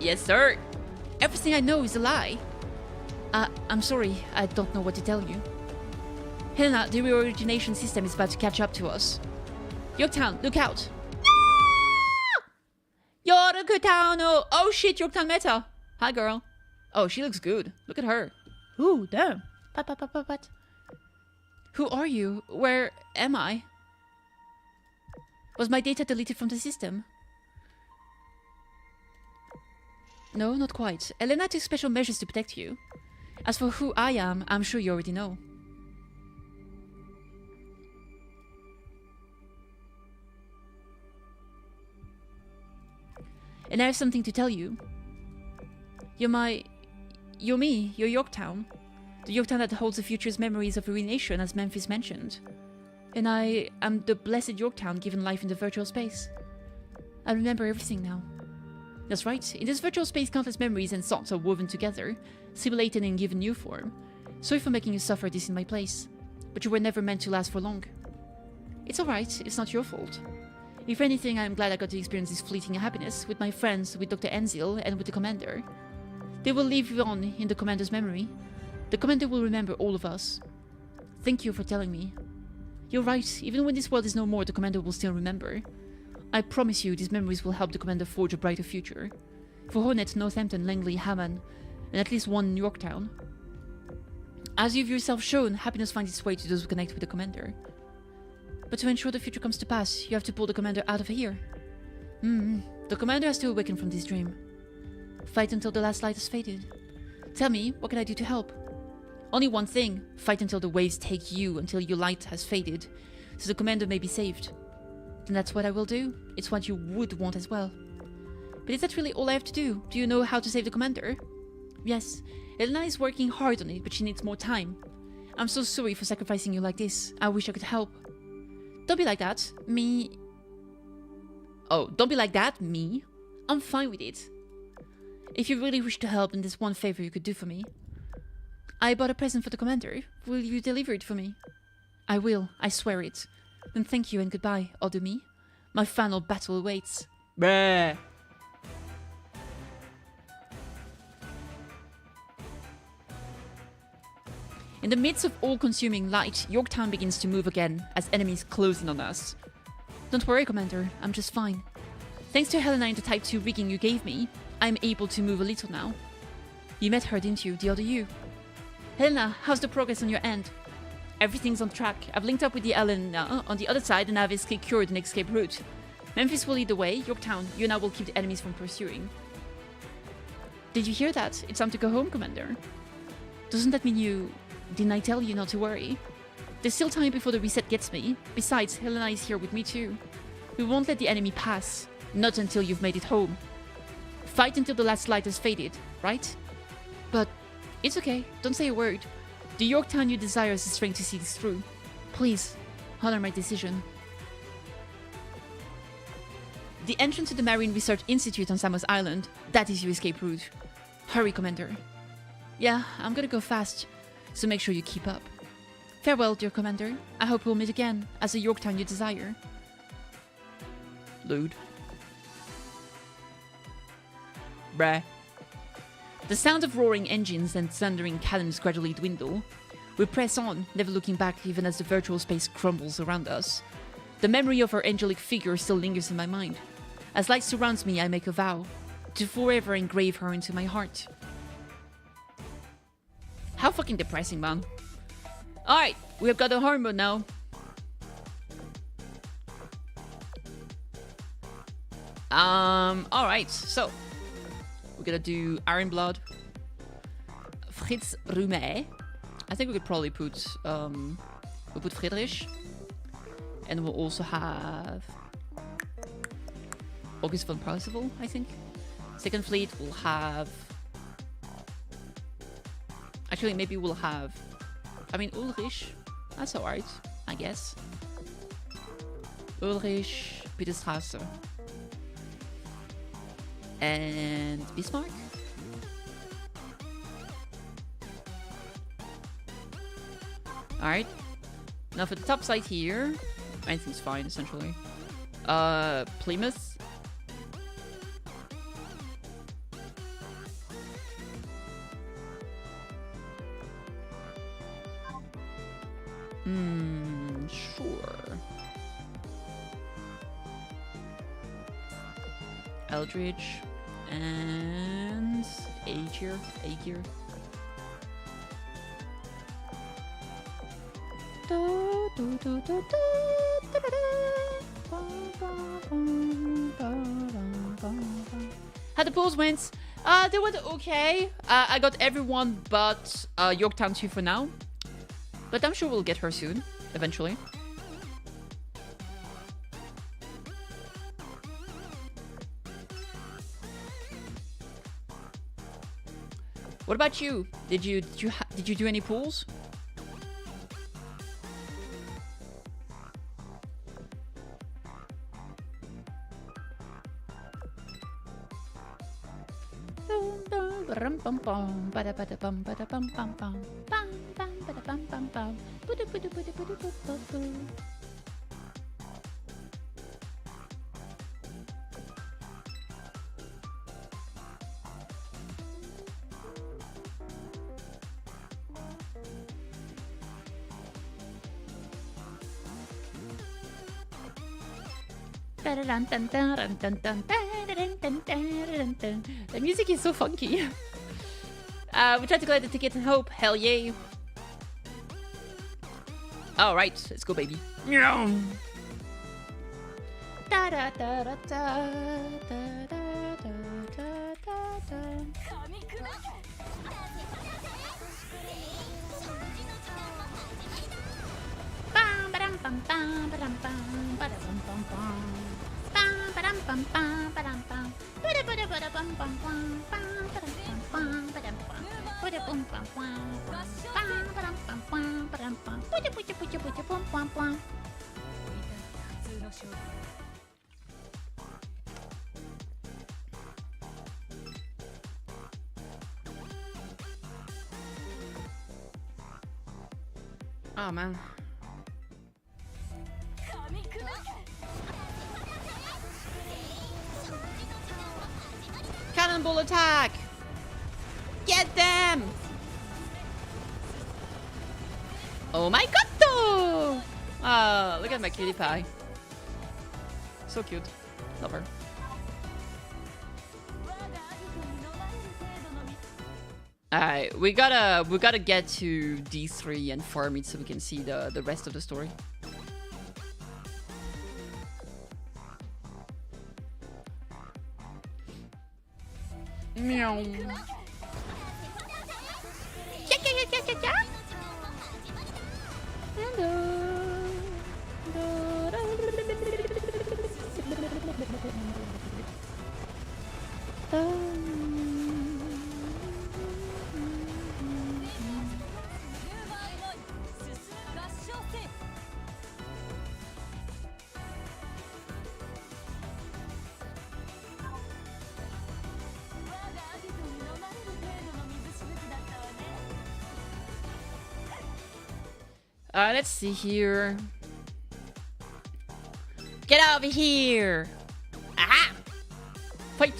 Yes, sir. Everything I know is a lie. I'm sorry, I don't know what to tell you. Helena, the reorigination system is about to catch up to us. Yorktown, look out! Yorktown! Oh shit, Yorktown meta! Hi, girl. Oh, she looks good. Look at her. Ooh, damn. What? Who are you? Where am I? Was my data deleted from the system? No, not quite. Elena took special measures to protect you. As for who I am, I'm sure you already know. And I have something to tell you. You're me, you're Yorktown. The Yorktown that holds the future's memories of a nation, as Memphis mentioned. And I am the blessed Yorktown given life in the virtual space. I remember everything now. That's right, in this virtual space countless memories and thoughts are woven together, simulated and given new form. Sorry for making you suffer this in my place, but you were never meant to last for long. It's alright, it's not your fault. If anything, I'm glad I got to experience this fleeting happiness with my friends, with Dr. Enzil, and with the Commander. They will live on in the Commander's memory. The Commander will remember all of us. Thank you for telling me. You're right, even when this world is no more, the Commander will still remember. I promise you, these memories will help the Commander forge a brighter future. For Hornet, Northampton, Langley, Hammond, and at least one Yorktown. As you've yourself shown, happiness finds its way to those who connect with the Commander. But to ensure the future comes to pass, you have to pull the Commander out of here. The Commander has to awaken from this dream. Fight until the last light has faded. Tell me, what can I do to help? Only one thing. Fight until the waves take you, until your light has faded, so the Commander may be saved. Then that's what I will do. It's what you would want as well. But is that really all I have to do? Do you know how to save the Commander? Yes. Elena is working hard on it, but she needs more time. I'm so sorry for sacrificing you like this. I wish I could help. Don't be like that. Me... Oh, don't be like that, me. I'm fine with it. If you really wish to help, then there's one favor you could do for me. I bought a present for the Commander. Will you deliver it for me? I will, I swear it. Then thank you and goodbye, Odumi. My final battle awaits. Bleh. In the midst of all-consuming light, Yorktown begins to move again, as enemies close in on us. Don't worry, Commander, I'm just fine. Thanks to Helena and the Type 2 rigging you gave me, I'm able to move a little now. You met her, didn't you, the other you? Helena, how's the progress on your end? Everything's on track. I've linked up with the Elena on the other side and I've secured an escape route. Memphis will lead the way, Yorktown, you and I will keep the enemies from pursuing. Did you hear that? It's time to go home, Commander. Doesn't that mean you... Didn't I tell you not to worry? There's still time before the reset gets me. Besides, Helena is here with me too. We won't let the enemy pass. Not until you've made it home. Fight until the last light has faded, right? But it's okay. Don't say a word. The Yorktown you desire has the strength to see this through. Please, honor my decision. The entrance to the Marine Research Institute on Samos Island. That is your escape route. Hurry, Commander. Yeah, I'm gonna go fast. So make sure you keep up. Farewell, dear Commander. I hope we'll meet again, as the Yorktown you desire. Load. Bruh. The sound of roaring engines and thundering cannons gradually dwindle. We press on, never looking back even as the virtual space crumbles around us. The memory of her angelic figure still lingers in my mind. As light surrounds me, I make a vow. To forever engrave her into my heart. How fucking depressing, man. Alright, we have got a hard mode now. Alright, so we're gonna do Iron Blood, Fritz Rumet. I think we could probably put we'll put Friedrich, and we'll also have August von Percival, I think. Second Fleet will have... Actually, maybe we'll have... I mean, Ulrich. That's alright, I guess. Ulrich, Peterstrasse. And Bismarck. Alright. Now for the top side here, anything's fine, essentially. Plymouth. Sure. Eldridge, and Aegir. How the pools went? They went okay. I got everyone but Yorktown 2 for now. But I'm sure we'll get her soon, eventually. What about you? Did you do any pools? The music is so funky. We tried to collect the tickets and hope. Hell yeah. Alright, let's go, baby. Oh man. Cannonball attack! Get them! Oh my god! Ah, look at my cutie pie. So cute. Love her. Alright, we gotta get to D3 and farm it so we can see the rest of the story. Meow. Let's see here. Get over here! Aha! Fight!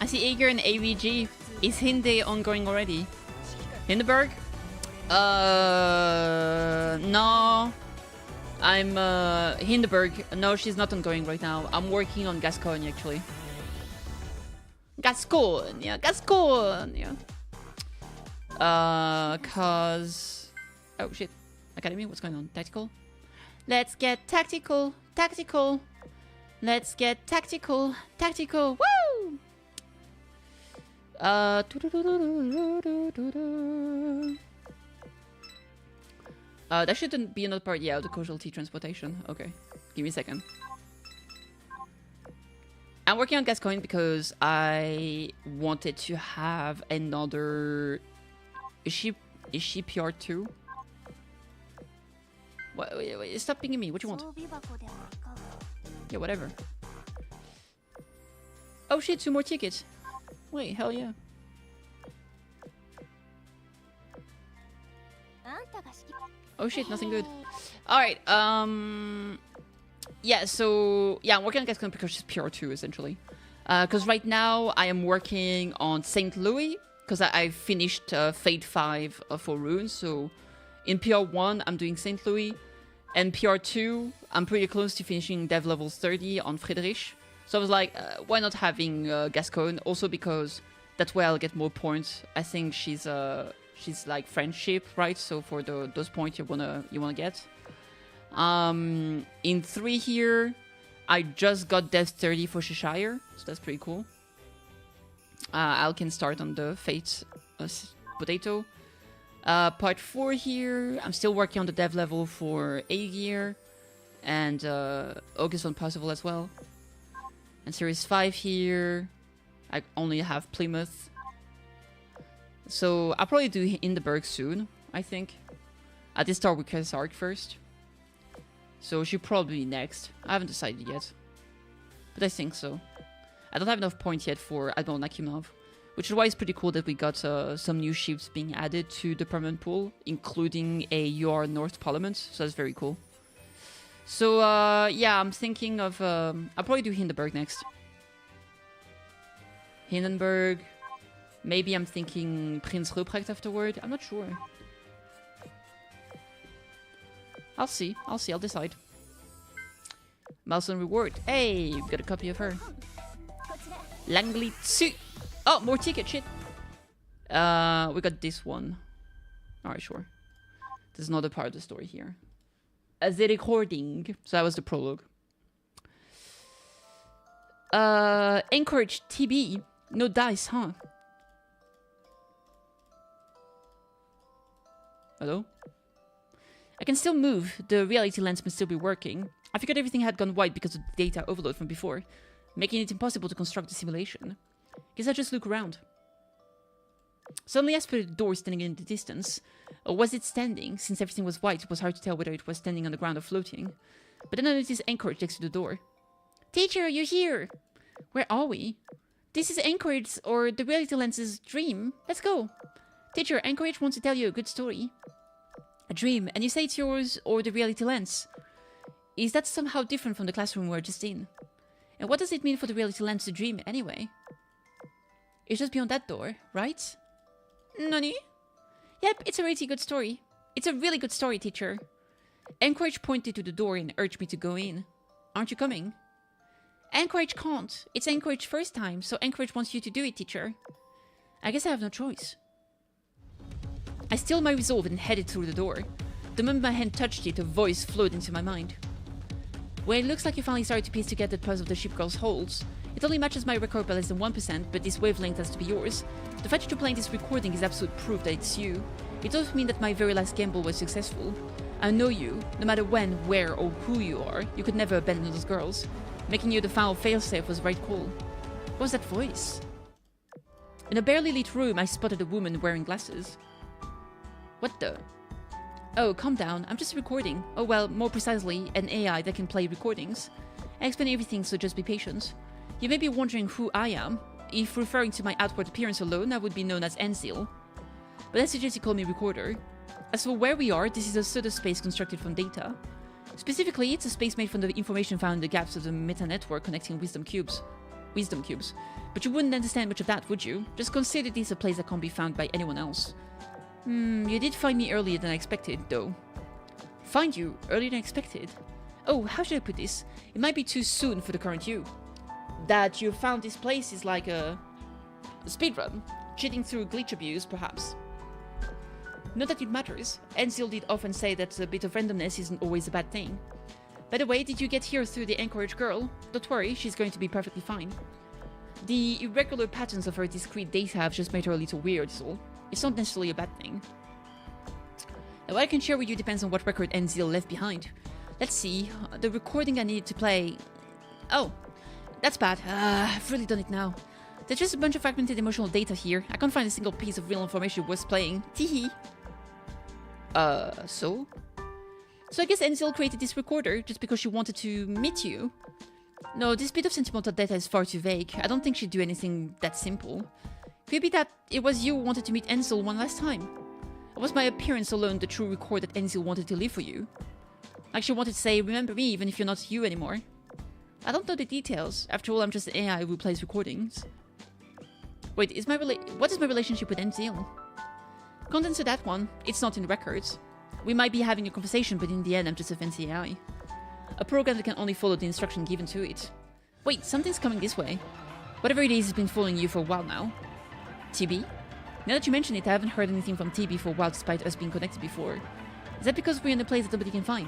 I see Aegir and AVG. Is Hinde ongoing already? Hindenburg? No. I'm, Hindenburg. No, she's not ongoing right now. I'm working on Gascogne, actually. Gascogne. Cause... Oh, shit. Academy, what's going on? Tactical? Let's get tactical. Let's get tactical. Woo! That shouldn't be another part. Yeah, the casualty transportation. Okay, give me a second. I'm working on Gascogne because I wanted to have another. Is she PR2? Wait, stop pinging me. What you want? Yeah, whatever. Oh shit, 2 more tickets. Wait, hell yeah. Oh shit, nothing good. Alright, yeah, so... Yeah, I'm working on Gascon because she's PR2, essentially. Because right now, I am working on St. Louis, because I finished Fate 5 for Runes, so... In PR1, I'm doing St. Louis, and PR2, I'm pretty close to finishing Dev level 30 on Friedrich. So I was like, why not having Gascon? Also because that way I'll get more points. I think she's like friendship, right? So for those points you wanna get. In 3 here, I just got Dev 30 for Cheshire, so that's pretty cool. I can start on the Fate potato. Part 4 here, I'm still working on the dev level for A-Gear and August Impossible as well. And Series 5 here, I only have Plymouth. So I'll probably do Hindenburg soon, I think. I did start with Kesark first. So she'll probably be next. I haven't decided yet. But I think so. I don't have enough points yet for Admiral Nakhimov. Which is why it's pretty cool that we got some new ships being added to the permanent pool, including a UR North Parliament, so that's very cool. So, yeah, I'm thinking of... I'll probably do Hindenburg next. Hindenburg. Maybe I'm thinking Prince Ruprecht afterward. I'm not sure. I'll see, I'll decide. Milestone reward. Hey, we've got a copy of her. Langley 2. Oh, more ticket, shit. We got this one. Alright, sure. There's another part of the story here. As the recording. So that was the prologue. Encourage TB. No dice, huh? Hello? I can still move. The reality lens must still be working. I figured everything had gone white because of the data overload from before, making it impossible to construct the simulation. Guess I just look around. Suddenly I spotted a door standing in the distance. Or was it standing? Since everything was white, it was hard to tell whether it was standing on the ground or floating. But then I noticed Anchorage next to the door. Teacher, you're here! Where are we? This is Anchorage or the reality lens's dream. Let's go. Teacher, Anchorage wants to tell you a good story. A dream, and you say it's yours or the reality lens. Is that somehow different from the classroom we're just in? And what does it mean for the reality lens to dream anyway? It's just beyond that door, right? Nani? Yep, it's a really good story. It's a really good story, teacher. Anchorage pointed to the door and urged me to go in. Aren't you coming? Anchorage can't. It's Anchorage's first time, so Anchorage wants you to do it, teacher. I guess I have no choice. I steeled my resolve and headed through the door. The moment my hand touched it, a voice flowed into my mind. Well, it looks like you finally started to piece together the puzzle the ship girls holds. It only matches my record by less than 1%, but this wavelength has to be yours. The fact that you're playing this recording is absolute proof that it's you. It doesn't mean that my very last gamble was successful. I know you. No matter when, where, or who you are, you could never abandon those girls. Making you the final failsafe was the right call. What was that voice? In a barely lit room, I spotted a woman wearing glasses. What the? Oh, calm down. I'm just recording. Oh well, more precisely, an AI that can play recordings. I explain everything, so just be patient. You may be wondering who I am. If referring to my outward appearance alone, I would be known as Enzil. But I suggest you call me Recorder. As for where we are, this is a pseudo-space constructed from data. Specifically, it's a space made from the information found in the gaps of the meta-network connecting wisdom cubes. But you wouldn't understand much of that, would you? Just consider this a place that can't be found by anyone else. You did find me earlier than I expected, though. Find you earlier than expected? Oh, how should I put this? It might be too soon for the current you. That you found this place is like a speedrun. Cheating through glitch abuse, perhaps. Not that it matters. Enzil did often say that a bit of randomness isn't always a bad thing. By the way, did you get here through the Anchorage girl? Don't worry, she's going to be perfectly fine. The irregular patterns of her discrete data have just made her a little weird, is all. It's not necessarily a bad thing. Now, what I can share with you depends on what record Enzil left behind. Let's see, the recording I needed to play... Oh, that's bad. I've really done it now. There's just a bunch of fragmented emotional data here. I can't find a single piece of real information worth playing. Teehee. So? So I guess Enzel created this recorder just because she wanted to meet you. No, this bit of sentimental data is far too vague. I don't think she'd do anything that simple. Could it be that it was you who wanted to meet Enzel one last time? Or was my appearance alone the true record that Enzel wanted to leave for you? Like she wanted to say, remember me even if you're not you anymore. I don't know the details. After all, I'm just an AI who plays recordings. Wait, what is my relationship with Enzel? Contents of that one, it's not in the records. We might be having a conversation, but in the end, I'm just a fancy AI. A program that can only follow the instruction given to it. Wait, something's coming this way. Whatever it is has been following you for a while now. TB? Now that you mention it, I haven't heard anything from TB for a while despite us being connected before. Is that because we're in a place that nobody can find?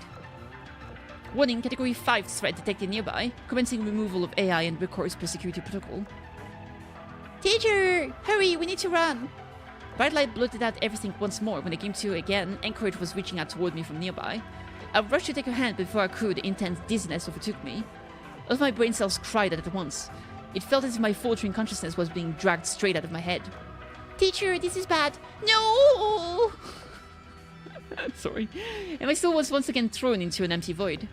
Warning, category 5 threat detected nearby. Commencing removal of AI and records per security protocol. Teacher! Hurry, we need to run! Bright light blotted out everything once more. When I came to again, Anchorage was reaching out toward me from nearby. I rushed to take her hand, but before I could, intense dizziness overtook me. All of my brain cells cried at once. It felt as if my faltering consciousness was being dragged straight out of my head. Teacher, this is bad. No! Sorry. And my soul was once again thrown into an empty void.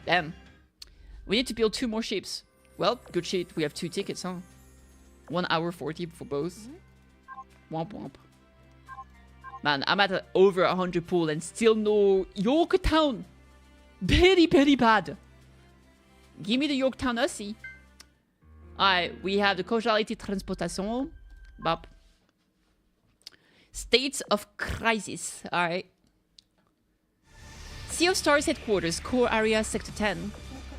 Damn. We need to build 2 more ships. Well, good shit, we have 2 tickets, huh? 1 hour 40 for both. Womp womp. Man, I'm at over 100 pool and still no Yorktown. Very, very bad. Give me the Yorktown Aussie. Alright, we have the causality transportation. Bop. States of crisis. Alright. Sea of Stars headquarters, core area, sector 10.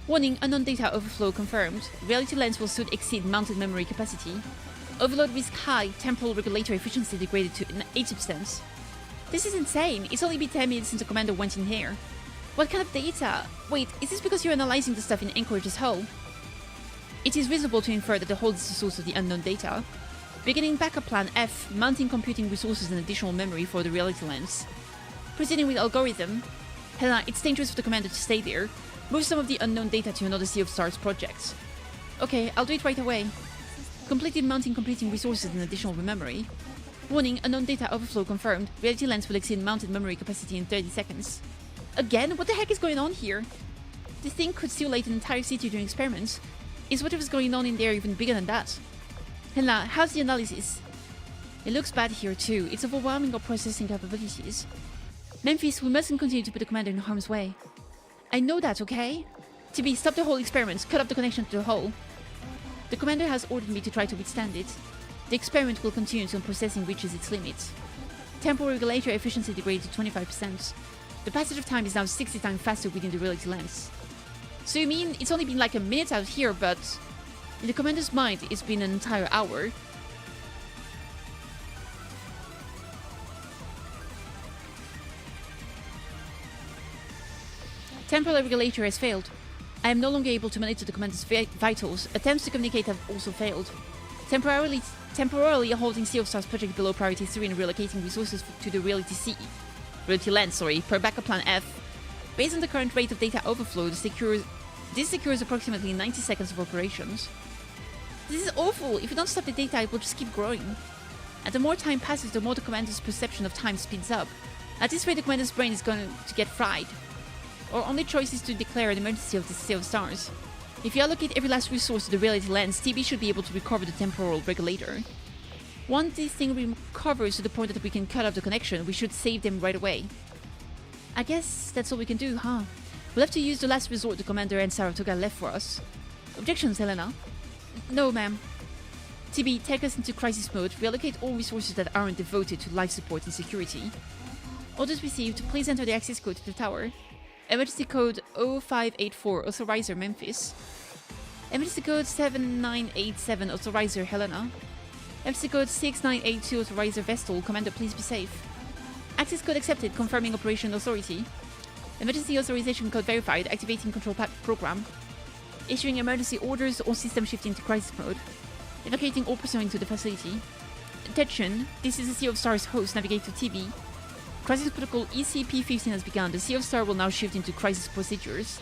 Warning, unknown data overflow confirmed. Reality lens will soon exceed mounted memory capacity. Overload risk high, temporal regulator efficiency degraded to 80%. This is insane. It's only been 10 minutes since the commander went in here. What kind of data? Wait, is this because you're analyzing the stuff in Anchorage's hull? It is reasonable to infer that the hull is the source of the unknown data. Beginning backup plan F, mounting computing resources and additional memory for the reality lens. Proceeding with algorithm. Helena, it's dangerous for the commander to stay there. Move some of the unknown data to another Sea of Stars project. Okay, I'll do it right away. Completed mounting computing resources and additional memory. Warning, unknown data overflow confirmed. Reality lens will exceed mounted memory capacity in 30 seconds. Again? What the heck is going on here? This thing could simulate an entire city during experiments. Is whatever's going on in there even bigger than that? Helena, how's the analysis? It looks bad here too. It's overwhelming our processing capabilities. Memphis, we mustn't continue to put the commander in harm's way. I know that, okay? TB, stop the whole experiment. Cut off the connection to the hull. The commander has ordered me to try to withstand it. The experiment will continue until processing reaches its limit. Temporal regulator efficiency degraded to 25%. The passage of time is now 60 times faster within the reality lens. So you mean it's only been like a minute out here, but in the commander's mind it's been an entire hour? Temporal regulator has failed. I am no longer able to monitor the commander's vitals. Attempts to communicate have also failed. Temporarily holding Sea of Stars project below priority 3 and relocating resources to the reality lens, per backup plan F. Based on the current rate of data overflow, this secures approximately 90 seconds of operations. This is awful. If you don't stop the data, it will just keep growing. And the more time passes, the more the commander's perception of time speeds up. At this rate, the commander's brain is going to get fried. Our only choice is to declare an emergency of the Sea of Stars. If you allocate every last resource to the reality lens, TB should be able to recover the temporal regulator. Once this thing recovers to the point that we can cut off the connection, we should save them right away. I guess that's all we can do, huh? We'll have to use the last resort the commander and Saratoga left for us. Objections, Helena? No, ma'am. TB, take us into crisis mode. Reallocate all resources that aren't devoted to life support and security. Orders received. Please enter the access code to the tower. Emergency code 0584, Authorizer Memphis. Emergency code 7987, Authorizer Helena. Emergency code 6982, Authorizer Vestal. Commander, please be safe. Access code accepted, confirming operation authority. Emergency authorization code verified, activating control program. Issuing emergency orders or system shifting to crisis mode. Evacuating all personnel to the facility. Attention, this is the Sea of Stars host, navigate to TB. Crisis Protocol ECP-15 has begun. The Sea of Stars will now shift into crisis procedures.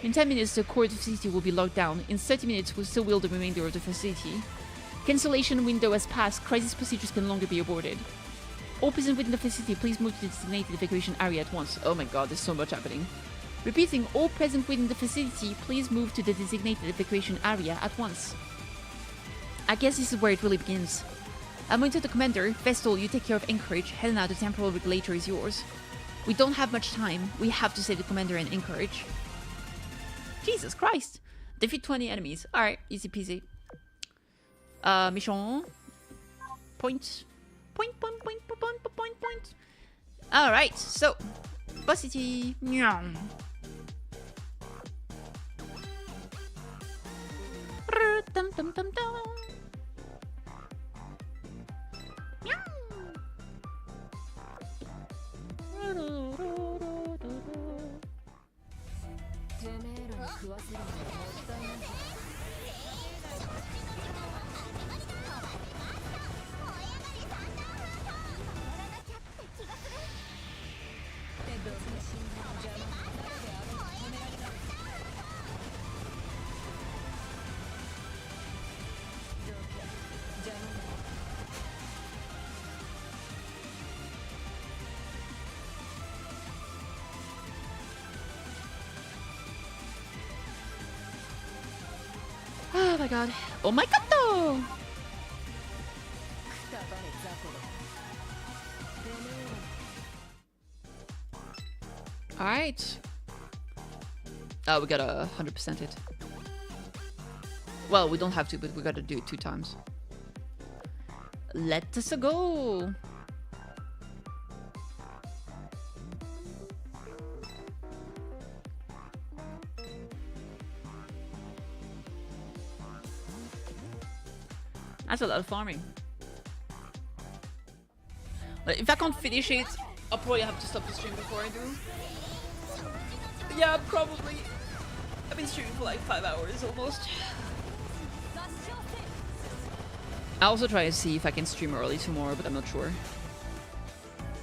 In 10 minutes, the core of the facility will be locked down. In 30 minutes, we'll still will the remainder of the facility. Cancellation window has passed. Crisis procedures can no longer be aborted. All present within the facility, please move to the designated evacuation area at once. Oh my god, there's so much happening. Repeating, all present within the facility, please move to the designated evacuation area at once. I guess this is where it really begins. I'm going to the commander. Vestal, you take care of Anchorage. Helena, the temporal regulator is yours. We don't have much time. We have to save the commander and Anchorage. Jesus Christ. Defeat 20 enemies. Alright, easy peasy. Mission. Point. Point. Alright, so. Boss City. Nyam. Dum dum dum dum. Oh my god. Oh my god though! Alright. Oh, we gotta 100% it. Well, we don't have to, but we gotta do it 2 times. Let us go! That's a lot of farming. But if I can't finish it, I'll probably have to stop the stream before I do. But yeah, probably. I've been streaming for like 5 hours almost. I'll also try to see if I can stream early tomorrow, but I'm not sure.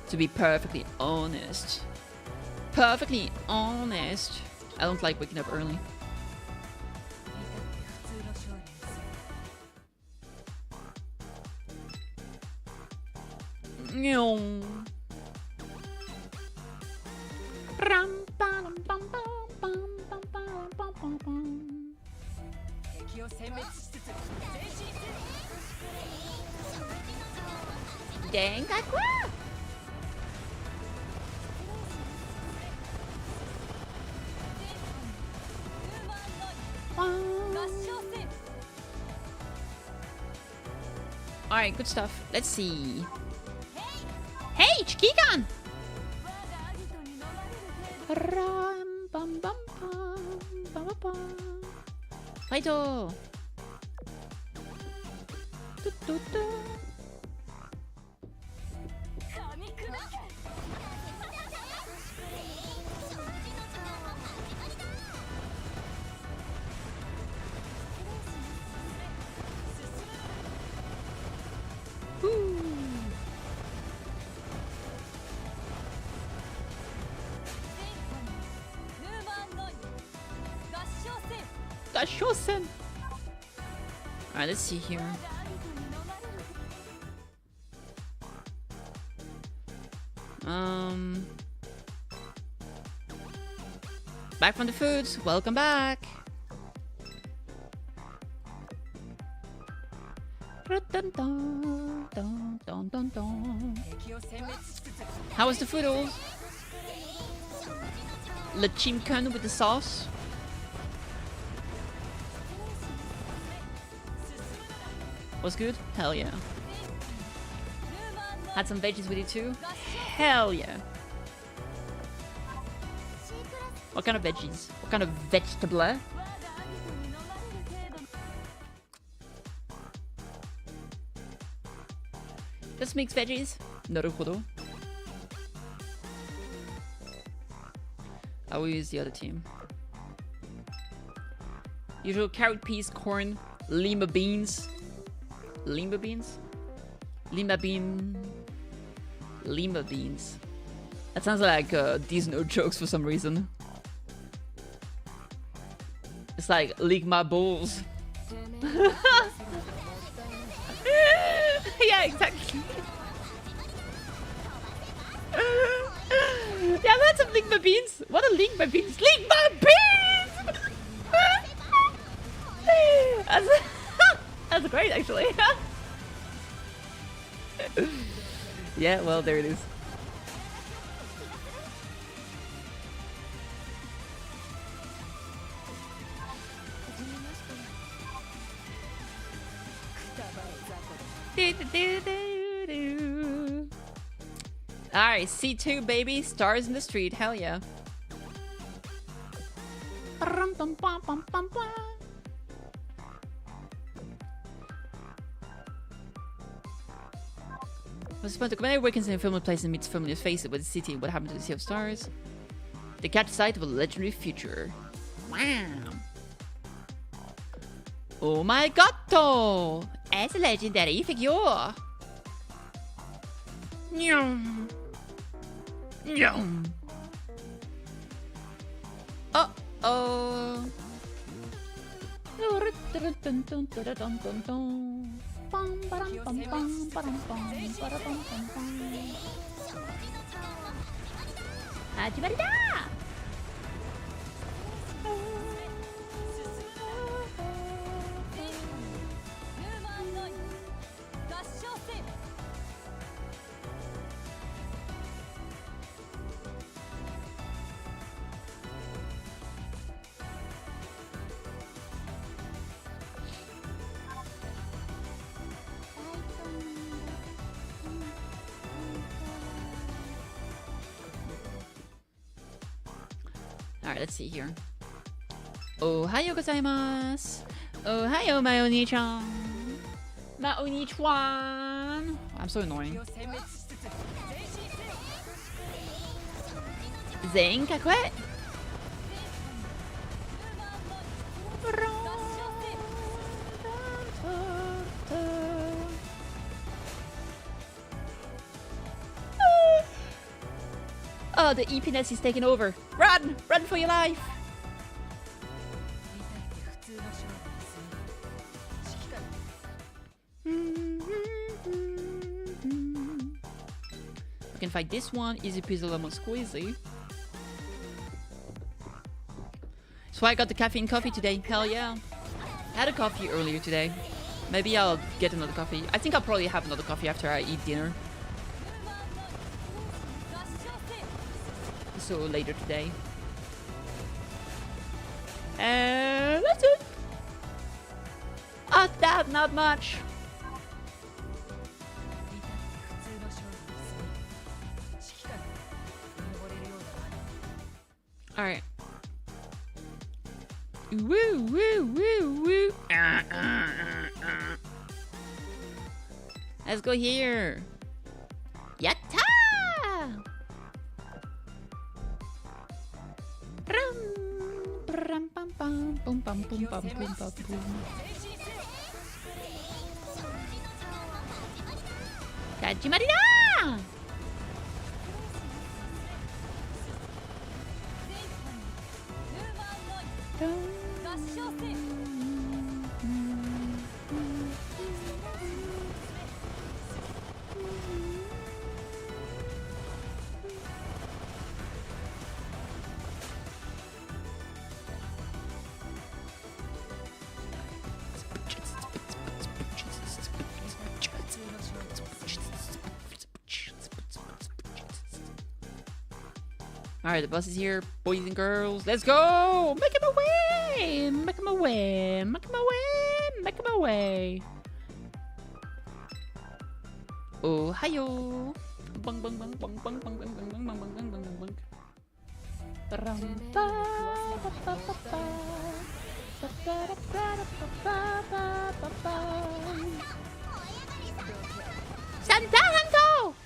To be perfectly honest. Perfectly honest. I don't like waking up early. Dang, alright, good stuff. Let's see. Hey, Chikikan! Fighto! Gashosen! Alright, let's see here. Back from the foods. Welcome back. How was the foodles? Le chimkun with the sauce. Was good? Hell yeah. Had some veggies with it too? Hell yeah. What kind of veggies? What kind of vegetable? Just mixed veggies? Naruhodo. I will use the other team. Usual carrot, peas, corn, lima beans. Lima beans? Lima bean. Lima beans. That sounds like these no jokes for some reason. It's like lick my balls. Yeah, exactly. Yeah, I've had some lingma beans. What are lingma beans? Lingma beans! that's, that's great, actually. Yeah, well, there it is. Alright, C2 baby, stars in the street, hell yeah. What's the point? The commander awakens in a familiar place and meets familiar faces with the city and what happened to the Sea of Stars. They catch sight of a legendary future. Wow. Oh my god! It's a legendary figure! Nyum. Nyum. Uh-oh. Hajimarida! Alright, let's see here. Ohayo gozaimasu. Ohayo, my oni-chan. My oni-chan. I'm so annoying. Zenkakue. Oh, the EPNess is taking over. Run! Run for your life! I can fight this one. Easy peasy lemon squeezy. So I got the caffeine coffee today. Hell yeah. I had a coffee earlier today. Maybe I'll get another coffee. I think I'll probably have another coffee after I eat dinner. So later today. And that's it. Oh, that, not much. Alright. Woo, woo, woo, woo. Let's go here. Yatta! Hajimarida! Alright, the bus is here, boys and girls. Let's go! Make him away! Make him away! Make him away! Make him away! Oh, hi-yo! Bang, bang, bang, bang, bang, bang, bang, bang, bang, bang, bang, bang, bang, bang. Ba-ram, ba, ba, ba, ba, ba. Ba, ba, da, ba, da, ba, ba, ba, ba. Santahanto!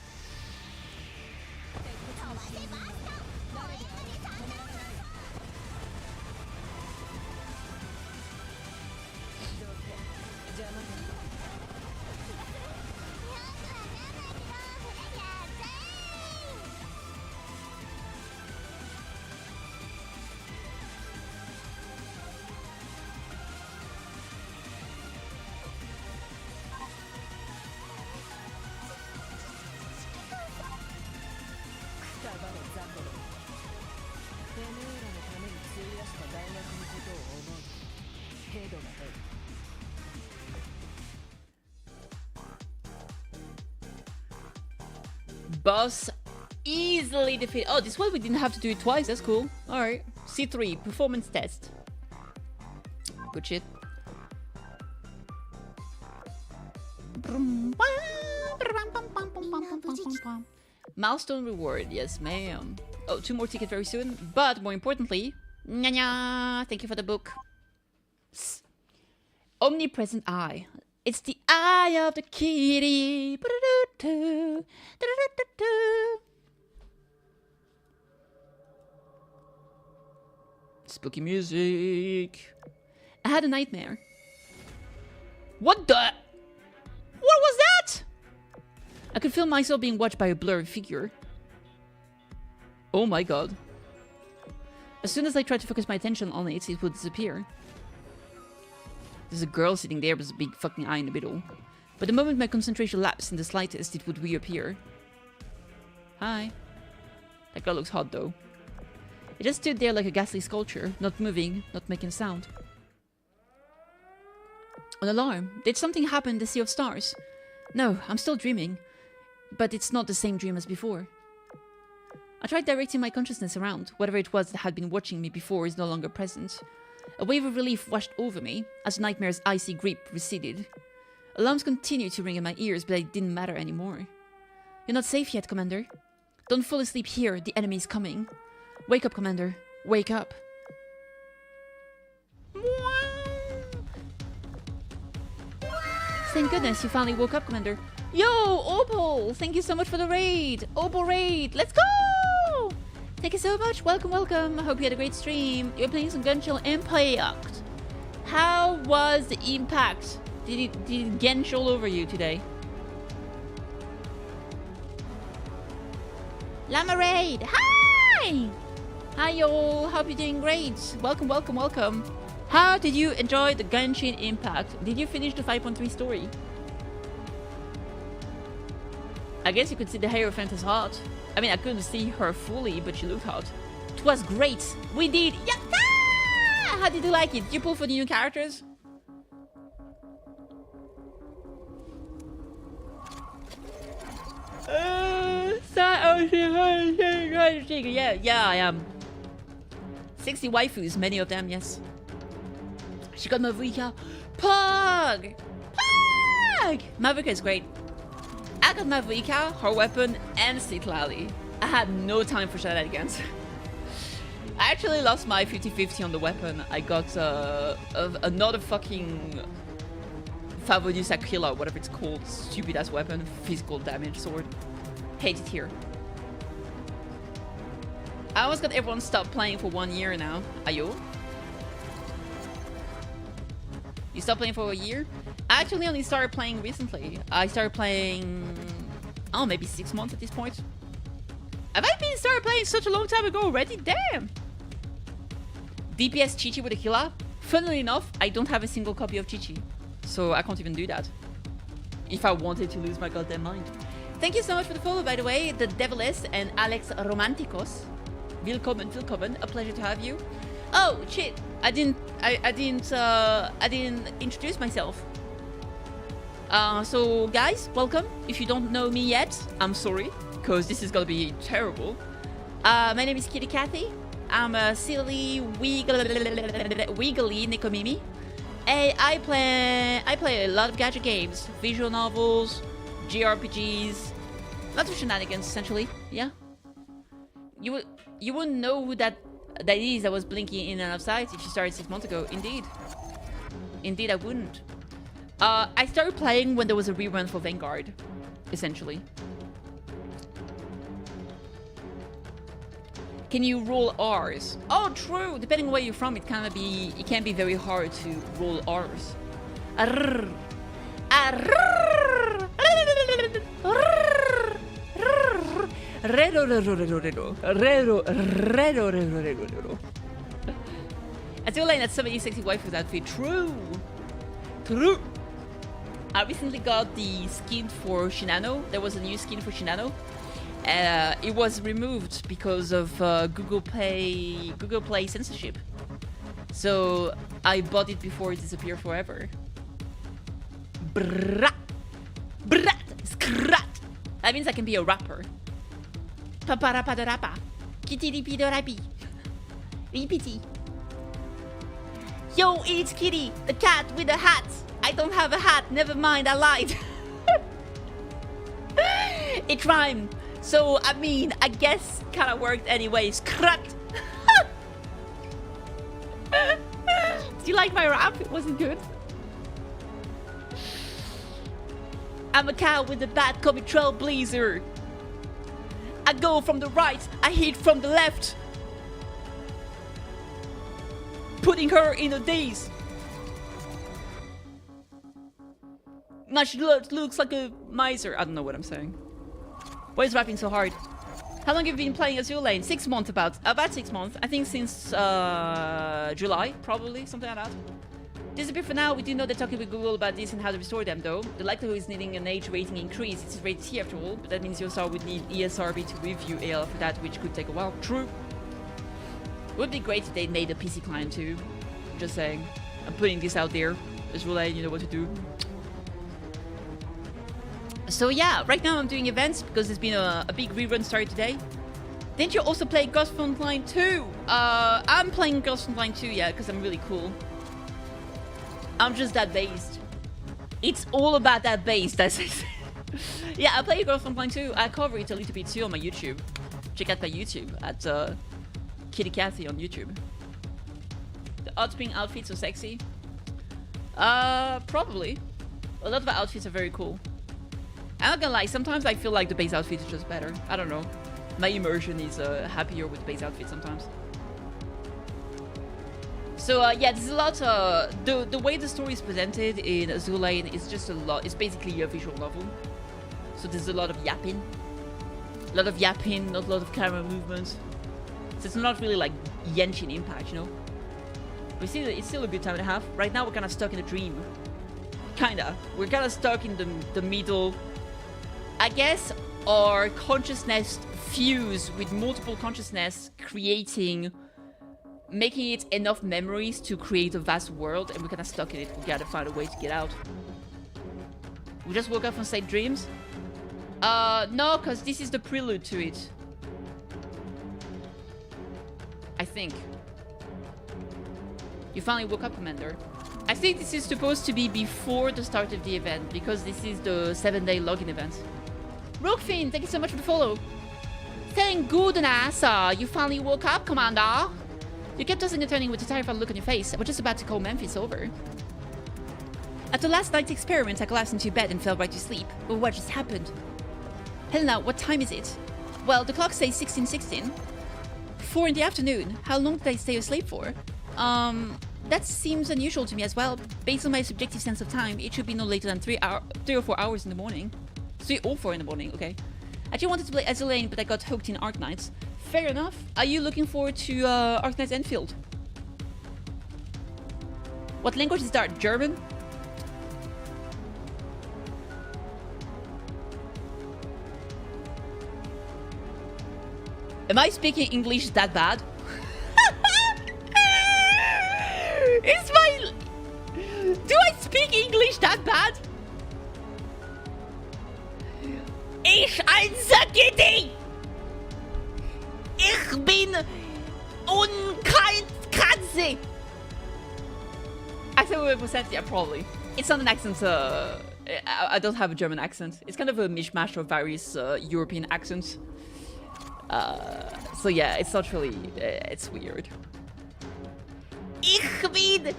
Boss easily defeated. Oh, this one we didn't have to do it twice. That's cool. Alright. C3, performance test. Good shit. Milestone reward. Yes, ma'am. Oh, 2 more tickets very soon. But more importantly, thank you for the book. Omnipresent eye. It's the eye of the kitty. Spooky music. I had a nightmare. What the? What was that? I could feel myself being watched by a blurry figure. Oh my god. As soon as I tried to focus my attention on it, it would disappear. There's a girl sitting there with a big fucking eye in the middle. But the moment my concentration lapsed in the slightest, it would reappear. Hi. That girl looks hot though. It just stood there like a ghastly sculpture, not moving, not making sound. An alarm. Did something happen in the Sea of Stars? No, I'm still dreaming. But it's not the same dream as before. I tried directing my consciousness around. Whatever it was that had been watching me before is no longer present. A wave of relief washed over me as the nightmare's icy grip receded. Alarms continued to ring in my ears, but it didn't matter anymore. You're not safe yet, Commander. Don't fall asleep here, the enemy is coming. Wake up, Commander. Wake up. Thank goodness you finally woke up, Commander. Yo, Opal! Thank you so much for the raid! Opal raid! Let's go! Thank you so much. Welcome, welcome. I hope you had a great stream. You're playing some Gunshell Impact. How was the impact? Did it Genshell over you today? Llama raid! Hi! Hi, y'all. Hope you're doing great. Welcome, welcome, welcome. How did you enjoy the Genshin Impact? Did you finish the 5.3 story? I guess you could see the Hierophant as hot. I mean, I couldn't see her fully, but she looked hot. It was great. We did. Yatta! How did you like it? Did you pull for the new characters? Yeah, I am. 60 waifus, many of them, yes. She got Mavrika. Pug! Pug! Mavrika is great. I got Mavrika, her weapon, and Citlali. I had no time for shenanigans. I actually lost my 50-50 on the weapon. I got another fucking Favonius Aquila, whatever it's called. Stupid ass weapon. Physical damage sword. Hate it here. I almost got everyone stopped playing for 1 year now. Ayo? You stopped playing for a year? I actually only started playing recently. I started playing... oh, maybe 6 months at this point. Have I been started playing such a long time ago already? Damn! DPS Chichi with a Hila? Funnily enough, I don't have a single copy of Chichi. So I can't even do that. If I wanted to lose my goddamn mind. Thank you so much for the follow, by the way. The Deviless and Alex Romanticos. Willkommen, willkommen. A pleasure to have you. Oh, shit. I didn't introduce myself. So guys, welcome. If you don't know me yet, I'm sorry, because this is gonna be terrible. My name is KittyKathee. I'm a silly, wiggly nekomimi. I play a lot of gacha games, visual novels, jrpgs, lots of shenanigans, essentially. Yeah. You wouldn't know who that is that was blinking in and outside if you started 6 months ago. Indeed I wouldn't. I started playing when there was a rerun for Vanguard, essentially. Can you roll R's? Oh, true. Depending on where you're from, it can be very hard to roll R's. Arr. Arr. I still like that 70-60 waifus outfit. True. True. I recently got the skin for Shinano. There was a new skin for Shinano. It was removed because of Google Play censorship. So I bought it before it disappeared forever. Brat, brat, skrat. That means I can be a rapper. Paparapadarapa. Kitty-ripi-dorapi. Ripiti. Yo, it's Kitty, the cat with the hat. I don't have a hat. Never mind, I lied. It rhymed. So, I mean, I guess kind of worked anyways. Skrat. Do you like my rap? It wasn't good. I'm a cow with a bat, call me trailblazer. I go from the right, I hit from the left. Putting her in a daze. Now she looks like a miser. I don't know what I'm saying. Why is rapping so hard? How long have you been playing Azure Lane? 6 months, about 6 months. I think since July, probably, something like that. Disappear for now. We do know they're talking with Google about this and how to restore them, though. The likelihood is needing an age rating increase. It's rated T after all, but that means your star would need ESRB to review AL for that, which could take a while. True. Would be great if they made a PC client too. Just saying. I'm putting this out there. Azure Lane, you know what to do. So yeah, right now I'm doing events because there's been a big rerun started today. Didn't you also play Ghost Frontline 2? I'm playing Ghost Frontline 2, yeah, because I'm really cool. I'm just that based. It's all about that base, that's it. Yeah, I play Ghost Frontline 2. I cover it a little bit too on my YouTube. Check out my YouTube at KittyKathee on YouTube. The Oddspring outfits are sexy. Probably. A lot of the outfits are very cool. I'm not gonna lie, sometimes I feel like the base outfit is just better. I don't know. My immersion is happier with the base outfit sometimes. So yeah, there's a lot. The way the story is presented in Azure Lane is just a lot. It's basically a visual novel. So there's a lot of yapping. A lot of yapping, not a lot of camera movements. So it's not really like Genshin Impact, you know? We see that it's still a good time and a half. Right now we're kind of stuck in a dream. Kinda. We're kind of stuck in the middle. I guess our consciousness fuse with multiple consciousness, making it enough memories to create a vast world, and we're kind of stuck in it. We gotta find a way to get out. We just woke up from state dreams? No, because this is the prelude to it. I think. You finally woke up, Commander. I think this is supposed to be before the start of the event, because this is the 7-day login event. Rookfin, thank you so much for the follow. Thank goodness, you finally woke up, Commander. You kept tossing and turning with a terrified look on your face. I was just about to call Memphis over. After last night's experiment, I collapsed into bed and fell right to sleep. But what just happened? Helena, what time is it? Well, the clock says 16:16. 4 in the afternoon. How long did I stay asleep for? That seems unusual to me as well. Based on my subjective sense of time, it should be no later than 3 or 4 hours in the morning. 3 or 4 in the morning, okay. I just wanted to play Azure Lane, but I got hooked in Arknights. Fair enough. Are you looking forward to Arknights Enfield? What language is that? German? Am I speaking English that bad? It's my... Do I speak English that bad? Ich einser Kitty! Ich bin Katze! I said with percent, yeah, probably. It's not an accent, I don't have a German accent. It's kind of a mishmash of various European accents. So yeah, it's not really, it's weird. Ich liebe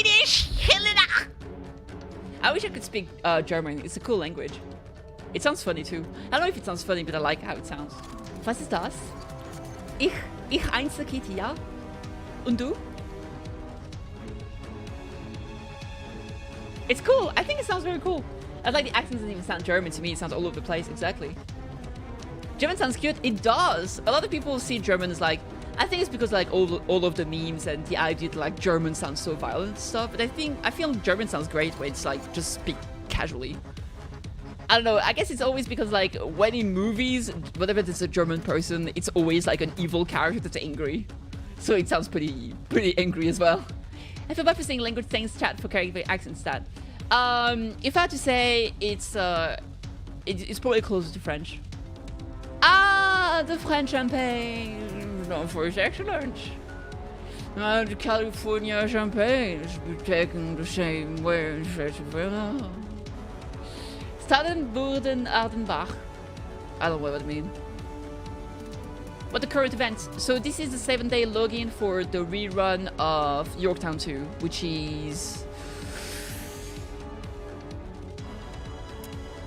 dich, Helena! I wish I could speak German. It's a cool language. It sounds funny too. I don't know if it sounds funny, but I like how it sounds. Was ist das? Ich einzel Kitty, ja? Und du? It's cool. I think it sounds very cool. I like the accent doesn't even sound German to me. It sounds all over the place. Exactly. German sounds cute. It does. A lot of people see German as like, I think it's because like all of the memes and the idea that like German sounds so violent and stuff. But I feel German sounds great when it's like just speak casually. I don't know. I guess it's always because like when in movies, whenever there's a German person, it's always like an evil character that's angry. So it sounds pretty angry as well. I feel bad for saying language thanks chat for character accent stat. If I had to say, it's probably closer to French. Ah, the French champagne. No, for it's excellent. The California champagne is taken the same way as Venezuela. Stadenburden Ardenbach. I don't know what it means. But the current events. So this is the 7-day login for the rerun of Yorktown 2, which is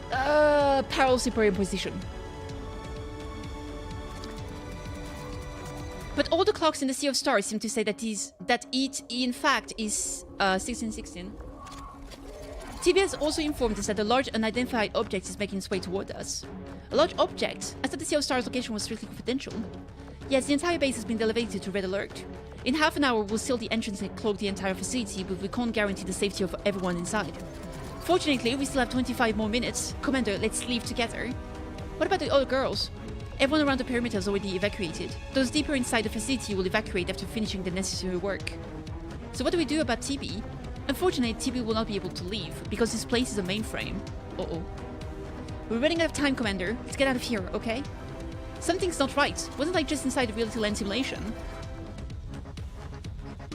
parallel superimposition. But all the clocks in the Sea of Stars seem to say that it in fact is 1616. TBS also informed us that a large unidentified object is making its way toward us. A large object? I thought the Sea of Stars location was strictly confidential. Yes, the entire base has been elevated to red alert. In half an hour, we'll seal the entrance and cloak the entire facility, but we can't guarantee the safety of everyone inside. Fortunately, we still have 25 more minutes. Commander, let's leave together. What about the other girls? Everyone around the perimeter is already evacuated. Those deeper inside the facility will evacuate after finishing the necessary work. So what do we do about TB? Unfortunately, TB will not be able to leave, because this place is a mainframe. Uh-oh. We're running out of time, Commander. Let's get out of here, okay? Something's not right. Wasn't I just inside a reality land simulation?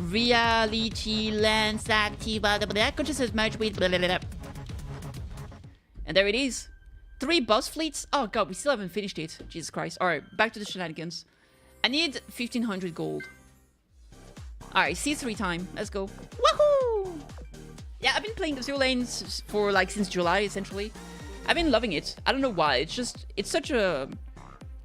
Reality land consciousness merged with blah, blah, blah. And there it is. 3 boss fleets? Oh god, we still haven't finished it. Jesus Christ. Alright, back to the shenanigans. I need 1500 gold. Alright, C3 time. Let's go. Woohoo! Yeah, I've been playing the Zero Lanes for like since July, essentially. I've been loving it. I don't know why. It's such a...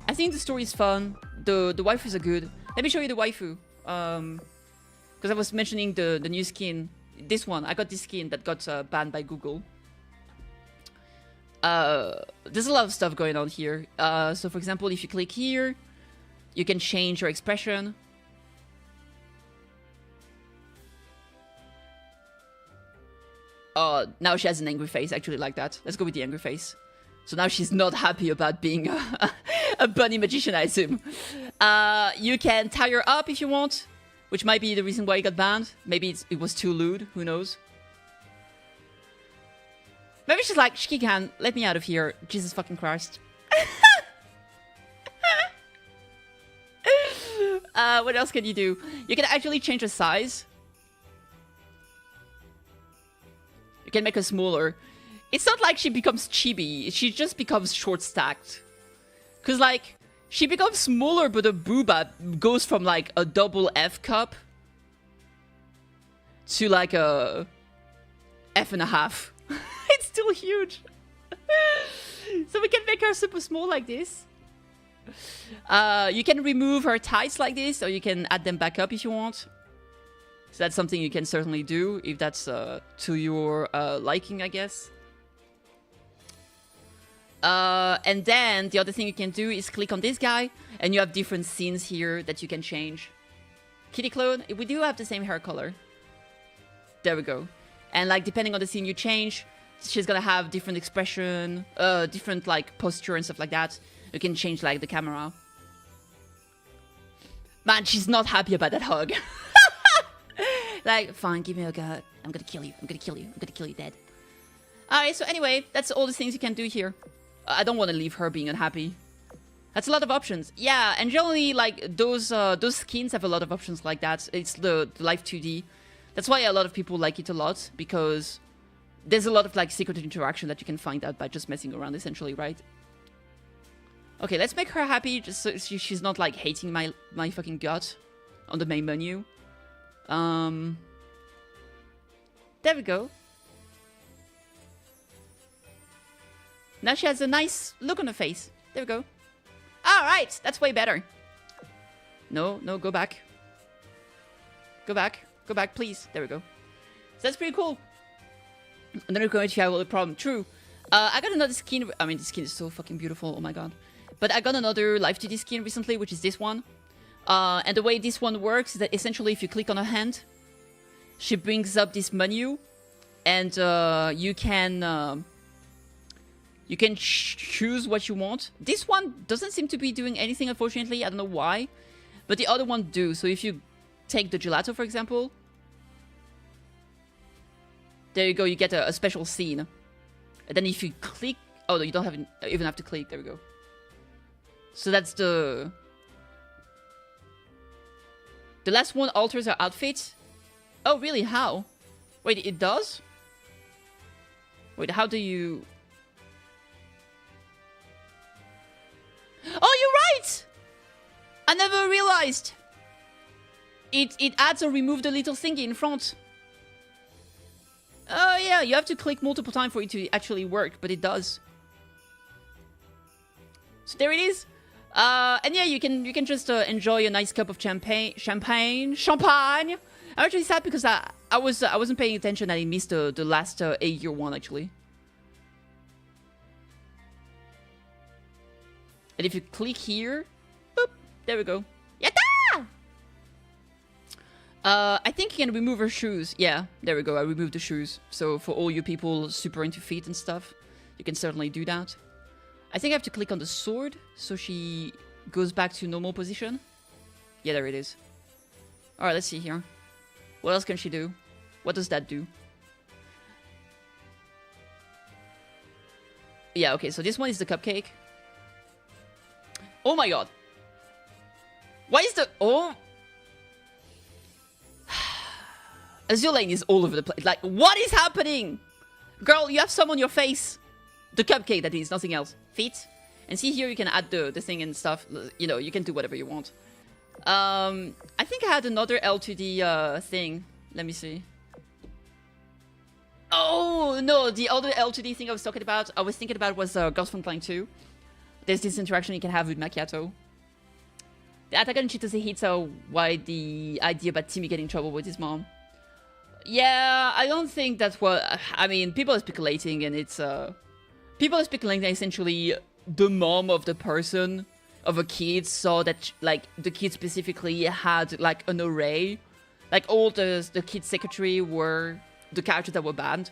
I think the story is fun. The waifus are good. Let me show you the waifu. Because I was mentioning the new skin. This one. I got this skin that got banned by Google. There's a lot of stuff going on here. So for example, if you click here, you can change your expression. Now she has an angry face. I actually like that. Let's go with the angry face. So now she's not happy about being a bunny magician, I assume. You can tie her up if you want, which might be the reason why it got banned. Maybe it was too lewd. Who knows? Maybe she's like, Shikikan, let me out of here. Jesus fucking Christ. What else can you do? You can actually change the size. You can make her smaller. It's not like she becomes chibi. She just becomes short-stacked. Because, like, she becomes smaller, but her booba goes from, like, a double F cup to, like, a F and a half. It's still huge. So we can make her super small like this. You can remove her tights like this, or you can add them back up if you want. So that's something you can certainly do, if that's to your liking, I guess. And then the other thing you can do is click on this guy, and you have different scenes here that you can change. Kitty clone, we do have the same hair color. There we go. And like depending on the scene you change, she's gonna have different expression, different like posture and stuff like that. You can change like the camera. Man, she's not happy about that hug. Like, fine, give me a gut. I'm gonna kill you. I'm gonna kill you. I'm gonna kill you dead. Alright, so anyway, that's all the things you can do here. I don't want to leave her being unhappy. That's a lot of options. Yeah, and generally, like, those skins have a lot of options like that. It's the Live 2D. That's why a lot of people like it a lot, because there's a lot of, like, secret interaction that you can find out by just messing around, essentially, right? Okay, let's make her happy, just so she's not, like, hating my fucking gut on the main menu. There we go. Now she has a nice look on her face. There we go. Alright, that's way better. No, go back. Go back, please. There we go. So that's pretty cool. And then we're going to have a problem. True. I got another skin. I mean, this skin is so fucking beautiful. Oh my god. But I got another Live 2D skin recently, which is this one. And the way this one works is that essentially if you click on her hand, she brings up this menu, and you can choose what you want. This one doesn't seem to be doing anything, unfortunately. I don't know why. But the other one do. So if you take the gelato, for example, there you go. You get a special scene. And then if you click, oh no, you don't even have to click. There we go. So that's the last one alters her outfit. Oh really? How? Wait, it does? Wait, how do you? Oh, you're right! I never realized. It adds or removes the little thingy in front. Oh yeah, you have to click multiple times for it to actually work, but it does. So there it is. And yeah, you can just enjoy a nice cup of champagne. I'm actually sad because I wasn't paying attention and I missed the last 8-year one actually. And if you click here, boop, there we go. Yatta! I think you can remove her shoes. Yeah, there we go. I removed the shoes. So for all you people super into feet and stuff, you can certainly do that. I think I have to click on the sword so she goes back to normal position. Yeah, there it is. Alright, let's see here. What else can she do? What does that do? Yeah, okay, so this one is the cupcake. Oh my god. Why is the... Oh... Azure Lane is all over the place. Like, what is happening? Girl, you have some on your face. The cupcake, that is, nothing else. Feet. And see here, you can add the thing and stuff. You know, you can do whatever you want. I think I had another L2D thing. Let me see. Oh, no, the other L2D thing I was talking about, I was thinking about was Girls from Playing 2. There's this interaction you can have with Macchiato. The attacker and Chitose hits are why the idea about Timmy getting in trouble with his mom. Yeah, I don't think that's what... I mean, people are speculating and it's... People are speculating that essentially the mom of the person, of a kid, saw that, like, the kid specifically had, like, an array. Like, all the kid's secretary were the characters that were banned.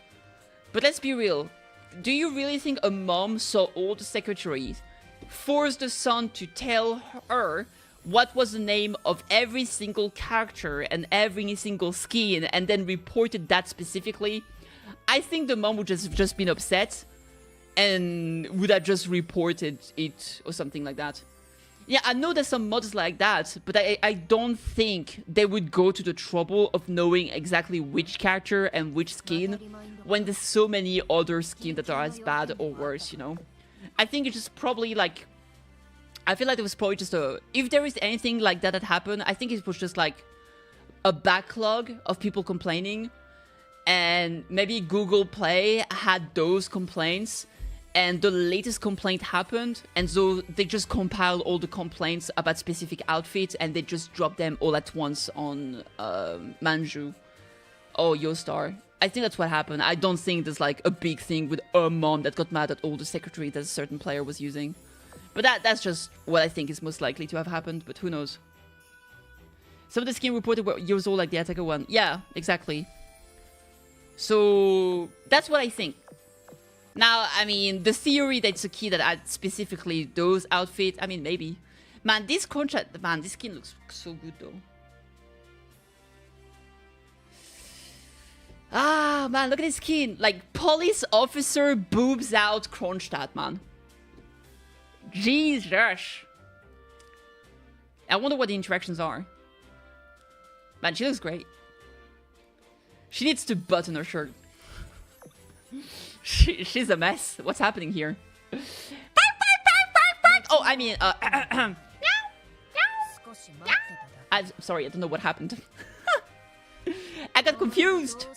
But let's be real. Do you really think a mom saw all the secretaries, forced the son to tell her what was the name of every single character and every single skin, and then reported that specifically? I think the mom would just been upset and would have just reported it or something like that. Yeah, I know there's some mods like that, but I don't think they would go to the trouble of knowing exactly which character and which skin when there's so many other skins that are as bad or worse, you know? I think it's just probably like... I feel like it was probably just a... If there is anything like that happened, I think it was just like a backlog of people complaining, and maybe Google Play had those complaints, and the latest complaint happened, and so they just compiled all the complaints about specific outfits, and they just dropped them all at once on Manju or Yostar. I think that's what happened. I don't think there's like a big thing with a mom that got mad at all the secretary that a certain player was using. But that's just what I think is most likely to have happened, but who knows. Some of the skin reported were years old, like the attacker one. Yeah, exactly. So that's what I think. Now, I mean, the theory that it's a key that adds specifically those outfits, I mean, maybe. Man, this contract, man, this skin looks so good though. Ah, man, look at this skin. Like, police officer boobs out Kronstadt, man. Jesus. I wonder what the interactions are. Man, she looks great. She needs to button her shirt. She's a mess. What's happening here? Oh, I mean, I'm sorry, I don't know what happened. I got confused.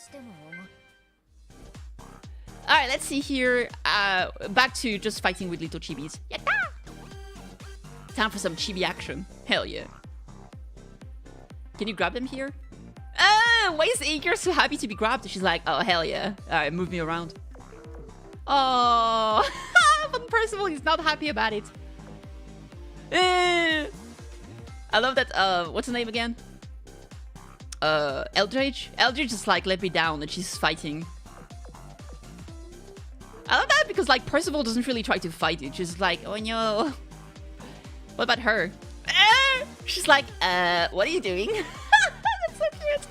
Alright, let's see here. Back to just fighting with little chibis. Yatta! Time for some chibi action. Hell yeah. Can you grab them here? Why is Iker so happy to be grabbed? She's like, oh, hell yeah. Alright, move me around. Oh, but Percival, he's not happy about it. I love that, what's her name again? Eldridge? Eldridge is like, let me down, and she's fighting. I love that because, like, Percival doesn't really try to fight it. She's like, oh no. What about her? She's like, what are you doing? That's so cute.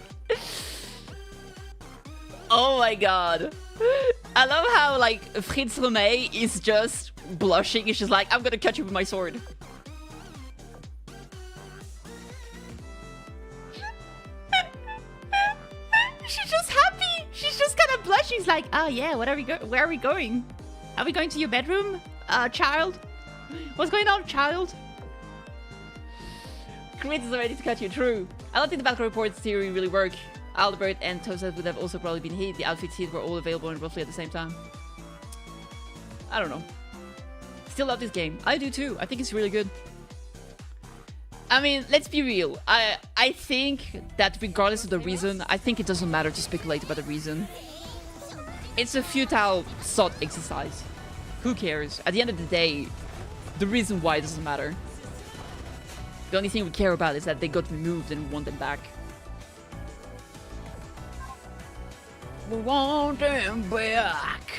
Oh my god. I love how, like, Fritz Romay is just blushing. She's like, I'm gonna cut you with my sword. She's just happy. She's just kind of blushing. She's like, oh yeah, where are we going? Are we going to your bedroom, child? What's going on, child? Chris is ready to cut you. True. I don't think the battle reports theory really work. Albert and Tosa would have also probably been hit. The outfits hit were all available and roughly at the same time. I don't know. Still love this game. I do too. I think it's really good. I mean, let's be real. I think that regardless of the reason, I think it doesn't matter to speculate about the reason. It's a futile thought exercise. Who cares? At the end of the day, the reason why doesn't matter. The only thing we care about is that they got removed and we want them back. We want them back.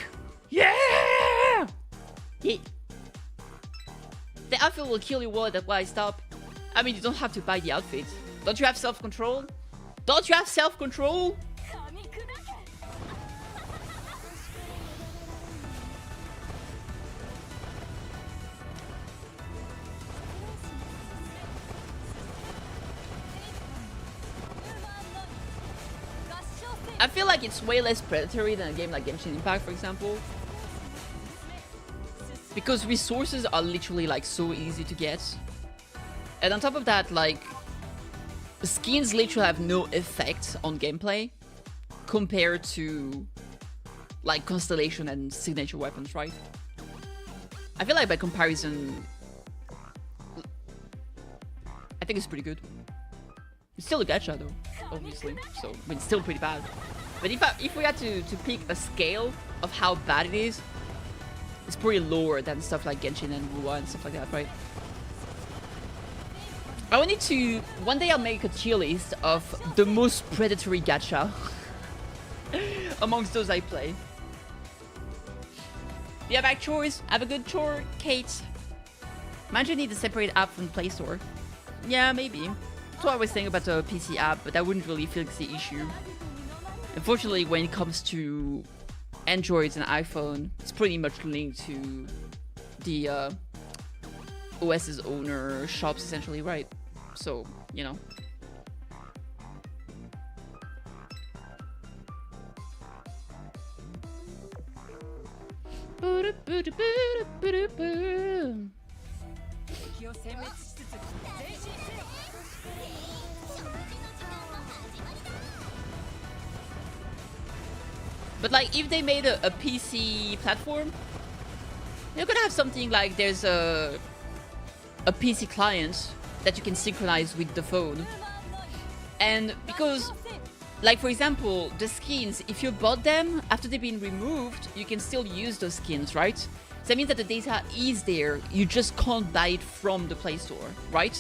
Yeah! Yeah. The outfit will kill your wallet, that's why I stop. I mean, you don't have to buy the outfit. Don't you have self-control? Don't you have self-control? I feel like it's way less predatory than a game like Genshin Impact, for example. Because resources are literally like so easy to get. And on top of that, like, skins literally have no effect on gameplay compared to like Constellation and signature weapons, right? I feel like by comparison, I think it's pretty good. It's still a gacha though, obviously, so I mean, it's still pretty bad. But if we had to pick a scale of how bad it is, it's pretty lower than stuff like Genshin and Wuwa and stuff like that, right? I will need to... One day I'll make a tier list of the most predatory gacha amongst those I play. Yeah, back chores. Have a good chore, Kate. Imagine you need a separate app from Play Store. Yeah, maybe. That's what I was saying about the PC app, but that wouldn't really fix the issue. Unfortunately, when it comes to Android and iPhone, it's pretty much linked to the OS's owner shops, essentially, right? So, you know. But like, if they made a PC platform, they're gonna have something like there's a PC client that you can synchronize with the phone. And because, like for example, the skins, if you bought them after they've been removed, you can still use those skins, right? So that means that the data is there, you just can't buy it from the Play Store, right?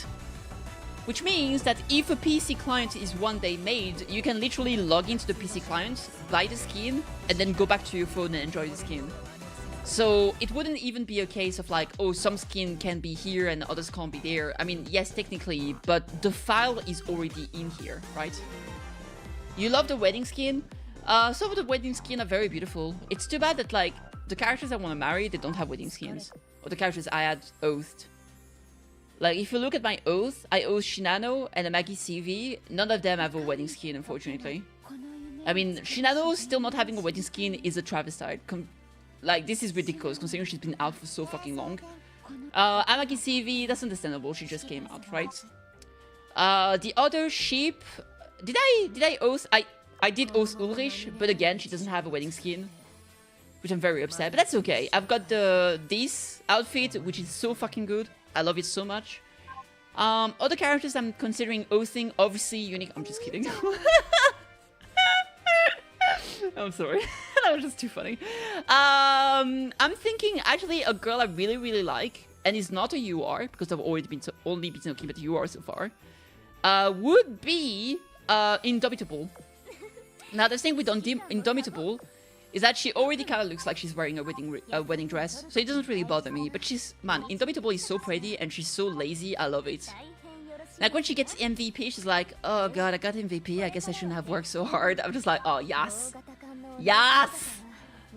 Which means that if a PC client is one day made, you can literally log into the PC client, buy the skin, and then go back to your phone and enjoy the skin. So it wouldn't even be a case of like, oh, some skin can be here and others can't be there. I mean, yes, technically, but the file is already in here, right? You love the wedding skin? Some of the wedding skin are very beautiful. It's too bad that like, the characters I want to marry, they don't have wedding skins. Or the characters I had oathed. Like, if you look at my oath, I oath Shinano and a Maggie CV. None of them have a wedding skin, unfortunately. I mean, Shinano still not having a wedding skin is a travesty. Like, this is ridiculous, considering she's been out for so fucking long. Amagi CV, that's understandable. She just came out, right? The other sheep... Did I oath... I did oath Ulrich, but again, she doesn't have a wedding skin. Which I'm very upset, but that's okay. I've got this outfit, which is so fucking good. I love it so much. Other characters I'm considering oathing, obviously unique. I'm just kidding. I'm sorry. That was just too funny. I'm thinking actually a girl I really, really like, and is not a UR, because I've already been only been talking about UR so far, would be Indomitable. Now the thing with Indomitable is that she already kind of looks like she's wearing a wedding dress, so it doesn't really bother me. But she's, man, Indomitable is so pretty and she's so lazy. I love it. Like when she gets MVP, she's like, oh god, I got MVP, I guess I shouldn't have worked so hard. I'm just like, oh yes. Yes!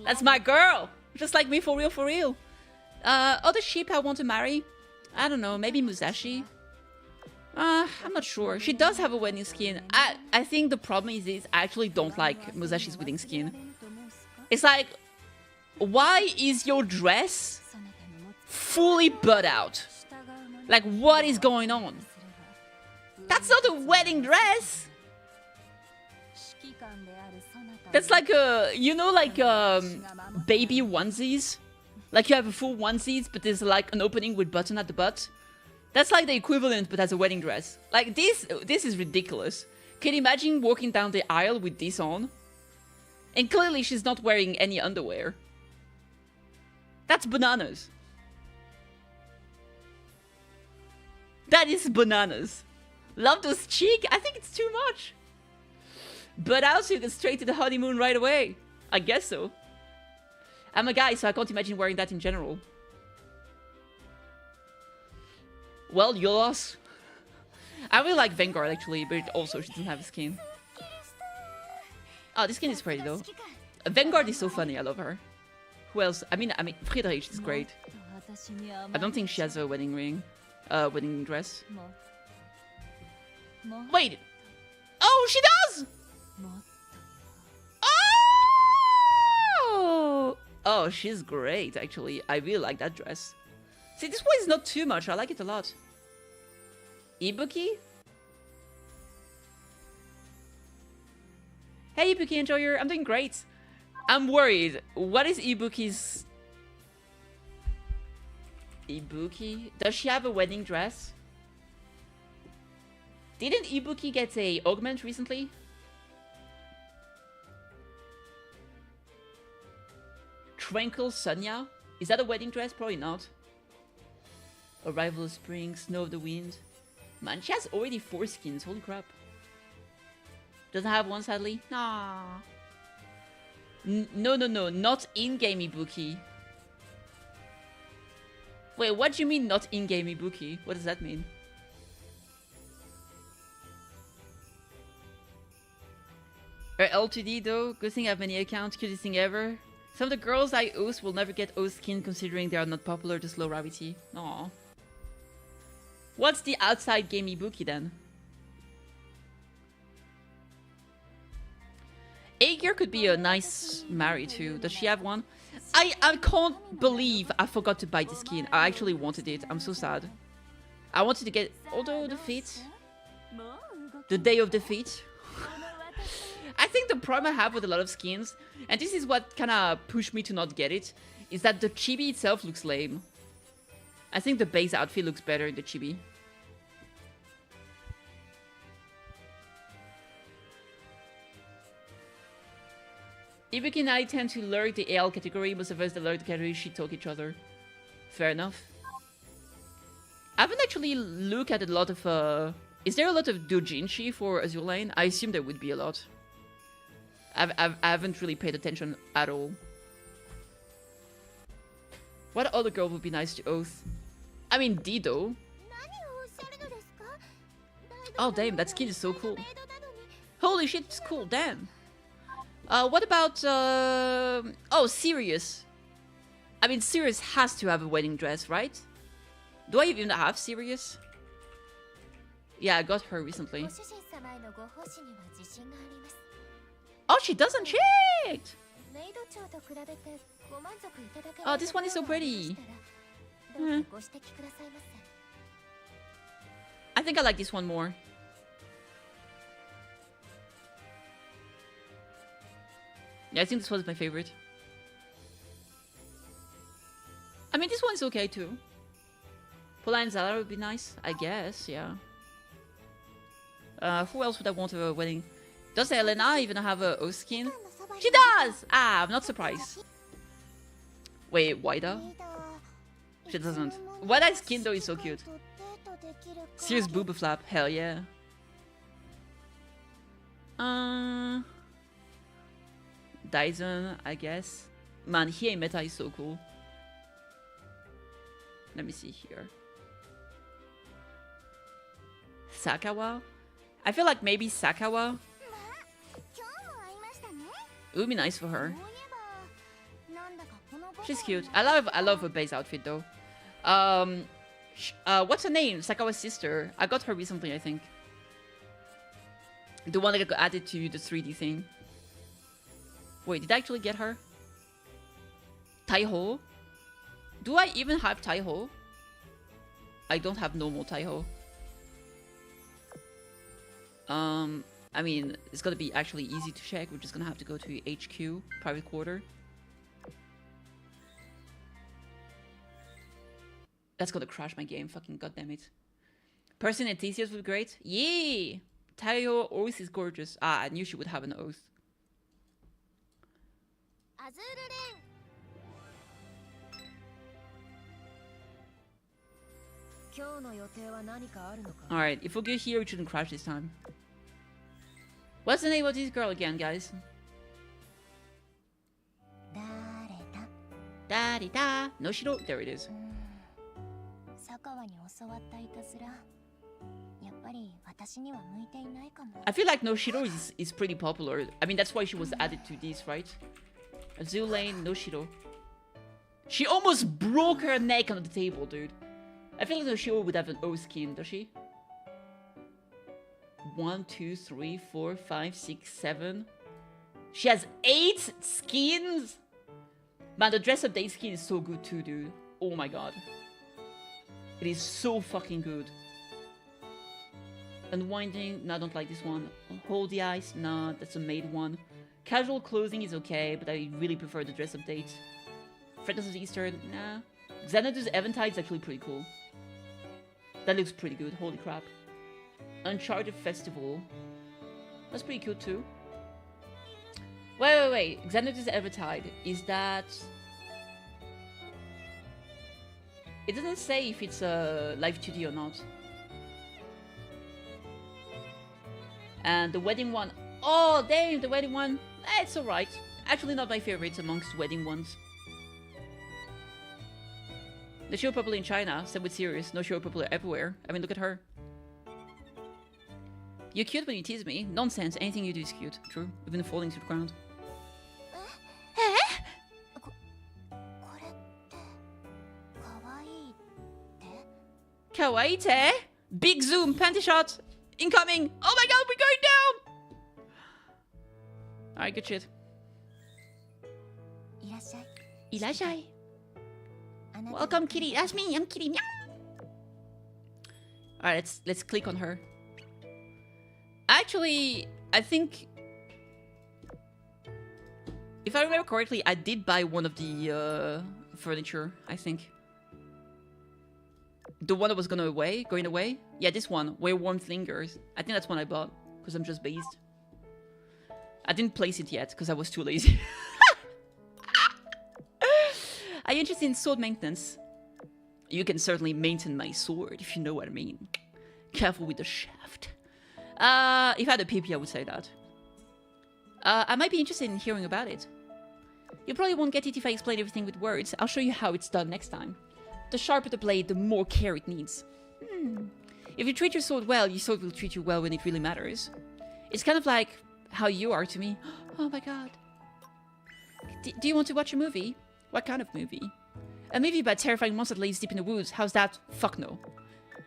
That's my girl! Just like me, for real, for real. Other sheep I want to marry? I don't know, maybe Musashi? I'm not sure. She does have a wedding skin. I think the problem is I actually don't like Musashi's wedding skin. It's like, why is your dress fully butt out? Like, what is going on? That's not a wedding dress! That's like a, you know, like baby onesies? Like you have a full onesies, but there's like an opening with button at the butt. That's like the equivalent, but as a wedding dress. Like this is ridiculous. Can you imagine walking down the aisle with this on? And clearly she's not wearing any underwear. That's bananas. That is bananas. Love those cheek? I think it's too much. But I also get straight to the honeymoon right away. I guess so. I'm a guy, so I can't imagine wearing that in general. Well, you lost. I really like Vanguard actually, but also she doesn't have a skin. Oh, this skin is pretty though. Vanguard is so funny, I love her. Who else? I mean, Friedrich is great. I don't think she has a wedding ring. Wedding dress. Wait! Oh, she does! Oh! Oh, she's great, actually. I really like that dress. See, this one is not too much. I like it a lot. Ibuki? Hey, Ibuki enjoyer. I'm doing great. I'm worried. What is Ibuki's... Ibuki? Does she have a wedding dress? Didn't Ibuki get a augment recently? Tranquil Sunya? Is that a wedding dress? Probably not. Arrival of Spring, Snow of the Wind. Man, she has already 4 skins. Holy crap. Doesn't have one, sadly? Nah. No. Not in-game Ibuki. Wait, what do you mean not in-game Ibuki? What does that mean? L2D though, good thing I have many accounts, cutest thing ever. Some of the girls I ost will never get ost skin considering they are not popular, just low rarity. Aww. What's the outside game Ibuki then? Aegir could be a nice marry too. Does she have one? I can't believe I forgot to buy the skin. I actually wanted it. I'm so sad. I wanted to get... Although defeat. The day of defeat. I think the problem I have with a lot of skins, and this is what kind of pushed me to not get it, is that the chibi itself looks lame. I think the base outfit looks better in the chibi. Ibuki and I tend to lurk the AL category, most of us that lurk the category shit talk each other. Fair enough. I haven't actually looked at a lot of... Is there a lot of doujinshi for Azure Lane? I assume there would be a lot. I haven't really paid attention at all. What other girl would be nice to oath? I mean, Dido. Oh, damn, that skin is so cool. Holy shit, it's cool, damn. What about... Oh, Sirius. I mean, Sirius has to have a wedding dress, right? Do I even have Sirius? Yeah, I got her recently. Oh, she doesn't cheat! Oh, this one is so pretty. I think I like this one more. Yeah, I think this was my favorite. I mean, this one's okay too. Pola and Zala would be nice, I guess, yeah. Who else would I want a wedding? Does Elena even have a O skin? She does! Ah, I'm not surprised. Wait, Waida? She doesn't. Waida's skin though is so cute. Serious booba flap, hell yeah. Dyson, I guess. Man, Hiei Meta is so cool. Let me see here. Sakawa? I feel like maybe Sakawa. It would be nice for her. She's cute. I love her base outfit though. What's her name? Sakawa's sister. I got her recently, I think. The one that got added to the 3D thing. Wait, did I actually get her? Taiho? Do I even have Taiho? I don't have normal Taiho. I mean, it's gonna be actually easy to check. We're just gonna have to go to HQ, private quarter. That's gonna crash my game, fucking goddammit. Person and Theseus would be great. Yay! Taiho Oath is gorgeous. Ah, I knew she would have an oath. Alright, if we go here, we shouldn't crash this time. What's the name of this girl again, guys? Da-di-da. Noshiro? There it is. I feel like Noshiro is pretty popular. I mean, that's why she was added to this, right? Azul Lane, Noshiro. She almost broke her neck on the table, dude. I feel like Noshiro would have an O skin, does she? 1, 2, 3, 4, 5, 6, 7. She has 8 skins? Man, the dress up day skin is so good too, dude. Oh my god. It is so fucking good. Unwinding, no, I don't like this one. Hold the ice, no, that's a made one. Casual clothing is okay, but I really prefer the dress update. Friends of Easter, nah. Xanadus Eventide is actually pretty cool. That looks pretty good, holy crap. Uncharted Festival. That's pretty cool too. Wait. Xanadus Eventide, is that... It doesn't say if it's a live 2D or not. And the wedding one... Oh, damn, the wedding one. It's alright. Actually not my favorite amongst wedding ones. The show popular in China, same with Sirius. No show popular everywhere. I mean, look at her. You're cute when you tease me. Nonsense, anything you do is cute. True, even falling to the ground. Kawaii te? Big zoom, panty shot! Incoming! Oh my god, we're going down! Alright, good shit. Irashai. Welcome, Kitty. That's me. I'm Kitty. Alright, let's click on her. Actually, I think... If I remember correctly, I did buy one of the furniture, I think. The one that was going away? Yeah, this one, where warmth lingers. I think that's one I bought, because I'm just based. I didn't place it yet, because I was too lazy. Are you interested in sword maintenance? You can certainly maintain my sword, if you know what I mean. Careful with the shaft. If I had a PP, I would say that. I might be interested in hearing about it. You probably won't get it if I explain everything with words. I'll show you how it's done next time. The sharper the blade, the more care it needs. If you treat your sword well, your sword will treat you well when it really matters. It's kind of like how you are to me. Oh my god. Do you want to watch a movie? What kind of movie? A movie about terrifying monster that lays deep in the woods. How's that? Fuck no.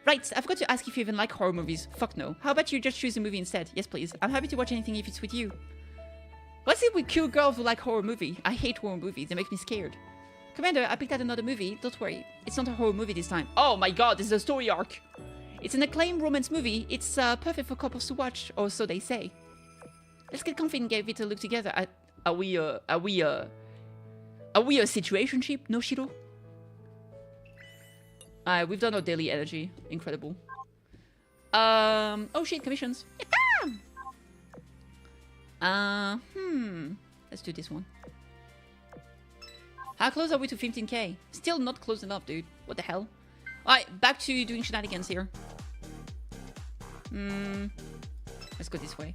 Right, I forgot to ask if you even like horror movies. Fuck no. How about you just choose a movie instead? Yes, please. I'm happy to watch anything if it's with you. What's it with cute girls who like horror movie? I hate horror movies. They make me scared. Commander, I picked out another movie. Don't worry. It's not a horror movie this time. Oh my god, this is a story arc. It's an acclaimed romance movie. It's perfect for couples to watch, or so they say. Let's get comfy and give it a look together. Are we a situationship, Noshiro? We've done our daily energy. Incredible. Oh shit, commissions. Let's do this one. How close are we to 15k? Still not close enough, dude. What the hell? Alright, back to doing shenanigans here. Let's go this way.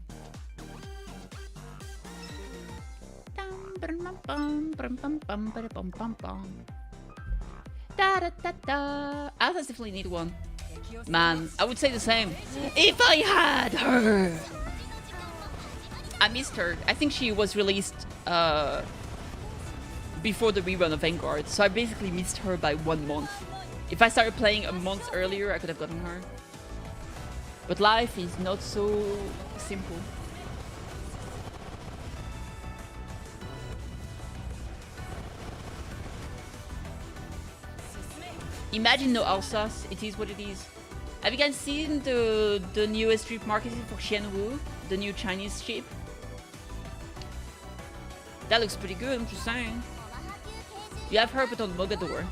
Atlas definitely need one. Man, I would say the same. If I had her! I missed her. I think she was released before the rerun of Vanguard, so I basically missed her by 1 month. If I started playing a month earlier, I could have gotten her. But life is not so simple. Imagine no Alsace, it is what it is. Have you guys seen the newest strip marketing for Xianwu? The new Chinese ship? That looks pretty good, I'm just saying. You have her but on Mogador.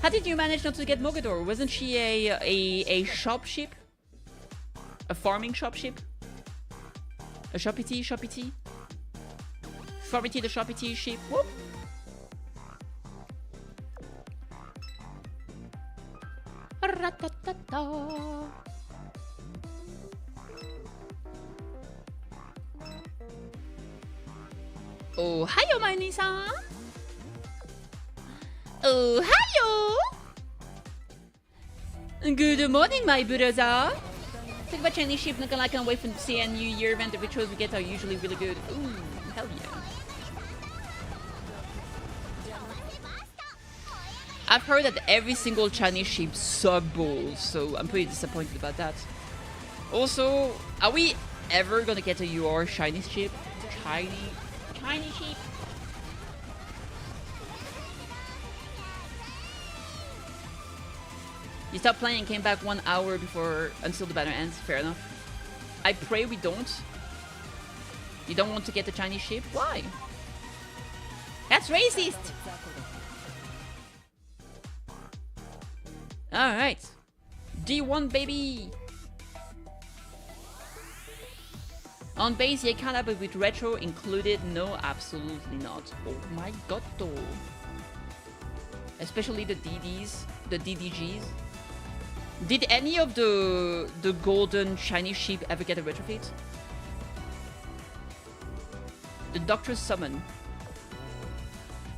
How did you manage not to get Mogador? Wasn't she a shop ship? A farming shop ship? A shoppity? Shoppity the shoppity ship? Whoop! Oh, hiyo, my Nissan! Oh, hiyo! Good morning, my brother! Talk about Chinese ship, not gonna like, can't wait for the CN New Year event. The rituals we get are usually really good. Ooh, hell yeah. I've heard that every single Chinese ship suck balls, so I'm pretty disappointed about that. Also, are we ever gonna get a UR Chinese ship? Chinese ship? You stopped playing and came back 1 hour before until the banner ends. Fair enough. I pray we don't. You don't want to get the Chinese ship? Why? That's racist! Alright. D1 baby! On base, yeah, kinda, but with retro included? No, absolutely not. Oh my god, though. Especially the DDs, the DDGs. Did any of the golden Chinese sheep ever get a retrofit? The Doctor's Summon.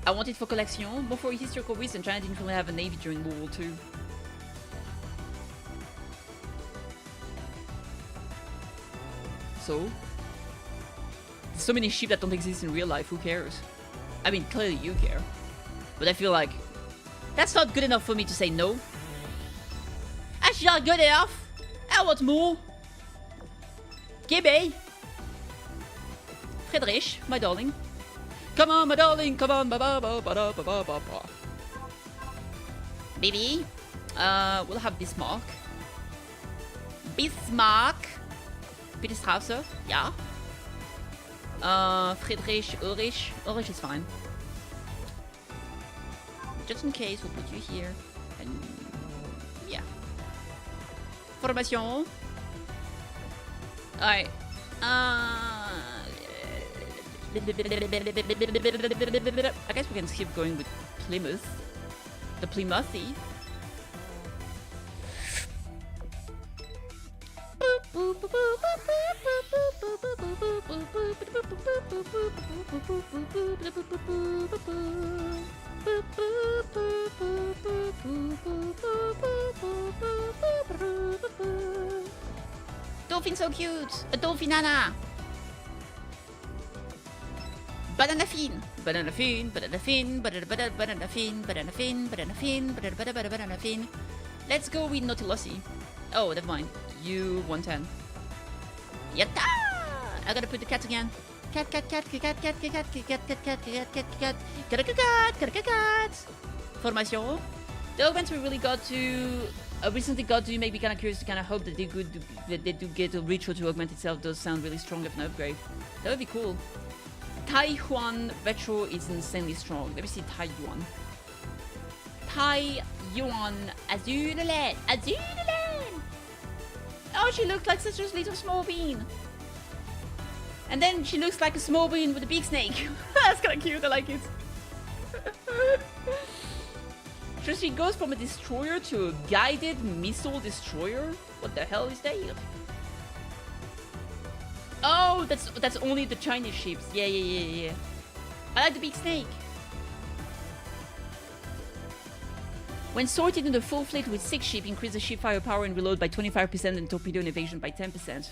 I want it for collection. But for historical reason, China didn't really have a navy during World War II. So? There's so many sheep that don't exist in real life, who cares? I mean, clearly you care. But I feel like that's not good enough for me to say no. That's not good enough. I want more. Gibby. Friedrich, my darling. Come on, my darling. Come on. Baby. We'll have Bismarck. Peter Strauser. Yeah. Friedrich, Ulrich. Ulrich is fine. Just in case, we'll put you here. And yeah. Formation. Alright. I guess we can keep going with Plymouth. The Plymouthy. Dolphin so cute! A dolphinana! Banana fin! Banana fin, banana fin, banana fin, banana fin, banana fin, banana fin. Let's go with Nautilusy. Oh, never mind. You 110. Yatta! I gotta put the cat again. Cat. Formation. The events we really got to, recently got to, make me kind of curious to kind of hope that they do get a retro to augment itself. Does sound really strong if an upgrade. That would be cool. Taiwan retro is insanely strong. Let me see Taiwan. Taiwan Azulele. Oh, she looked like such a little small bean. And then she looks like a small bean with a big snake. That's kind of cute. I like it. So she goes from a destroyer to a guided missile destroyer? What the hell is that? Oh, that's only the Chinese ships. Yeah. I like the big snake. When sorted into full fleet with 6 ships, increase the ship firepower and reload by 25% and torpedo and evasion by 10%.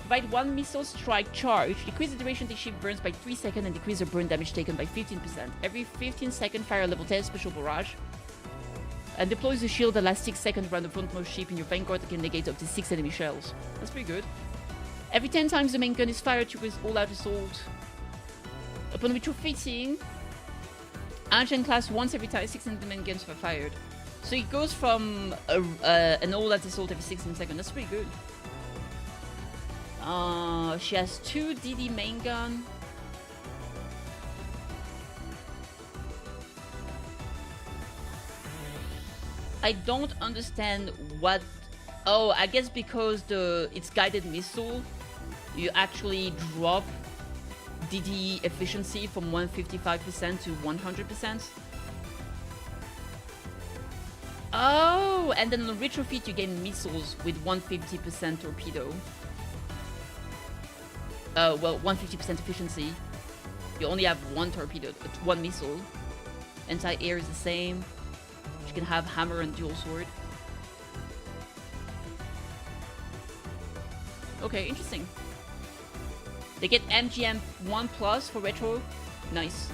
Provide 1 missile strike charge. Decrease the duration the ship burns by 3 seconds and decrease the burn damage taken by 15%. Every 15 seconds, fire a level 10 special barrage. And deploys a shield that lasts 6 seconds around the frontmost ship in your vanguard that can negate up to 6 enemy shells. That's pretty good. Every 10 times the main gun is fired, triggers all-out assault. Upon retrofitting, Ancient class once every time 6 enemy guns are fired. So it goes from an all-out assault every 16 seconds. That's pretty good. She has 2 DD main gun. I don't understand what... Oh, I guess because it's guided missile, you actually drop DD efficiency from 155% to 100%. Oh, and then on retrofit you gain missiles with 150% torpedo. Well, 150% efficiency. You only have 1 torpedo, 1 missile. Anti-air is the same. You can have hammer and dual sword. Okay, interesting. They get MGM 1 plus for retro. Nice.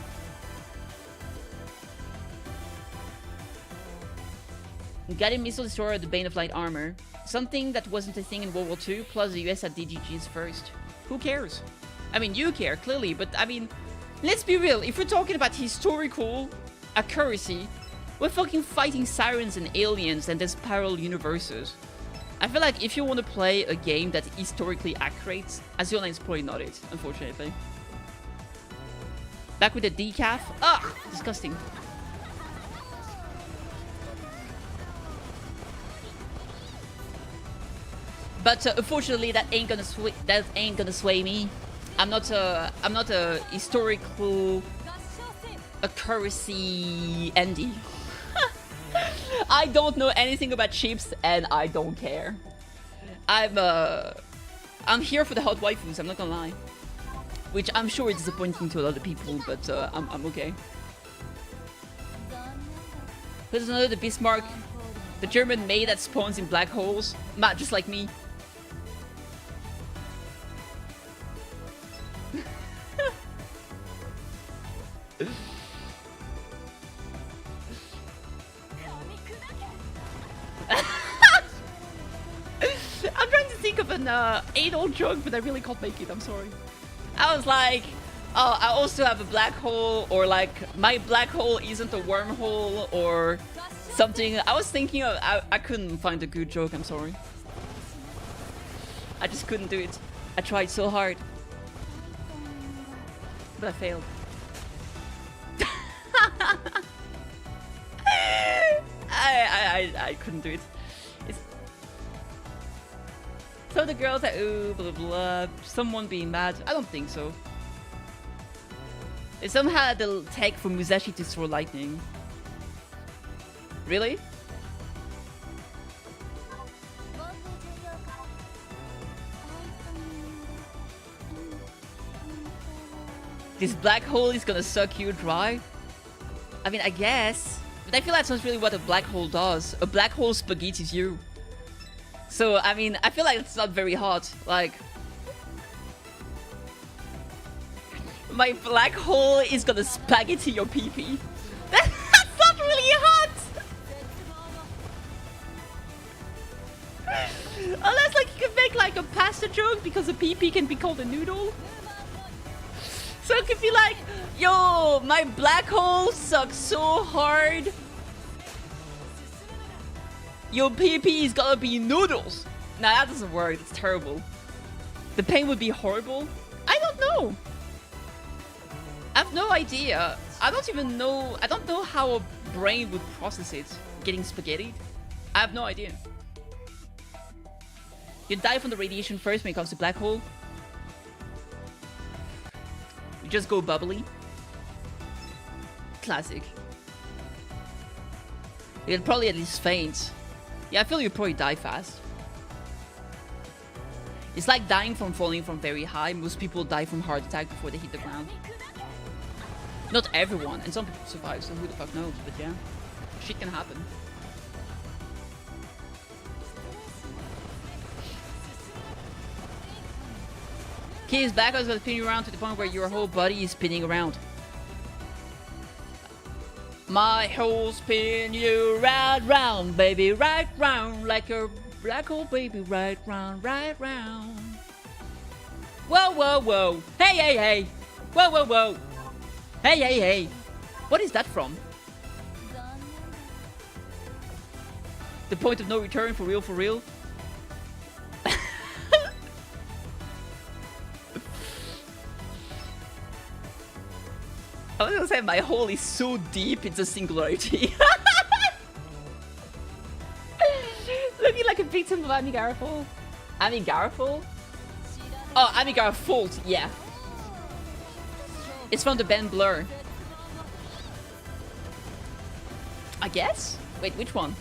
Guided missile destroyer, the bane of light armor. Something that wasn't a thing in World War II, plus the US had DGGs first. Who cares? I mean, you care, clearly, but I mean, let's be real. If we're talking about historical accuracy, we're fucking fighting sirens and aliens and there's parallel universes. I feel like if you want to play a game that's historically accurate, Azure Online is probably not it, unfortunately. Back with the decaf. Ugh! Disgusting. But unfortunately, that ain't gonna sway me. I'm not a historical accuracy Andy. I don't know anything about ships, and I don't care. I'm here for the hot waifus. I'm not gonna lie, which I'm sure is disappointing to a lot of people, but I'm okay. There's another Bismarck, the German maid that spawns in black holes, just like me. I'm trying to think of an anal joke, but I really can't make it. I'm sorry. I was like, oh, I also have a black hole, or like my black hole isn't a wormhole, or something. I was thinking of. I couldn't find a good joke. I'm sorry. I just couldn't do it. I tried so hard, but I failed. I couldn't do it. So the girls are ooh blah blah. Someone being mad. I don't think so. They somehow had the tech for Musashi to throw lightning. Really? This black hole is gonna suck you dry? I mean, I guess. But I feel that's not really what a black hole does. A black hole spaghettis you. So, I mean, I feel like it's not very hot. Like, my black hole is gonna spaghetti your pee-pee. That's not really hot! Unless, like, you can make, like, a pasta joke because a pee-pee can be called a noodle. So it could be like, yo, my black hole sucks so hard. Your pee-pee is gonna be noodles. Nah, that doesn't work. It's terrible. The pain would be horrible. I don't know. I have no idea. I don't even know. I don't know how a brain would process it. Getting spaghetti. I have no idea. You die from the radiation first when it comes to black hole. You just go bubbly. Classic. You'll probably at least faint. Yeah, I feel you'll probably die fast. It's like dying from falling from very high. Most people die from heart attack before they hit the ground. Not everyone, and some people survive, so who the fuck knows, but yeah. Shit can happen. Keys back, I was gonna spin you around to the point where your whole body is spinning around. My whole spin you right round, baby, right round, like a black hole, baby, right round, right round. Whoa, whoa, whoa. Hey, hey, hey. Whoa, whoa, whoa. Hey, hey, hey. What is that from? The point of no return, for real, for real? I was gonna say my hole is so deep into singularity. Looking like a victim of Amigaraful. Amigaraful? Oh, Amigarafult, yeah. It's from the band Blur. I guess? Wait, which one?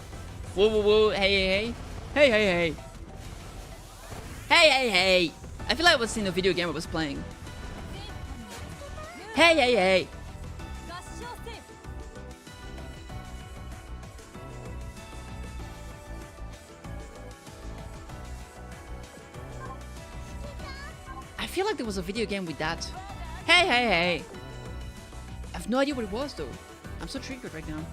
Whoa, whoa, whoa, hey, hey, hey. Hey, hey, hey. Hey, hey, hey. I feel like I was in a video game I was playing. Hey, hey, hey. I feel like there was a video game with that. Hey, hey, hey. I have no idea what it was though. I'm so triggered right now.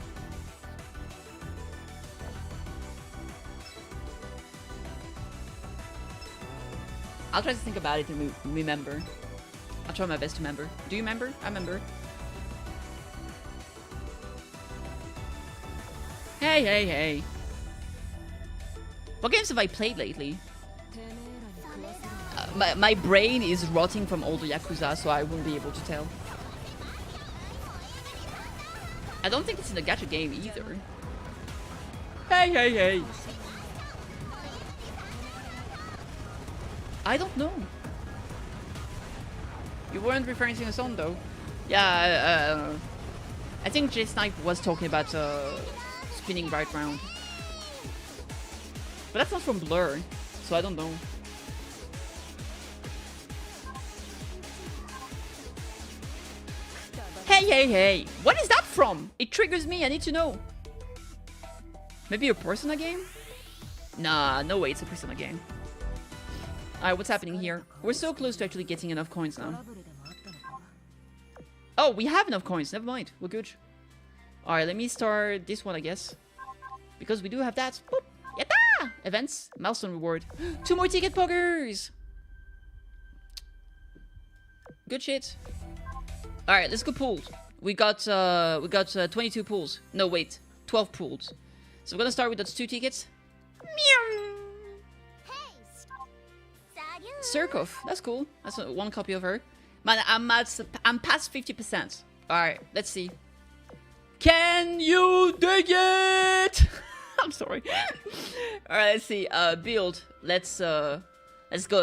I'll try to think about it and remember. I'll try my best to remember. Do you remember? I remember. Hey, hey, hey. What games have I played lately? My brain is rotting from all the Yakuza, so I won't be able to tell. I don't think it's in a gacha game either. Hey, hey, hey. I don't know. You weren't referring to a song though. Yeah, I think J Snipe was talking about spinning right round. But that's not from Blur, so I don't know. Hey, hey, hey! What is that from? It triggers me, I need to know. Maybe a Persona game? Nah, no way, it's a Persona game. Alright, what's happening here? We're so close to actually getting enough coins now. Oh, we have enough coins, never mind, we're good. Alright, let me start this one, I guess. Because we do have that. Boop! Yatta! Events, milestone reward. 2 more ticket poggers! Good shit. Alright, let's go pools. We got 22 pools. No, wait. 12 pools. So we're gonna start with those 2 tickets. Meow! Surkov, that's cool. That's 1 copy of her. Man, I'm past 50%. Alright, let's see. Can you dig it? I'm sorry. Alright, let's see. Build. Let's go.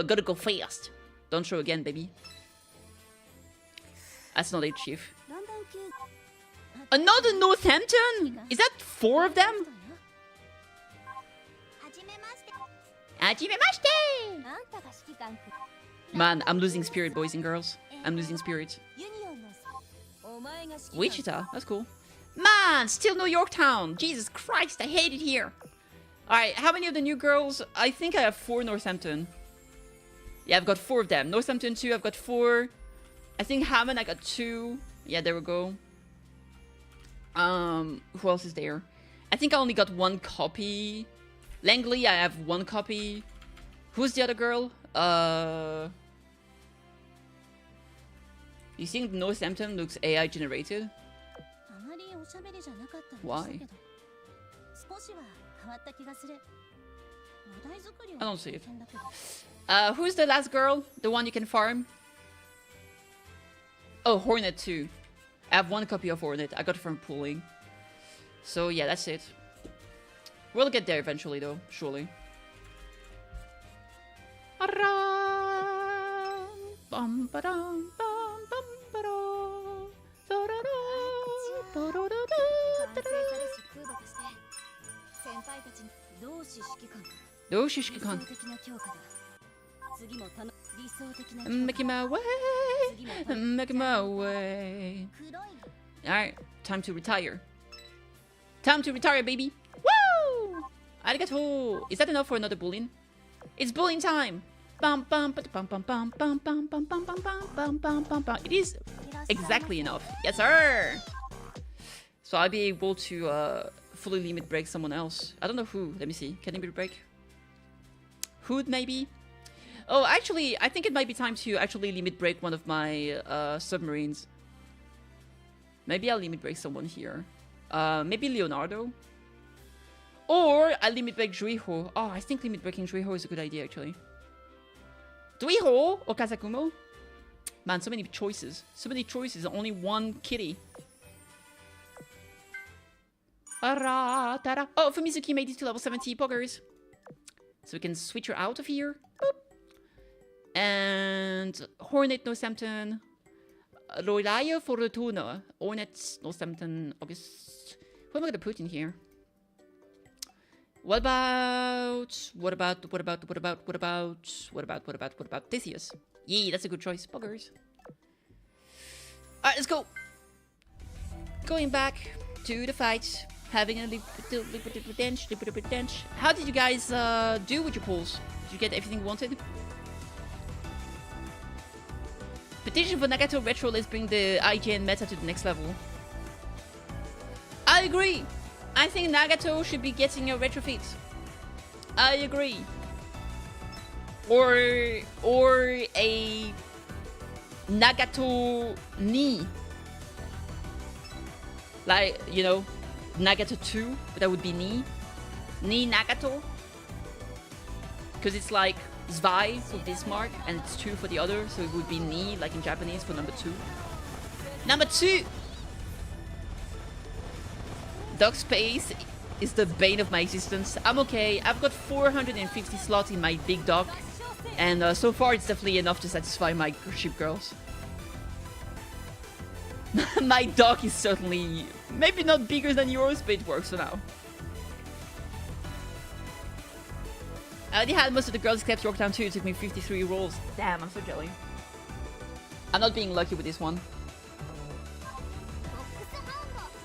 Gotta go fast. Don't show again, baby. That's not it, Chief. Another Northampton? Is that 4 of them? Man, I'm losing spirit, boys and girls. I'm losing spirit. Wichita, that's cool. Man, still no Yorktown. Jesus Christ, I hate it here. Alright, how many of the new girls? I think I have 4 Northampton. Yeah, I've got 4 of them. Northampton 2, I've got 4. I think Hammond, I got 2. Yeah, there we go. Who else is there? I think I only got 1 copy. Langley, I have 1 copy. Who's the other girl? You think Northampton looks AI generated? Why? I don't see it. Who's the last girl? The one you can farm? Oh, Hornet 2. I have 1 copy of Hornet. I got it from pooling. So yeah, that's it. We'll get there eventually though, surely. I'm making my way. I'm making my way. Alright, time to retire. Time to retire, baby. Woo! Arigato! Is that enough for another bullion? It's bullion time! Bum bum bum bum bum bum bum bum bum bum bum bum bum bum bum. It is exactly enough. Yes, sir! So I'll be able to fully limit break someone else. I don't know who. Let me see. Can limit break? Hood, maybe? Oh, actually, I think it might be time to actually limit break one of my submarines. Maybe I'll limit break someone here. Maybe Leonardo? Or I limit break Juiho. Oh, I think limit breaking Juiho is a good idea, actually. Juiho or Kazakumo? Man, so many choices. So many choices. Only one kitty. Oh, Fumizuki made it to level 70 poggers. So we can switch her out of here. Boop. And Hornet no Samton. Roraio Fortuna. Hornet no Samton. August. What am I gonna put in here? What about Theseus? Yeah, that's a good choice. Buggers. Alright, let's go. Going back to the fight. Having a little bench. How did you guys do with your pulls? Did you get everything you wanted? Petition for Nagato Retro, let's bring the IGN meta to the next level. I agree! I think Nagato should be getting a retrofit. I agree. Or a Nagato Ni. Like, you know, Nagato 2, but that would be Ni. Ni Nagato. Because it's like Zwei for Bismarck and it's 2 for the other, so it would be Ni, like in Japanese, for number 2. Number 2! Dock space is the bane of my existence. I'm okay. I've got 450 slots in my big dock. And so far it's definitely enough to satisfy my ship girls. My dock is certainly maybe not bigger than yours, but it works for now. I already had most of the girls except Yorktown 2. It took me 53 rolls. Damn, I'm so jelly. I'm not being lucky with this one.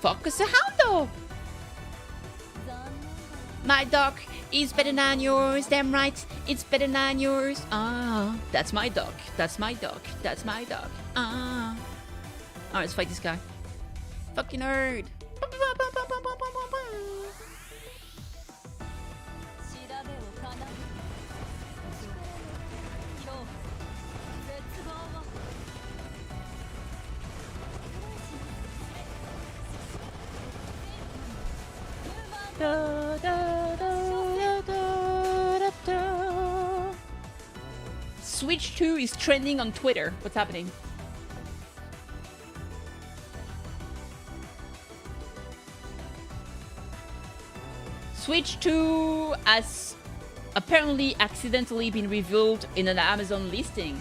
Focus a hound. My dock is better than yours. Damn right, it's better than yours. Ah, that's my dock. That's my dock. That's my dock. Ah. Alright, let's fight this guy. Fucking nerd. Switch 2 is trending on Twitter. What's happening? Switch 2 has apparently accidentally been revealed in an Amazon listing.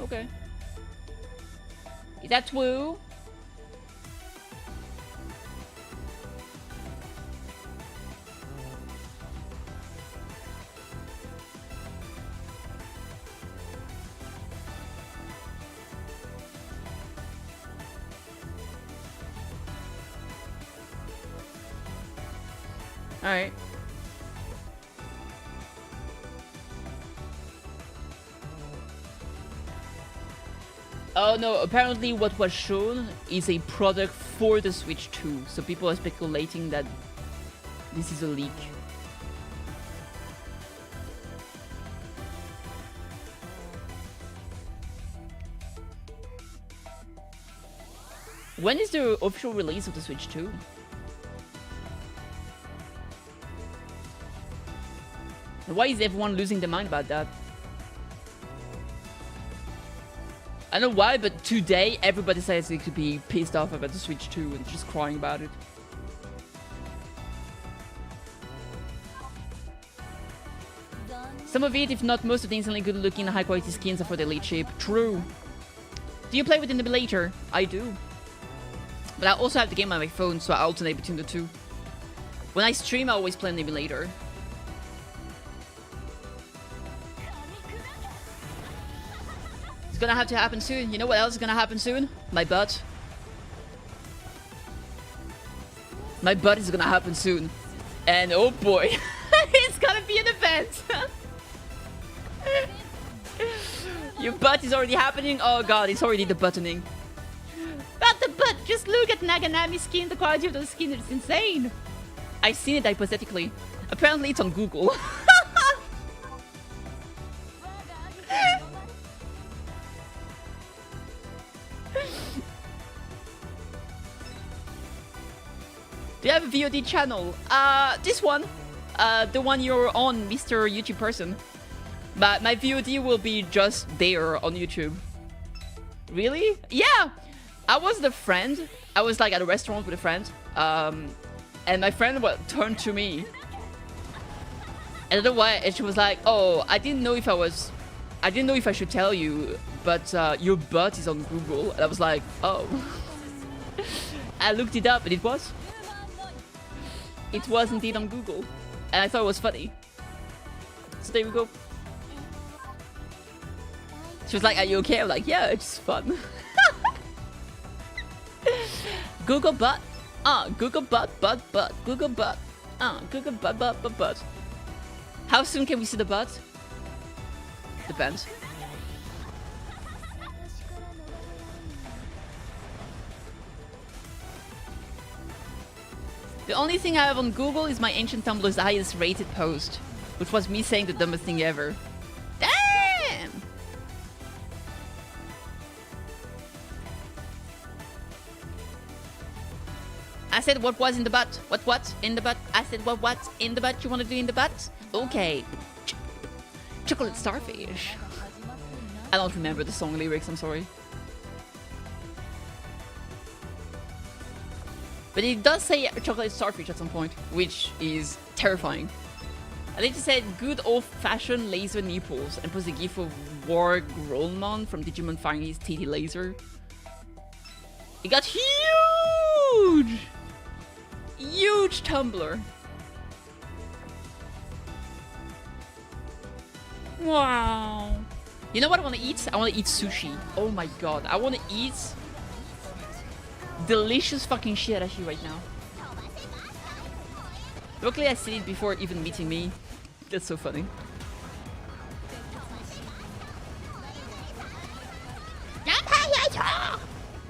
Okay. Is that true? Alright. Oh no, apparently what was shown is a product for the Switch 2. So people are speculating that this is a leak. When is the official release of the Switch 2? Why is everyone losing their mind about that? I don't know why, but today everybody says they could be pissed off about the Switch 2 and just crying about it. Some of it, if not most of the instantly good looking high quality skins are for the elite chip. True. Do you play with an emulator? I do. But I also have the game on my phone, so I alternate between the two. When I stream, I always play an emulator. It's gonna have to happen soon. You know what else is gonna happen soon? My butt. My butt is gonna happen soon. And oh boy, it's gonna be an event. Your butt is already happening. Oh god, it's already the buttoning. But the butt, just look at Naganami's skin. The quality of the skin is insane. I've seen it hypothetically. Apparently it's on Google. Do you have a VOD channel? This one. The one you're on, Mr. YouTube person. But my VOD will be just there on YouTube. Really? Yeah! I was the friend. I was like at a restaurant with a friend. And my friend turned to me. I don't know why. And she was like, oh, I didn't know if I should tell you, but your butt is on Google. And I was like, oh. I looked it up and it was. It was indeed on Google. And I thought it was funny. So there we go. She was like, are you okay? I'm like, yeah, it's fun. Google butt. Google butt. Google butt. Google butt. How soon can we see the butt? Depends. The only thing I have on Google is my ancient Tumblr's highest rated post, which was me saying the dumbest thing ever. Damn! I said what was in the butt? What in the butt? I said what in the butt you want to do in the butt? Okay. Chocolate starfish. I don't remember the song lyrics, I'm sorry. But it does say chocolate starfish at some point, which is terrifying. I think it said good old-fashioned laser nipples and post a gif of War Grolmon from Digimon firing his titty laser. It got huge! Huge Tumblr. Wow. You know what I want to eat? I want to eat sushi. Oh my god. I want to eat delicious fucking shirashi right now. Luckily I said it before even meeting me. That's so funny.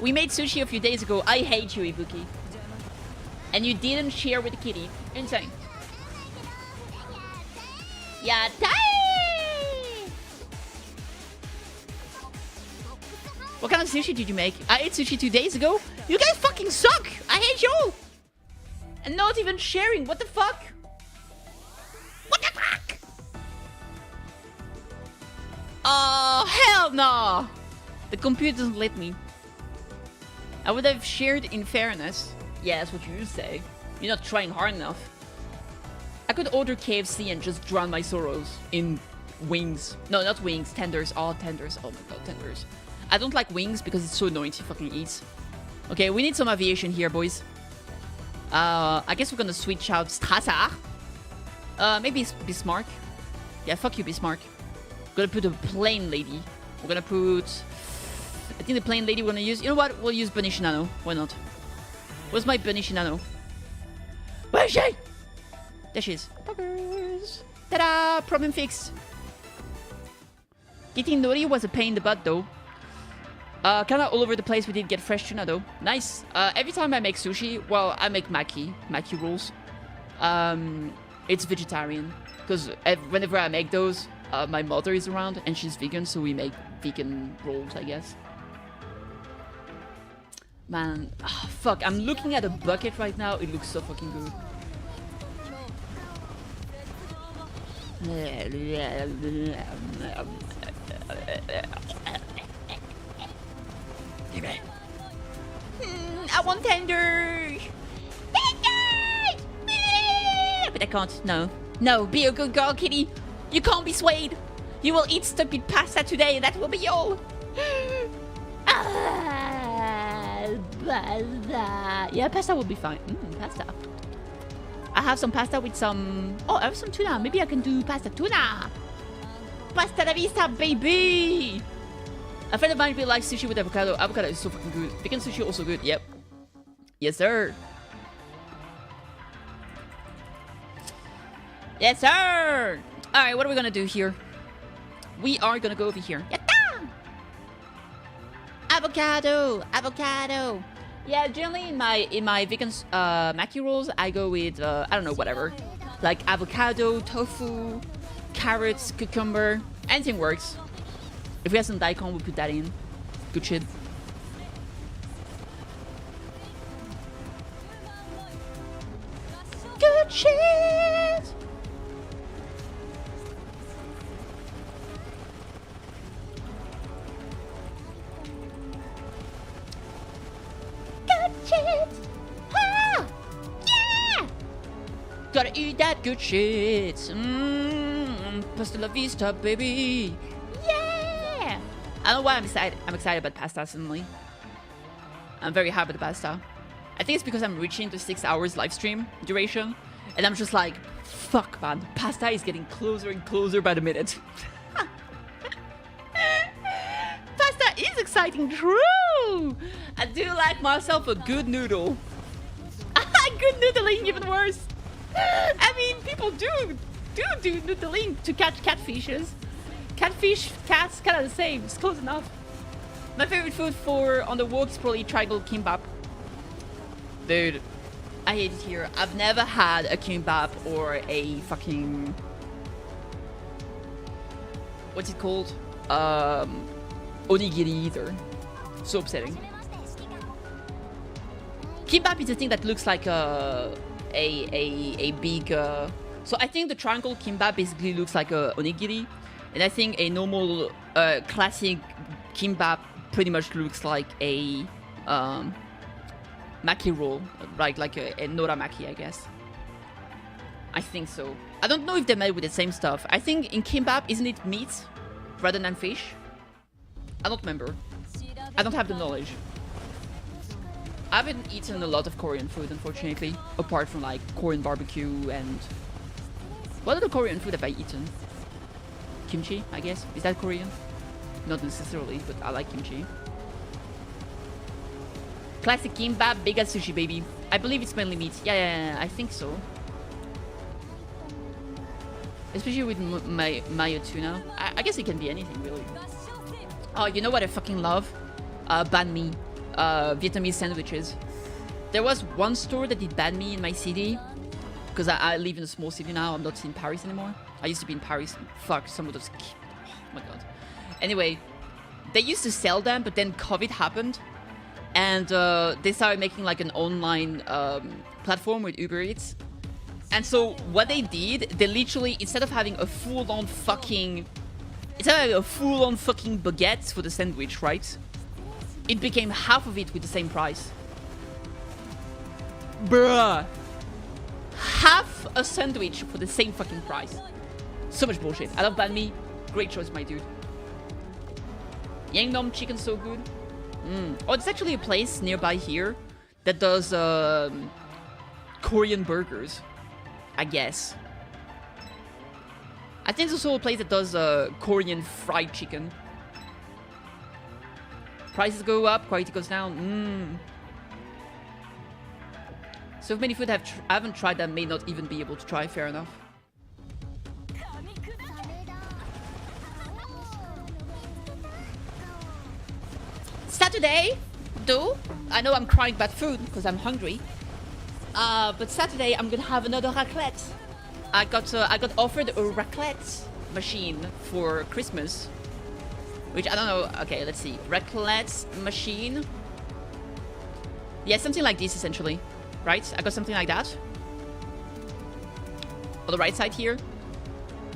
We made sushi a few days ago. I hate you, Ibuki. And you didn't share with the kitty. Insane. Yatai! What kind of sushi did you make? I ate sushi 2 days ago. You guys fucking suck! I hate you! And not even sharing. What the fuck? What the fuck? Oh, hell no! The computer doesn't let me. I would have shared in fairness. Yeah, that's what you say. You're not trying hard enough. I could order KFC and just drown my sorrows in wings. No, not wings. Tenders. Oh, tenders. Oh my god, tenders. I don't like wings because it's so annoying to fucking eat. Okay, we need some aviation here, boys. I guess we're gonna switch out Strasser. Maybe Bismarck. Yeah, fuck you, Bismarck. We're gonna put a plane lady. We're gonna put... I think the plane lady we're gonna use... You know what? We'll use Bunny Shinano. Why not? Where's my Bunny Shinano? Where is she? There she is. Buggers. Ta-da! Problem fixed. Getting nori was a pain in the butt, though. Kinda all over the place. We did get fresh tuna, though. Nice. Every time I make sushi, well, I make maki rolls. It's vegetarian. Because whenever I make those, my mother is around and she's vegan, so we make vegan rolls, I guess. Man, fuck, I'm looking at a bucket right now. It looks so fucking good. I want tenders! Tenders! But I can't, no. No, be a good girl, kitty. You can't be swayed. You will eat stupid pasta today, and that will be all. Pasta. Yeah, pasta will be fine. Pasta. I have some pasta with some... Oh, I have some tuna. Maybe I can do pasta tuna. Pasta la vista, baby. A friend of mine really likes sushi with avocado. Avocado is so fucking good. Vegan sushi also good. Yep. Yes, sir. Yes, sir. All right, what are we gonna do here? We are gonna go over here. Yatta! Avocado, avocado. Yeah, generally in my vegan maki rolls, I go with I don't know, whatever, like avocado, tofu, carrots, cucumber. Anything works. If we have some daikon, we put that in. Good shit. Good shit. Good shit. Ah! Yeah! Gotta eat that good shit. Pasta la vista, baby. Yeah! I don't know why I'm excited. I'm excited about pasta suddenly. I'm very happy with the pasta. I think it's because I'm reaching the 6 hours live stream duration, and I'm just like, fuck, man. The pasta is getting closer and closer by the minute. Pasta is exciting, true! I do like myself a good noodle. Good noodling, even worse. I mean, people do noodling to catch catfishes. Catfish, cats, kind of the same. It's close enough. My favorite food for on the walk is probably triangle kimbap. Dude, I hate it here. I've never had a kimbap or a fucking... What's it called? Onigiri either. So upsetting. Kimbap is a thing that looks like a big... So I think the triangle kimbap basically looks like a onigiri. And I think a normal classic kimbap pretty much looks like a maki roll, right? Like a nora maki, I guess. I think so. I don't know if they're made with the same stuff. I think in kimbap, isn't it meat rather than fish? I don't remember. I don't have the knowledge. I haven't eaten a lot of Korean food, unfortunately, apart from like Korean barbecue and... What other Korean food have I eaten? Kimchi, I guess. Is that Korean? Not necessarily, but I like kimchi. Classic kimbap, big as sushi, baby. I believe it's mainly meat. Yeah, I think so. Especially with mayo tuna. I guess it can be anything, really. Oh, you know what I fucking love? Banh mi. Vietnamese sandwiches. There was one store that did banh mi in my city. Because I live in a small city now. I'm not in Paris anymore. I used to be in Paris. Fuck, some of those... Oh my god. Anyway, they used to sell them, but then COVID happened. And they started making like an online platform with Uber Eats. And so what they did, they literally, instead of having a full-on fucking... Instead of having a full-on fucking baguette for the sandwich, right? It became half of it with the same price. Bruh. Half a sandwich for the same fucking price. So much bullshit. I love banh mi. Great choice, my dude. Yangnom chicken, so good. Oh, it's actually a place nearby here that does Korean burgers, I guess. I think it's also a place that does Korean fried chicken. Prices go up, quality goes down. So many food I haven't tried that may not even be able to try. Fair enough. Saturday, though, I know I'm crying about food because I'm hungry. But Saturday I'm gonna have another raclette. I got offered a raclette machine for Christmas, which I don't know. Okay, let's see. Raclette machine. Yeah, something like this essentially. Right? I got something like that. On the right side here.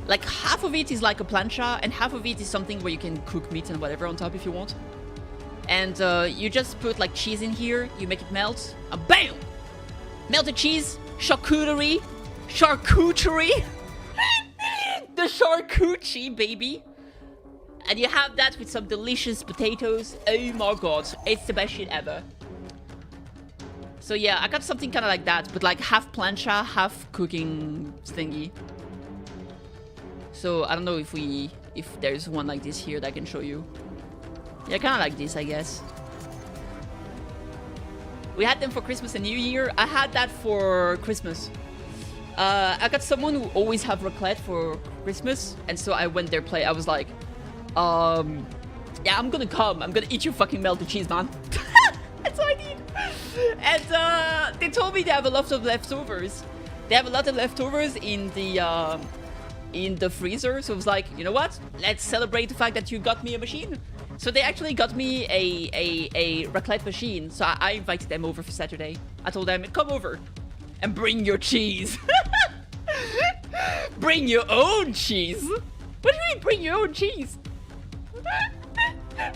Like half of it is like a plancha and half of it is something where you can cook meat and whatever on top if you want. And you just put like cheese in here, you make it melt, and BAM! Melted cheese, charcuterie. The charcuterie, baby. And you have that with some delicious potatoes. Oh my god, it's the best shit ever. So yeah, I got something kind of like that, but like half plancha, half cooking thingy. So I don't know if there's one like this here that I can show you. Yeah, kind of like this, I guess. We had them for Christmas and New Year. I had that for Christmas. I got someone who always have raclette for Christmas, and so I went there play. I was like, yeah, I'm gonna come. I'm gonna eat your fucking melted cheese, man. That's what I did. And they told me they have a lot of leftovers. They have a lot of leftovers in the freezer. So I was like, you know what? Let's celebrate the fact that you got me a machine. So they actually got me a raclette machine. So I invited them over for Saturday. I told them, come over and bring your cheese. Bring your own cheese. What do you mean, bring your own cheese?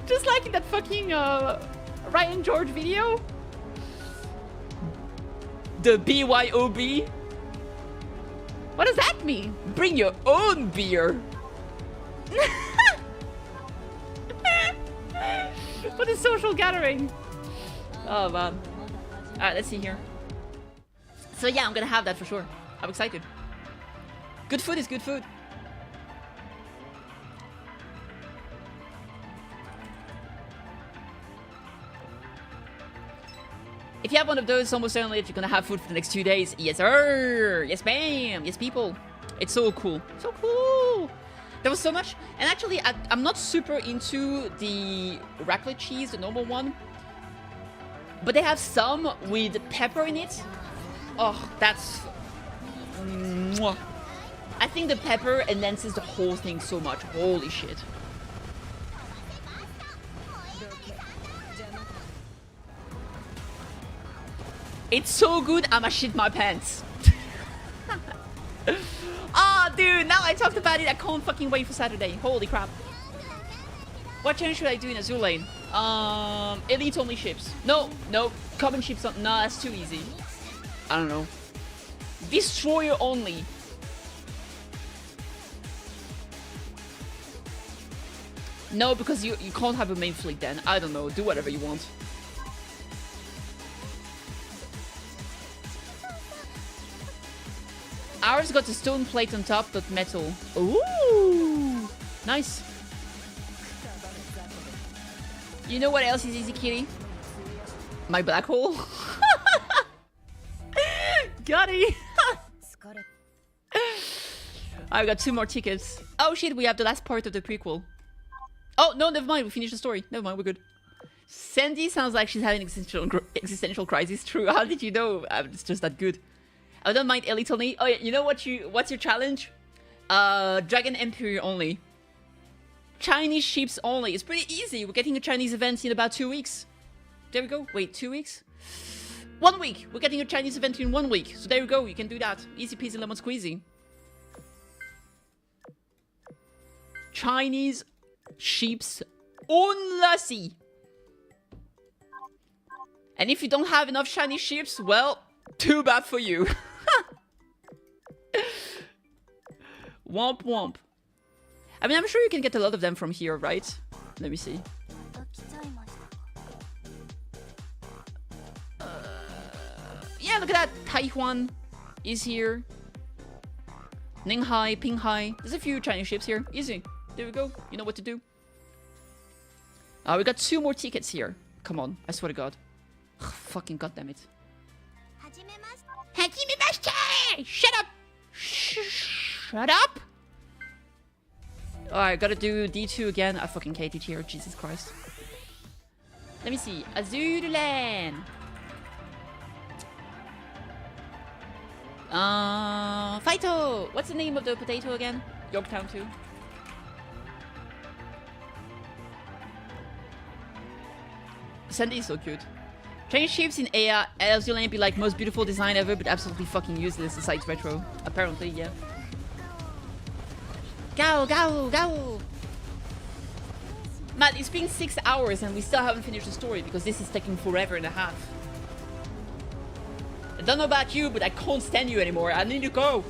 Just like in that fucking Ryan George video. The BYOB. What does that mean? Bring your own beer. What a social gathering. Oh man. Alright, let's see here. So yeah, I'm gonna have that for sure. I'm excited. Good food is good food. If you have one of those, almost certainly you're gonna have food for the next 2 days. Yes, sir. Yes, ma'am. Yes, people. It's so cool. So cool. There was so much. And actually, I'm not super into the raclette cheese, the normal one. But they have some with pepper in it. Oh, that's... Mwah. I think the pepper enhances the whole thing so much. Holy shit. It's so good, I'ma shit my pants. Oh, dude, now I talked about it, I can't fucking wait for Saturday. Holy crap. What challenge should I do in Azure Lane? Elite only ships. No, common ships. No, that's too easy. I don't know. Destroyer only. No, because you can't have a main fleet then. I don't know, do whatever you want. Ours got a stone plate on top, but metal. Ooh, nice. You know what else is easy, Kitty? My black hole. Got it. I got 2 more tickets. Oh shit, we have the last part of the prequel. Oh no, never mind. We finished the story. Never mind, we're good. Sandy sounds like she's having existential crisis. True. How did you know? It's just that good. I don't mind Elite only. Oh yeah, you know what's your challenge? Dragon Empire only. Chinese ships only. It's pretty easy. We're getting a Chinese event in about 2 weeks. There we go. Wait, 2 weeks? 1 week. We're getting a Chinese event in 1 week. So there we go. You can do that. Easy peasy lemon squeezy. Chinese ships only. And if you don't have enough Chinese ships, well, too bad for you. Womp womp. I mean, I'm sure you can get a lot of them from here, right? Let me see. Yeah, look at that. Taiwan is here. Ninghai, Pinghai. There's a few Chinese ships here. Easy. There we go. You know what to do. We got 2 more tickets here. Come on. I swear to God. Fucking goddammit. Hajimemashite! Shut up! Shut up! Alright, gotta do D2 again. I fucking hate it here. Jesus Christ. Let me see. Azure Land. Fighto! What's the name of the potato again? Yorktown 2. Sandy is so cute. Chinese ships in Aya, Azure Lane be like most beautiful design ever, but absolutely fucking useless besides retro. Apparently, yeah. Go, go, go! Matt, it's been 6 hours and we still haven't finished the story because this is taking forever and a half. I don't know about you, but I can't stand you anymore. I need to go.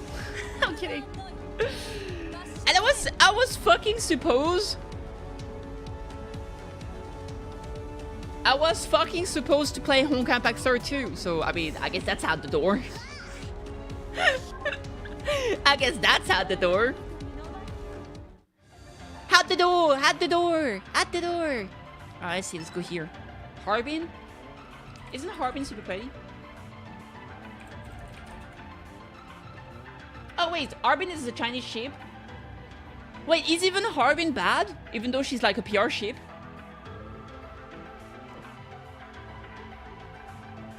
I'm kidding. And I was fucking supposed to play Honkai Impact 3 too, so I mean, I guess that's out the door. I guess that's out the door. Out the door! Out the door! Out the door! I see, let's go here. Harbin? Isn't Harbin super pretty? Oh wait, Harbin is a Chinese ship? Wait, is even Harbin bad? Even though she's like a PR ship?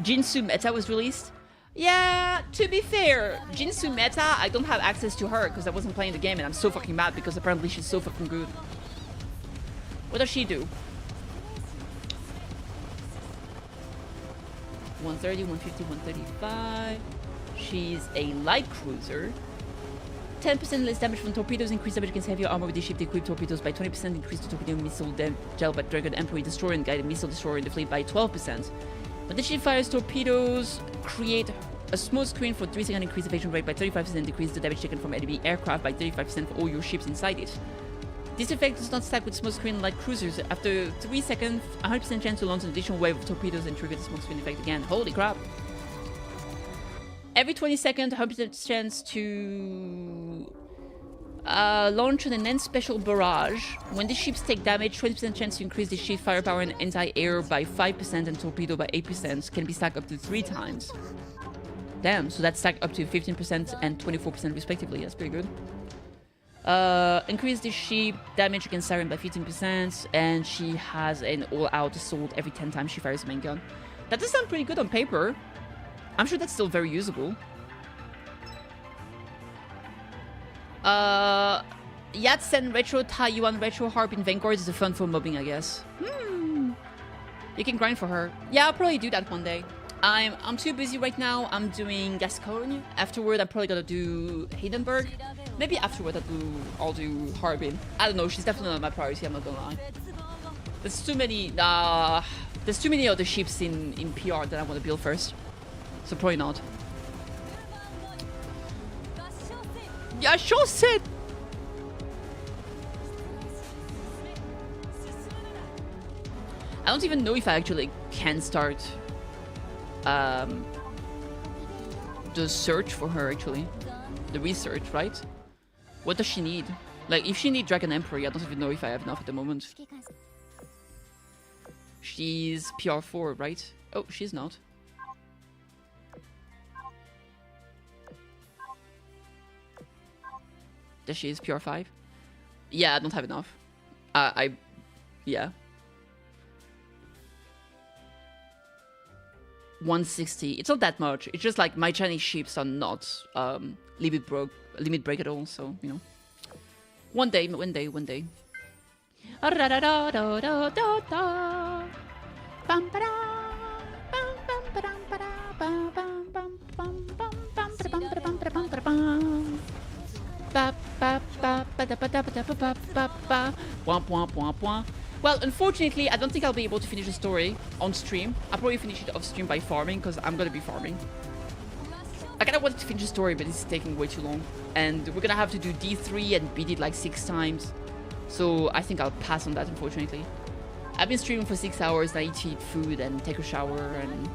Jinsu Meta was released? Yeah, to be fair, Jinsu Meta, I don't have access to her because I wasn't playing the game and I'm so fucking mad because apparently she's so fucking good. What does she do? 130, 150, 135. She's a light cruiser. 10% less damage from torpedoes, increased damage against heavier armor with the ship equipped torpedoes by 20%, increase the torpedo missile gel by Dragon Emperor Destroyer and guided missile destroyer in the fleet by 12%. When the ship fires torpedoes, create a small screen for 3-second increase evasion rate by 35%, decrease the damage taken from enemy aircraft by 35% for all your ships inside it. This effect does not stack with smoke screen like cruisers. After 3 seconds, 100% chance to launch an additional wave of torpedoes and trigger the smoke screen effect again. Holy crap. Every 20 seconds, 100% chance to launch an enhanced special barrage. When the ships take damage, 20% chance to increase the ship firepower and anti-air by 5% and torpedo by 8%. Can be stacked up to 3 times. Damn, so that's stacked up to 15% and 24% respectively. That's pretty good. Increase the ship damage against siren by 15%, and she has an all-out assault every 10 times she fires a main gun. That does sound pretty good on paper. I'm sure that's still very usable. Yatsen Retro Taiyuan Retro Harbin Vanguard is a fun for mobbing, I guess. You can grind for her. Yeah, I'll probably do that one day. I'm too busy right now. I'm doing Gascogne. Afterward, I'm probably gonna do Hindenburg. Maybe afterward I'll do Harbin. I don't know. She's definitely not my priority. I'm not gonna lie. There's too many. There's too many other ships in PR that I want to build first. So probably not. Yeah, sure said. I don't even know if I actually can start the search for her, actually. The research, right? What does she need? Like, if she needs Dragon Emperor, I don't even know if I have enough at the moment. She's PR4, right? Oh, she's not. Does she is PR5? Yeah, I don't have enough. Yeah. 160. It's not that much. It's just like my Chinese ships are not limit break at all. So you know, one day. Well, unfortunately, I don't think I'll be able to finish the story on stream. I'll probably finish it off stream by farming, because I'm gonna be farming. I kinda wanted to finish the story, but it's taking way too long. And we're gonna have to do D3 and beat it like 6 times. So I think I'll pass on that, unfortunately. I've been streaming for 6 hours, and I need to eat food and take a shower and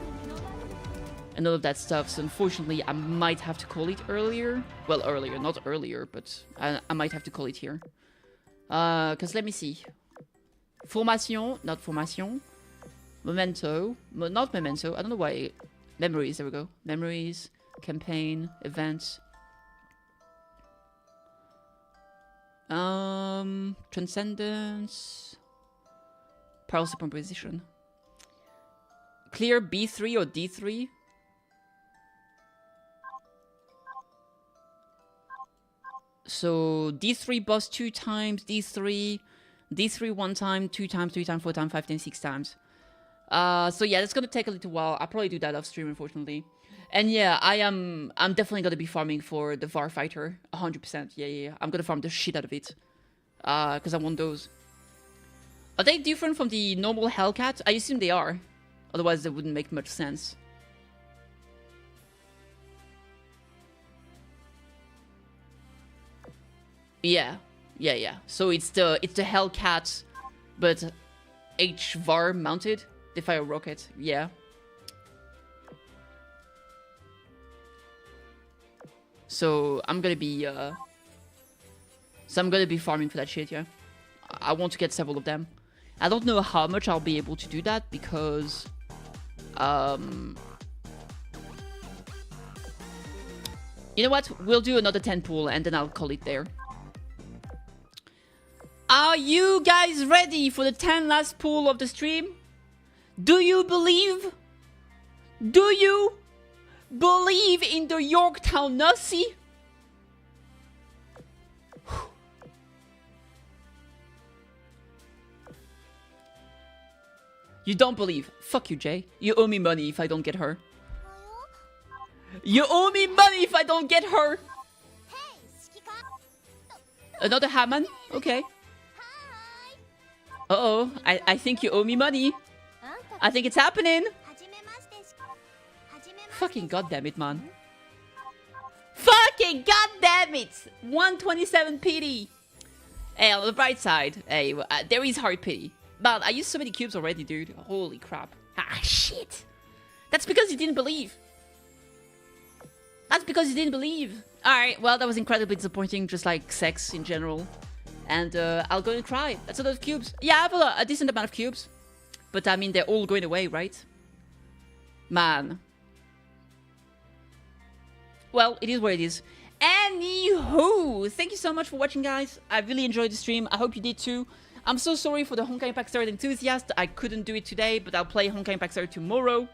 all of that stuff. So unfortunately, I might have to call it earlier. Well, earlier, not earlier, but I might have to call it here. Because let me see. Formation, not formation. Memento, not memento. I don't know why. Memories, there we go. Memories, campaign, events. Transcendence. Pearls of Proposition. Clear B3 or D3? So D3 boss 2 times, D3 1 time, 2 times, 3 times, 4 times, 5 times, 6 times. So yeah, that's gonna take a little while. I'll probably do that off stream, unfortunately. And yeah, I'm definitely gonna be farming for the VAR fighter, 100%. Yeah. I'm gonna farm the shit out of it, because I want those. Are they different from the normal Hellcat? I assume they are. Otherwise, they wouldn't make much sense. Yeah. So it's the Hellcat, but HVAR mounted. They fire a rocket. Yeah. So I'm gonna be farming for that shit. Yeah. I want to get several of them. I don't know how much I'll be able to do that because you know what? We'll do another 10 pool and then I'll call it there. Are you guys ready for the 10 last pool of the stream? Do you believe? Do you believe in the Yorktown Nussie? You don't believe. Fuck you, Jay. You owe me money if I don't get her. You owe me money if I don't get her. Another Haman? Okay. Uh-oh. I think you owe me money. I think it's happening. Fucking goddamn it, man. Fucking goddamn it! 127 pity. Hey, on the bright side, hey, there is hard pity. But I used so many cubes already, dude. Holy crap. Ah, shit. That's because you didn't believe. That's because you didn't believe. Alright, well, that was incredibly disappointing, just like sex in general. And I'll go and cry. That's a lot of cubes. Yeah, I have a decent amount of cubes. But I mean, they're all going away, right? Man. Well, it is what it is. Anywho, thank you so much for watching, guys. I really enjoyed the stream. I hope you did too. I'm so sorry for the Honkai Impact Third enthusiast. I couldn't do it today, but I'll play Honkai Impact Third tomorrow.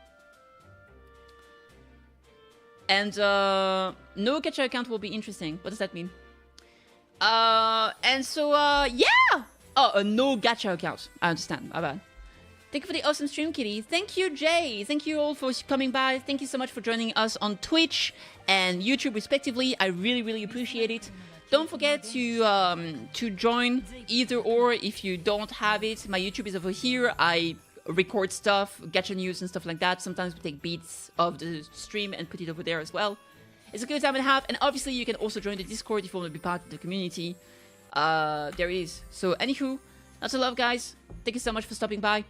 And no gacha account will be interesting. What does that mean? And so yeah. Oh, a no gacha account. I understand. My bad. Thank you for the awesome stream, Kitty. Thank you, Jay. Thank you all for coming by. Thank you so much for joining us on Twitch and YouTube, respectively. I really, really appreciate it. Don't forget to join either or if you don't have it. My YouTube is over here. I record stuff, gacha news and stuff like that. Sometimes we take beats of the stream and put it over there as well. It's a good time and a half. And obviously, you can also join the Discord if you want to be part of the community. There it is. So, anywho, lots of love, guys. Thank you so much for stopping by.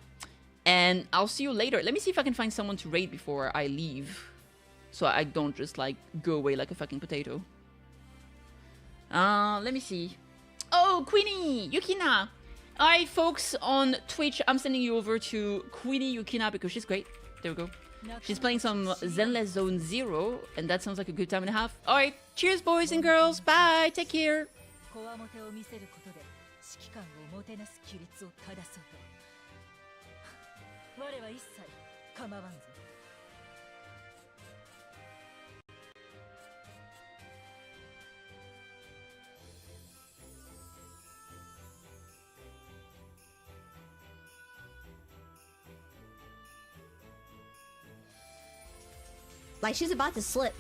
And I'll see you later. Let me see if I can find someone to raid before I leave. So I don't just, like, go away like a fucking potato. Let me see. Oh, Queenie! Yukina! Alright, folks, on Twitch, I'm sending you over to Queenie Yukina because she's great. There we go. She's playing some Zenless Zone Zero, and that sounds like a good time and a half. Alright, cheers, boys and girls. Bye. Take care. Like she's about to slip.